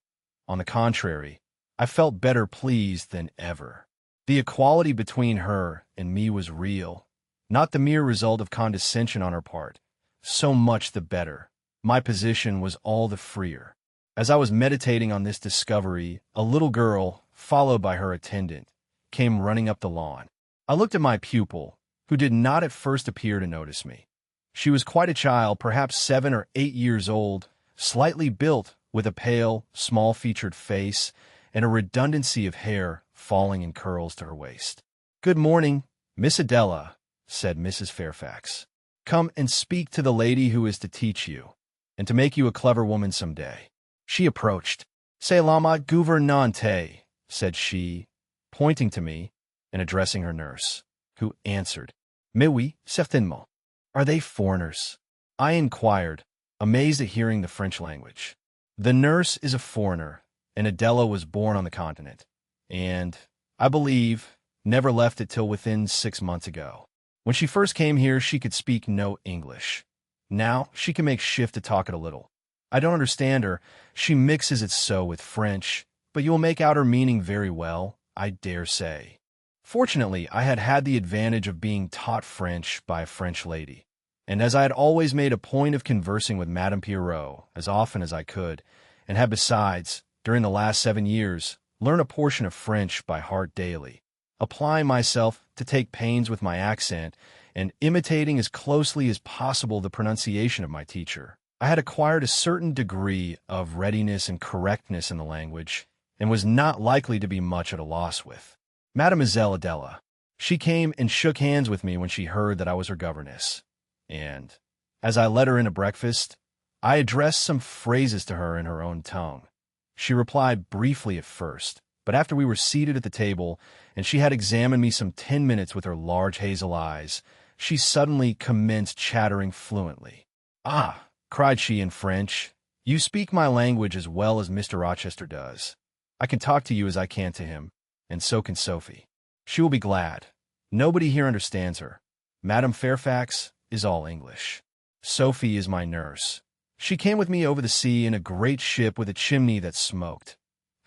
On the contrary, I felt better pleased than ever. The equality between her and me was real, not the mere result of condescension on her part. So much the better. My position was all the freer. As I was meditating on this discovery, a little girl, followed by her attendant, came running up the lawn. I looked at my pupil, who did not at first appear to notice me. She was quite a child, perhaps 7 or 8 years old, slightly built, with a pale, small-featured face and a redundancy of hair falling in curls to her waist. "Good morning, Miss Adela," said Mrs. Fairfax. "Come and speak to the lady who is to teach you, and to make you a clever woman some day." She approached. "C'est la ma gouvernante," said she, pointing to me and addressing her nurse, who answered, "Mais oui, certainement." "Are they foreigners?" I inquired, amazed at hearing the French language. "The nurse is a foreigner, and Adela was born on the continent, and, I believe, never left it till within 6 months ago. When she first came here, she could speak no English. Now she can make shift to talk it a little. I don't understand her. She mixes it so with French, but you will make out her meaning very well, I dare say." Fortunately, I had the advantage of being taught French by a French lady, and as I had always made a point of conversing with Madame Pierrot as often as I could, and had besides, during the last 7 years, learned a portion of French by heart daily, applying myself to take pains with my accent and imitating as closely as possible the pronunciation of my teacher, I had acquired a certain degree of readiness and correctness in the language, and was not likely to be much at a loss with Mademoiselle Adela. She came and shook hands with me when she heard that I was her governess, and, as I led her in to breakfast, I addressed some phrases to her in her own tongue. She replied briefly at first, but after we were seated at the table, and she had examined me some 10 minutes with her large hazel eyes, she suddenly commenced chattering fluently. "Ah," cried she in French, "you speak my language as well as Mr. Rochester does. I can talk to you as I can to him, and so can Sophie. She will be glad. Nobody here understands her. Madame Fairfax is all English. Sophie is my nurse. She came with me over the sea in a great ship with a chimney that smoked.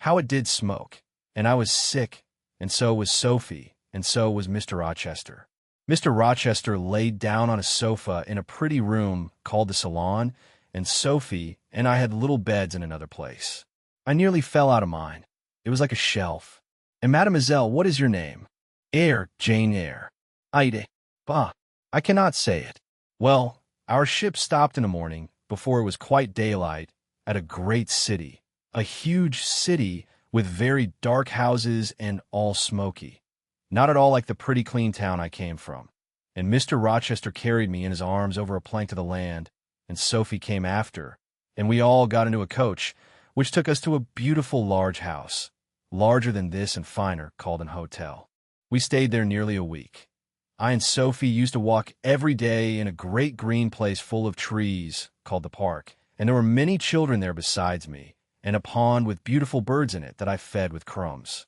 How it did smoke! And I was sick, and so was Sophie, and so was Mr. Rochester. Mr. Rochester laid down on a sofa in a pretty room called the salon, and Sophie and I had little beds in another place. I nearly fell out of mine. It was like a shelf. And mademoiselle, what is your name?" "Eyre, Jane Eyre." "Eyre. Bah, I cannot say it." Well, our ship stopped in the morning, before it was quite daylight, at a great city, a huge city with very dark houses and all smoky. Not at all like the pretty clean town I came from. And Mr. Rochester carried me in his arms over a plank to the land, and Sophie came after, and we all got into a coach, which took us to a beautiful large house, larger than this and finer, called an hotel. We stayed there nearly a week. I and Sophie used to walk every day in a great green place full of trees, called the park, and there were many children there besides me, and a pond with beautiful birds in it that I fed with crumbs.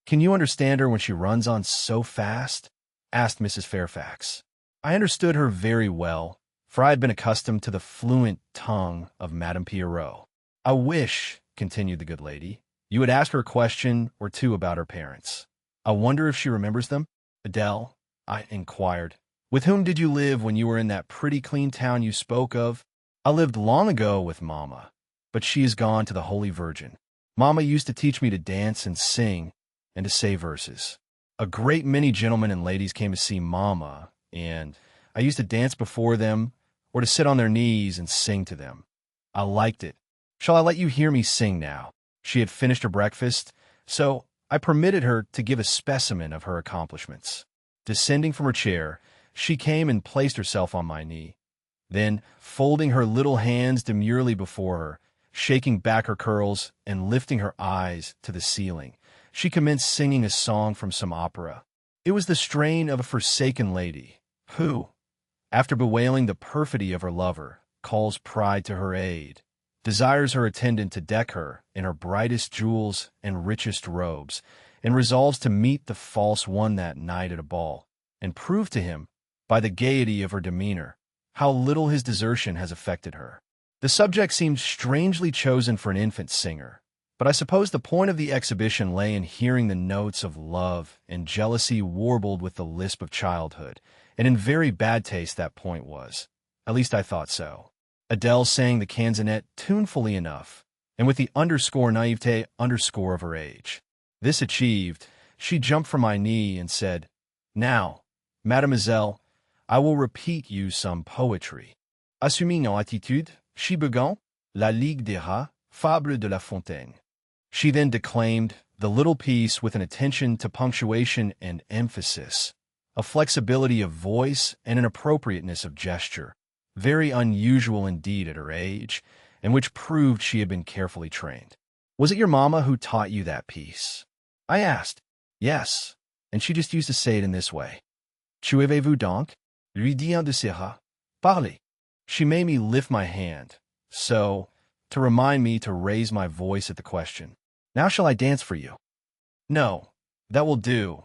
"Can you understand her when she runs on so fast?" asked Mrs. Fairfax. I understood her very well, for I had been accustomed to the fluent tongue of Madame Pierrot. "I wish," continued the good lady, You would ask her a question or two about her parents. I wonder if she remembers them? Adele, I inquired. With whom did you live when you were in that pretty clean town you spoke of? I lived long ago with Mama, but she is gone to the Holy Virgin. Mama used to teach me to dance and sing and to say verses. A great many gentlemen and ladies came to see Mama, and I used to dance before them or to sit on their knees and sing to them. I liked it. Shall I let you hear me sing now? She had finished her breakfast, so I permitted her to give a specimen of her accomplishments. Descending from her chair, she came and placed herself on my knee. Then, folding her little hands demurely before her, shaking back her curls and lifting her eyes to the ceiling, she commenced singing a song from some opera. It was the strain of a forsaken lady, who, after bewailing the perfidy of her lover, calls pride to her aid, desires her attendant to deck her in her brightest jewels and richest robes, and resolves to meet the false one that night at a ball, and prove to him, by the gaiety of her demeanor, how little his desertion has affected her. The subject seemed strangely chosen for an infant singer, but I suppose the point of the exhibition lay in hearing the notes of love and jealousy warbled with the lisp of childhood, and in very bad taste that point was. At least I thought so. Adele sang the canzonet tunefully enough, and with the underscore naivete underscore of her age. This achieved, she jumped from my knee and said, "Now, mademoiselle, I will repeat you some poetry." Assuming une attitude, she began, La Ligue des Rats, Fable de La Fontaine. She then declaimed the little piece with an attention to punctuation and emphasis, a flexibility of voice and an appropriateness of gesture, very unusual indeed at her age, and which proved she had been carefully trained. "Was it your mamma who taught you that piece?" I asked. "Yes, and she just used to say it in this way. Tu avez-vous donc? Lui dit un de ses rats. Parlez." She made me lift my hand, so, to remind me to raise my voice at the question. "Now shall I dance for you?" "No, that will do.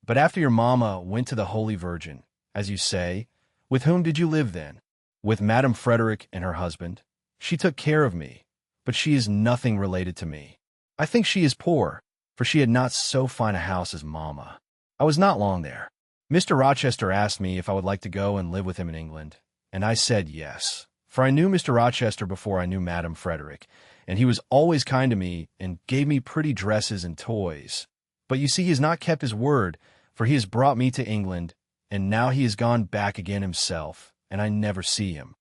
But after your mamma went to the Holy Virgin, as you say, with whom did you live then?" "With Madame Frederick and her husband. She took care of me, but she is nothing related to me. I think she is poor, for she had not so fine a house as Mamma. I was not long there. Mr. Rochester asked me if I would like to go and live with him in England, and I said yes, for I knew Mr. Rochester before I knew Madame Frederick, and he was always kind to me and gave me pretty dresses and toys. But you see he has not kept his word, for he has brought me to England, and now he has gone back again himself, and I never see him."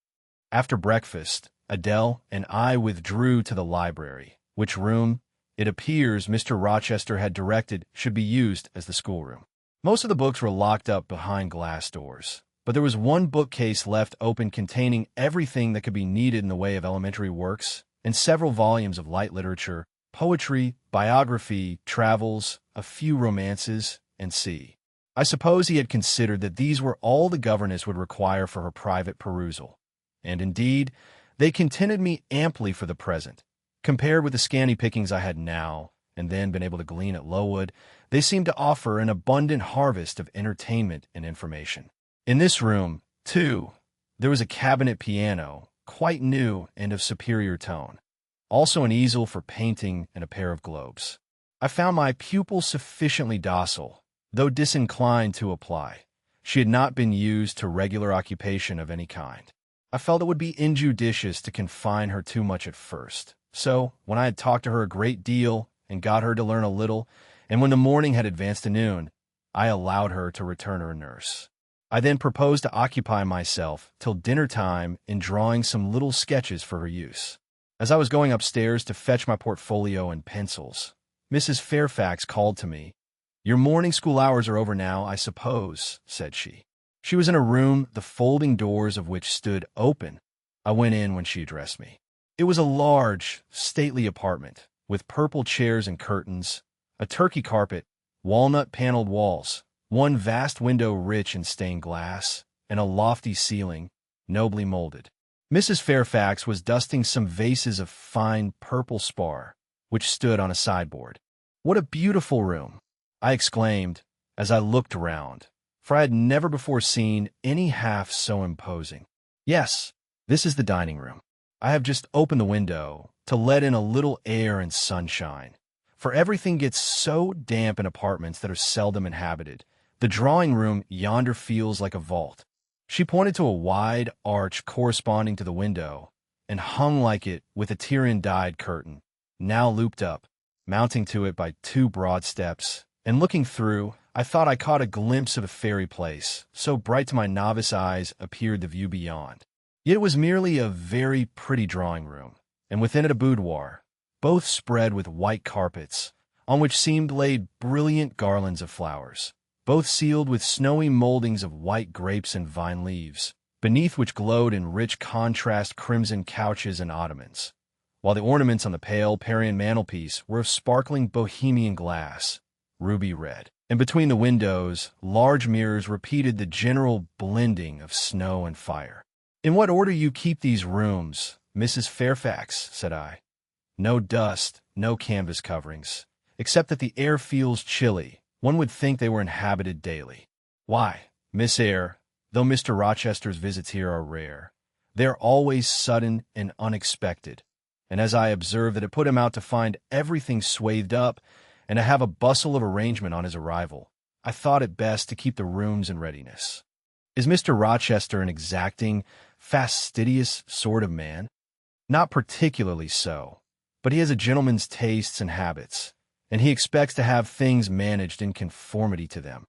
After breakfast, Adele and I withdrew to the library, which room, it appears, Mr. Rochester had directed should be used as the schoolroom. Most of the books were locked up behind glass doors, but there was one bookcase left open containing everything that could be needed in the way of elementary works, and several volumes of light literature, poetry, biography, travels, a few romances, and c. I suppose he had considered that these were all the governess would require for her private perusal, and indeed, they contented me amply for the present. Compared with the scanty pickings I had now and then been able to glean at Lowood, they seemed to offer an abundant harvest of entertainment and information. In this room, too, there was a cabinet piano, quite new and of superior tone, also an easel for painting and a pair of globes. I found my pupil sufficiently docile, though disinclined to apply. She had not been used to regular occupation of any kind. I felt it would be injudicious to confine her too much at first. So, when I had talked to her a great deal and got her to learn a little, and when the morning had advanced to noon, I allowed her to return her nurse. I then proposed to occupy myself till dinner time in drawing some little sketches for her use. As I was going upstairs to fetch my portfolio and pencils, Mrs. Fairfax called to me. "Your morning school hours are over now, I suppose," said she. She was in a room the folding doors of which stood open. I went in when she addressed me. It was a large, stately apartment, with purple chairs and curtains, a turkey carpet, walnut-paneled walls, one vast window rich in stained glass, and a lofty ceiling, nobly molded. Mrs. Fairfax was dusting some vases of fine purple spar, which stood on a sideboard. "What a beautiful room!" I exclaimed, as I looked round, for I had never before seen any half so imposing. "Yes, this is the dining room. I have just opened the window to let in a little air and sunshine, for everything gets so damp in apartments that are seldom inhabited. The drawing room yonder feels like a vault. She pointed to a wide arch corresponding to the window, and hung like it with a Tyrian-dyed curtain, now looped up, mounting to it by two broad steps, and looking through, I thought I caught a glimpse of a fairy place, so bright to my novice eyes appeared the view beyond. Yet it was merely a very pretty drawing room, and within it a boudoir, both spread with white carpets, on which seemed laid brilliant garlands of flowers, both sealed with snowy moldings of white grapes and vine leaves, beneath which glowed in rich contrast crimson couches and ottomans, while the ornaments on the pale Parian mantelpiece were of sparkling Bohemian glass, ruby red, and between the windows, large mirrors repeated the general blending of snow and fire. "In what order you keep these rooms, Mrs. Fairfax?" said I. "No dust, no canvas coverings, except that the air feels chilly. One would think they were inhabited daily." "Why, Miss Eyre, though Mr. Rochester's visits here are rare, they are always sudden and unexpected, and as I observed that it put him out to find everything swathed up and to have a bustle of arrangement on his arrival, I thought it best to keep the rooms in readiness." "Is Mr. Rochester an exacting, fastidious sort of man?" "Not particularly so, but he has a gentleman's tastes and habits, and he expects to have things managed in conformity to them."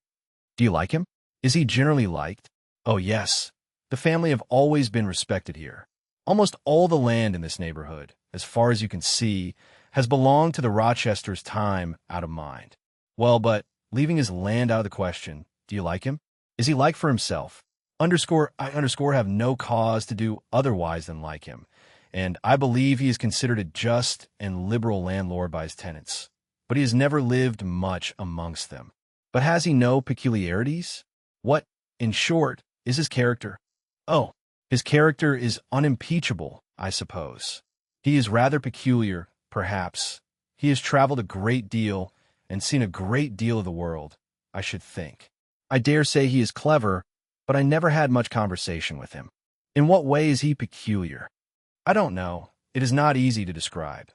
"Do you like him? Is he generally liked?" "Oh, yes. The family have always been respected here. Almost all the land in this neighborhood, as far as you can see, has belonged to the Rochesters' time out of mind." "Well, but, leaving his land out of the question, do you like him? Is he like for himself? I have no cause to do otherwise than like him, and I believe he is considered a just and liberal landlord by his tenants, but he has never lived much amongst them." "But has he no peculiarities? What, in short, is his character?" "Oh, his character is unimpeachable, I suppose. He is rather peculiar, perhaps. He has traveled a great deal and seen a great deal of the world, I should think. I dare say he is clever, but I never had much conversation with him." "In what way is he peculiar?" "I don't know. It is not easy to describe.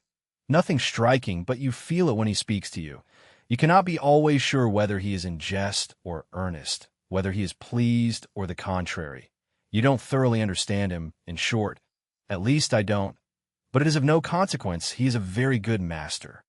Nothing striking, but you feel it when he speaks to you. You cannot be always sure whether he is in jest or earnest, whether he is pleased or the contrary. You don't thoroughly understand him, in short. At least I don't. But it is of no consequence. He is a very good master."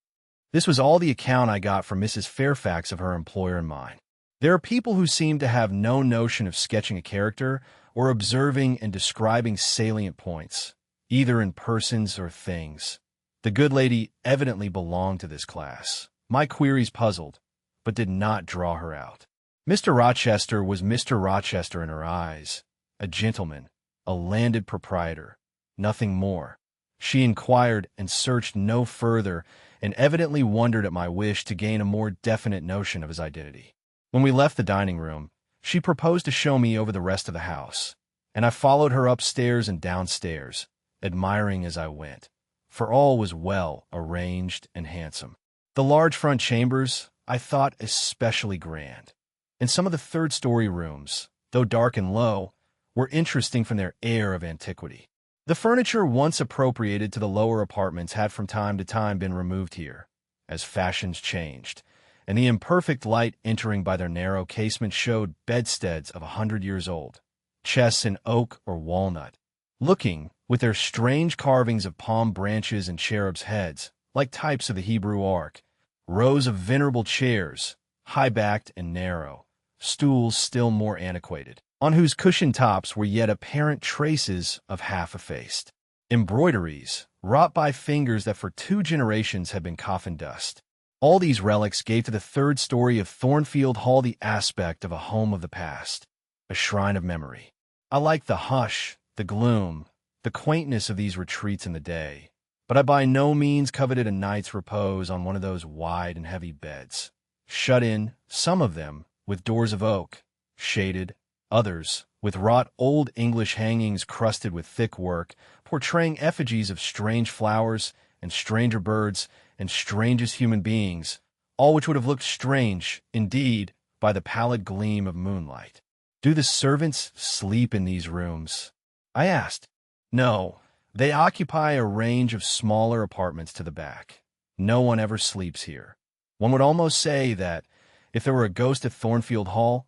This was all the account I got from Mrs. Fairfax of her employer and mine. There are people who seem to have no notion of sketching a character or observing and describing salient points, either in persons or things. The good lady evidently belonged to this class. My queries puzzled, but did not draw her out. Mr. Rochester was Mr. Rochester in her eyes, a gentleman, a landed proprietor, nothing more. She inquired and searched no further, and evidently wondered at my wish to gain a more definite notion of his identity. When we left the dining room, she proposed to show me over the rest of the house, and I followed her upstairs and downstairs, admiring as I went, for all was well arranged and handsome. The large front chambers I thought especially grand, and some of the third-story rooms, though dark and low, were interesting from their air of antiquity. The furniture once appropriated to the lower apartments had from time to time been removed here, as fashions changed, and the imperfect light entering by their narrow casement showed bedsteads of 100 years old, chests in oak or walnut, looking, with their strange carvings of palm branches and cherubs' heads, like types of the Hebrew ark, rows of venerable chairs, high-backed and narrow, stools still more antiquated, on whose cushioned tops were yet apparent traces of half-effaced embroideries, wrought by fingers that for 2 generations had been coffin dust. All these relics gave to the third story of Thornfield Hall the aspect of a home of the past, a shrine of memory. I liked the hush, the gloom, the quaintness of these retreats in the day, but I by no means coveted a night's repose on one of those wide and heavy beds, shut in, some of them, with doors of oak, shaded, others, with wrought old English hangings crusted with thick work, portraying effigies of strange flowers and stranger birds and strangest human beings, all which would have looked strange, indeed, by the pallid gleam of moonlight. "Do the servants sleep in these rooms?" I asked. "No, they occupy a range of smaller apartments to the back. No one ever sleeps here. One would almost say that if there were a ghost at Thornfield Hall,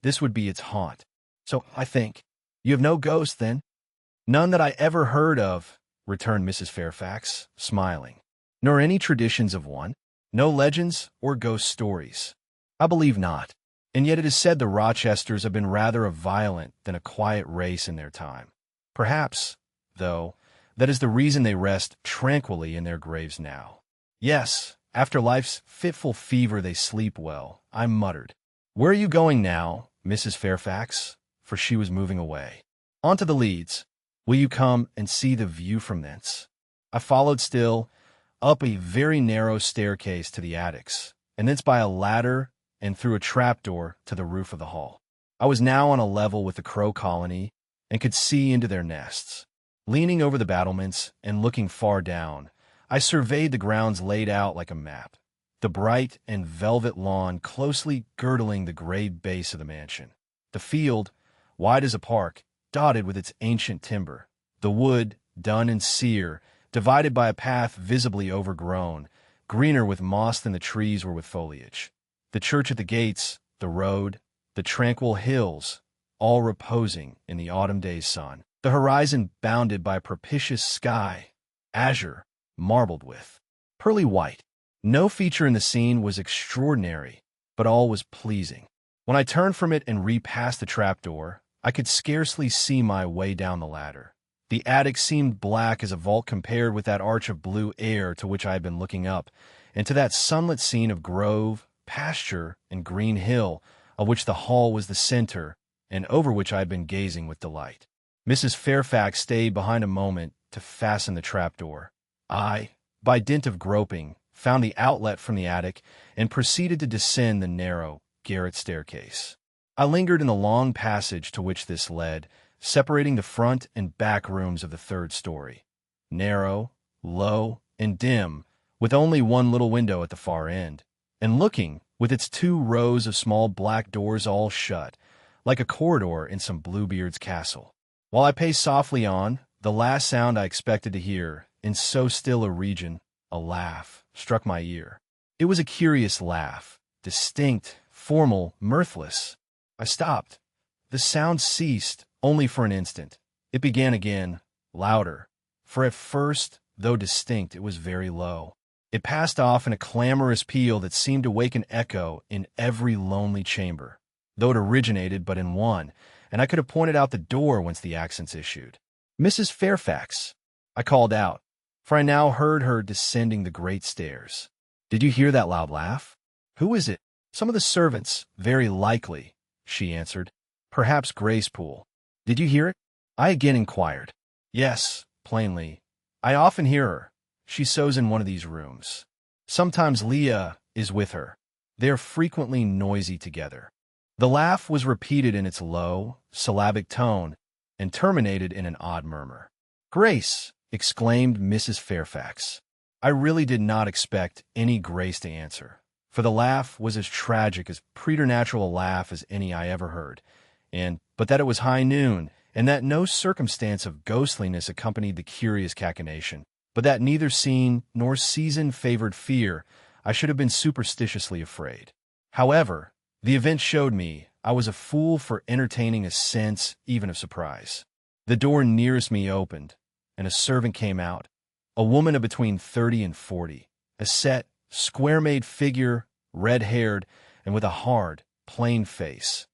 this would be its haunt. So I think. You have no ghost, then? None that I ever heard of, returned Mrs. Fairfax, smiling. Nor any traditions of one? No legends or ghost stories? I believe not. And yet it is said the Rochesters have been rather a violent than a quiet race in their time. Perhaps, though, that is the reason they rest tranquilly in their graves now. Yes, after life's fitful fever they sleep well, I muttered. Where are you going now, Mrs. Fairfax? For she was moving away. On to the Leads. Will you come and see the view from thence? I followed still, up a very narrow staircase to the attics, and thence by a ladder and through a trapdoor to the roof of the hall. I was now on a level with the crow colony and could see into their nests. Leaning over the battlements and looking far down, I surveyed the grounds laid out like a map, the bright and velvet lawn closely girdling the gray base of the mansion, the field, wide as a park, dotted with its ancient timber, the wood, dun and sere, divided by a path visibly overgrown, greener with moss than the trees were with foliage, the church at the gates, the road, the tranquil hills, all reposing in the autumn day's sun, the horizon bounded by a propitious sky, azure, marbled with pearly white. No feature in the scene was extraordinary, but all was pleasing. When I turned from it and repassed the trapdoor, I could scarcely see my way down the ladder. The attic seemed black as a vault compared with that arch of blue air to which I had been looking up, and to that sunlit scene of grove, pasture, and green hill, of which the hall was the center, and over which I had been gazing with delight. Mrs. Fairfax stayed behind a moment to fasten the trapdoor. I, by dint of groping, found the outlet from the attic and proceeded to descend the narrow garret staircase. I lingered in the long passage to which this led, separating the front and back rooms of the third story. Narrow, low, and dim, with only one little window at the far end, and looking, with its 2 rows of small black doors all shut, like a corridor in some Bluebeard's castle. While I paced softly on, the last sound I expected to hear, in so still a region, a laugh, struck my ear. It was a curious laugh, distinct, formal, mirthless. I stopped. The sound ceased, only for an instant. It began again, louder, for at first, though distinct, it was very low. It passed off in a clamorous peal that seemed to wake an echo in every lonely chamber, though it originated but in one, and I could have pointed out the door whence the accents issued. Mrs. Fairfax, I called out, for I now heard her descending the great stairs. Did you hear that loud laugh? Who is it? Some of the servants, very likely, she answered. Perhaps Gracepool. Did you hear it? I again inquired. Yes, plainly. I often hear her. She sews in one of these rooms. Sometimes Leah is with her. They are frequently noisy together. The laugh was repeated in its low, syllabic tone, and terminated in an odd murmur. Grace! Exclaimed Mrs. Fairfax. I really did not expect any Grace to answer, for the laugh was as tragic, as preternatural a laugh as any I ever heard, but that it was high noon, and that no circumstance of ghostliness accompanied the curious cachinnation, but that neither scene nor season favored fear, I should have been superstitiously afraid. However, the event showed me I was a fool for entertaining a sense even of surprise. The door nearest me opened, and a servant came out, a woman of between 30 and 40, a set, square-made figure, red-haired, and with a hard, plain face.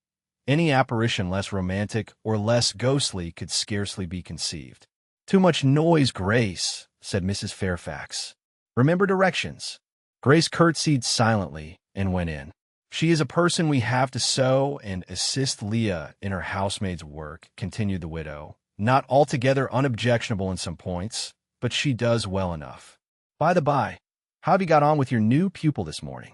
Any apparition less romantic or less ghostly could scarcely be conceived. Too much noise, Grace, said Mrs. Fairfax. Remember directions. Grace curtsied silently and went in. She is a person we have to sew and assist Leah in her housemaid's work, continued the widow. Not altogether unobjectionable in some points, but she does well enough. By the by, how have you got on with your new pupil this morning?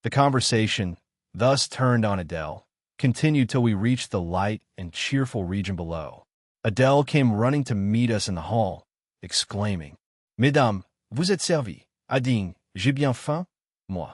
The conversation, thus turned on Adele, continued till we reached the light and cheerful region below. Adele came running to meet us in the hall, exclaiming, Mesdames, vous êtes servies. Adine, j'ai bien faim, moi.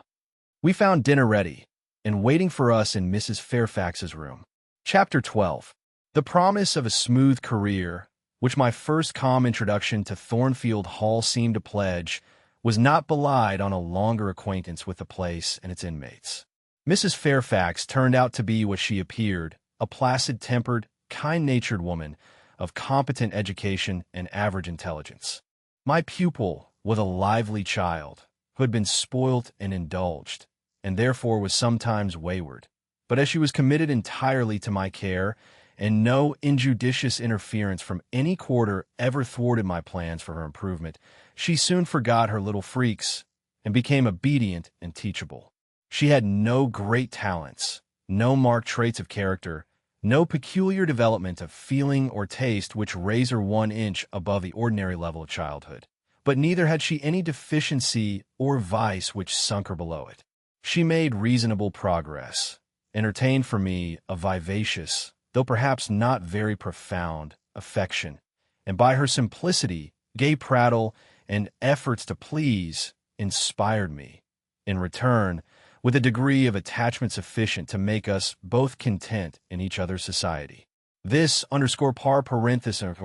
We found dinner ready, and waiting for us in Mrs. Fairfax's room. Chapter 12. The promise of a smooth career, which my first calm introduction to Thornfield Hall seemed to pledge, was not belied on a longer acquaintance with the place and its inmates. Mrs. Fairfax turned out to be what she appeared, a placid-tempered, kind-natured woman of competent education and average intelligence. My pupil was a lively child who had been spoilt and indulged, and therefore was sometimes wayward. But as she was committed entirely to my care, and no injudicious interference from any quarter ever thwarted my plans for her improvement, she soon forgot her little freaks and became obedient and teachable. She had no great talents, no marked traits of character, no peculiar development of feeling or taste which raise her 1 inch above the ordinary level of childhood. But neither had she any deficiency or vice which sunk her below it. She made reasonable progress, entertained for me a vivacious, though perhaps not very profound, affection, and by her simplicity, gay prattle, and efforts to please, inspired me, in return, with a degree of attachment sufficient to make us both content in each other's society. This _par parenthesis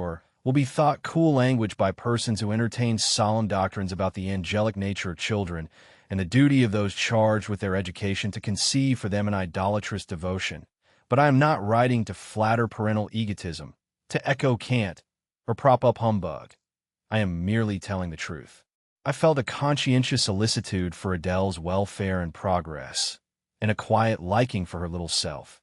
will be thought cool language by persons who entertain solemn doctrines about the angelic nature of children and the duty of those charged with their education to conceive for them an idolatrous devotion. But I am not writing to flatter parental egotism, to echo cant, or prop up humbug. I am merely telling the truth. I felt a conscientious solicitude for Adele's welfare and progress, and a quiet liking for her little self,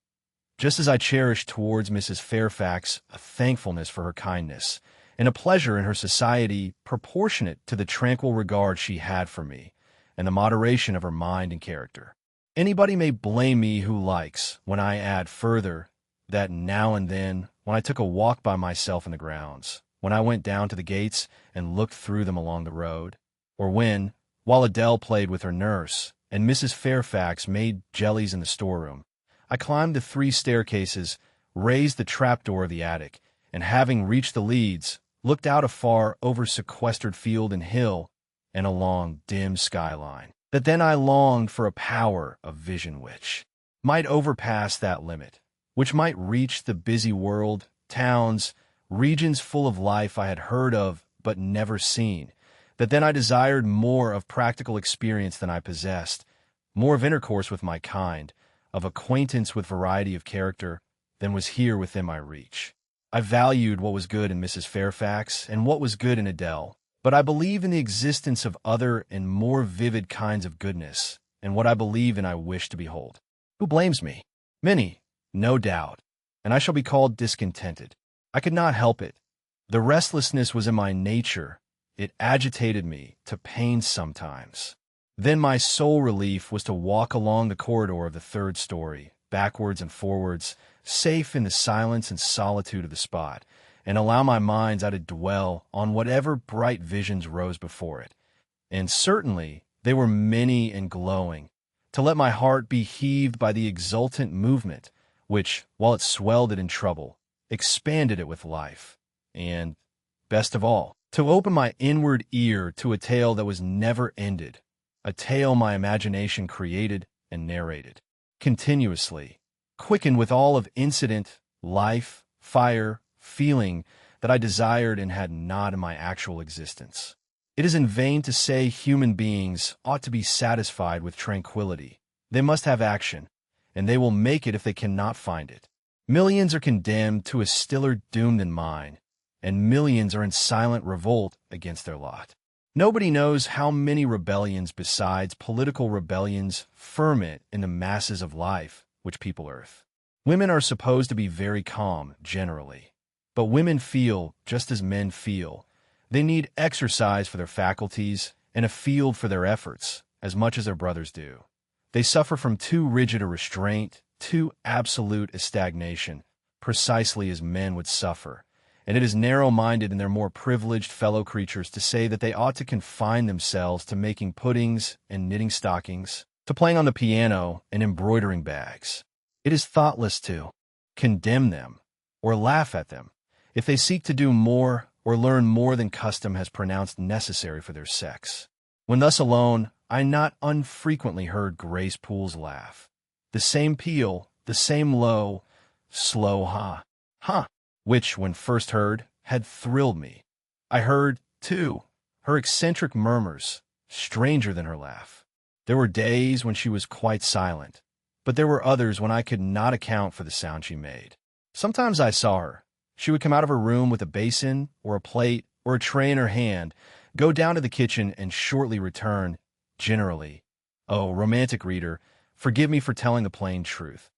just as I cherished towards Mrs. Fairfax a thankfulness for her kindness, and a pleasure in her society proportionate to the tranquil regard she had for me, and the moderation of her mind and character. Anybody may blame me who likes, when I add further, that now and then, when I took a walk by myself in the grounds, when I went down to the gates and looked through them along the road, or when, while Adele played with her nurse, and Mrs. Fairfax made jellies in the storeroom, I climbed the 3 staircases, raised the trapdoor of the attic, and having reached the leads, looked out afar over sequestered field and hill and along dim skyline, that then I longed for a power of vision which might overpass that limit, which might reach the busy world, towns, regions full of life I had heard of but never seen, that then I desired more of practical experience than I possessed, more of intercourse with my kind, of acquaintance with variety of character than was here within my reach. I valued what was good in Mrs. Fairfax and what was good in Adele, but I believe in the existence of other and more vivid kinds of goodness, and what I believe in I wish to behold. Who blames me? Many, no doubt, and I shall be called discontented. I could not help it. The restlessness was in my nature. It agitated me to pain sometimes. Then my sole relief was to walk along the corridor of the 3rd story, backwards and forwards, safe in the silence and solitude of the spot, and allow my mind's eye to dwell on whatever bright visions rose before it. And certainly they were many and glowing, to let my heart be heaved by the exultant movement, which, while it swelled it in trouble, expanded it with life, and, best of all, to open my inward ear to a tale that was never ended, a tale my imagination created and narrated, continuously, quickened with all of incident, life, fire, feeling that I desired and had not in my actual existence. It is in vain to say human beings ought to be satisfied with tranquility. They must have action, and they will make it if they cannot find it. Millions are condemned to a stiller doom than mine, and millions are in silent revolt against their lot. Nobody knows how many rebellions besides political rebellions ferment in the masses of life which people earth. Women are supposed to be very calm, generally. But women feel just as men feel. They need exercise for their faculties and a field for their efforts, as much as their brothers do. They suffer from too rigid a restraint, too absolute a stagnation, precisely as men would suffer. And it is narrow-minded in their more privileged fellow creatures to say that they ought to confine themselves to making puddings and knitting stockings, to playing on the piano and embroidering bags. It is thoughtless to condemn them or laugh at them if they seek to do more or learn more than custom has pronounced necessary for their sex. When thus alone, I not unfrequently heard Grace Poole's laugh. The same peal, the same low, slow ha, which, when first heard, had thrilled me. I heard, too, her eccentric murmurs, stranger than her laugh. There were days when she was quite silent, but there were others when I could not account for the sound she made. Sometimes I saw her. She would come out of her room with a basin or a plate or a tray in her hand, go down to the kitchen, and shortly return, generally, oh, romantic reader, forgive me for telling the plain truth,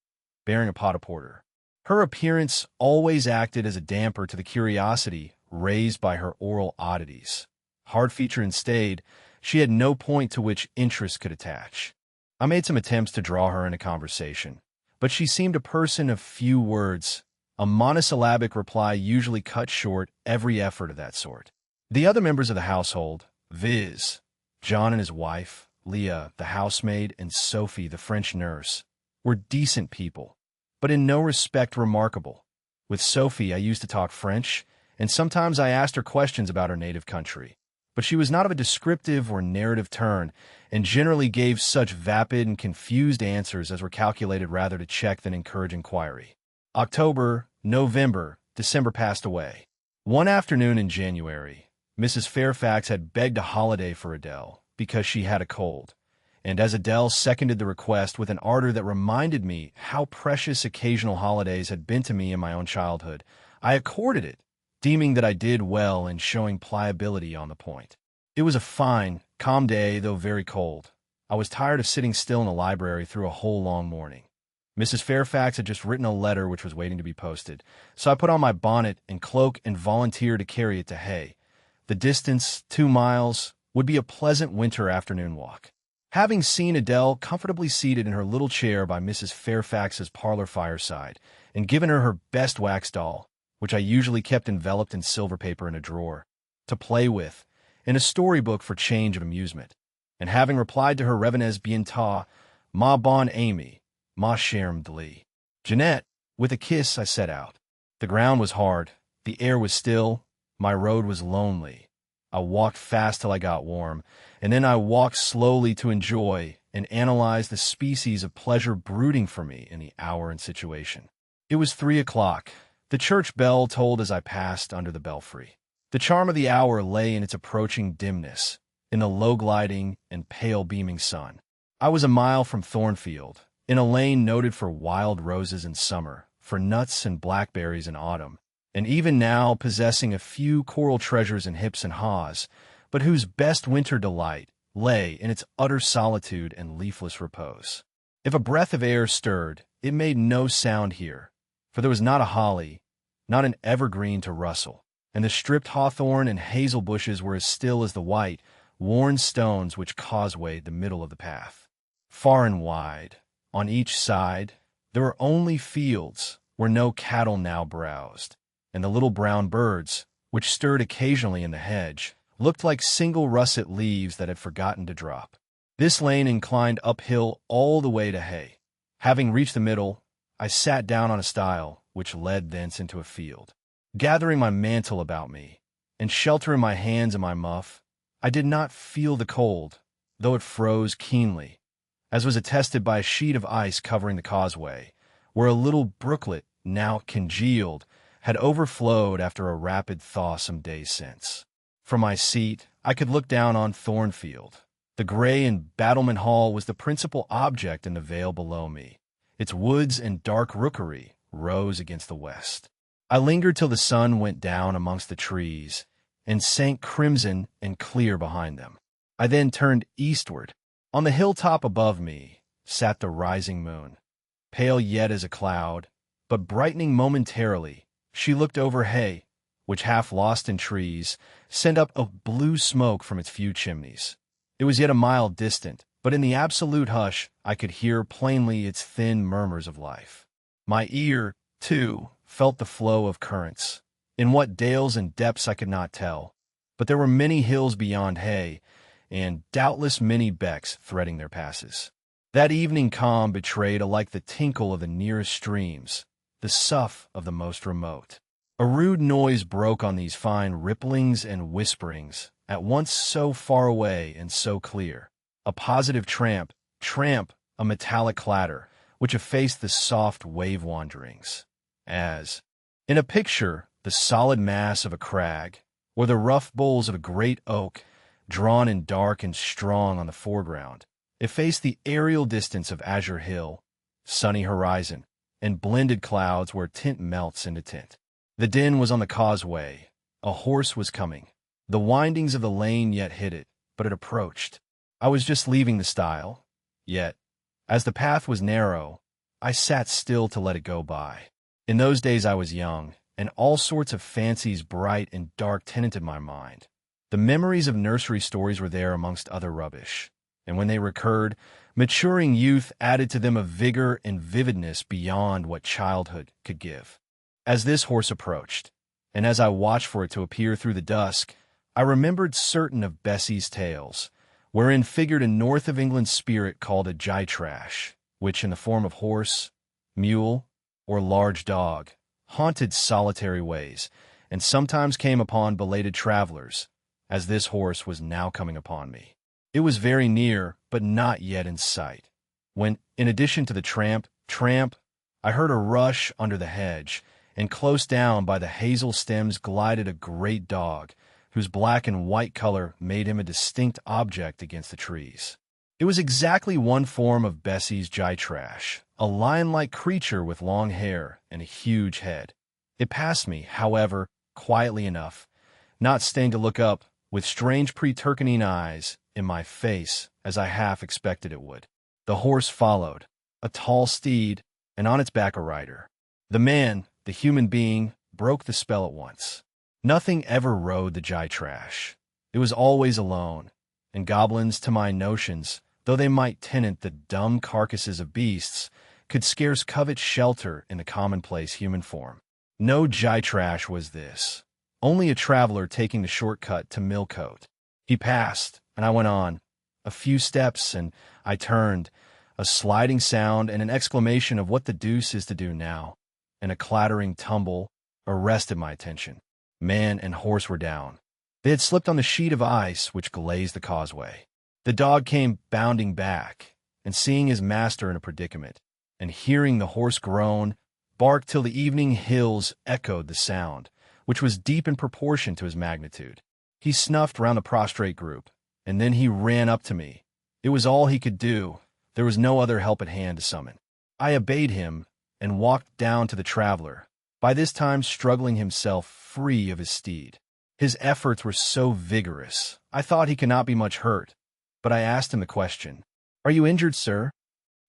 bearing a pot of porter. Her appearance always acted as a damper to the curiosity raised by her oral oddities. Hard-featured and staid, she had no point to which interest could attach. I made some attempts to draw her into conversation, but she seemed a person of few words. A monosyllabic reply usually cut short every effort of that sort. The other members of the household, viz., John and his wife, Leah, the housemaid, and Sophie, the French nurse, were decent people, but in no respect remarkable. With Sophie, I used to talk French, and sometimes I asked her questions about her native country. But she was not of a descriptive or narrative turn, and generally gave such vapid and confused answers as were calculated rather to check than encourage inquiry. October, November, December passed away. One afternoon in January, Mrs. Fairfax had begged a holiday for Adele because she had a cold, and as Adele seconded the request with an ardor that reminded me how precious occasional holidays had been to me in my own childhood, I accorded it, deeming that I did well in showing pliability on the point. It was a fine, calm day, though very cold. I was tired of sitting still in the library through a whole long morning. Mrs. Fairfax had just written a letter which was waiting to be posted, so I put on my bonnet and cloak and volunteered to carry it to Hay. The distance, 2 miles, would be a pleasant winter afternoon walk. Having seen Adele comfortably seated in her little chair by Mrs. Fairfax's parlor fireside, and given her her best wax doll, which I usually kept enveloped in silver paper in a drawer, to play with, in a storybook for change of amusement, and having replied to her revenez bientôt, ma bonne amie, ma chère M'd'lee, Jeanette, with a kiss, I set out. The ground was hard, the air was still, my road was lonely. I walked fast till I got warm, and then I walked slowly to enjoy and analyze the species of pleasure brooding for me in the hour and situation. It was 3 o'clock. The church bell tolled as I passed under the belfry. The charm of the hour lay in its approaching dimness, in the low-gliding and pale-beaming sun. I was a mile from Thornfield, in a lane noted for wild roses in summer, for nuts and blackberries in autumn, and even now possessing a few coral treasures in hips and haws, but whose best winter delight lay in its utter solitude and leafless repose. If a breath of air stirred, it made no sound here, for there was not a holly, not an evergreen to rustle, and the stripped hawthorn and hazel bushes were as still as the white, worn stones which causewayed the middle of the path. Far and wide, on each side, there were only fields where no cattle now browsed, and the little brown birds, which stirred occasionally in the hedge, looked like single russet leaves that had forgotten to drop. This lane inclined uphill all the way to Hay. Having reached the middle, I sat down on a stile, which led thence into a field. Gathering my mantle about me, and sheltering my hands in my muff, I did not feel the cold, though it froze keenly, as was attested by a sheet of ice covering the causeway, where a little brooklet, now congealed, had overflowed after a rapid thaw some days since. From my seat, I could look down on Thornfield. The gray and battlement hall was the principal object in the vale below me. Its woods and dark rookery rose against the west. I lingered till the sun went down amongst the trees and sank crimson and clear behind them. I then turned eastward. On the hilltop above me sat the rising moon, pale yet as a cloud, but brightening momentarily. She looked over Hay, which, half lost in trees, sent up a blue smoke from its few chimneys. It was yet a mile distant, but in the absolute hush I could hear plainly its thin murmurs of life. My ear, too, felt the flow of currents. In what dales and depths I could not tell, but there were many hills beyond Hay, and doubtless many becks threading their passes. That evening calm betrayed alike the tinkle of the nearest streams, the sough of the most remote. A rude noise broke on these fine ripplings and whisperings, at once so far away and so clear. A positive tramp, a metallic clatter, which effaced the soft wave wanderings, as, in a picture, the solid mass of a crag, or the rough boles of a great oak, drawn in dark and strong on the foreground. It faced the aerial distance of azure hill, sunny horizon, and blended clouds where tint melts into tint. The din was on the causeway. A horse was coming. The windings of the lane yet hid it, but it approached. I was just leaving the stile. Yet, as the path was narrow, I sat still to let it go by. In those days I was young, and all sorts of fancies bright and dark tenanted my mind. The memories of nursery stories were there amongst other rubbish, and when they recurred, maturing youth added to them a vigor and vividness beyond what childhood could give. As this horse approached, and as I watched for it to appear through the dusk, I remembered certain of Bessie's tales, wherein figured a north of England spirit called a gytrash, which in the form of horse, mule, or large dog, haunted solitary ways, and sometimes came upon belated travelers, as this horse was now coming upon me. It was very near, but not yet in sight, when, in addition to the tramp, I heard a rush under the hedge, and close down by the hazel stems glided a great dog, whose black and white color made him a distinct object against the trees. It was exactly one form of Bessie's gytrash, a lion-like creature with long hair and a huge head. It passed me, however, quietly enough, not staying to look up, with strange preturquinine eyes, in my face, as I half expected it would. The horse followed, a tall steed, and on its back a rider. The man, the human being, broke the spell at once. Nothing ever rode the gytrash. It was always alone, and goblins, to my notions, though they might tenant the dumb carcasses of beasts, could scarce covet shelter in the commonplace human form. No gytrash was this, only a traveler taking the short-cut to Millcote. He passed, and I went on. A few steps, and I turned. A sliding sound and an exclamation of what the deuce is to do now, and a clattering tumble arrested my attention. Man and horse were down. They had slipped on the sheet of ice which glazed the causeway. The dog came bounding back, and seeing his master in a predicament, and hearing the horse groan, barked till the evening hills echoed the sound, which was deep in proportion to his magnitude. He snuffed round the prostrate group, and then he ran up to me. It was all he could do. There was no other help at hand to summon. I obeyed him, and walked down to the traveler, by this time struggling himself free of his steed. His efforts were so vigorous, I thought he could not be much hurt, but I asked him the question, "Are you injured, sir?"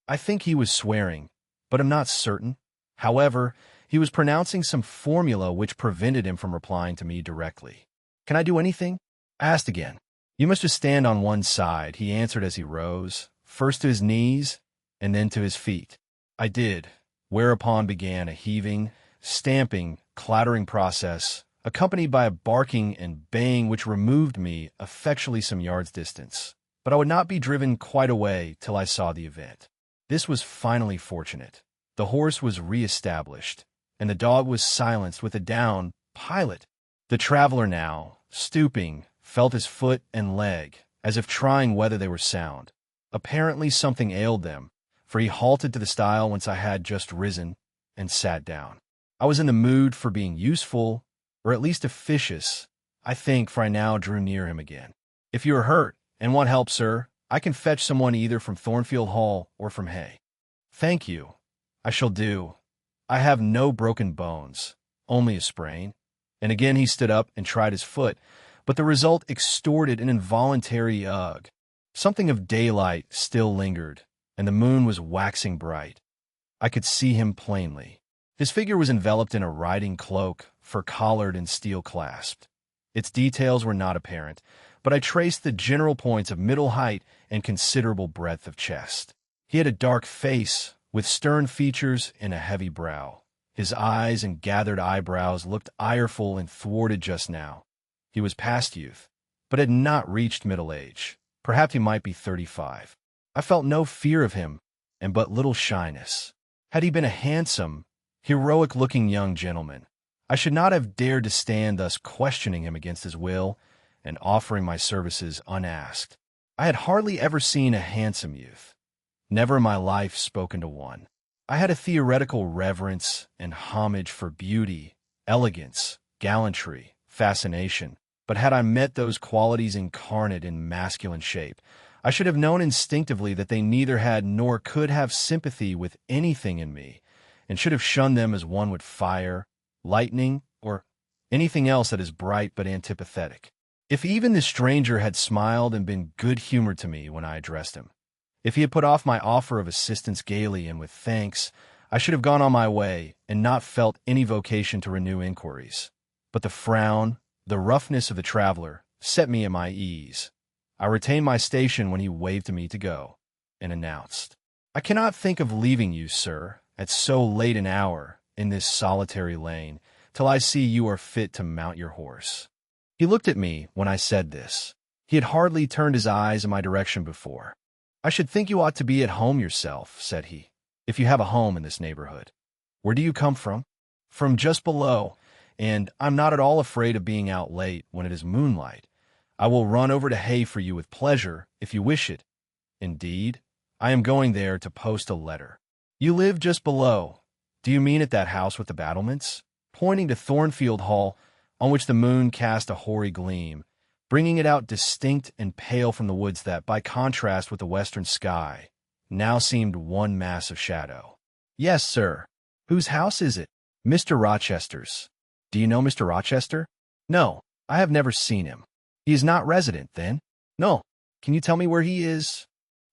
I think he was swearing, but am not certain. However, he was pronouncing some formula which prevented him from replying to me directly. "Can I do anything?" I asked again. "You must just stand on one side," he answered as he rose, first to his knees, and then to his feet. I did, whereupon began a heaving, stamping, clattering process, accompanied by a barking and baying which removed me effectually some yards' distance. But I would not be driven quite away till I saw the event. This was finally fortunate. The horse was re-established, and the dog was silenced with a down pilot. The traveler now, stooping, felt his foot and leg, as if trying whether they were sound. Apparently something ailed them, for he halted to the stile whence I had just risen, and sat down. I was in the mood for being useful, or at least officious, I think, for I now drew near him again. "If you are hurt, and want help, sir, I can fetch someone either from Thornfield Hall or from Hay." "Thank you. I shall do. I have no broken bones, only a sprain." And again he stood up and tried his foot, but the result extorted an involuntary ugh. Something of daylight still lingered, and the moon was waxing bright. I could see him plainly. His figure was enveloped in a riding cloak, fur-collared and steel-clasped. Its details were not apparent, but I traced the general points of middle height and considerable breadth of chest. He had a dark face, with stern features and a heavy brow. His eyes and gathered eyebrows looked ireful and thwarted just now. He was past youth, but had not reached middle age. Perhaps he might be 35. I felt no fear of him, and but little shyness. Had he been a handsome, heroic-looking young gentleman, I should not have dared to stand thus questioning him against his will and offering my services unasked. I had hardly ever seen a handsome youth, never in my life spoken to one. I had a theoretical reverence and homage for beauty, elegance, gallantry, fascination, But had I met those qualities incarnate in masculine shape, I should have known instinctively that they neither had nor could have sympathy with anything in me, and should have shunned them as one would fire, lightning, or anything else that is bright but antipathetic. If even the stranger had smiled and been good-humored to me when I addressed him, if he had put off my offer of assistance gaily and with thanks, I should have gone on my way and not felt any vocation to renew inquiries. But the frown, the roughness of the traveler, set me at my ease. I retained my station when he waved to me to go, and announced, "I cannot think of leaving you, sir, at so late an hour, in this solitary lane, till I see you are fit to mount your horse." He looked at me when I said this. He had hardly turned his eyes in my direction before. "I should think you ought to be at home yourself," said he, "if you have a home in this neighborhood. Where do you come from?" "From just below, and I'm not at all afraid of being out late when it is moonlight. I will run over to Hay for you with pleasure, if you wish it. Indeed, I am going there to post a letter." "You live just below. Do you mean at that house with the battlements?" Pointing to Thornfield Hall, on which the moon cast a hoary gleam, bringing it out distinct and pale from the woods that, by contrast with the western sky, now seemed one mass of shadow. "Yes, sir." "Whose house is it?" "Mr. Rochester's." "Do you know Mr. Rochester?" "No, I have never seen him." "He is not resident, then?" "No." "Can you tell me where he is?"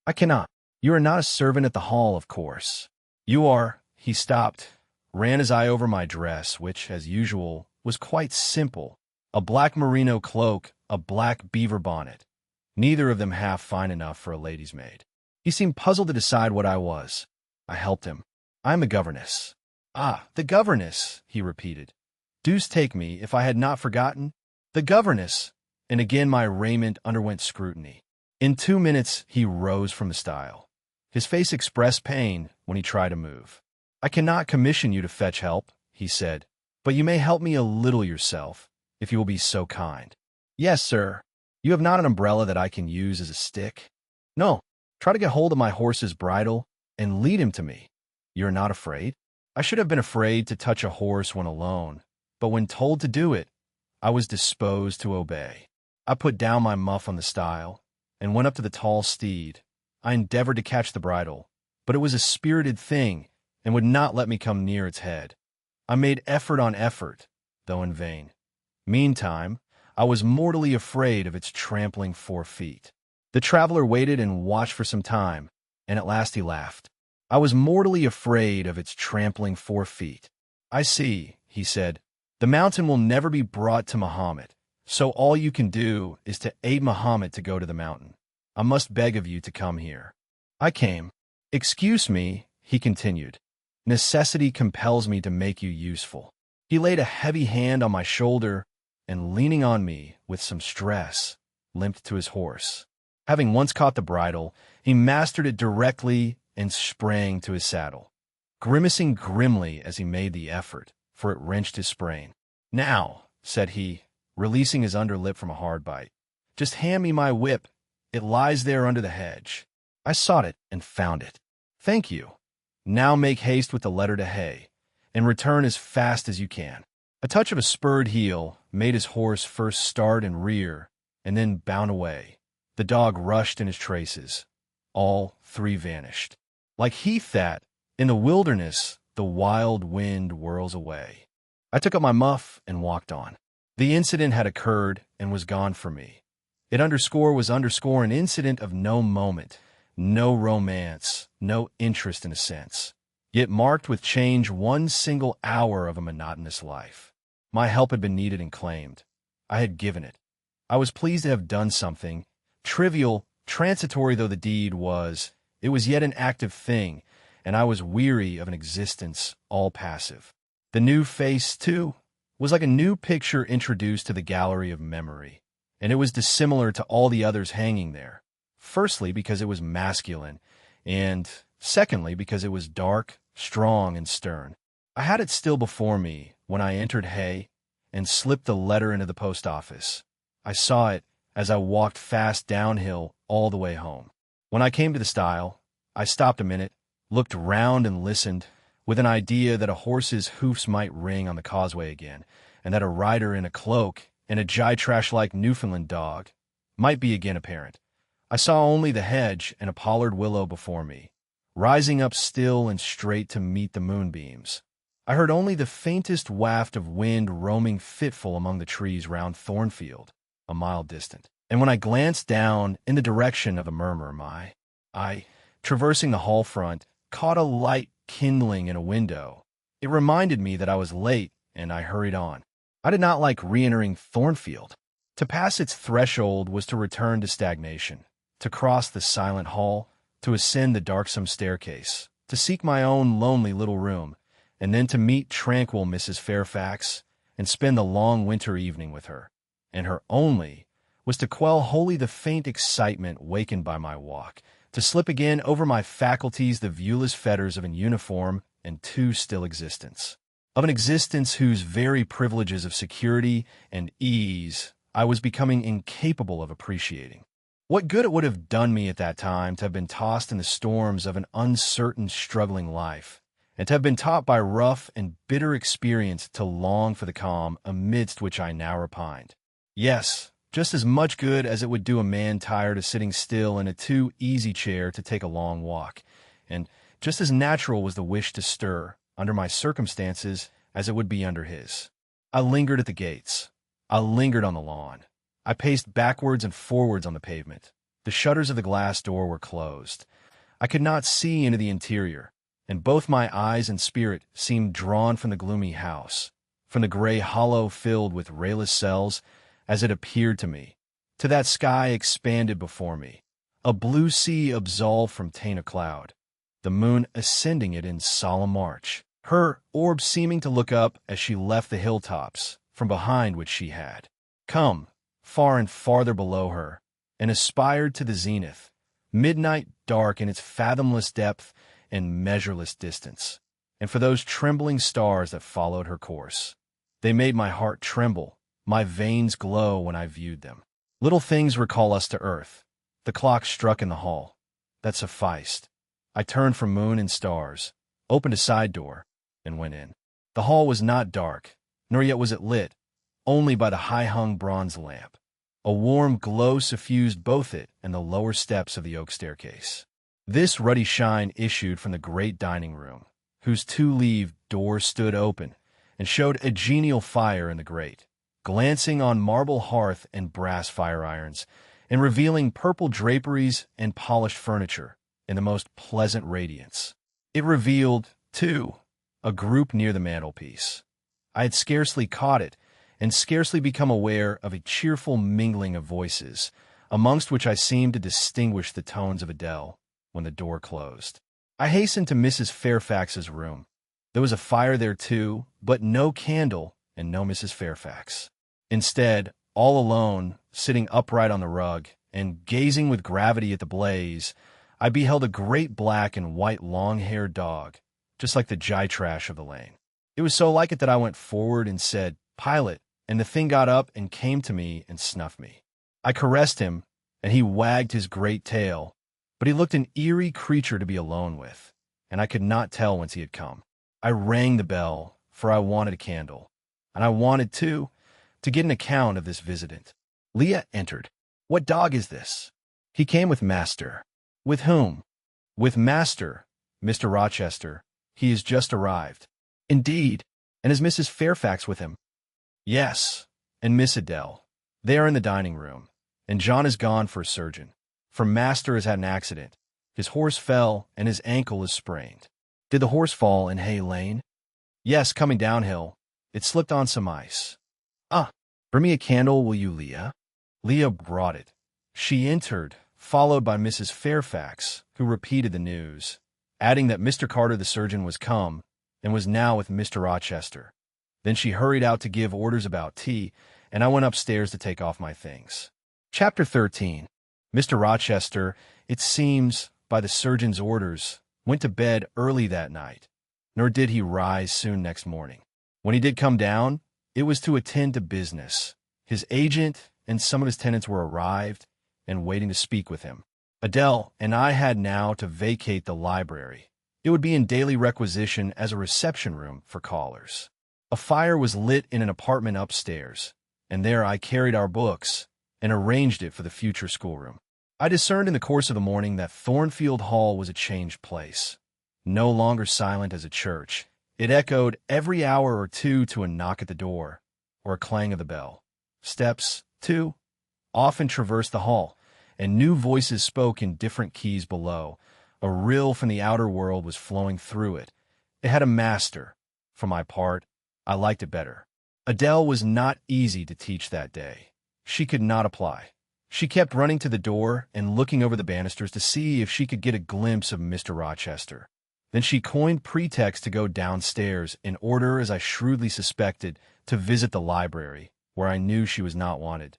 "I cannot." "You are not a servant at the hall, of course." "You are—" He stopped, ran his eye over my dress, which, as usual, was quite simple: a black merino cloak, a black beaver bonnet, neither of them half fine enough for a lady's maid. He seemed puzzled to decide what I was. I helped him. "I am the governess." "Ah, the governess," he repeated. "Deuce take me if I had not forgotten. The governess." And again my raiment underwent scrutiny. In 2 minutes he rose from the stile. His face expressed pain when he tried to move. "I cannot commission you to fetch help," he said, "but you may help me a little yourself, if you will be so kind." "Yes, sir." "You have not an umbrella that I can use as a stick?" "No." "Try to get hold of my horse's bridle and lead him to me." "You are not afraid?" I should have been afraid to touch a horse when alone, but when told to do it, I was disposed to obey. I put down my muff on the stile, and went up to the tall steed. I endeavored to catch the bridle, but it was a spirited thing, and would not let me come near its head. I made effort on effort, though in vain. Meantime, I was mortally afraid of its trampling 4 feet. The traveler waited and watched for some time, and at last he laughed. "I was mortally afraid of its trampling 4 feet. I see," he said. "The mountain will never be brought to Mahomet, so all you can do is to aid Mahomet to go to the mountain. I must beg of you to come here." I came. "Excuse me," he continued. "Necessity compels me to make you useful." He laid a heavy hand on my shoulder, and leaning on me with some stress, limped to his horse. Having once caught the bridle, he mastered it directly and sprang to his saddle, grimacing grimly as he made the effort, for it wrenched his sprain. "Now," said he, releasing his underlip from a hard bite, "just hand me my whip. It lies there under the hedge." I sought it and found it. "Thank you. Now make haste with the letter to Hay, and return as fast as you can." A touch of a spurred heel made his horse first start and rear, and then bound away. The dog rushed in his traces. All 3 vanished. Like heath that, in the wilderness, the wild wind whirls away. I took up my muff and walked on. The incident had occurred and was gone from me. It was an incident of no moment, no romance, no interest in a sense, yet marked with change 1 single hour of a monotonous life. My help had been needed and claimed. I had given it. I was pleased to have done something. Trivial, transitory though the deed was, it was yet an active thing, and I was weary of an existence all passive. The new face, too, was like a new picture introduced to the gallery of memory, and it was dissimilar to all the others hanging there. Firstly, because it was masculine, and secondly, because it was dark, strong, and stern. I had it still before me when I entered Hay and slipped the letter into the post office. I saw it as I walked fast downhill all the way home. When I came to the stile, I stopped a minute, looked round and listened, with an idea that a horse's hoofs might ring on the causeway again, and that a rider in a cloak and a gytrash-like Newfoundland dog might be again apparent. I saw only the hedge and a pollard willow before me, rising up still and straight to meet the moonbeams. I heard only the faintest waft of wind roaming fitful among the trees round Thornfield, a mile distant. And when I glanced down in the direction of the murmur, my eye, traversing the hall front, caught a light kindling in a window. It reminded me that I was late, and I hurried on. I did not like re-entering Thornfield. To pass its threshold was to return to stagnation, to cross the silent hall, to ascend the darksome staircase, to seek my own lonely little room, and then to meet tranquil Mrs. Fairfax and spend the long winter evening with her. And her only was to quell wholly the faint excitement wakened by my walk, to slip again over my faculties the viewless fetters of an uniform and too still existence, of an existence whose very privileges of security and ease I was becoming incapable of appreciating. What good it would have done me at that time to have been tossed in the storms of an uncertain, struggling life, and to have been taught by rough and bitter experience to long for the calm amidst which I now repined. Yes, just as much good as it would do a man tired of sitting still in a too easy chair to take a long walk, and just as natural was the wish to stir, under my circumstances, as it would be under his. I lingered at the gates. I lingered on the lawn. I paced backwards and forwards on the pavement. The shutters of the glass door were closed. I could not see into the interior, and both my eyes and spirit seemed drawn from the gloomy house, from the gray hollow filled with rayless cells, as it appeared to me, to that sky expanded before me, a blue sea absolved from taint of cloud, the moon ascending it in solemn march, her orb seeming to look up as she left the hilltops, from behind which she had come, far and farther below her, and aspired to the zenith, midnight dark in its fathomless depth and measureless distance. And for those trembling stars that followed her course, they made my heart tremble, my veins glow when I viewed them. Little things recall us to earth. The clock struck in the hall. That sufficed. I turned from moon and stars, opened a side door, and went in. The hall was not dark, nor yet was it lit, only by the high-hung bronze lamp. A warm glow suffused both it and the lower steps of the oak staircase. This ruddy shine issued from the great dining room, whose two-leaved door stood open, and showed a genial fire in the grate, glancing on marble hearth and brass fire-irons, and revealing purple draperies and polished furniture in the most pleasant radiance. It revealed, too, a group near the mantelpiece. I had scarcely caught it, and scarcely become aware of a cheerful mingling of voices, amongst which I seemed to distinguish the tones of Adele, when the door closed. I hastened to Mrs. Fairfax's room. There was a fire there, too, but no candle and no Mrs. Fairfax. Instead, all alone, sitting upright on the rug, and gazing with gravity at the blaze, I beheld a great black and white long-haired dog, just like the gytrash of the lane. It was so like it that I went forward and said, "Pilot," and the thing got up and came to me and snuffed me. I caressed him, and he wagged his great tail, but he looked an eerie creature to be alone with, and I could not tell whence he had come. I rang the bell, for I wanted a candle, and I wanted, too, to get an account of this visitant. Leah entered. "What dog is this?" "He came with master." "With whom?" "With master, Mr. Rochester. He is just arrived." "Indeed? And is Mrs. Fairfax with him?" "Yes, and Miss Adele. They are in the dining room, and John is gone for a surgeon, for master has had an accident. His horse fell, and his ankle is sprained." "Did the horse fall in Hay Lane?" "Yes, coming downhill. It slipped on some ice." "Ah, bring me a candle, will you, Leah?" Leah brought it. She entered, followed by Mrs. Fairfax, who repeated the news, adding that Mr. Carter the surgeon was come, and was now with Mr. Rochester. Then she hurried out to give orders about tea, and I went upstairs to take off my things. Chapter 13. Mr. Rochester, it seems, by the surgeon's orders, went to bed early that night, nor did he rise soon next morning. When he did come down, it was to attend to business. His agent and some of his tenants were arrived and waiting to speak with him. Adele and I had now to vacate the library. It would be in daily requisition as a reception room for callers. A fire was lit in an apartment upstairs, and there I carried our books and arranged it for the future schoolroom. I discerned in the course of the morning that Thornfield Hall was a changed place. No longer silent as a church, it echoed every hour or two to a knock at the door or a clang of the bell. Steps, too, often traversed the hall, and new voices spoke in different keys below. A rill from the outer world was flowing through it. It had a master. For my part, I liked it better. Adele was not easy to teach that day. She could not apply. She kept running to the door and looking over the banisters to see if she could get a glimpse of Mr. Rochester. Then she coined pretext to go downstairs in order, as I shrewdly suspected, to visit the library, where I knew she was not wanted.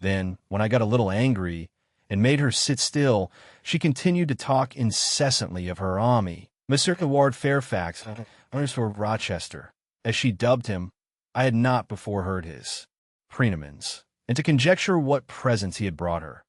Then, when I got a little angry and made her sit still, she continued to talk incessantly of her ami, Mr. Edward Fairfax, Mr. Rochester, as she dubbed him. I had not before heard his prenomens, and to conjecture what presents he had brought her.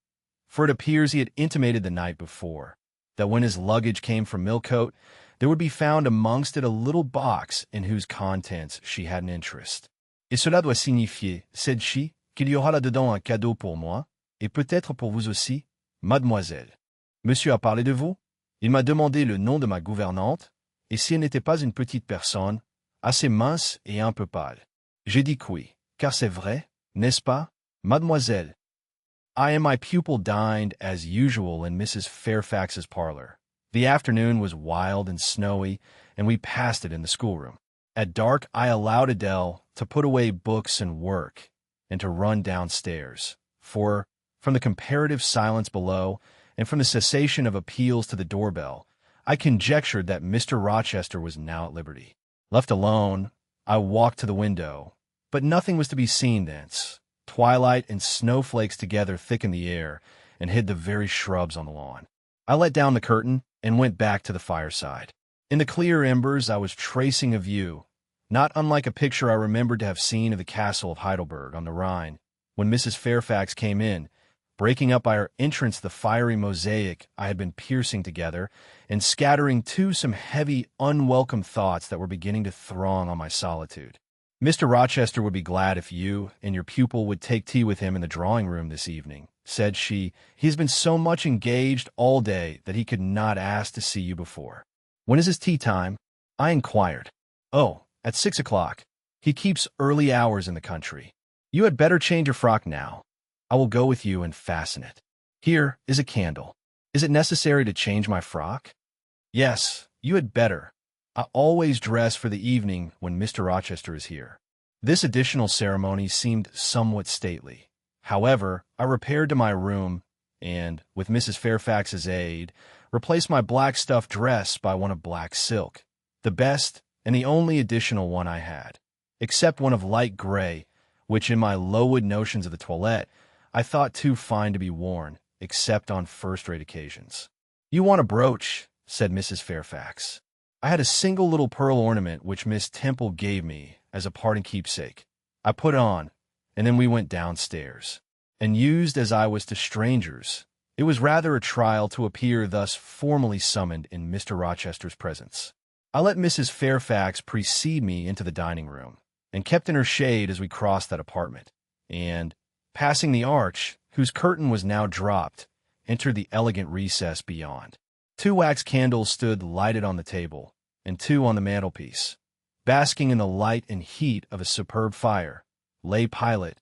For it appears he had intimated the night before that when his luggage came from Millcote, there would be found amongst it a little box in whose contents she had an interest. Et cela doit signifier, said she, qu'il y aura là-dedans un cadeau pour moi, et peut-être pour vous aussi, mademoiselle. Monsieur a parlé de vous. Il m'a demandé le nom de ma gouvernante, et si elle n'était pas une petite personne, assez mince et un peu pâle. J'ai dit oui, car c'est vrai, n'est-ce pas, mademoiselle? I and my pupil dined, as usual, in Mrs. Fairfax's parlor. The afternoon was wild and snowy, and we passed it in the schoolroom. At dark, I allowed Adele to put away books and work, and to run downstairs, for, from the comparative silence below, and from the cessation of appeals to the doorbell, I conjectured that Mr. Rochester was now at liberty. Left alone, I walked to the window, but nothing was to be seen thence. Twilight and snowflakes together thickened the air and hid the very shrubs on the lawn. I let down the curtain and went back to the fireside. In the clear embers I was tracing a view, not unlike a picture I remembered to have seen of the castle of Heidelberg on the Rhine, when Mrs. Fairfax came in, breaking up by her entrance the fiery mosaic I had been piercing together, and scattering too some heavy, unwelcome thoughts that were beginning to throng on my solitude. Mr. Rochester would be glad if you and your pupil would take tea with him in the drawing-room this evening, said she. He has been so much engaged all day that he could not ask to see you before. When is his tea time? I inquired. Oh, at 6 o'clock. He keeps early hours in the country. You had better change your frock now. I will go with you and fasten it. Here is a candle. Is it necessary to change my frock? Yes, you had better. I always dress for the evening when Mr. Rochester is here. This additional ceremony seemed somewhat stately. However, I repaired to my room and, with Mrs. Fairfax's aid, replaced my black stuff dress by one of black silk, the best and the only additional one I had, except one of light gray, which in my low-wood notions of the toilette I thought too fine to be worn, except on first-rate occasions. You want a brooch, said Mrs. Fairfax. I had a single little pearl ornament which Miss Temple gave me as a parting keepsake. I put it on, and then we went downstairs. And used as I was to strangers, it was rather a trial to appear thus formally summoned in Mr. Rochester's presence. I let Mrs. Fairfax precede me into the dining-room, and kept in her shade as we crossed that apartment, and, passing the arch, whose curtain was now dropped, entered the elegant recess beyond. 2 wax candles stood lighted on the table, and 2 on the mantelpiece. Basking in the light and heat of a superb fire, lay Pilate.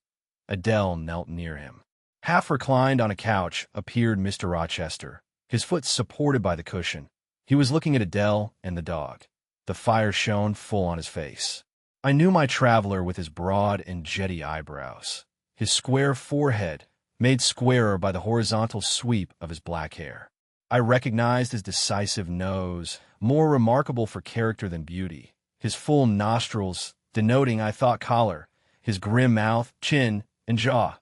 Adele knelt near him. Half reclined on a couch appeared Mr. Rochester, his foot supported by the cushion. He was looking at Adele and the dog. The fire shone full on his face. I knew my traveler with his broad and jetty eyebrows, his square forehead, made squarer by the horizontal sweep of his black hair. I recognized his decisive nose, more remarkable for character than beauty, his full nostrils, denoting, I thought, collar, his grim mouth, chin, and jaw.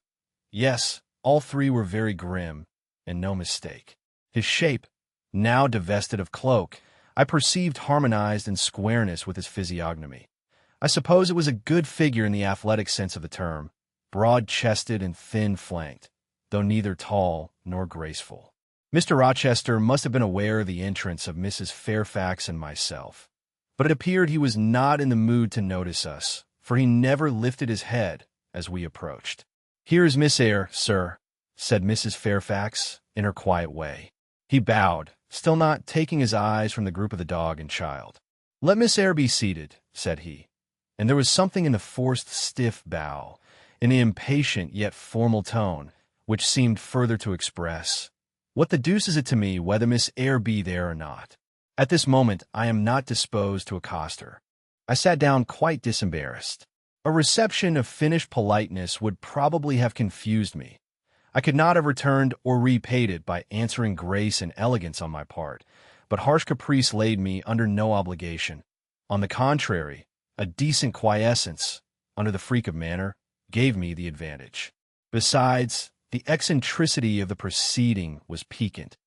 Yes, all 3 were very grim, and no mistake. His shape, now divested of cloak, I perceived harmonized in squareness with his physiognomy. I suppose it was a good figure in the athletic sense of the term, broad-chested and thin-flanked, though neither tall nor graceful. Mr. Rochester must have been aware of the entrance of Mrs. Fairfax and myself, but it appeared he was not in the mood to notice us, for he never lifted his head, as we approached. "Here is Miss Eyre, sir," said Mrs. Fairfax in her quiet way. He bowed, still not taking his eyes from the group of the dog and child. "Let Miss Eyre be seated," said he, and there was something in the forced, stiff bow, in the impatient yet formal tone, which seemed further to express, "What the deuce is it to me whether Miss Eyre be there or not? At this moment I am not disposed to accost her." I sat down quite disembarrassed. A reception of finished politeness would probably have confused me. I could not have returned or repaid it by answering grace and elegance on my part, but harsh caprice laid me under no obligation. On the contrary, a decent quiescence, under the freak of manner, gave me the advantage. Besides, the eccentricity of the proceeding was piquant.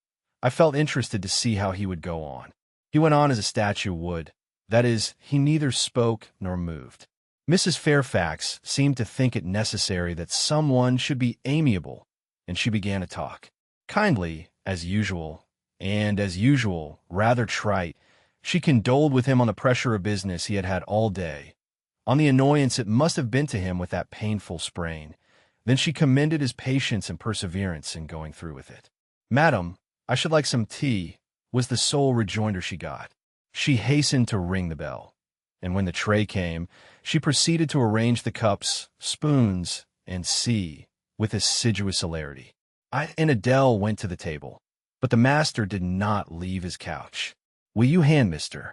I felt interested to see how he would go on. He went on as a statue would. That is, he neither spoke nor moved. Mrs. Fairfax seemed to think it necessary that someone should be amiable, and she began to talk. Kindly, as usual, and as usual, rather trite, she condoled with him on the pressure of business he had had all day, on the annoyance it must have been to him with that painful sprain. Then she commended his patience and perseverance in going through with it. "Madam, I should like some tea," was the sole rejoinder she got. She hastened to ring the bell, and when the tray came, she proceeded to arrange the cups, spoons, and with assiduous celerity. I and Adele went to the table, but the master did not leave his couch. "Will you hand Mr.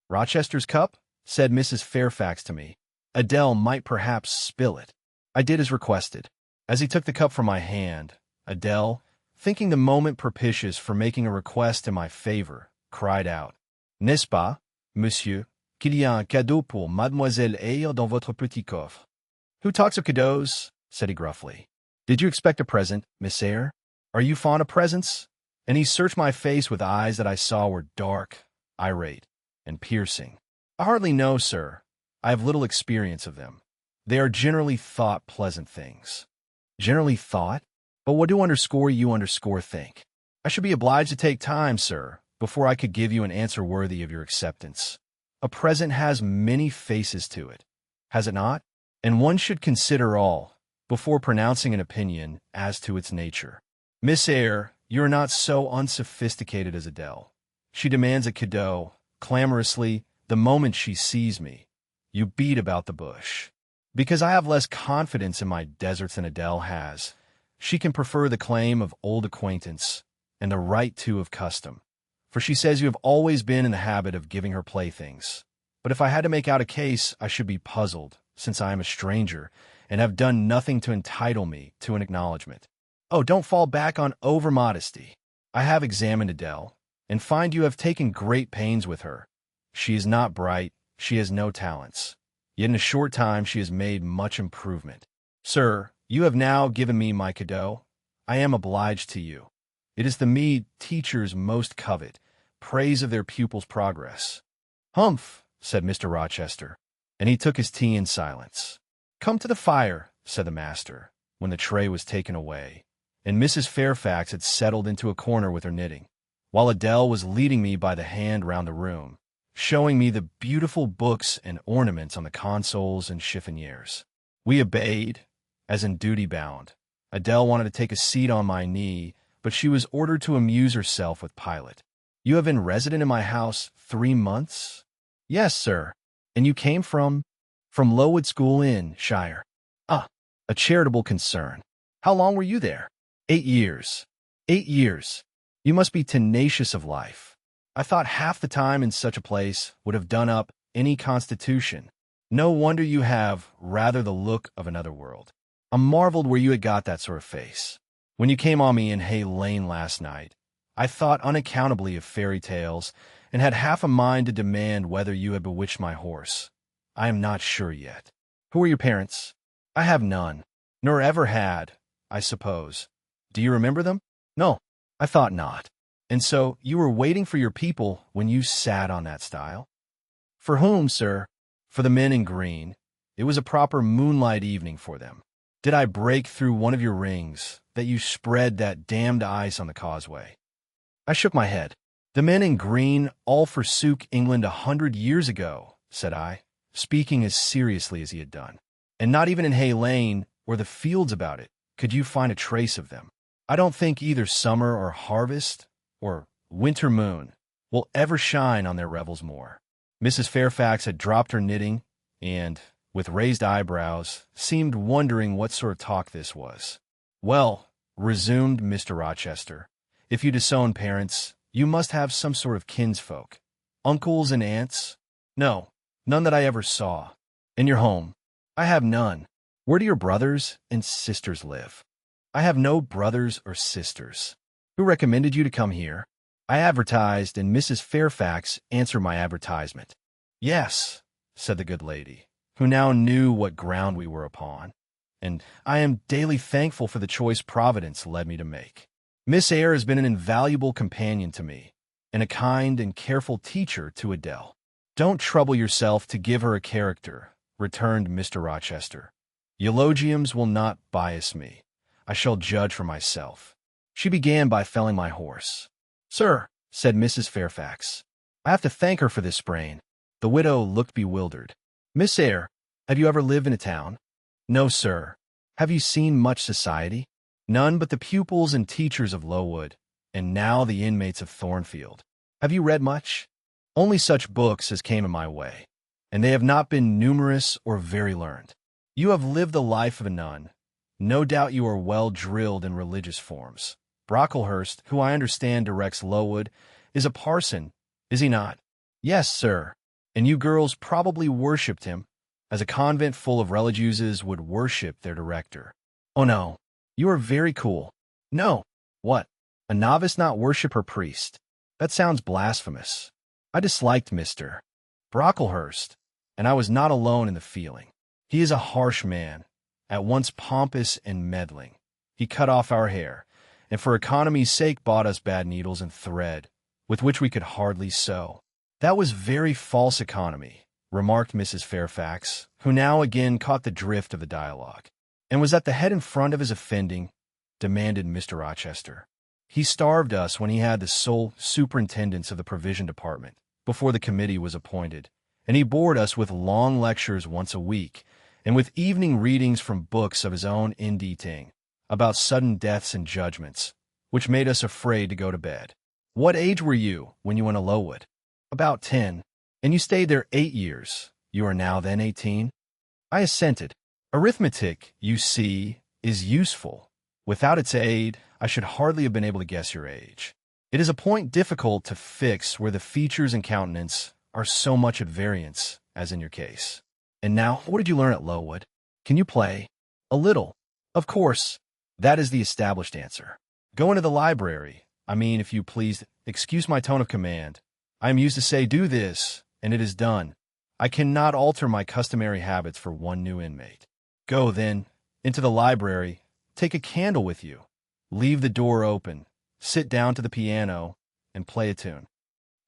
Rochester's cup?" said Mrs. Fairfax to me. "Adele might perhaps spill it." I did as requested. As he took the cup from my hand, Adele, thinking the moment propitious for making a request in my favor, cried out, "N'est-ce pas, monsieur, qu'il y a un cadeau pour Mademoiselle Eyre dans votre petit coffre?" "Who talks of cadeaux?" said he gruffly. "Did you expect a present, Miss Eyre? Are you fond of presents?" And he searched my face with eyes that I saw were dark, irate, and piercing. "I hardly know, sir. I have little experience of them. They are generally thought pleasant things." "Generally thought? But what do you think?" "I should be obliged to take time, sir, before I could give you an answer worthy of your acceptance. A present has many faces to it, has it not? And one should consider all before pronouncing an opinion as to its nature. Miss Eyre, you are not so unsophisticated as Adele. She demands a cadeau, clamorously, the moment she sees me. You beat about the bush. Because I have less confidence in my deserts than Adele has, she can prefer the claim of old acquaintance and the right too of custom. For she says you have always been in the habit of giving her playthings. But if I had to make out a case, I should be puzzled, since I am a stranger, and have done nothing to entitle me to an acknowledgment. Oh, don't fall back on over-modesty. I have examined Adele, and find you have taken great pains with her. She is not bright, she has no talents. Yet in a short time she has made much improvement. Sir, you have now given me my cadeau. I am obliged to you. It is the meed teachers most covet, praise of their pupils' progress." "Humph," said Mr. Rochester, and he took his tea in silence. "Come to the fire," said the master, when the tray was taken away, and Mrs. Fairfax had settled into a corner with her knitting, while Adele was leading me by the hand round the room, showing me the beautiful books and ornaments on the consoles and chiffoniers. We obeyed, as in duty bound. Adele wanted to take a seat on my knee, but she was ordered to amuse herself with Pilate. "You have been resident in my house 3 months?" "Yes, sir." "And you came from Lowood School in Shire?" "Ah, a charitable concern. How long were you there?" 8 years. 8 years. You must be tenacious of life. I thought half the time in such a place would have done up any constitution. No wonder you have rather the look of another world. I marveled where you had got that sort of face. When you came on me in Hay Lane last night, I thought unaccountably of fairy tales, and had half a mind to demand whether you had bewitched my horse. I am not sure yet. Who are your parents? I have none, nor ever had, I suppose. Do you remember them? No, I thought not. And so you were waiting for your people when you sat on that stile? For whom, sir? For the men in green. It was a proper moonlight evening for them. Did I break through one of your rings, that you spread that damned ice on the causeway? I shook my head. The men in green all forsook England 100 years ago, said I, speaking as seriously as he had done. And not even in Hay Lane, or the fields about it, could you find a trace of them. I don't think either summer or harvest, or winter moon, will ever shine on their revels more. Mrs. Fairfax had dropped her knitting, and, with raised eyebrows, seemed wondering what sort of talk this was. "Well," resumed Mr. Rochester, "if you disown parents, you must have some sort of kinsfolk. Uncles and aunts?" "No, none that I ever saw." "In your home?" "I have none." "Where do your brothers and sisters live?" "I have no brothers or sisters." "Who recommended you to come here?" "I advertised, and Mrs. Fairfax answered my advertisement." "Yes," said the good lady, who now knew what ground we were upon, "and I am daily thankful for the choice Providence led me to make. Miss Eyre has been an invaluable companion to me, and a kind and careful teacher to Adele." "Don't trouble yourself to give her a character," returned Mr. Rochester. "Eulogiums will not bias me. I shall judge for myself. She began by felling my horse." "Sir," said Mrs. Fairfax, "I have to thank her for this sprain." The widow looked bewildered. "Miss Eyre, have you ever lived in a town?" "No, sir." "Have you seen much society?" "None but the pupils and teachers of Lowood, and now the inmates of Thornfield." "Have you read much?" "Only such books as came in my way, and they have not been numerous or very learned." "You have lived the life of a nun. No doubt you are well drilled in religious forms. Brocklehurst, who I understand directs Lowood, is a parson, is he not?" "Yes, sir." "And you girls probably worshipped him, as a convent full of religieuses would worship their director." "Oh, no." "You are very cool." "No." "What? A novice not worship her priest? That sounds blasphemous." I disliked Mr. Brocklehurst, and I was not alone in the feeling. He is a harsh man, at once pompous and meddling. He cut off our hair, and for economy's sake bought us bad needles and thread, with which we could hardly sew. "That was very false economy," remarked Mrs. Fairfax, who now again caught the drift of the dialogue. "And was at the head and front of his offending?" demanded Mr. Rochester. "He starved us when he had the sole superintendence of the provision department, before the committee was appointed, and he bored us with long lectures once a week, and with evening readings from books of his own inditing, about sudden deaths and judgments, which made us afraid to go to bed." "What age were you when you went to Lowood?" "About 10. "And you stayed there 8 years. You are now then 18? I assented. "Arithmetic, you see, is useful. Without its aid, I should hardly have been able to guess your age. It is a point difficult to fix where the features and countenance are so much at variance, as in your case. And now, what did you learn at Lowood? Can you play?" "A little." "Of course. That is the established answer. Go into the library. I mean, if you please, excuse my tone of command. I am used to say, 'Do this,' and it is done. I cannot alter my customary habits for one new inmate. Go, then, into the library. Take a candle with you. Leave the door open. Sit down to the piano, and play a tune."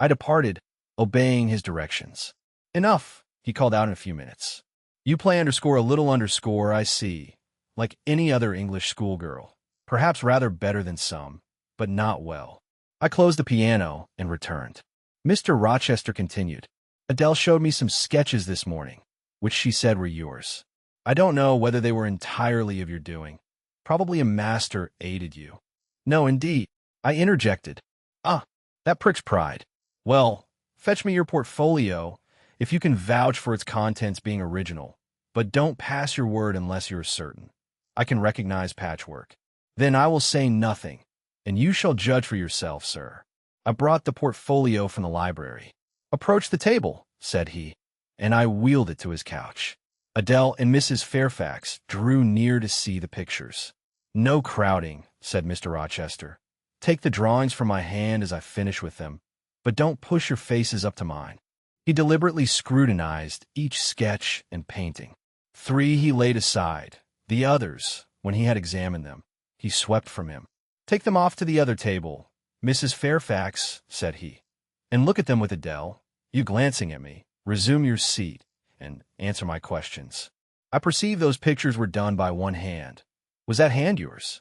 I departed, obeying his directions. "Enough," he called out in a few minutes. "You play underscore a little underscore, I see, like any other English schoolgirl, perhaps rather better than some, but not well." I closed the piano and returned. Mr. Rochester continued, "Adele showed me some sketches this morning, which she said were yours. I don't know whether they were entirely of your doing. Probably a master aided you." "No, indeed," I interjected. "Ah, that pricks pride. Well, fetch me your portfolio, if you can vouch for its contents being original, but don't pass your word unless you are certain. I can recognize patchwork. Then I will say nothing, and you shall judge for yourself, sir." I brought the portfolio from the library. "Approach the table," said he, and I wheeled it to his couch. Adele and Mrs. Fairfax drew near to see the pictures. "No crowding," said Mr. Rochester. "Take the drawings from my hand as I finish with them, but don't push your faces up to mine." He deliberately scrutinized each sketch and painting. 3 he laid aside. The others, when he had examined them, he swept from him. "Take them off to the other table, Mrs. Fairfax," said he, "and look at them with Adele. You glancing at me, resume your seat, and answer my questions. I perceive those pictures were done by one hand. Was that hand yours?"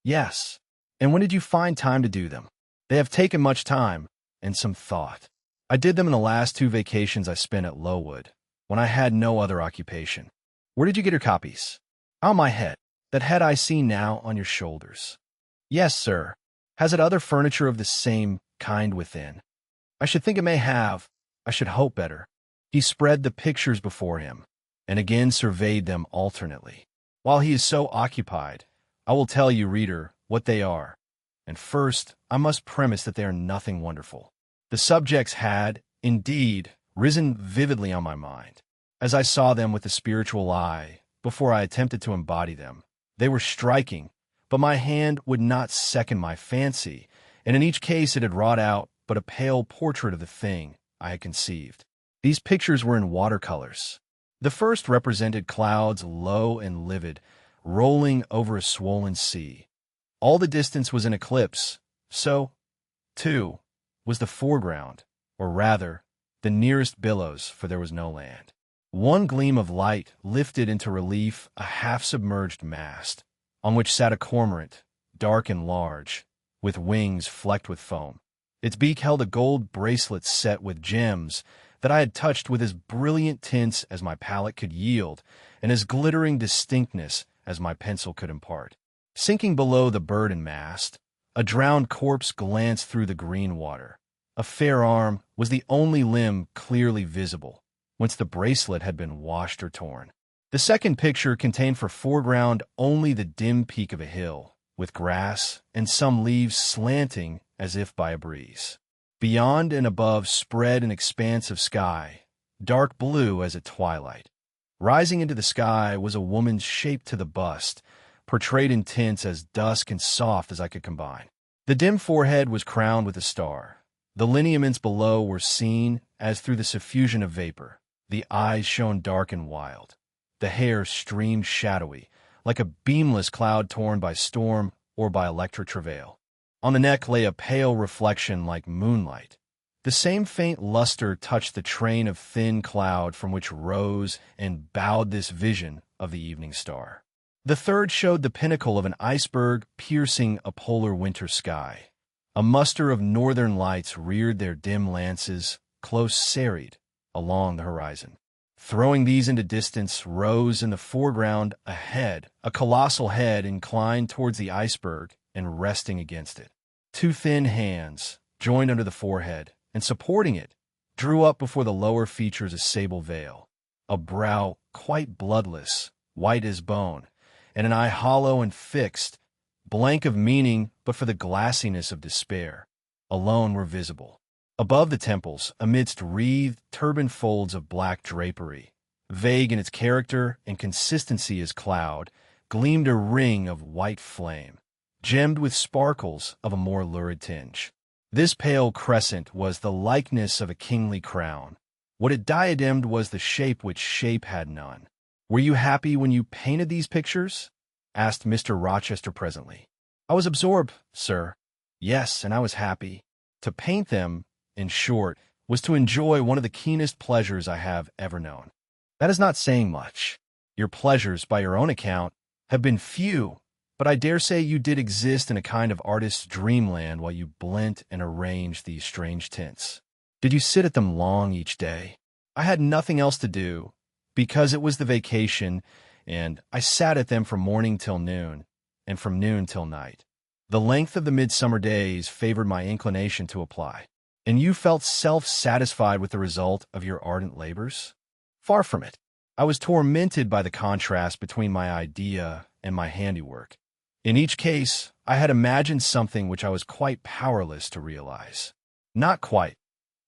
"Yes." "And when did you find time to do them?" "They have taken much time, and some thought. I did them in the last 2 vacations I spent at Lowood, when I had no other occupation." Where did you get your copies? On my head. That head I see now on your shoulders. Yes, sir. Has it other furniture of the same kind within? I should think it may have. I should hope better. He spread the pictures before him, and again surveyed them alternately. While he is so occupied, I will tell you, reader, what they are. And first, I must premise that they are nothing wonderful. The subjects had, indeed, risen vividly on my mind, as I saw them with the spiritual eye, before I attempted to embody them. They were striking, but my hand would not second my fancy, and in each case it had wrought out but a pale portrait of the thing I had conceived. These pictures were in watercolors. The first represented clouds low and livid, rolling over a swollen sea. All the distance was in eclipse, so, too, was the foreground, or rather, the nearest billows, for there was no land. One gleam of light lifted into relief a half-submerged mast, on which sat a cormorant, dark and large, with wings flecked with foam. Its beak held a gold bracelet set with gems that I had touched with as brilliant tints as my palette could yield, and as glittering distinctness as my pencil could impart. Sinking below the bird and mast, a drowned corpse glanced through the green water. A fair arm was the only limb clearly visible, whence the bracelet had been washed or torn. The second picture contained for foreground only the dim peak of a hill, with grass and some leaves slanting as if by a breeze. Beyond and above spread an expanse of sky, dark blue as at twilight. Rising into the sky was a woman's shape to the bust, portrayed in tints as dusk and soft as I could combine. The dim forehead was crowned with a star. The lineaments below were seen as through the suffusion of vapor. The eyes shone dark and wild. The hair streamed shadowy, like a beamless cloud torn by storm or by electric travail. On the neck lay a pale reflection like moonlight. The same faint luster touched the train of thin cloud from which rose and bowed this vision of the evening star. The third showed the pinnacle of an iceberg piercing a polar winter sky. A muster of northern lights reared their dim lances, close serried, along the horizon. Throwing these into distance rose in the foreground a head, a colossal head inclined towards the iceberg and resting against it. Two thin hands, joined under the forehead, and supporting it, drew up before the lower features a sable veil. A brow quite bloodless, white as bone, and an eye hollow and fixed, blank of meaning but for the glassiness of despair, alone were visible. Above the temples, amidst wreathed, turban folds of black drapery, vague in its character and consistency as cloud, gleamed a ring of white flame, gemmed with sparkles of a more lurid tinge. This pale crescent was the likeness of a kingly crown. What it diademed was the shape which shape had none. "Were you happy when you painted these pictures?" asked Mr. Rochester presently. "I was absorbed, sir. Yes, and I was happy. To paint them, in short, was to enjoy one of the keenest pleasures I have ever known. That is not saying much. Your pleasures, by your own account, have been few, but I dare say you did exist in a kind of artist's dreamland while you blent and arranged these strange tints. Did you sit at them long each day? I had nothing else to do, because it was the vacation, and I sat at them from morning till noon, and from noon till night. The length of the midsummer days favored my inclination to apply. And you felt self-satisfied with the result of your ardent labors? Far from it. I was tormented by the contrast between my idea and my handiwork. In each case, I had imagined something which I was quite powerless to realize. Not quite.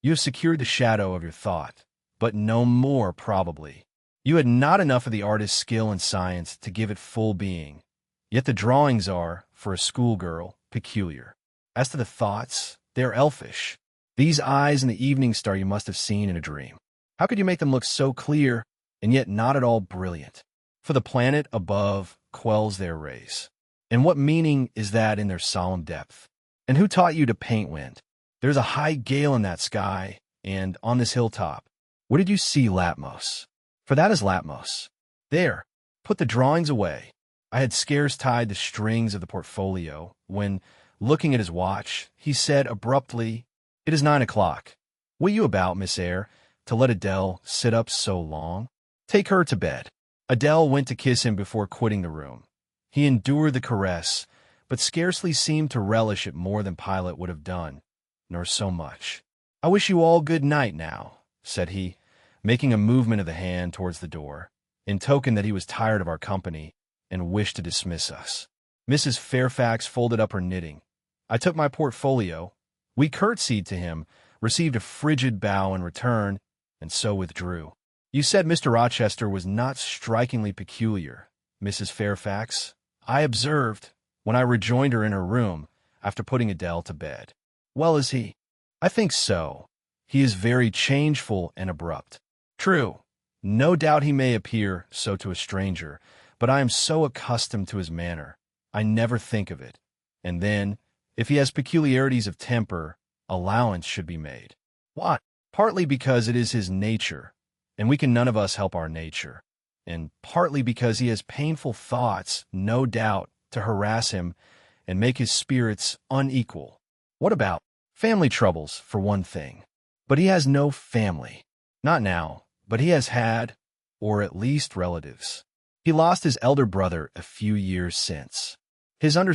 You have secured the shadow of your thought, but no more, probably. You had not enough of the artist's skill and science to give it full being. Yet the drawings are, for a schoolgirl, peculiar. As to the thoughts, they are elfish. These eyes in the evening star you must have seen in a dream. How could you make them look so clear, and yet not at all brilliant? For the planet above quells their rays. And what meaning is that in their solemn depth? And who taught you to paint wind? There's a high gale in that sky, and on this hilltop. Where did you see Latmos? For that is Latmos. There, put the drawings away. I had scarce tied the strings of the portfolio, when, looking at his watch, he said abruptly, "It is 9 o'clock. Will you about, Miss Eyre, to let Adele sit up so long? Take her to bed." Adele went to kiss him before quitting the room. He endured the caress, but scarcely seemed to relish it more than Pilate would have done, nor so much. "I wish you all good night now," said he, making a movement of the hand towards the door, in token that he was tired of our company and wished to dismiss us. Mrs. Fairfax folded up her knitting. I took my portfolio. We curtsied to him, received a frigid bow in return, and so withdrew. "You said Mr. Rochester was not strikingly peculiar, Mrs. Fairfax," I observed, when I rejoined her in her room after putting Adele to bed. "Well, is he?" "I think so. He is very changeful and abrupt." "True. No doubt he may appear so to a stranger, but I am so accustomed to his manner, I never think of it. And then, if he has peculiarities of temper, allowance should be made." "What?" "Partly because it is his nature, and we can none of us help our nature, and partly because he has painful thoughts, no doubt, to harass him and make his spirits unequal." "What about?" "Family troubles, for one thing." "But he has no family." "Not now, but he has had, or at least relatives. He lost his elder brother a few years since." "His elder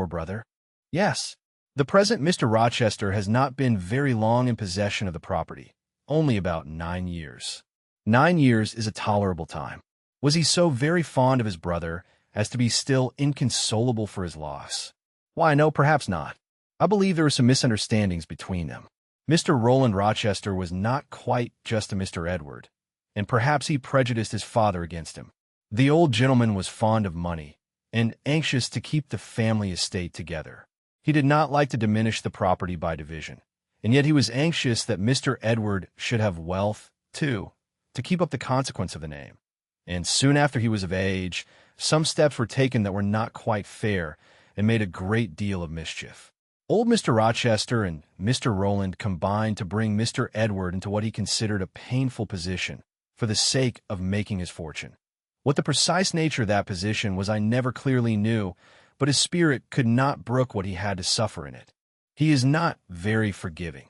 brother?" "Yes. The present Mr. Rochester has not been very long in possession of the property, only about 9 years. 9 years is a tolerable time. Was he so very fond of his brother as to be still inconsolable for his loss?" "Why, no, perhaps not. I believe there were some misunderstandings between them. Mr. Roland Rochester was not quite just to Mr. Edward, and perhaps he prejudiced his father against him. The old gentleman was fond of money, and anxious to keep the family estate together. He did not like to diminish the property by division, and yet he was anxious that Mr. Edward should have wealth, too, to keep up the consequence of the name. And soon after he was of age, some steps were taken that were not quite fair and made a great deal of mischief. Old Mr. Rochester and Mr. Roland combined to bring Mr. Edward into what he considered a painful position for the sake of making his fortune. What the precise nature of that position was I never clearly knew, but his spirit could not brook what he had to suffer in it. He is not very forgiving.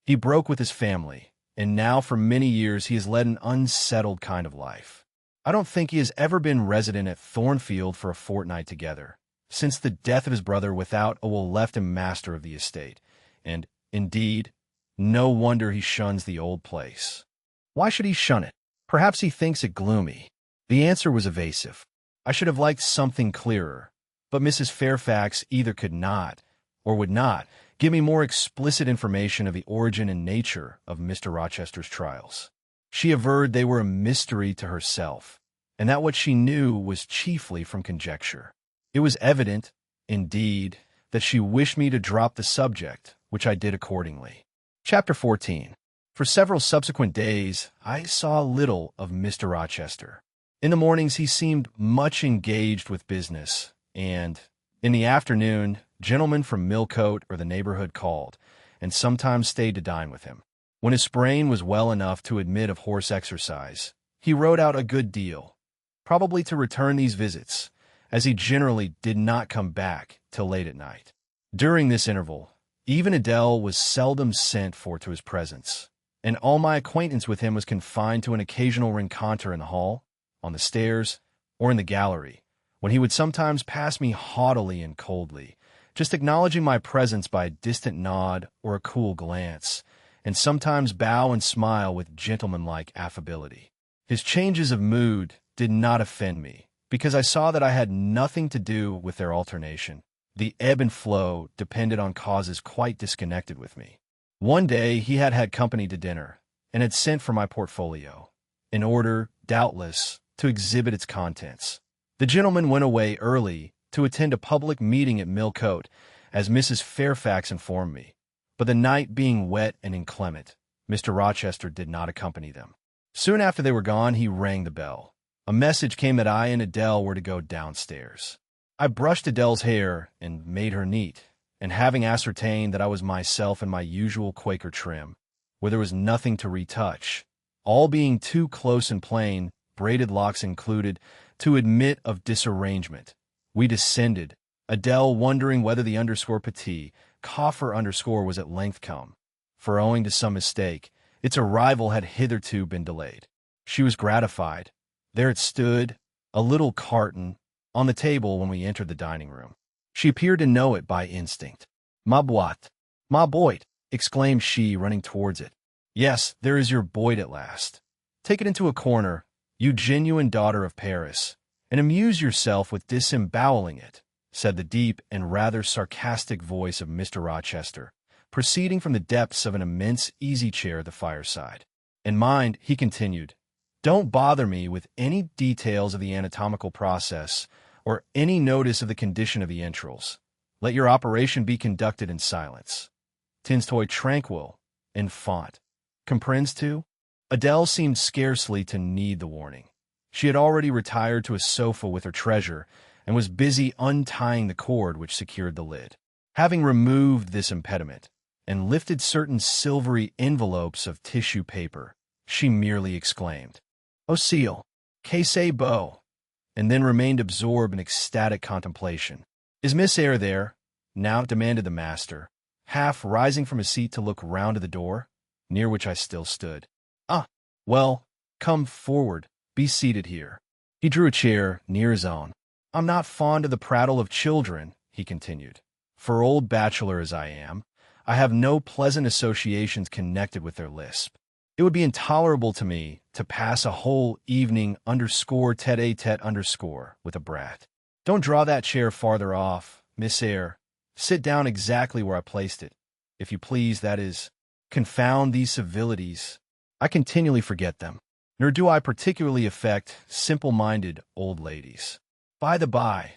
He broke with his family, and now for many years he has led an unsettled kind of life. I don't think he has ever been resident at Thornfield for a fortnight together, since the death of his brother without a will left him master of the estate, and, indeed, no wonder he shuns the old place. Why should he shun it? Perhaps he thinks it gloomy. The answer was evasive. I should have liked something clearer, but Mrs. Fairfax either could not, or would not, give me more explicit information of the origin and nature of Mr. Rochester's trials. She averred they were a mystery to herself, and that what she knew was chiefly from conjecture. It was evident, indeed, that she wished me to drop the subject, which I did accordingly. Chapter 14. For several subsequent days, I saw little of Mr. Rochester. In the mornings he seemed much engaged with business, and, in the afternoon, gentlemen from Millcote or the neighborhood called, and sometimes stayed to dine with him. When his sprain was well enough to admit of horse exercise, he rode out a good deal, probably to return these visits, as he generally did not come back till late at night. During this interval, even Adele was seldom sent for to his presence, and all my acquaintance with him was confined to an occasional rencontre in the hall, on the stairs, or in the gallery, when he would sometimes pass me haughtily and coldly, just acknowledging my presence by a distant nod or a cool glance, and sometimes bow and smile with gentlemanlike affability. His changes of mood did not offend me, because I saw that I had nothing to do with their alternation. The ebb and flow depended on causes quite disconnected with me. One day he had had company to dinner, and had sent for my portfolio, in order, doubtless, to exhibit its contents. The gentleman went away early to attend a public meeting at Millcote, as Mrs. Fairfax informed me, but the night being wet and inclement, Mr. Rochester did not accompany them. Soon after they were gone, he rang the bell. A message came that I and Adele were to go downstairs. I brushed Adele's hair and made her neat, and having ascertained that I was myself in my usual Quaker trim, where there was nothing to retouch, all being too close and plain, braided locks included, to admit of disarrangement, we descended, Adele wondering whether the _petit coffer _ was at length come, for owing to some mistake, its arrival had hitherto been delayed. She was gratified, There it stood, a little carton, on the table when we entered the dining room. She appeared to know it by instinct. "Ma boîte, ma boîte," exclaimed she, running towards it. "Yes, there is your boîte at last. Take it into a corner, you genuine daughter of Paris, and amuse yourself with disemboweling it," said the deep and rather sarcastic voice of Mr. Rochester, proceeding from the depths of an immense easy-chair at the fireside. "And mind," he continued, "don't bother me with any details of the anatomical process or any notice of the condition of the entrails. Let your operation be conducted in silence. Tinstoy tranquil, enfant. Comprends tu?" Adele seemed scarcely to need the warning. She had already retired to a sofa with her treasure and was busy untying the cord which secured the lid. Having removed this impediment and lifted certain silvery envelopes of tissue paper, she merely exclaimed, "Oh, seal, que c'est beau," and then remained absorbed in ecstatic contemplation. "Is Miss Eyre there?" now demanded the master, half rising from his seat to look round to the door, near which I still stood. "Ah, well, come forward, be seated here." He drew a chair near his own. "I'm not fond of the prattle of children," he continued. "For old bachelor as I am, I have no pleasant associations connected with their lisp. It would be intolerable to me to pass a whole evening tete-a-tete with a brat. Don't draw that chair farther off, Miss Eyre. Sit down exactly where I placed it, if you please, that is. Confound these civilities. I continually forget them, nor do I particularly affect simple-minded old ladies. By the by,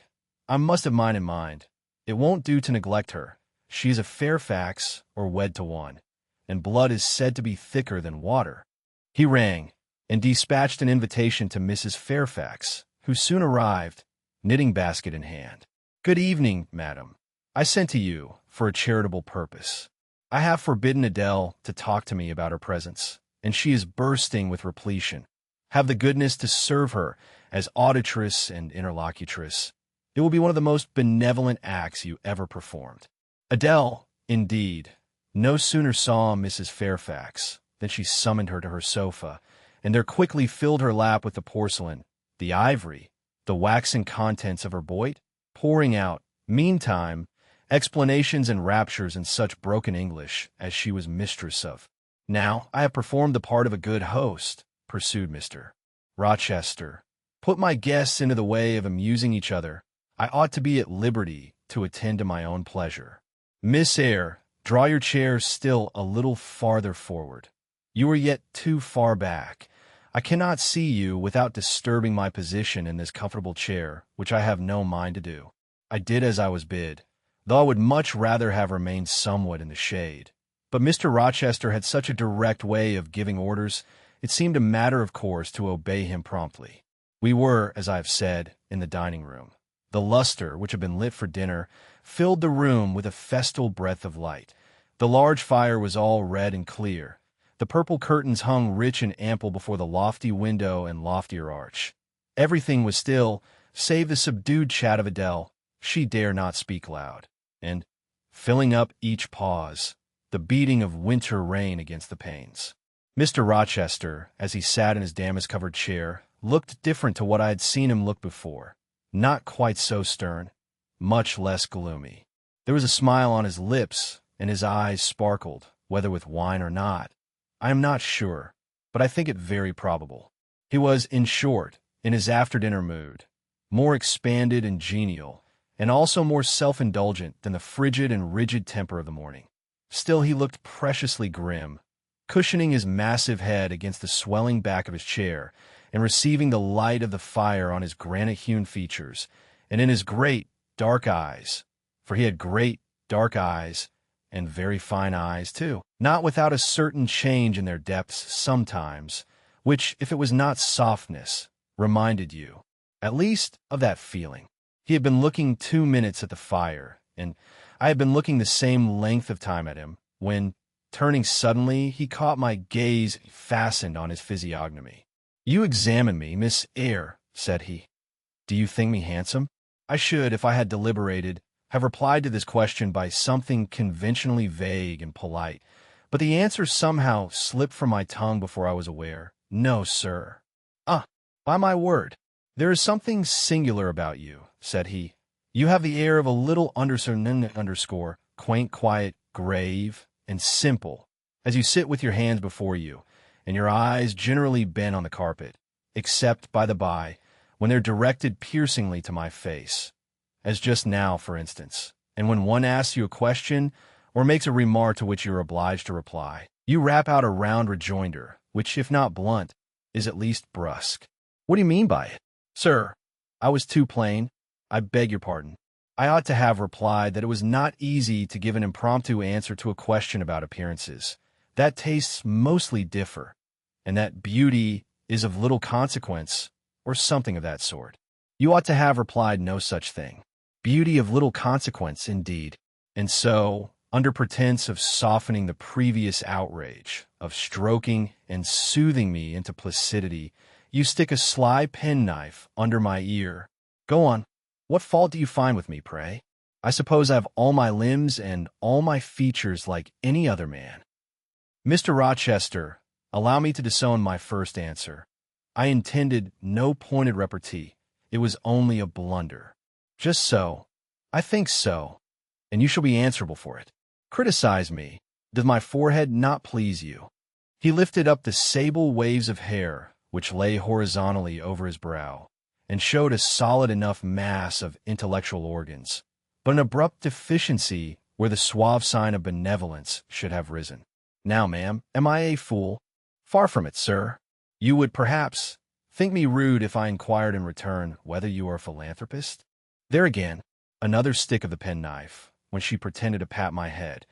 I must have mine in mind. It won't do to neglect her. She is a Fairfax or wed to one, and blood is said to be thicker than water." He rang, and dispatched an invitation to Mrs. Fairfax, who soon arrived, knitting basket in hand. "Good evening, madam. I sent to you for a charitable purpose. I have forbidden Adele to talk to me about her presents, and she is bursting with repletion. Have the goodness to serve her as auditress and interlocutress. It will be one of the most benevolent acts you ever performed." Adele, indeed, no sooner saw Mrs. Fairfax than she summoned her to her sofa, and there quickly filled her lap with the porcelain, the ivory, the waxen contents of her boîte, pouring out, meantime, explanations and raptures in such broken English as she was mistress of. "Now I have performed the part of a good host," pursued Mr. Rochester, "put my guests into the way of amusing each other, I ought to be at liberty to attend to my own pleasure. Miss Eyre, draw your chair still a little farther forward. You are yet too far back. I cannot see you without disturbing my position in this comfortable chair, which I have no mind to do." I did as I was bid, though I would much rather have remained somewhat in the shade. But Mr. Rochester had such a direct way of giving orders, it seemed a matter of course to obey him promptly. We were, as I have said, in the dining room. The lustre, which had been lit for dinner, filled the room with a festal breath of light. The large fire was all red and clear. The purple curtains hung rich and ample before the lofty window and loftier arch. Everything was still, save the subdued chat of Adele. She dare not speak loud, and, filling up each pause, the beating of winter rain against the panes. Mr. Rochester, as he sat in his damask-covered chair, looked different to what I had seen him look before. Not quite so stern, much less gloomy. There was a smile on his lips, and his eyes sparkled, whether with wine or not. I am not sure, but I think it very probable. He was, in short, in his after-dinner mood, more expanded and genial, and also more self-indulgent than the frigid and rigid temper of the morning. Still he looked preciously grim, cushioning his massive head against the swelling back of his chair, and receiving the light of the fire on his granite-hewn features, and in his great, dark eyes, for he had great, dark eyes, and very fine eyes, too, not without a certain change in their depths sometimes, which, if it was not softness, reminded you, at least, of that feeling. He had been looking 2 minutes at the fire, and I had been looking the same length of time at him, when, turning suddenly, he caught my gaze fastened on his physiognomy. "You examine me, Miss Eyre," said he. "Do you think me handsome?" I should, if I had deliberated, have replied to this question by something conventionally vague and polite, but the answer somehow slipped from my tongue before I was aware. "No, sir." "Ah, By my word, there is something singular about you, said he. You have the air of a little underscore, quaint, quiet, grave, and simple, as you sit with your hands before you, and your eyes generally bent on the carpet, except, by the by, when they're directed piercingly to my face, as just now, for instance, and when one asks you a question or makes a remark to which you are obliged to reply, you rap out a round rejoinder, which, if not blunt, is at least brusque. What do you mean by it? Sir, I was too plain. I beg your pardon. I ought to have replied that it was not easy to give an impromptu answer to a question about appearances, that tastes mostly differ, and that beauty is of little consequence, or something of that sort. You ought to have replied no such thing. Beauty of little consequence, indeed. And so, under pretense of softening the previous outrage, of stroking and soothing me into placidity, you stick a sly penknife under my ear. Go on. What fault do you find with me, pray? I suppose I have all my limbs and all my features like any other man. Mr. Rochester, allow me to disown my first answer. I intended no pointed repartee. It was only a blunder. Just so. I think so. And you shall be answerable for it. Criticize me. Does my forehead not please you? He lifted up the sable waves of hair which lay horizontally over his brow, and showed a solid enough mass of intellectual organs, but an abrupt deficiency where the suave sign of benevolence should have risen. Now, ma'am, am I a fool? Far from it, sir. You would, perhaps, think me rude if I inquired in return whether you are a philanthropist? There again, another stick of the penknife, when she pretended to pat my head,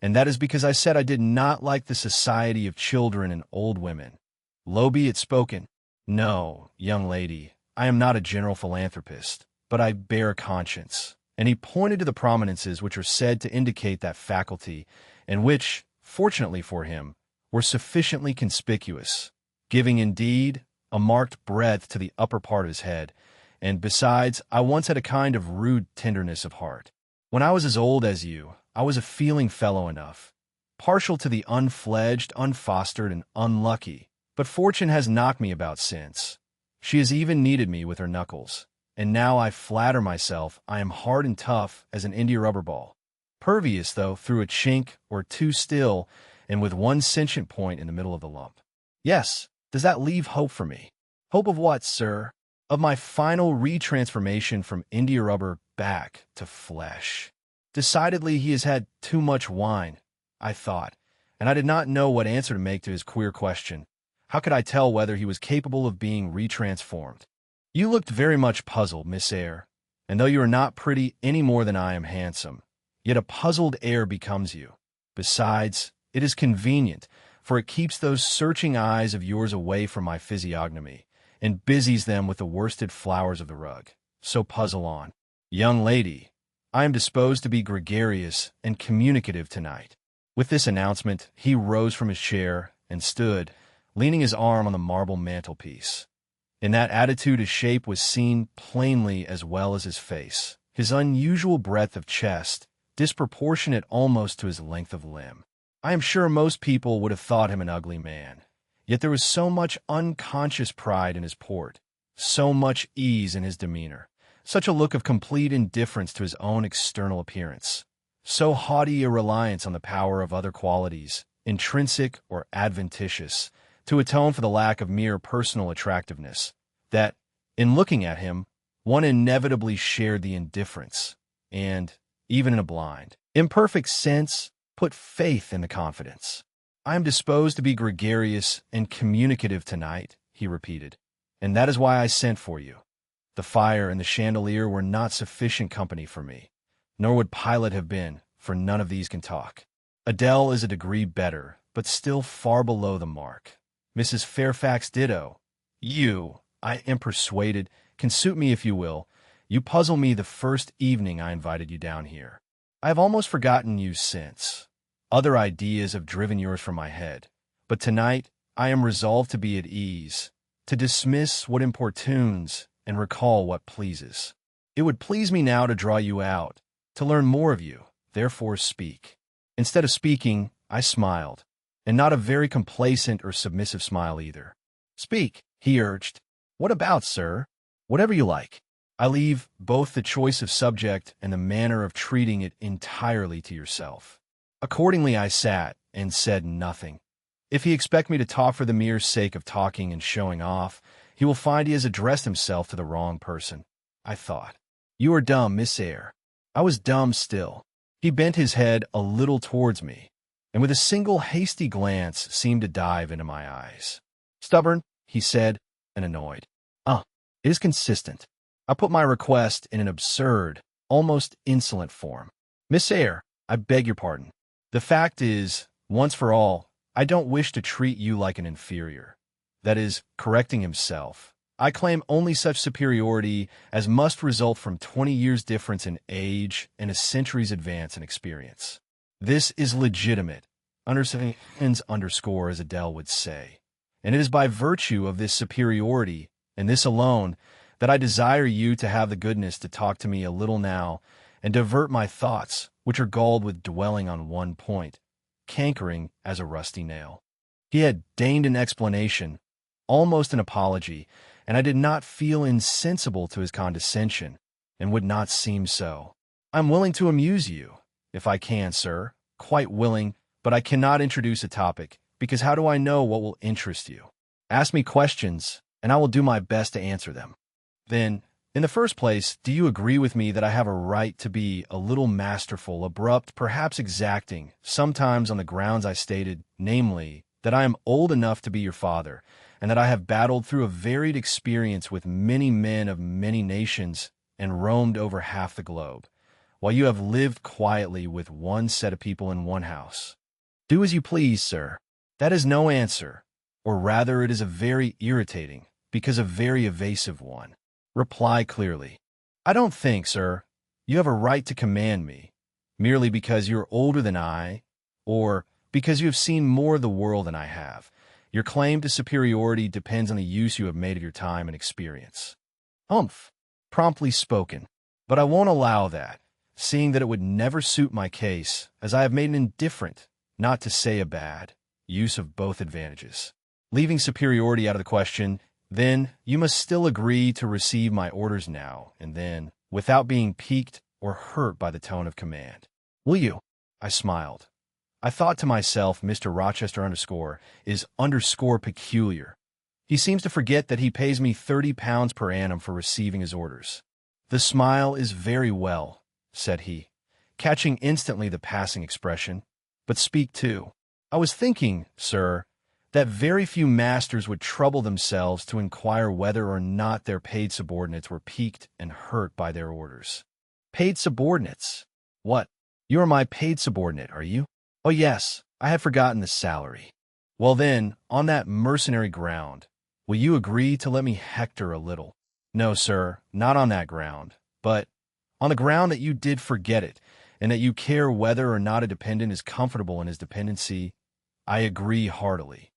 and that is because I said I did not like the society of children and old women. Low be it spoken. No, young lady, I am not a general philanthropist, but I bear a conscience. And he pointed to the prominences which are said to indicate that faculty, and which, fortunately for him, were sufficiently conspicuous, giving, indeed, a marked breadth to the upper part of his head, and besides, I once had a kind of rude tenderness of heart. When I was as old as you, I was a feeling fellow enough, partial to the unfledged, unfostered, and unlucky, but fortune has knocked me about since. She has even kneaded me with her knuckles, and now I flatter myself I am hard and tough as an india-rubber ball, pervious, though, through a chink or two still, and with one sentient point in the middle of the lump. Yes, does that leave hope for me? Hope of what, sir? Of my final retransformation from india-rubber back to flesh. Decidedly he has had too much wine, I thought, and I did not know what answer to make to his queer question. How could I tell whether he was capable of being retransformed? You looked very much puzzled, Miss Eyre, and though you are not pretty any more than I am handsome, yet a puzzled air becomes you. Besides, it is convenient, for it keeps those searching eyes of yours away from my physiognomy, and busies them with the worsted flowers of the rug. So puzzle on. Young lady, I am disposed to be gregarious and communicative tonight. With this announcement, he rose from his chair and stood, leaning his arm on the marble mantelpiece. In that attitude his shape was seen plainly as well as his face, his unusual breadth of chest, disproportionate almost to his length of limb. I am sure most people would have thought him an ugly man, yet there was so much unconscious pride in his port, so much ease in his demeanor, such a look of complete indifference to his own external appearance, so haughty a reliance on the power of other qualities, intrinsic or adventitious, to atone for the lack of mere personal attractiveness, that, in looking at him, one inevitably shared the indifference, and, even in a blind, imperfect sense, put faith in the confidence. I am disposed to be gregarious and communicative tonight, he repeated, and that is why I sent for you. The fire and the chandelier were not sufficient company for me, nor would Pilate have been, for none of these can talk. Adele is a degree better, but still far below the mark. Mrs. Fairfax ditto. You, I am persuaded, can suit me if you will. You puzzle me the first evening I invited you down here. I have almost forgotten you since. Other ideas have driven yours from my head, but tonight I am resolved to be at ease, to dismiss what importunes and recall what pleases. It would please me now to draw you out, to learn more of you, therefore speak. Instead of speaking, I smiled, and not a very complacent or submissive smile either. Speak, he urged. What about, sir? Whatever you like. I leave both the choice of subject and the manner of treating it entirely to yourself. Accordingly, I sat and said nothing. If he expect me to talk for the mere sake of talking and showing off, he will find he has addressed himself to the wrong person, I thought. You are dumb, Miss Eyre. I was dumb still. He bent his head a little towards me, and with a single hasty glance seemed to dive into my eyes. Stubborn, he said, and annoyed. It is consistent. I put my request in an absurd, almost insolent form. Miss Eyre, I beg your pardon. The fact is, once for all, I don't wish to treat you like an inferior. That is, correcting himself. I claim only such superiority as must result from 20 years' difference in age and a century's advance in experience. This is legitimate, underscore as Adele would say, and it is by virtue of this superiority, and this alone, that I desire you to have the goodness to talk to me a little now and divert my thoughts, which are galled with dwelling on one point, cankering as a rusty nail. He had deigned an explanation, almost an apology, and I did not feel insensible to his condescension, and would not seem so. I'm willing to amuse you, if I can, sir, quite willing, but I cannot introduce a topic, because how do I know what will interest you? Ask me questions, and I will do my best to answer them. Then, in the first place, do you agree with me that I have a right to be a little masterful, abrupt, perhaps exacting, sometimes on the grounds I stated, namely, that I am old enough to be your father, and that I have battled through a varied experience with many men of many nations and roamed over half the globe, while you have lived quietly with one set of people in one house? Do as you please, sir. That is no answer, or rather it is a very irritating, because a very evasive one. Reply clearly. I don't think, sir, you have a right to command me, merely because you are older than I, or because you have seen more of the world than I have. Your claim to superiority depends on the use you have made of your time and experience. Promptly spoken. But I won't allow that, seeing that it would never suit my case, as I have made an indifferent, not to say a bad, use of both advantages. Leaving superiority out of the question, then you must still agree to receive my orders now and then, without being piqued or hurt by the tone of command. Will you? I smiled. I thought to myself, Mr. Rochester is peculiar. He seems to forget that he pays me £30 per annum for receiving his orders. The smile is very well, said he, catching instantly the passing expression. But speak too. I was thinking, sir, that very few masters would trouble themselves to inquire whether or not their paid subordinates were piqued and hurt by their orders. Paid subordinates? What? You are my paid subordinate, are you? Oh, yes, I had forgotten the salary. Well then, on that mercenary ground, will you agree to let me hector a little? No, sir, not on that ground, but on the ground that you did forget it, and that you care whether or not a dependent is comfortable in his dependency. I agree heartily.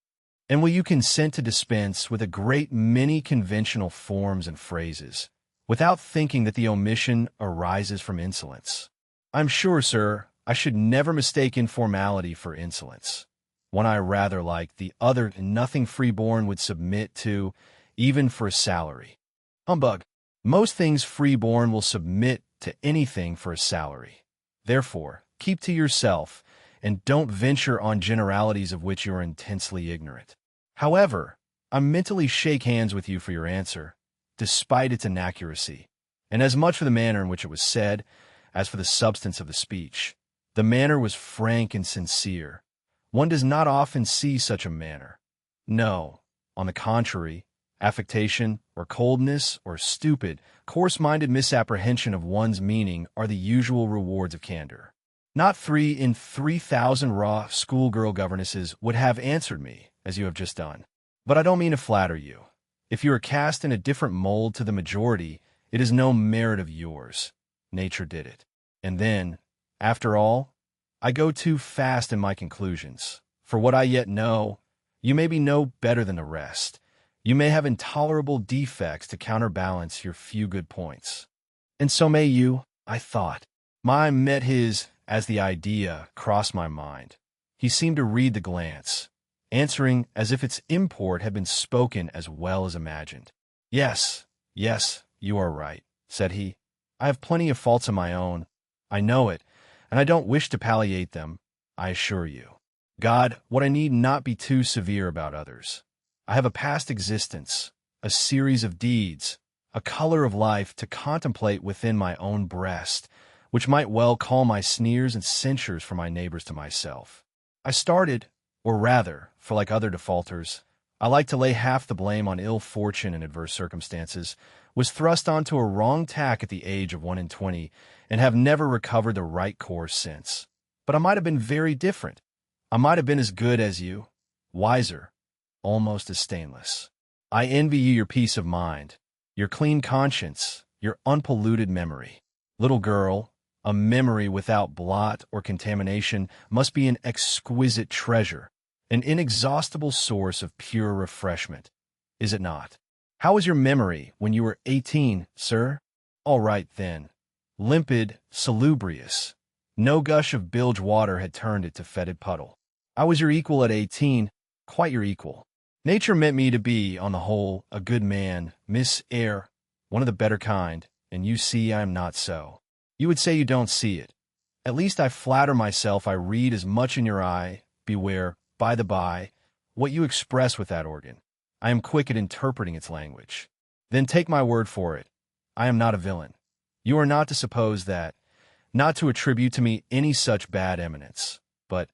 And will you consent to dispense with a great many conventional forms and phrases, without thinking that the omission arises from insolence? I'm sure, sir, I should never mistake informality for insolence. One I rather like, the other nothing freeborn would submit to, even for a salary. Humbug. Most things freeborn will submit to anything for a salary. Therefore, keep to yourself, and don't venture on generalities of which you are intensely ignorant. However, I mentally shake hands with you for your answer, despite its inaccuracy, and as much for the manner in which it was said as for the substance of the speech. The manner was frank and sincere. One does not often see such a manner. No, on the contrary, affectation, or coldness, or stupid, coarse-minded misapprehension of one's meaning are the usual rewards of candor. Not 3 in 3,000 raw schoolgirl governesses would have answered me, as you have just done. But I don't mean to flatter you. If you are cast in a different mold to the majority, it is no merit of yours. Nature did it. And then, after all, I go too fast in my conclusions. For what I yet know, you may be no better than the rest. You may have intolerable defects to counterbalance your few good points. And so may you, I thought. My met his as the idea crossed my mind. He seemed to read the glance, answering as if its import had been spoken as well as imagined. Yes, yes, you are right, said he. I have plenty of faults of my own. I know it, and I don't wish to palliate them, I assure you. God, what I need not be too severe about others. I have a past existence, a series of deeds, a color of life to contemplate within my own breast, which might well call my sneers and censures from my neighbors to myself. I started, or rather, for like other defaulters, I like to lay half the blame on ill fortune and adverse circumstances, was thrust onto a wrong tack at the age of 1 and 20, and have never recovered the right course since. But I might have been very different. I might have been as good as you, wiser, almost as stainless. I envy you your peace of mind, your clean conscience, your unpolluted memory. Little girl, a memory without blot or contamination must be an exquisite treasure, an inexhaustible source of pure refreshment, is it not? How was your memory when you were 18, sir? All right, then. Limpid, salubrious. No gush of bilge water had turned it to fetid puddle. I was your equal at 18, quite your equal. Nature meant me to be, on the whole, a good man, Miss Eyre, one of the better kind, and you see I am not so. You would say you don't see it. At least I flatter myself I read as much in your eye, beware, by the by, what you express with that organ. I am quick at interpreting its language. Then take my word for it. I am not a villain. You are not to suppose that, not to attribute to me any such bad eminence, but,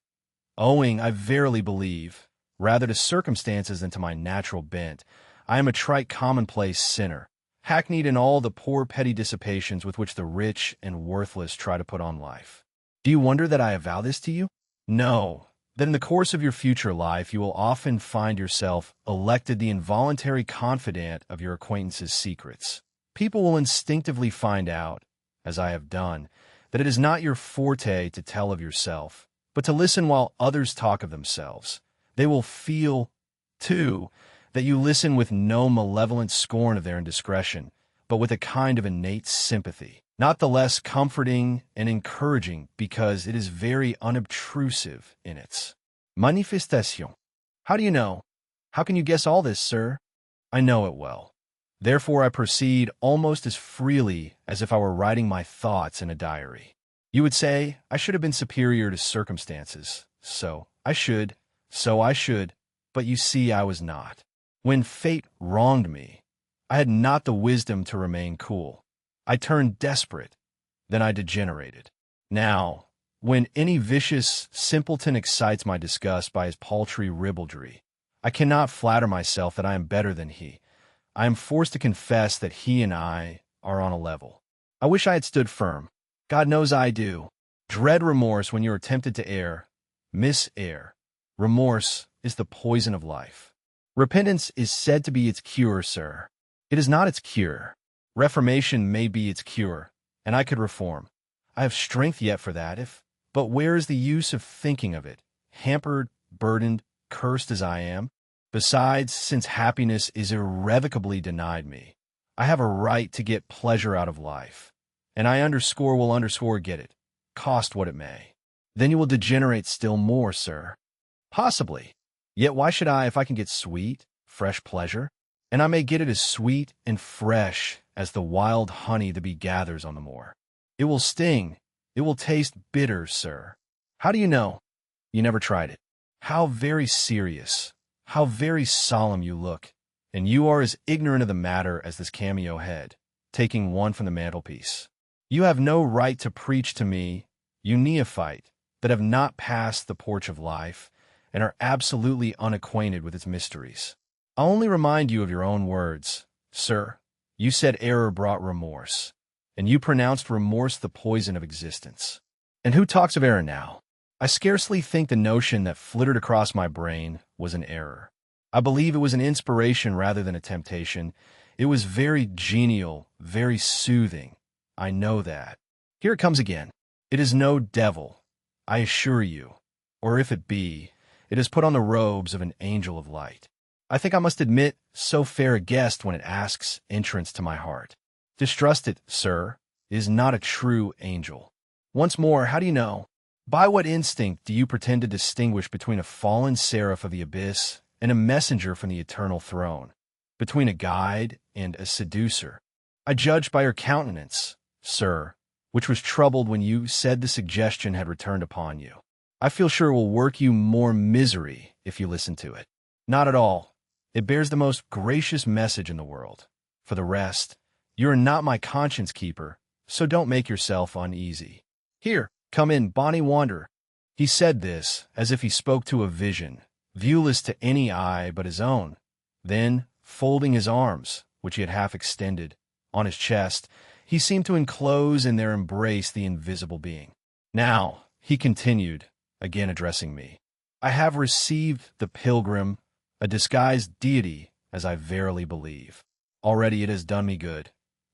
owing, I verily believe, rather to circumstances than to my natural bent, I am a trite commonplace sinner, hackneyed in all the poor petty dissipations with which the rich and worthless try to put on life. Do you wonder that I avow this to you? No, that in the course of your future life you will often find yourself elected the involuntary confidant of your acquaintances' secrets. People will instinctively find out, as I have done, that it is not your forte to tell of yourself, but to listen while others talk of themselves. They will feel, too, that you listen with no malevolent scorn of their indiscretion, but with a kind of innate sympathy, not the less comforting and encouraging because it is very unobtrusive in its manifestation. How do you know? How can you guess all this, sir? I know it well. Therefore I proceed almost as freely as if I were writing my thoughts in a diary. You would say I should have been superior to circumstances. So I should, but you see I was not. When fate wronged me, I had not the wisdom to remain cool. I turned desperate, then I degenerated. Now, when any vicious simpleton excites my disgust by his paltry ribaldry, I cannot flatter myself that I am better than he. I am forced to confess that he and I are on a level. I wish I had stood firm. God knows I do. Dread remorse when you are tempted to err. Miss Eyre, remorse is the poison of life. Repentance is said to be its cure, sir. It is not its cure. Reformation may be its cure, and I could reform. I have strength yet for that, but where is the use of thinking of it, hampered, burdened, cursed as I am? Besides, since happiness is irrevocably denied me, I have a right to get pleasure out of life, and I will get it, cost what it may. Then you will degenerate still more, sir. Possibly. Yet why should I if I can get sweet, fresh pleasure? And I may get it as sweet and fresh as the wild honey the bee gathers on the moor. It will sting. It will taste bitter, sir. How do you know? You never tried it. How very serious, how very solemn you look, and you are as ignorant of the matter as this cameo head, taking one from the mantelpiece. You have no right to preach to me, you neophyte, that have not passed the porch of life, and are absolutely unacquainted with its mysteries. I'll only remind you of your own words. Sir, you said error brought remorse, and you pronounced remorse the poison of existence. And who talks of error now? I scarcely think the notion that flittered across my brain was an error. I believe it was an inspiration rather than a temptation. It was very genial, very soothing. I know that. Here it comes again. It is no devil, I assure you, or if it be, it has put on the robes of an angel of light. I think I must admit so fair a guest when it asks entrance to my heart. Distrust it, sir, it is not a true angel. Once more, how do you know? By what instinct do you pretend to distinguish between a fallen seraph of the abyss and a messenger from the eternal throne? between a guide and a seducer. I judged by your countenance, sir, which was troubled when you said the suggestion had returned upon you. I feel sure it will work you more misery if you listen to it. Not at all. It bears the most gracious message in the world. For the rest, you are not my conscience keeper, so don't make yourself uneasy. Here, come in, bonny wanderer. He said this as if he spoke to a vision, viewless to any eye but his own. Then, folding his arms, which he had half extended, on his chest, he seemed to enclose in their embrace the invisible being. Now, he continued, again addressing me, I have received the pilgrim, a disguised deity, as I verily believe. Already it has done me good.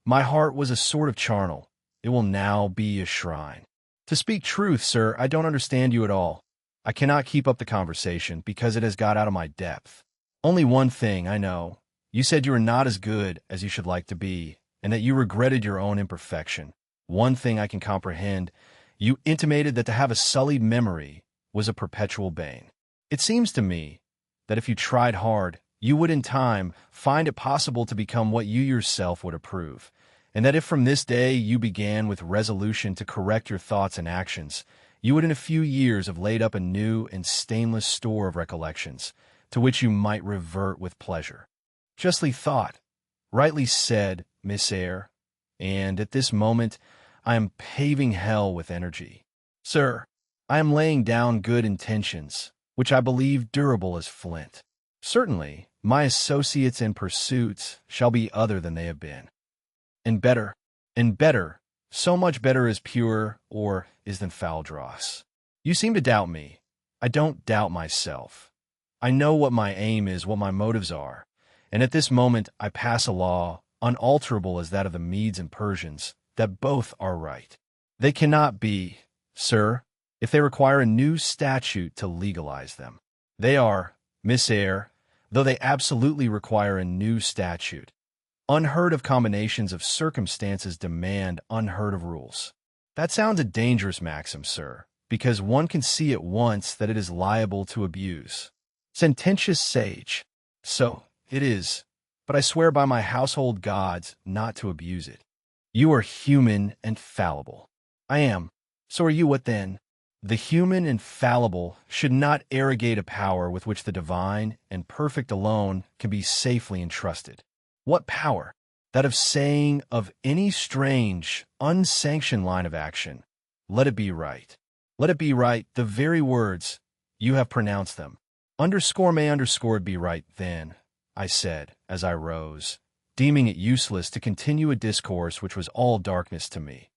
My heart was a sort of charnel. It will now be a shrine. To speak truth, sir, I don't understand you at all. I cannot keep up the conversation because it has got out of my depth. Only one thing I know. You said you were not as good as you should like to be, and that you regretted your own imperfection. One thing I can comprehend. You intimated that to have a sullied memory was a perpetual bane. It seems to me that if you tried hard, you would in time find it possible to become what you yourself would approve, and that if from this day you began with resolution to correct your thoughts and actions, you would in a few years have laid up a new and stainless store of recollections, to which you might revert with pleasure. Justly thought, rightly said, Miss Eyre, and at this moment I am paving hell with energy. Sir, I am laying down good intentions, which I believe durable as flint. Certainly, my associates and pursuits shall be other than they have been. And better, so much better as pure or is than foul dross. You seem to doubt me. I don't doubt myself. I know what my aim is, what my motives are, and at this moment I pass a law, unalterable as that of the Medes and Persians, that both are right. They cannot be, sir, if they require a new statute to legalize them. They are, Miss Eyre, though they absolutely require a new statute. Unheard of combinations of circumstances demand unheard of rules. That sounds a dangerous maxim, sir, because one can see at once that it is liable to abuse. Sententious sage. So it is, but I swear by my household gods not to abuse it. You are human and fallible. I am. So are you. What then? The human and fallible should not arrogate a power with which the divine and perfect alone can be safely entrusted. What power? That of saying of any strange, unsanctioned line of action, let it be right. Let it be right, the very words, you have pronounced them. Underscore may underscored be right then, I said, as I rose, deeming it useless to continue a discourse which was all darkness to me.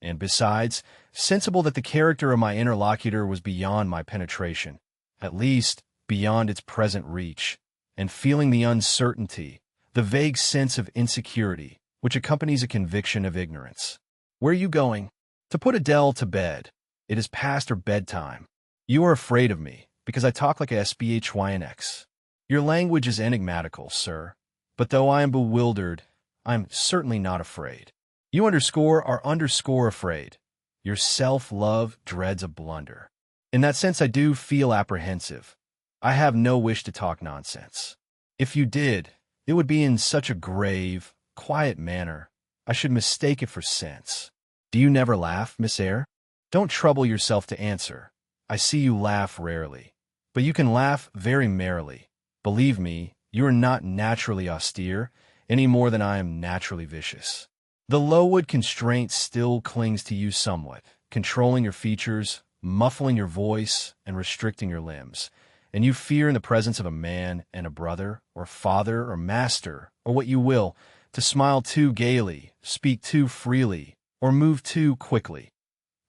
And besides, sensible that the character of my interlocutor was beyond my penetration, at least beyond its present reach, and feeling the uncertainty, the vague sense of insecurity, which accompanies a conviction of ignorance. Where are you going? To put Adele to bed. It is past her bedtime. You are afraid of me, because I talk like a SBHYNX. Your language is enigmatical, sir, but though I am bewildered, I am certainly not afraid. You are underscore afraid. Your self-love dreads a blunder. In that sense I do feel apprehensive. I have no wish to talk nonsense. If you did, it would be in such a grave, quiet manner, I should mistake it for sense. Do you never laugh, Miss Eyre? Don't trouble yourself to answer. I see you laugh rarely. But you can laugh very merrily. Believe me, you are not naturally austere, any more than I am naturally vicious. The Lowood constraint still clings to you somewhat, controlling your features, muffling your voice, and restricting your limbs. And you fear in the presence of a man and a brother, or father, or master, or what you will, to smile too gaily, speak too freely, or move too quickly.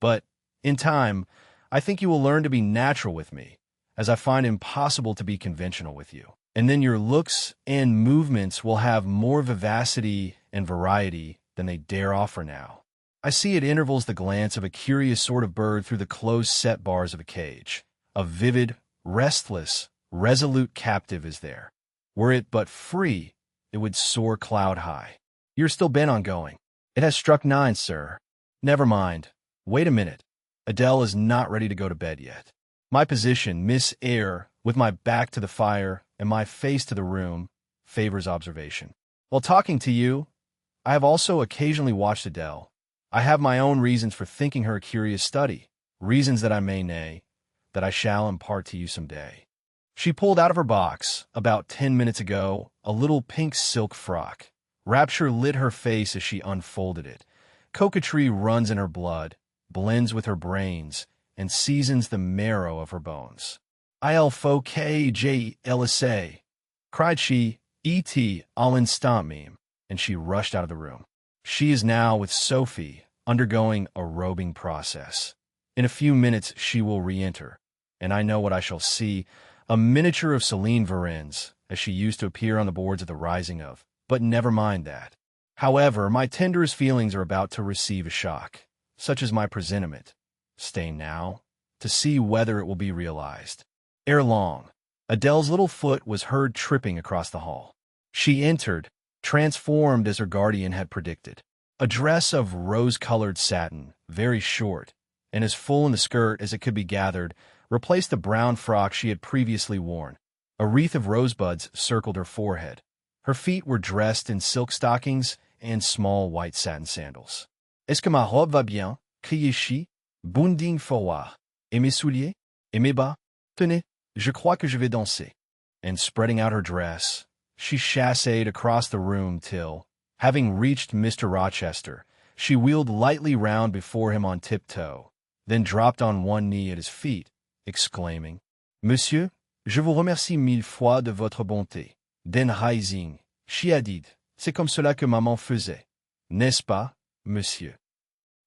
But, in time, I think you will learn to be natural with me, as I find impossible to be conventional with you. And then your looks and movements will have more vivacity and variety than they dare offer now. I see at intervals the glance of a curious sort of bird through the close-set bars of a cage. A vivid, restless, resolute captive is there. Were it but free, it would soar cloud-high. You're still bent on going. It has struck 9, sir. Never mind. Wait a minute. Adele is not ready to go to bed yet. My position, Miss Eyre, with my back to the fire and my face to the room, favors observation. While talking to you, I have also occasionally watched Adele. I have my own reasons for thinking her a curious study, reasons that I may nay, that I shall impart to you some day. She pulled out of her box, about 10 minutes ago, a little pink silk frock. Rapture lit her face as she unfolded it. Coquetry runs in her blood, blends with her brains, and seasons the marrow of her bones. Il faut que j'aille, cried she, et à l'instant même, and she rushed out of the room. She is now with Sophie, undergoing a robing process. In a few minutes she will re-enter, and I know what I shall see, a miniature of Céline Varens, as she used to appear on the boards of the Rising of. But never mind that. However, my tenderest feelings are about to receive a shock, such as my presentiment. Stay now, to see whether it will be realized. Ere long, Adele's little foot was heard tripping across the hall. She entered, transformed as her guardian had predicted. A dress of rose-colored satin, very short, and as full in the skirt as it could be gathered, replaced the brown frock she had previously worn. A wreath of rosebuds circled her forehead. Her feet were dressed in silk stockings and small white satin sandals. Est-ce que ma robe va bien? Criait-she. Bounding forward. Et mes souliers? Et mes bas? Tenez, je crois que je vais danser. And spreading out her dress, she chassed across the room till, having reached Mr. Rochester, she wheeled lightly round before him on tiptoe, then dropped on one knee at his feet, exclaiming, Monsieur, je vous remercie mille fois de votre bonté. Then rising, she added, C'est comme cela que maman faisait. N'est-ce pas, monsieur?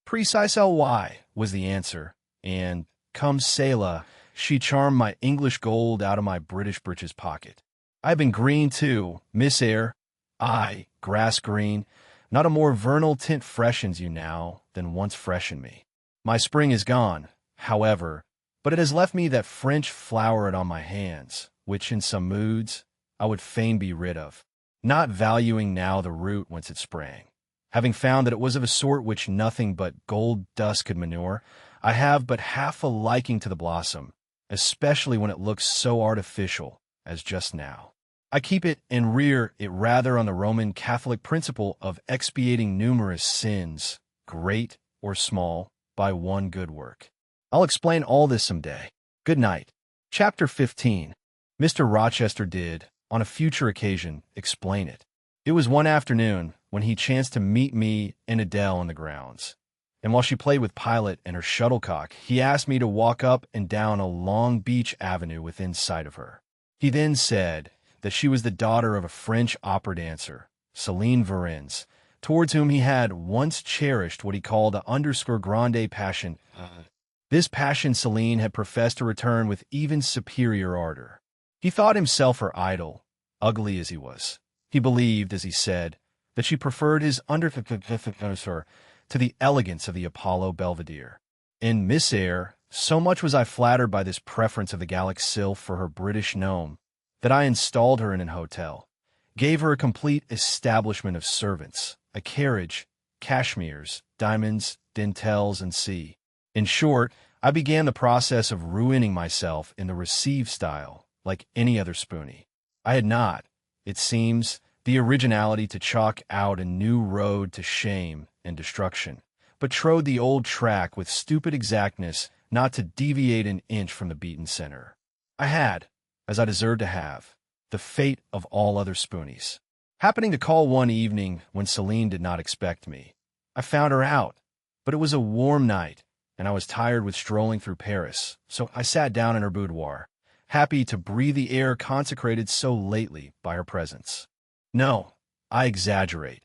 Precise why, was the answer, and, comme cela, she charmed my English gold out of my British breeches pocket. I've been green too, Miss Eyre. Aye, grass green. Not a more vernal tint freshens you now than once freshened me. My spring is gone, however, but it has left me that French floweret on my hands, which in some moods I would fain be rid of, not valuing now the root whence it sprang. Having found that it was of a sort which nothing but gold dust could manure, I have but half a liking to the blossom, especially when it looks so artificial as just now. I keep it and rear it rather on the Roman Catholic principle of expiating numerous sins, great or small, by one good work. I'll explain all this some day. Good night. Chapter 15. Mr. Rochester did, on a future occasion, explain it. It was one afternoon when he chanced to meet me and Adele on the grounds, and while she played with Pilot and her shuttlecock, he asked me to walk up and down a long beach avenue within sight of her. He then said that she was the daughter of a French opera dancer, Céline Varens, towards whom he had once cherished what he called a _grande passion. This passion Céline had professed to return with even superior ardor. He thought himself her idol, ugly as he was. He believed, as he said, that she preferred his to the elegance of the Apollo Belvedere. In Miss Eyre, so much was I flattered by this preference of the Gallic sylph for her British gnome, that I installed her in an hotel, gave her a complete establishment of servants, a carriage, cashmeres, diamonds, dentelles, and sea. In short, I began the process of ruining myself in the received style, like any other spoony. I had not, it seems, the originality to chalk out a new road to shame and destruction, but trode the old track with stupid exactness not to deviate an inch from the beaten center. I had, as I deserved to have, the fate of all other spoonies. Happening to call one evening when Céline did not expect me, I found her out, but it was a warm night, and I was tired with strolling through Paris, so I sat down in her boudoir, happy to breathe the air consecrated so lately by her presence. No, I exaggerate.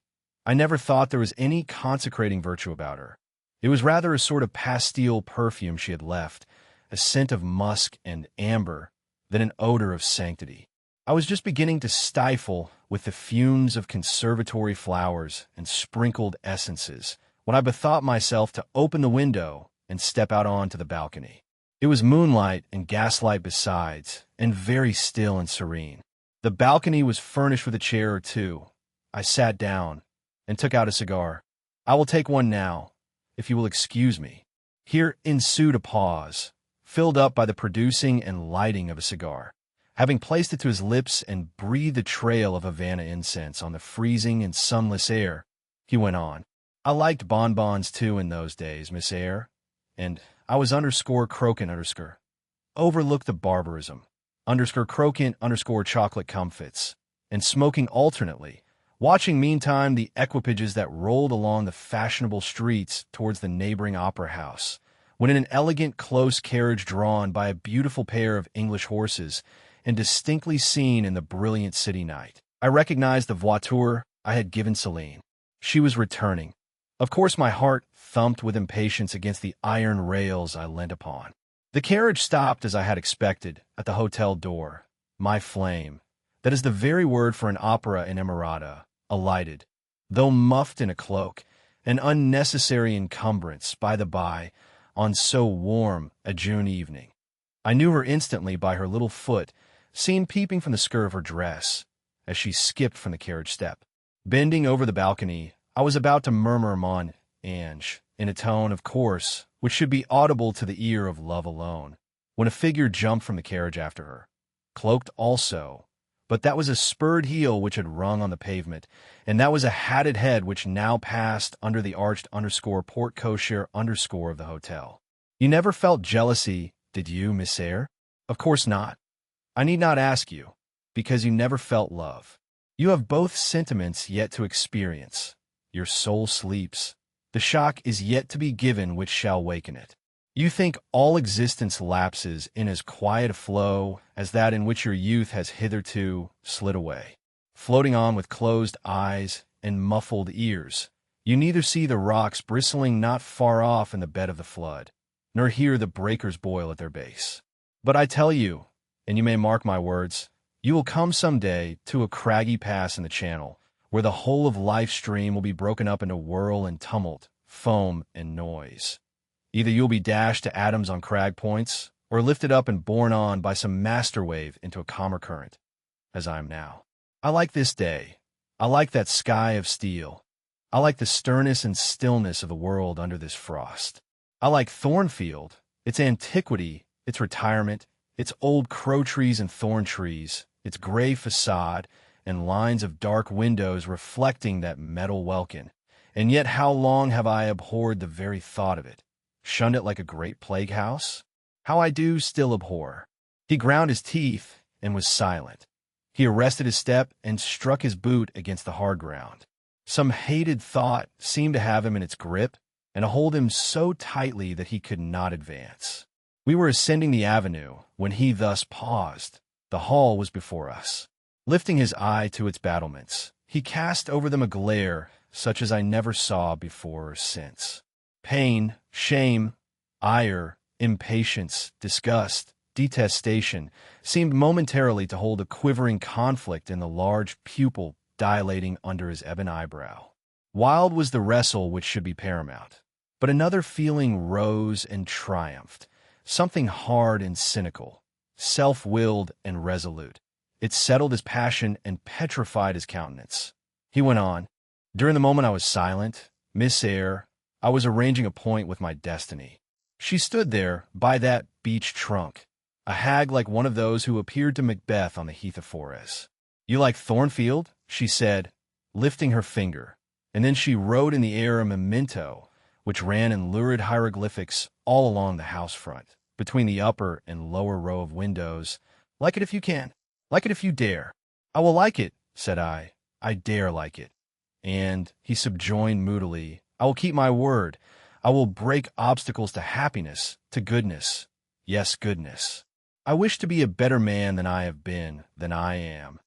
I never thought there was any consecrating virtue about her. It was rather a sort of pastille perfume she had left, a scent of musk and amber, than an odor of sanctity. I was just beginning to stifle with the fumes of conservatory flowers and sprinkled essences when I bethought myself to open the window and step out onto the balcony. It was moonlight and gaslight besides, and very still and serene. The balcony was furnished with a chair or two. I sat down and took out a cigar. I will take one now, if you will excuse me. Here ensued a pause, filled up by the producing and lighting of a cigar. Having placed it to his lips and breathed a trail of Havana incense on the freezing and sunless air, he went on. I liked bonbons too in those days, Miss Eyre, and I was underscore croquant underscore. Overlook the barbarism. Underscore croquant underscore chocolate comfits, and smoking alternately, watching meantime the equipages that rolled along the fashionable streets towards the neighboring opera house, when in an elegant close carriage drawn by a beautiful pair of English horses and distinctly seen in the brilliant city night, I recognized the voiture I had given Celine. She was returning. Of course my heart thumped with impatience against the iron rails I leant upon. The carriage stopped as I had expected, at the hotel door. My flame, that is the very word for an opera inamorata, alighted, though muffed in a cloak, an unnecessary encumbrance, by the by, on so warm a June evening. I knew her instantly by her little foot, seen peeping from the skirt of her dress, as she skipped from the carriage step. Bending over the balcony, I was about to murmur mon ange, in a tone, of course, which should be audible to the ear of love alone, when a figure jumped from the carriage after her, cloaked also, but that was a spurred heel which had rung on the pavement, and that was a hatted head which now passed under the arched underscore porte cochere underscore of the hotel. You never felt jealousy, did you, Miss Eyre? Of course not. I need not ask you, because you never felt love. You have both sentiments yet to experience. Your soul sleeps. The shock is yet to be given which shall waken it. You think all existence lapses in as quiet a flow as that in which your youth has hitherto slid away. Floating on with closed eyes and muffled ears, you neither see the rocks bristling not far off in the bed of the flood, nor hear the breakers boil at their base. But I tell you, and you may mark my words, you will come some day to a craggy pass in the channel, where the whole of life's stream will be broken up into whirl and tumult, foam and noise. Either you'll be dashed to atoms on crag points, or lifted up and borne on by some master wave into a calmer current, as I am now. I like this day. I like that sky of steel. I like the sternness and stillness of the world under this frost. I like Thornfield, its antiquity, its retirement, its old crow trees and thorn trees, its gray facade, and lines of dark windows reflecting that metal welkin. And yet how long have I abhorred the very thought of it, shunned it like a great plague house? How I do still abhor. He ground his teeth and was silent. He arrested his step and struck his boot against the hard ground. Some hated thought seemed to have him in its grip and to hold him so tightly that he could not advance. We were ascending the avenue when he thus paused. The hall was before us. Lifting his eye to its battlements, he cast over them a glare such as I never saw before or since. Pain, shame, ire, impatience, disgust, detestation seemed momentarily to hold a quivering conflict in the large pupil dilating under his ebon eyebrow. Wild was the wrestle which should be paramount, but another feeling rose and triumphed, something hard and cynical, self-willed and resolute. It settled his passion and petrified his countenance. He went on. During the moment I was silent, Miss Eyre, I was arranging a point with my destiny. She stood there by that beech trunk, a hag like one of those who appeared to Macbeth on the heath of Forres. You like Thornfield? She said, lifting her finger, and then she wrote in the air a memento, which ran in lurid hieroglyphics all along the house front, between the upper and lower row of windows. Like it if you can. Like it if you dare. I will like it, said I. I dare like it. And he subjoined moodily, I will keep my word. I will break obstacles to happiness, to goodness. Yes, goodness. I wish to be a better man than I have been, than I am.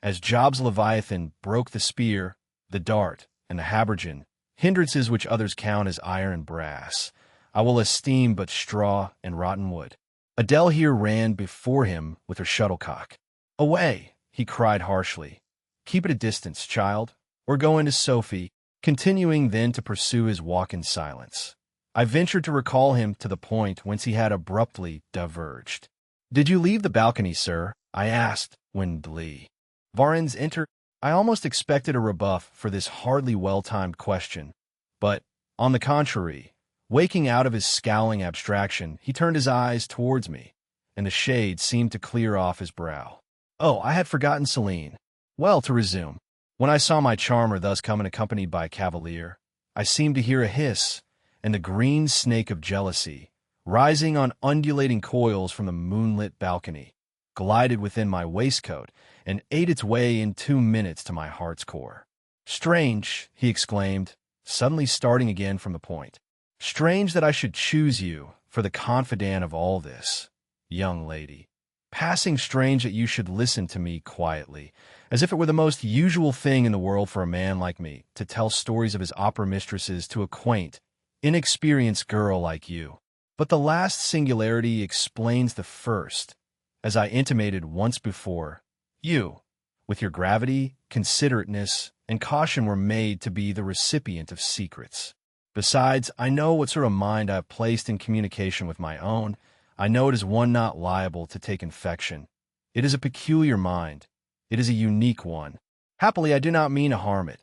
As Job's Leviathan broke the spear, the dart, and the habergeon, hindrances which others count as iron and brass, I will esteem but straw and rotten wood. Adele here ran before him with her shuttlecock. Away, he cried harshly. Keep at a distance, child, or go into Sophie, continuing then to pursue his walk in silence. I ventured to recall him to the point whence he had abruptly diverged. Did you leave the balcony, sir? I asked, when Lee Varens entered. I almost expected a rebuff for this hardly well-timed question, but, on the contrary, waking out of his scowling abstraction, he turned his eyes towards me, and the shade seemed to clear off his brow. Oh, I had forgotten Celine. Well, to resume. When I saw my charmer thus coming accompanied by a cavalier, I seemed to hear a hiss, and the green snake of jealousy, rising on undulating coils from the moonlit balcony, glided within my waistcoat and ate its way in 2 minutes to my heart's core. Strange, he exclaimed, suddenly starting again from the point. Strange that I should choose you for the confidant of all this, young lady. Passing strange that you should listen to me quietly, as if it were the most usual thing in the world for a man like me to tell stories of his opera mistresses to a quaint, inexperienced girl like you. But the last singularity explains the first. As I intimated once before, you, with your gravity, considerateness, and caution were made to be the recipient of secrets. Besides, I know what sort of mind I have placed in communication with my own. I know it is one not liable to take infection. It is a peculiar mind. It is a unique one. Happily, I do not mean to harm it.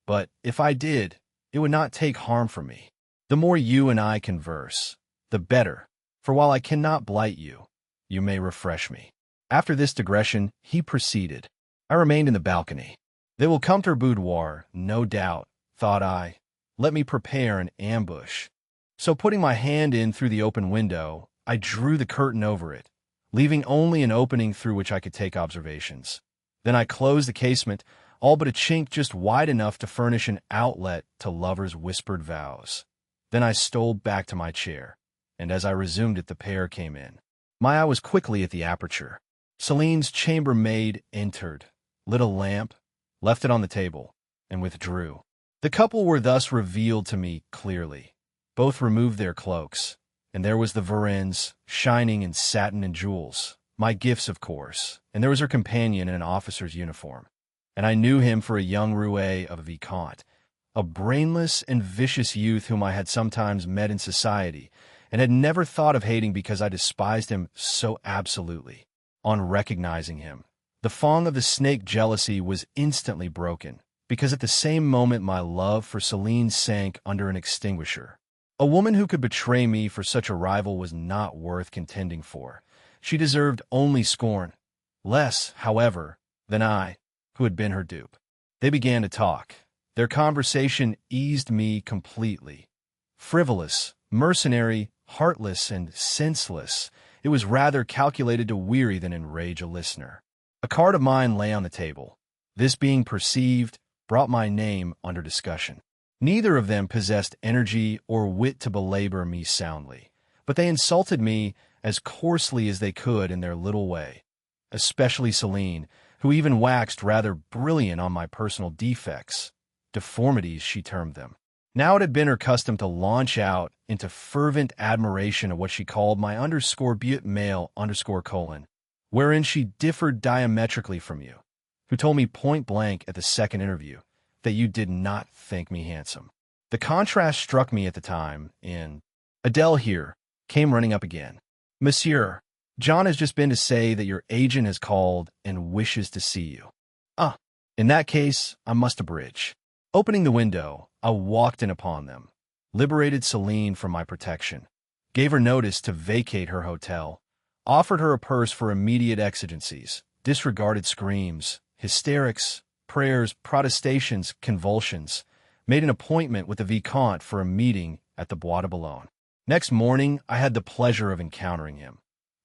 But if I did, it would not take harm from me. The more you and I converse, the better. For while I cannot blight you, you may refresh me. After this digression, he proceeded. I remained in the balcony. They will come to her boudoir, no doubt, thought I. Let me prepare an ambush. So putting my hand in through the open window, I drew the curtain over it, leaving only an opening through which I could take observations. Then I closed the casement, all but a chink just wide enough to furnish an outlet to lovers' whispered vows. Then I stole back to my chair, and as I resumed it, the pair came in. My eye was quickly at the aperture. Celine's chambermaid entered, lit a lamp, left it on the table, and withdrew. The couple were thus revealed to me clearly. Both removed their cloaks, and there was the Varennes, shining in satin and jewels, my gifts, of course, and there was her companion in an officer's uniform. And I knew him for a young roué of a vicomte, a brainless and vicious youth whom I had sometimes met in society, and had never thought of hating because I despised him so absolutely. On recognizing him, the thong of the snake jealousy was instantly broken, because at the same moment my love for Celine sank under an extinguisher. A woman who could betray me for such a rival was not worth contending for. She deserved only scorn. Less, however, than I, who had been her dupe. They began to talk. Their conversation eased me completely. Frivolous, mercenary, heartless, and senseless, it was rather calculated to weary than enrage a listener. A card of mine lay on the table. This being perceived, brought my name under discussion. Neither of them possessed energy or wit to belabor me soundly, but they insulted me as coarsely as they could in their little way, especially Celine, who even waxed rather brilliant on my personal defects. Deformities, she termed them. Now it had been her custom to launch out into fervent admiration of what she called my _but male _: wherein she differed diametrically from you, who told me point blank at the second interview that you did not think me handsome. The contrast struck me at the time in Adele here came running up again. Monsieur, John has just been to say that your agent has called and wishes to see you. Ah, in that case, I must abridge. Opening the window, I walked in upon them, liberated Celine from my protection, gave her notice to vacate her hotel, offered her a purse for immediate exigencies, disregarded screams, hysterics, prayers, protestations, convulsions, made an appointment with the Vicomte for a meeting at the Bois de Boulogne. Next morning, I had the pleasure of encountering him,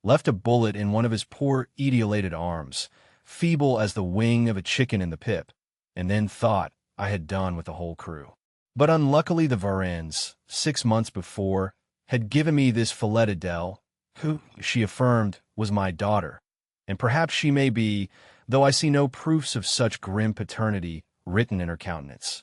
left a bullet in one of his poor etiolated arms, feeble as the wing of a chicken in the pip, and then thought I had done with the whole crew. But unluckily the Varennes, 6 months before, had given me this Follette Adele, who, she affirmed, was my daughter, and perhaps she may be, though I see no proofs of such grim paternity written in her countenance.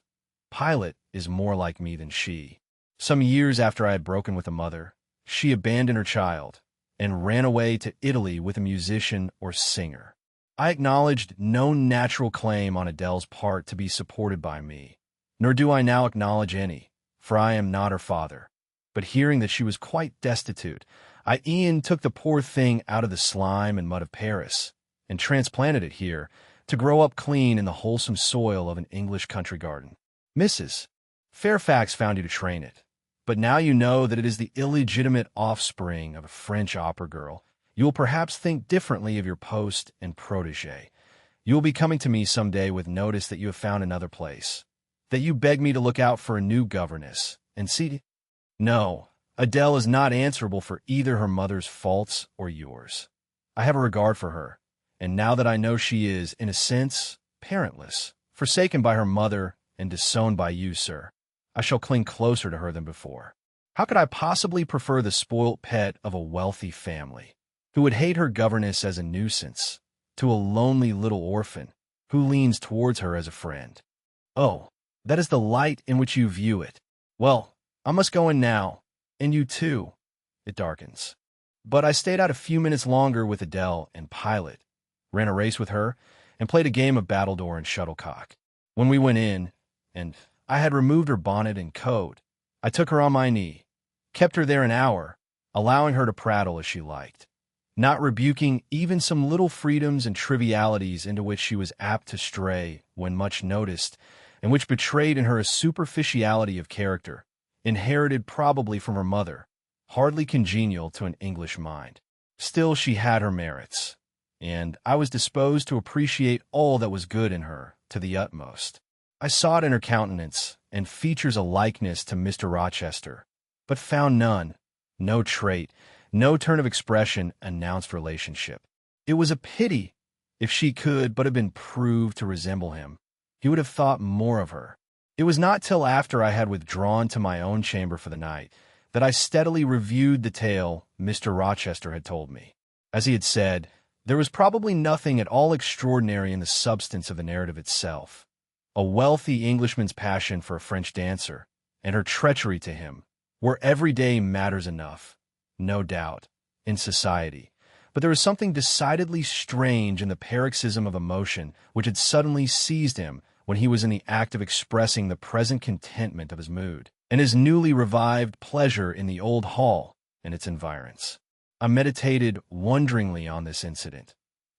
Pilate is more like me than she. Some years after I had broken with a mother, she abandoned her child and ran away to Italy with a musician or singer. I acknowledged no natural claim on Adele's part to be supported by me, nor do I now acknowledge any, for I am not her father. But hearing that she was quite destitute, I e'en took the poor thing out of the slime and mud of Paris, and transplanted it here, to grow up clean in the wholesome soil of an English country garden. Mrs. Fairfax found you to train it, but now you know that it is the illegitimate offspring of a French opera girl. You will perhaps think differently of your post and protege. You will be coming to me someday with notice that you have found another place, that you beg me to look out for a new governess, and see. No, Adele is not answerable for either her mother's faults or yours. I have a regard for her, and now that I know she is, in a sense, parentless, forsaken by her mother and disowned by you, sir, I shall cling closer to her than before. How could I possibly prefer the spoilt pet of a wealthy family, who would hate her governess as a nuisance, to a lonely little orphan who leans towards her as a friend? Oh, that is the light in which you view it. Well, I must go in now, and you too. It darkens. But I stayed out a few minutes longer with Adele and Pilot, ran a race with her, and played a game of battledore and shuttlecock. When we went in, and I had removed her bonnet and coat, I took her on my knee, kept her there an hour, allowing her to prattle as she liked, not rebuking even some little freedoms and trivialities into which she was apt to stray when much noticed, and which betrayed in her a superficiality of character, inherited probably from her mother, hardly congenial to an English mind. Still, she had her merits, and I was disposed to appreciate all that was good in her to the utmost. I saw it in her countenance and features a likeness to Mr. Rochester, but found none, no trait, no turn of expression announced relationship. It was a pity. If she could but have been proved to resemble him, he would have thought more of her. It was not till after I had withdrawn to my own chamber for the night that I steadily reviewed the tale Mr. Rochester had told me. As he had said, there was probably nothing at all extraordinary in the substance of the narrative itself. A wealthy Englishman's passion for a French dancer, and her treachery to him, were everyday matters enough, no doubt, in society. But there was something decidedly strange in the paroxysm of emotion which had suddenly seized him when he was in the act of expressing the present contentment of his mood, and his newly revived pleasure in the old hall and its environs. I meditated wonderingly on this incident,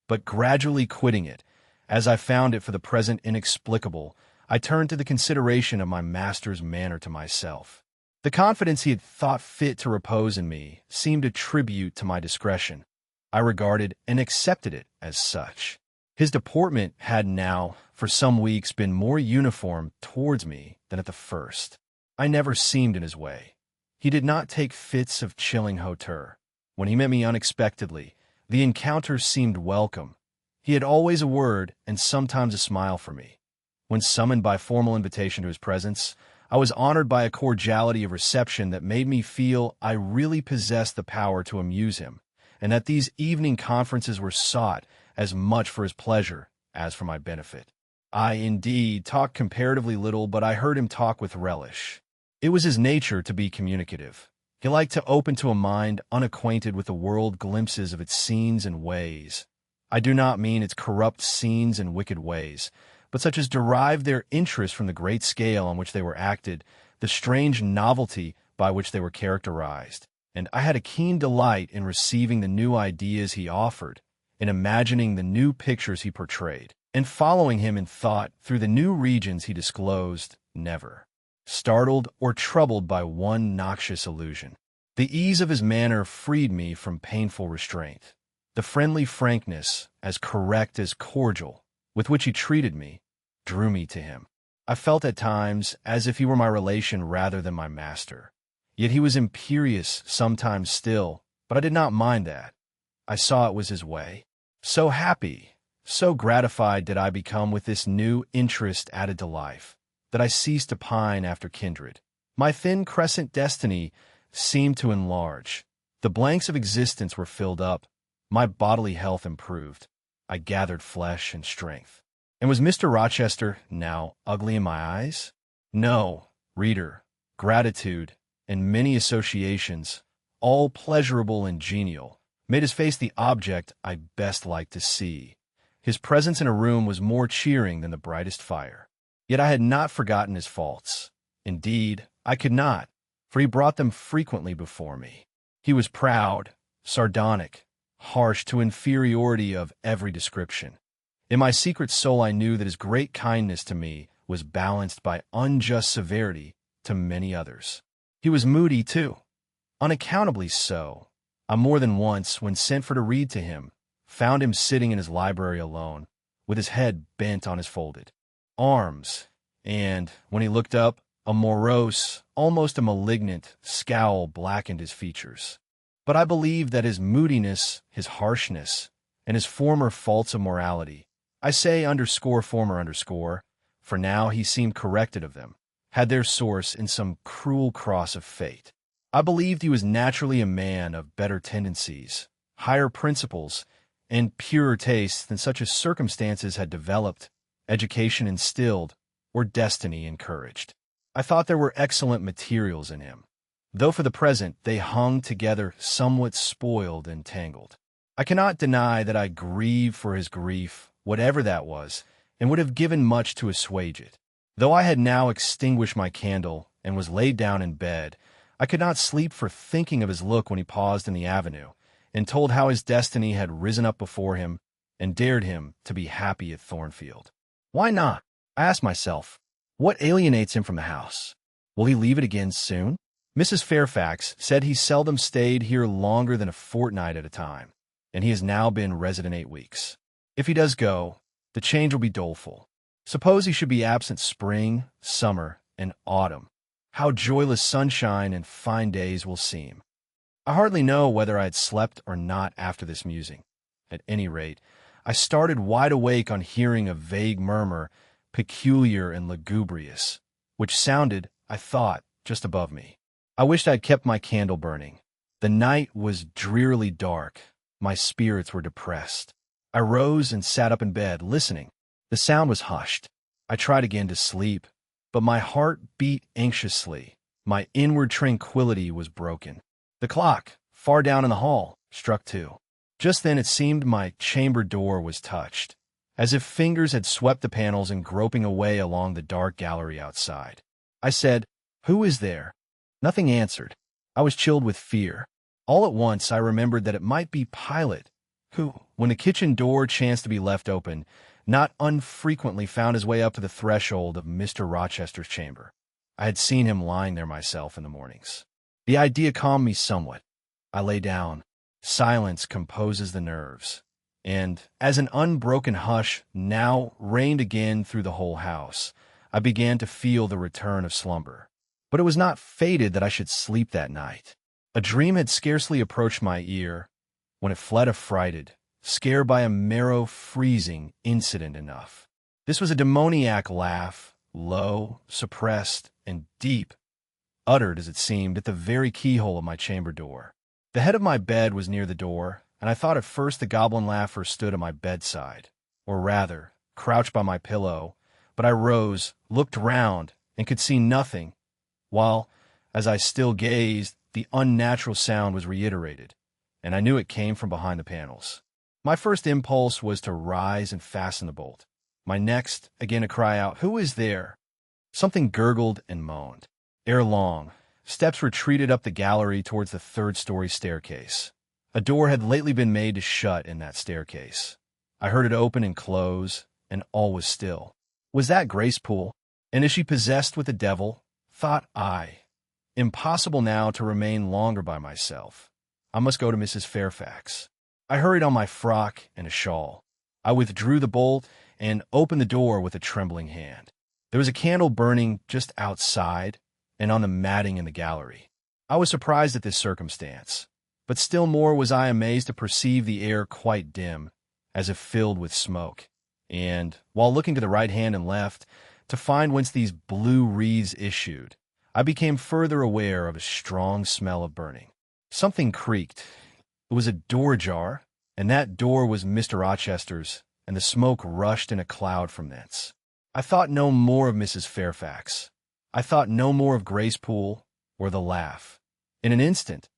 but gradually quitting it, as I found it for the present inexplicable, I turned to the consideration of my master's manner to myself. The confidence he had thought fit to repose in me seemed a tribute to my discretion. I regarded and accepted it as such. His deportment had now, for some weeks, been more uniform towards me than at the first. I never seemed in his way. He did not take fits of chilling hauteur. When he met me unexpectedly, the encounter seemed welcome. He had always a word and sometimes a smile for me. When summoned by formal invitation to his presence, I was honored by a cordiality of reception that made me feel I really possessed the power to amuse him, and that these evening conferences were sought as much for his pleasure as for my benefit. I, indeed, talked comparatively little, but I heard him talk with relish. It was his nature to be communicative. He liked to open to a mind unacquainted with the world glimpses of its scenes and ways. I do not mean its corrupt scenes and wicked ways, but such as derived their interest from the great scale on which they were acted, the strange novelty by which they were characterized. And I had a keen delight in receiving the new ideas he offered, in imagining the new pictures he portrayed, and following him in thought through the new regions he disclosed, never startled or troubled by one noxious illusion. The ease of his manner freed me from painful restraint. The friendly frankness, as correct as cordial, with which he treated me, drew me to him. I felt at times as if he were my relation rather than my master. Yet he was imperious sometimes still, but I did not mind that. I saw it was his way. So happy, so gratified did I become with this new interest added to life, that I ceased to pine after kindred. My thin crescent destiny seemed to enlarge. The blanks of existence were filled up. My bodily health improved. I gathered flesh and strength. And was Mr. Rochester now ugly in my eyes? No, reader. Gratitude and many associations, all pleasurable and genial, made his face the object I best liked to see. His presence in a room was more cheering than the brightest fire. Yet I had not forgotten his faults. Indeed, I could not, for he brought them frequently before me. He was proud, sardonic, harsh to inferiority of every description. In my secret soul I knew that his great kindness to me was balanced by unjust severity to many others. He was moody, too, unaccountably so, I more than once, when sent for to read to him, found him sitting in his library alone, with his head bent on his folded arms, and, when he looked up, a morose, almost a malignant, scowl blackened his features. But I believe that his moodiness, his harshness, and his former faults of morality, I say _former_, for now he seemed corrected of them, had their source in some cruel cross of fate. I believed he was naturally a man of better tendencies, higher principles, and purer tastes than such as circumstances had developed, education instilled, or destiny encouraged. I thought there were excellent materials in him, though for the present they hung together somewhat spoiled and tangled. I cannot deny that I grieved for his grief, whatever that was, and would have given much to assuage it. Though I had now extinguished my candle and was laid down in bed, I could not sleep for thinking of his look when he paused in the avenue, and told how his destiny had risen up before him and dared him to be happy at Thornfield. Why not? I asked myself. What alienates him from the house? Will he leave it again soon? Mrs. Fairfax said he seldom stayed here longer than a fortnight at a time, and he has now been resident 8 weeks. If he does go, the change will be doleful. Suppose he should be absent spring, summer, and autumn. How joyless sunshine and fine days will seem. I hardly know whether I had slept or not after this musing. At any rate, I started wide awake on hearing a vague murmur, peculiar and lugubrious, which sounded, I thought, just above me. I wished I had kept my candle burning. The night was drearily dark. My spirits were depressed. I rose and sat up in bed, listening. The sound was hushed. I tried again to sleep, but my heart beat anxiously. My inward tranquility was broken. The clock, far down in the hall, struck 2. Just then it seemed my chamber door was touched, as if fingers had swept the panels and groping away along the dark gallery outside. I said, "Who is there?" Nothing answered. I was chilled with fear. All at once I remembered that it might be Pilot, who, when the kitchen door chanced to be left open, not unfrequently found his way up to the threshold of Mr. Rochester's chamber. I had seen him lying there myself in the mornings. The idea calmed me somewhat. I lay down. Silence composes the nerves, and, as an unbroken hush now reigned again through the whole house, I began to feel the return of slumber. But it was not fated that I should sleep that night. A dream had scarcely approached my ear, when it fled affrighted, scared by a marrow-freezing incident enough. This was a demoniac laugh, low, suppressed, and deep, uttered, as it seemed, at the very keyhole of my chamber door. The head of my bed was near the door, and I thought at first the goblin laugher stood at my bedside, or rather, crouched by my pillow, but I rose, looked round, and could see nothing, while, as I still gazed, the unnatural sound was reiterated, and I knew it came from behind the panels. My first impulse was to rise and fasten the bolt. My next, again to cry out, "Who is there?" Something gurgled and moaned. Ere long, steps retreated up the gallery towards the third-story staircase. A door had lately been made to shut in that staircase. I heard it open and close, and all was still. Was that Grace Poole? And is she possessed with the devil? Thought I. Impossible now to remain longer by myself. I must go to Mrs. Fairfax. I hurried on my frock and a shawl. I withdrew the bolt and opened the door with a trembling hand. There was a candle burning just outside and on the matting in the gallery. I was surprised at this circumstance, but still more was I amazed to perceive the air quite dim, as if filled with smoke, and, while looking to the right hand and left, to find whence these blue wreaths issued, I became further aware of a strong smell of burning. Something creaked. It was a door ajar, and that door was Mr. Rochester's, and the smoke rushed in a cloud from thence. I thought no more of Mrs. Fairfax. I thought no more of Grace Poole or the laugh. In an instant,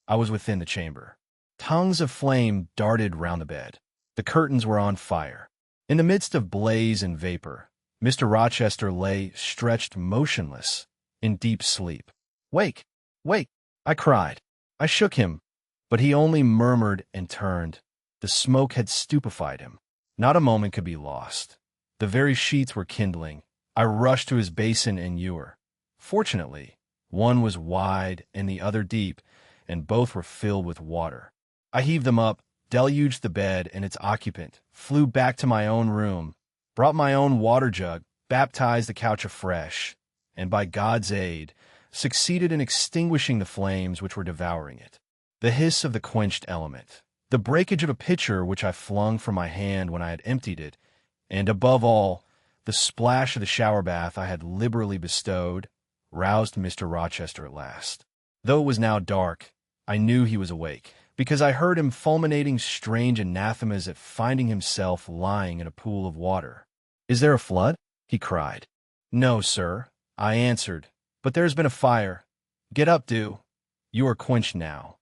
I was within the chamber. Tongues of flame darted round the bed. The curtains were on fire. In the midst of blaze and vapor, Mr. Rochester lay stretched motionless in deep sleep. "Wake! Wake!" I cried. I shook him, but he only murmured and turned. The smoke had stupefied him. Not a moment could be lost. The very sheets were kindling. I rushed to his basin and ewer. Fortunately, one was wide and the other deep, and both were filled with water. I heaved them up, deluged the bed and its occupant, flew back to my own room, brought my own water jug, baptized the couch afresh, and by God's aid, succeeded in extinguishing the flames which were devouring it. The hiss of the quenched element, the breakage of a pitcher which I flung from my hand when I had emptied it, and above all, the splash of the shower bath I had liberally bestowed, roused Mr. Rochester at last. Though it was now dark, I knew he was awake, because I heard him fulminating strange anathemas at finding himself lying in a pool of water. "Is there a flood?" he cried. "No, sir," I answered, "but there has been a fire. Get up, do. You are quenched now.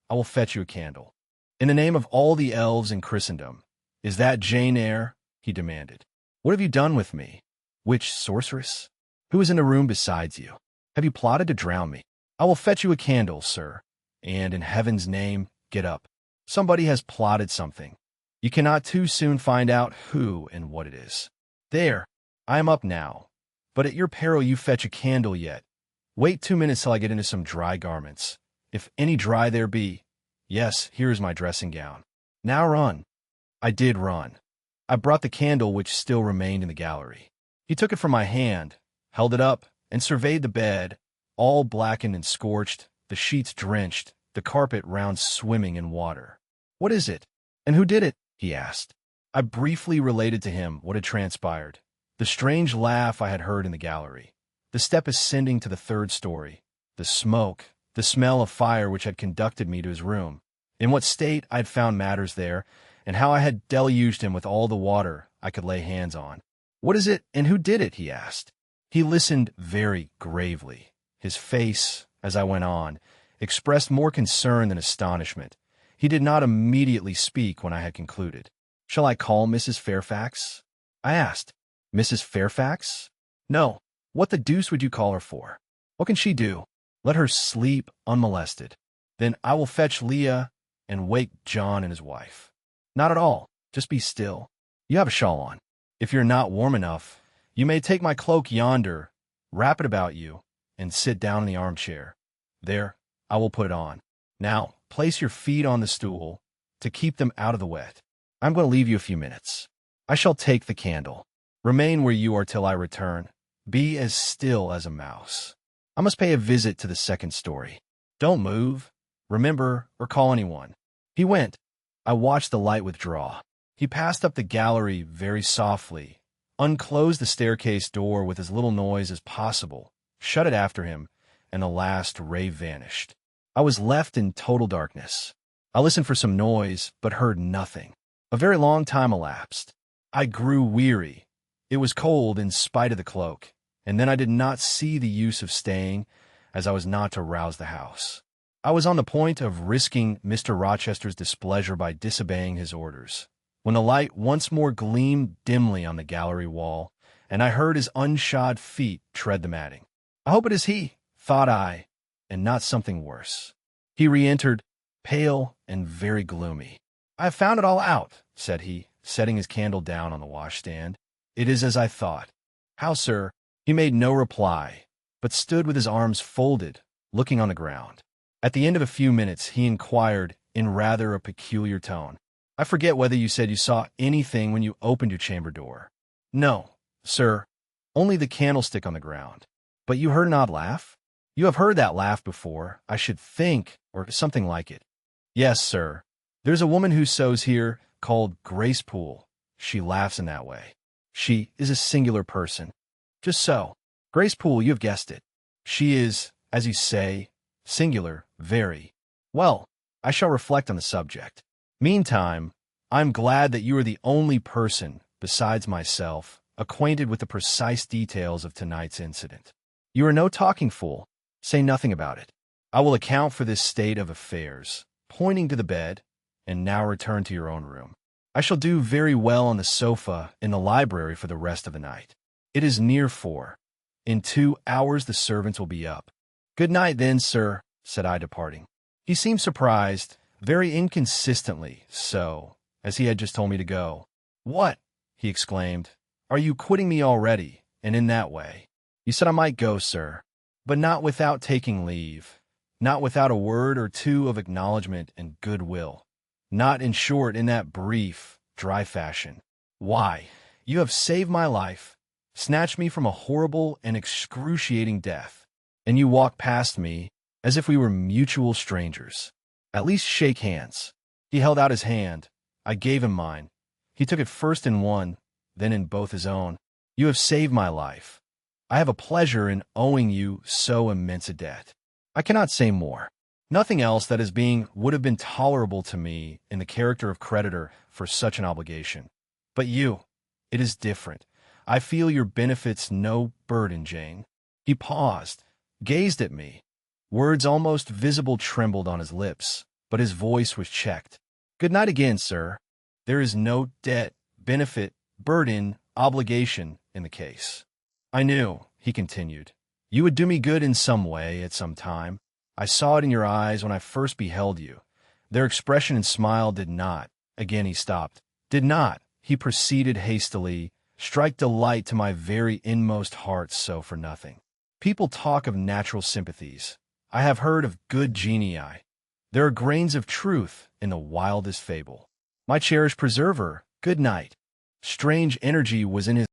I will fetch you a candle." "In the name of all the elves in Christendom, is that Jane Eyre?" he demanded. "What have you done with me? Which sorceress? Who is in the room besides you? Have you plotted to drown me? I will fetch you a candle, sir, and in heaven's name, get up. Somebody has plotted something. You cannot too soon find out who and what it is. There, I am up now, but at your peril you fetch a candle yet. Wait 2 minutes till I get into some dry garments, if any dry there be. Yes, here is my dressing gown. Now run." I did run. I brought the candle which still remained in the gallery. He took it from my hand, held it up, and surveyed the bed, all blackened and scorched, the sheets drenched, the carpet round swimming in water. "What is it? And who did it?" he asked. I briefly related to him what had transpired, the strange laugh I had heard in the gallery, the step ascending to the 3rd story, the smoke, the smell of fire which had conducted me to his room, in what state I had found matters there, and how I had deluged him with all the water I could lay hands on. "What is it, and who did it?" he asked. He listened very gravely. His face, as I went on, expressed more concern than astonishment. He did not immediately speak when I had concluded. "Shall I call Mrs. Fairfax?" I asked. "Mrs. Fairfax? No. What the deuce would you call her for? What can she do? Let her sleep unmolested. Then I will fetch Leah and wake John and his wife." "Not at all. Just be still. You have a shawl on. If you're not warm enough, you may take my cloak yonder, wrap it about you, and sit down in the armchair. There, I will put it on. Now, place your feet on the stool to keep them out of the wet. I'm going to leave you a few minutes. I shall take the candle. Remain where you are till I return. Be as still as a mouse. I must pay a visit to the 2nd story. Don't move, remember, or call anyone." He went. I watched the light withdraw. He passed up the gallery very softly, unclosed the staircase door with as little noise as possible, shut it after him, and the last ray vanished. I was left in total darkness. I listened for some noise, but heard nothing. A very long time elapsed. I grew weary. It was cold in spite of the cloak, and then I did not see the use of staying, as I was not to rouse the house. I was on the point of risking Mr. Rochester's displeasure by disobeying his orders, when the light once more gleamed dimly on the gallery wall, and I heard his unshod feet tread the matting. "I hope it is he," thought I, and not something worse. He re-entered, pale and very gloomy. "I have found it all out," said he, setting his candle down on the washstand. "It is as I thought." "How, sir?" He made no reply, but stood with his arms folded, looking on the ground. At the end of a few minutes, he inquired, in rather a peculiar tone, "I forget whether you said you saw anything when you opened your chamber door." "No, sir, only the candlestick on the ground." "But you heard an odd laugh?" "You have heard that laugh before, I should think, or something like it." "Yes, sir. There's a woman who sews here, called Grace Poole. She laughs in that way. She is a singular person." "Just so. Grace Poole, you have guessed it. She is, as you say, singular, very. Well, I shall reflect on the subject. Meantime, I'm glad that you are the only person, besides myself, acquainted with the precise details of tonight's incident. You are no talking fool. Say nothing about it. I will account for this state of affairs," pointing to the bed, "and now return to your own room. I shall do very well on the sofa in the library for the rest of the night. It is near 4. In 2 hours the servants will be up." "Good night, then, sir," said I, departing. He seemed surprised, very inconsistently so, as he had just told me to go. "What?" he exclaimed. "Are you quitting me already, and in that way?" "You said I might go, sir, but not without taking leave. not without a word or two of acknowledgment and goodwill. Not, in short, in that brief, dry fashion. Why, you have saved my life, snatched me from a horrible and excruciating death, and you walk past me as if we were mutual strangers. At least shake hands. He held out his hand. I gave him mine. He took it first in one, then in both his own. You have saved my life. I have a pleasure in owing you so immense a debt. I cannot say more. Nothing else that is being would have been tolerable to me in the character of creditor for such an obligation. But you, it is different. I feel your benefits no burden, Jane. He paused, gazed at me. Words almost visible trembled on his lips, but his voice was checked. Good night again, sir. There is no debt, benefit, burden, obligation in the case. I knew, he continued, you would do me good in some way at some time. I saw it in your eyes when I first beheld you. Their expression and smile did not, again he stopped, did not, he proceeded hastily, strike delight to my very inmost heart so for nothing. People talk of natural sympathies. I have heard of good genii. There are grains of truth in the wildest fable. My cherished preserver, good night. Strange energy was in his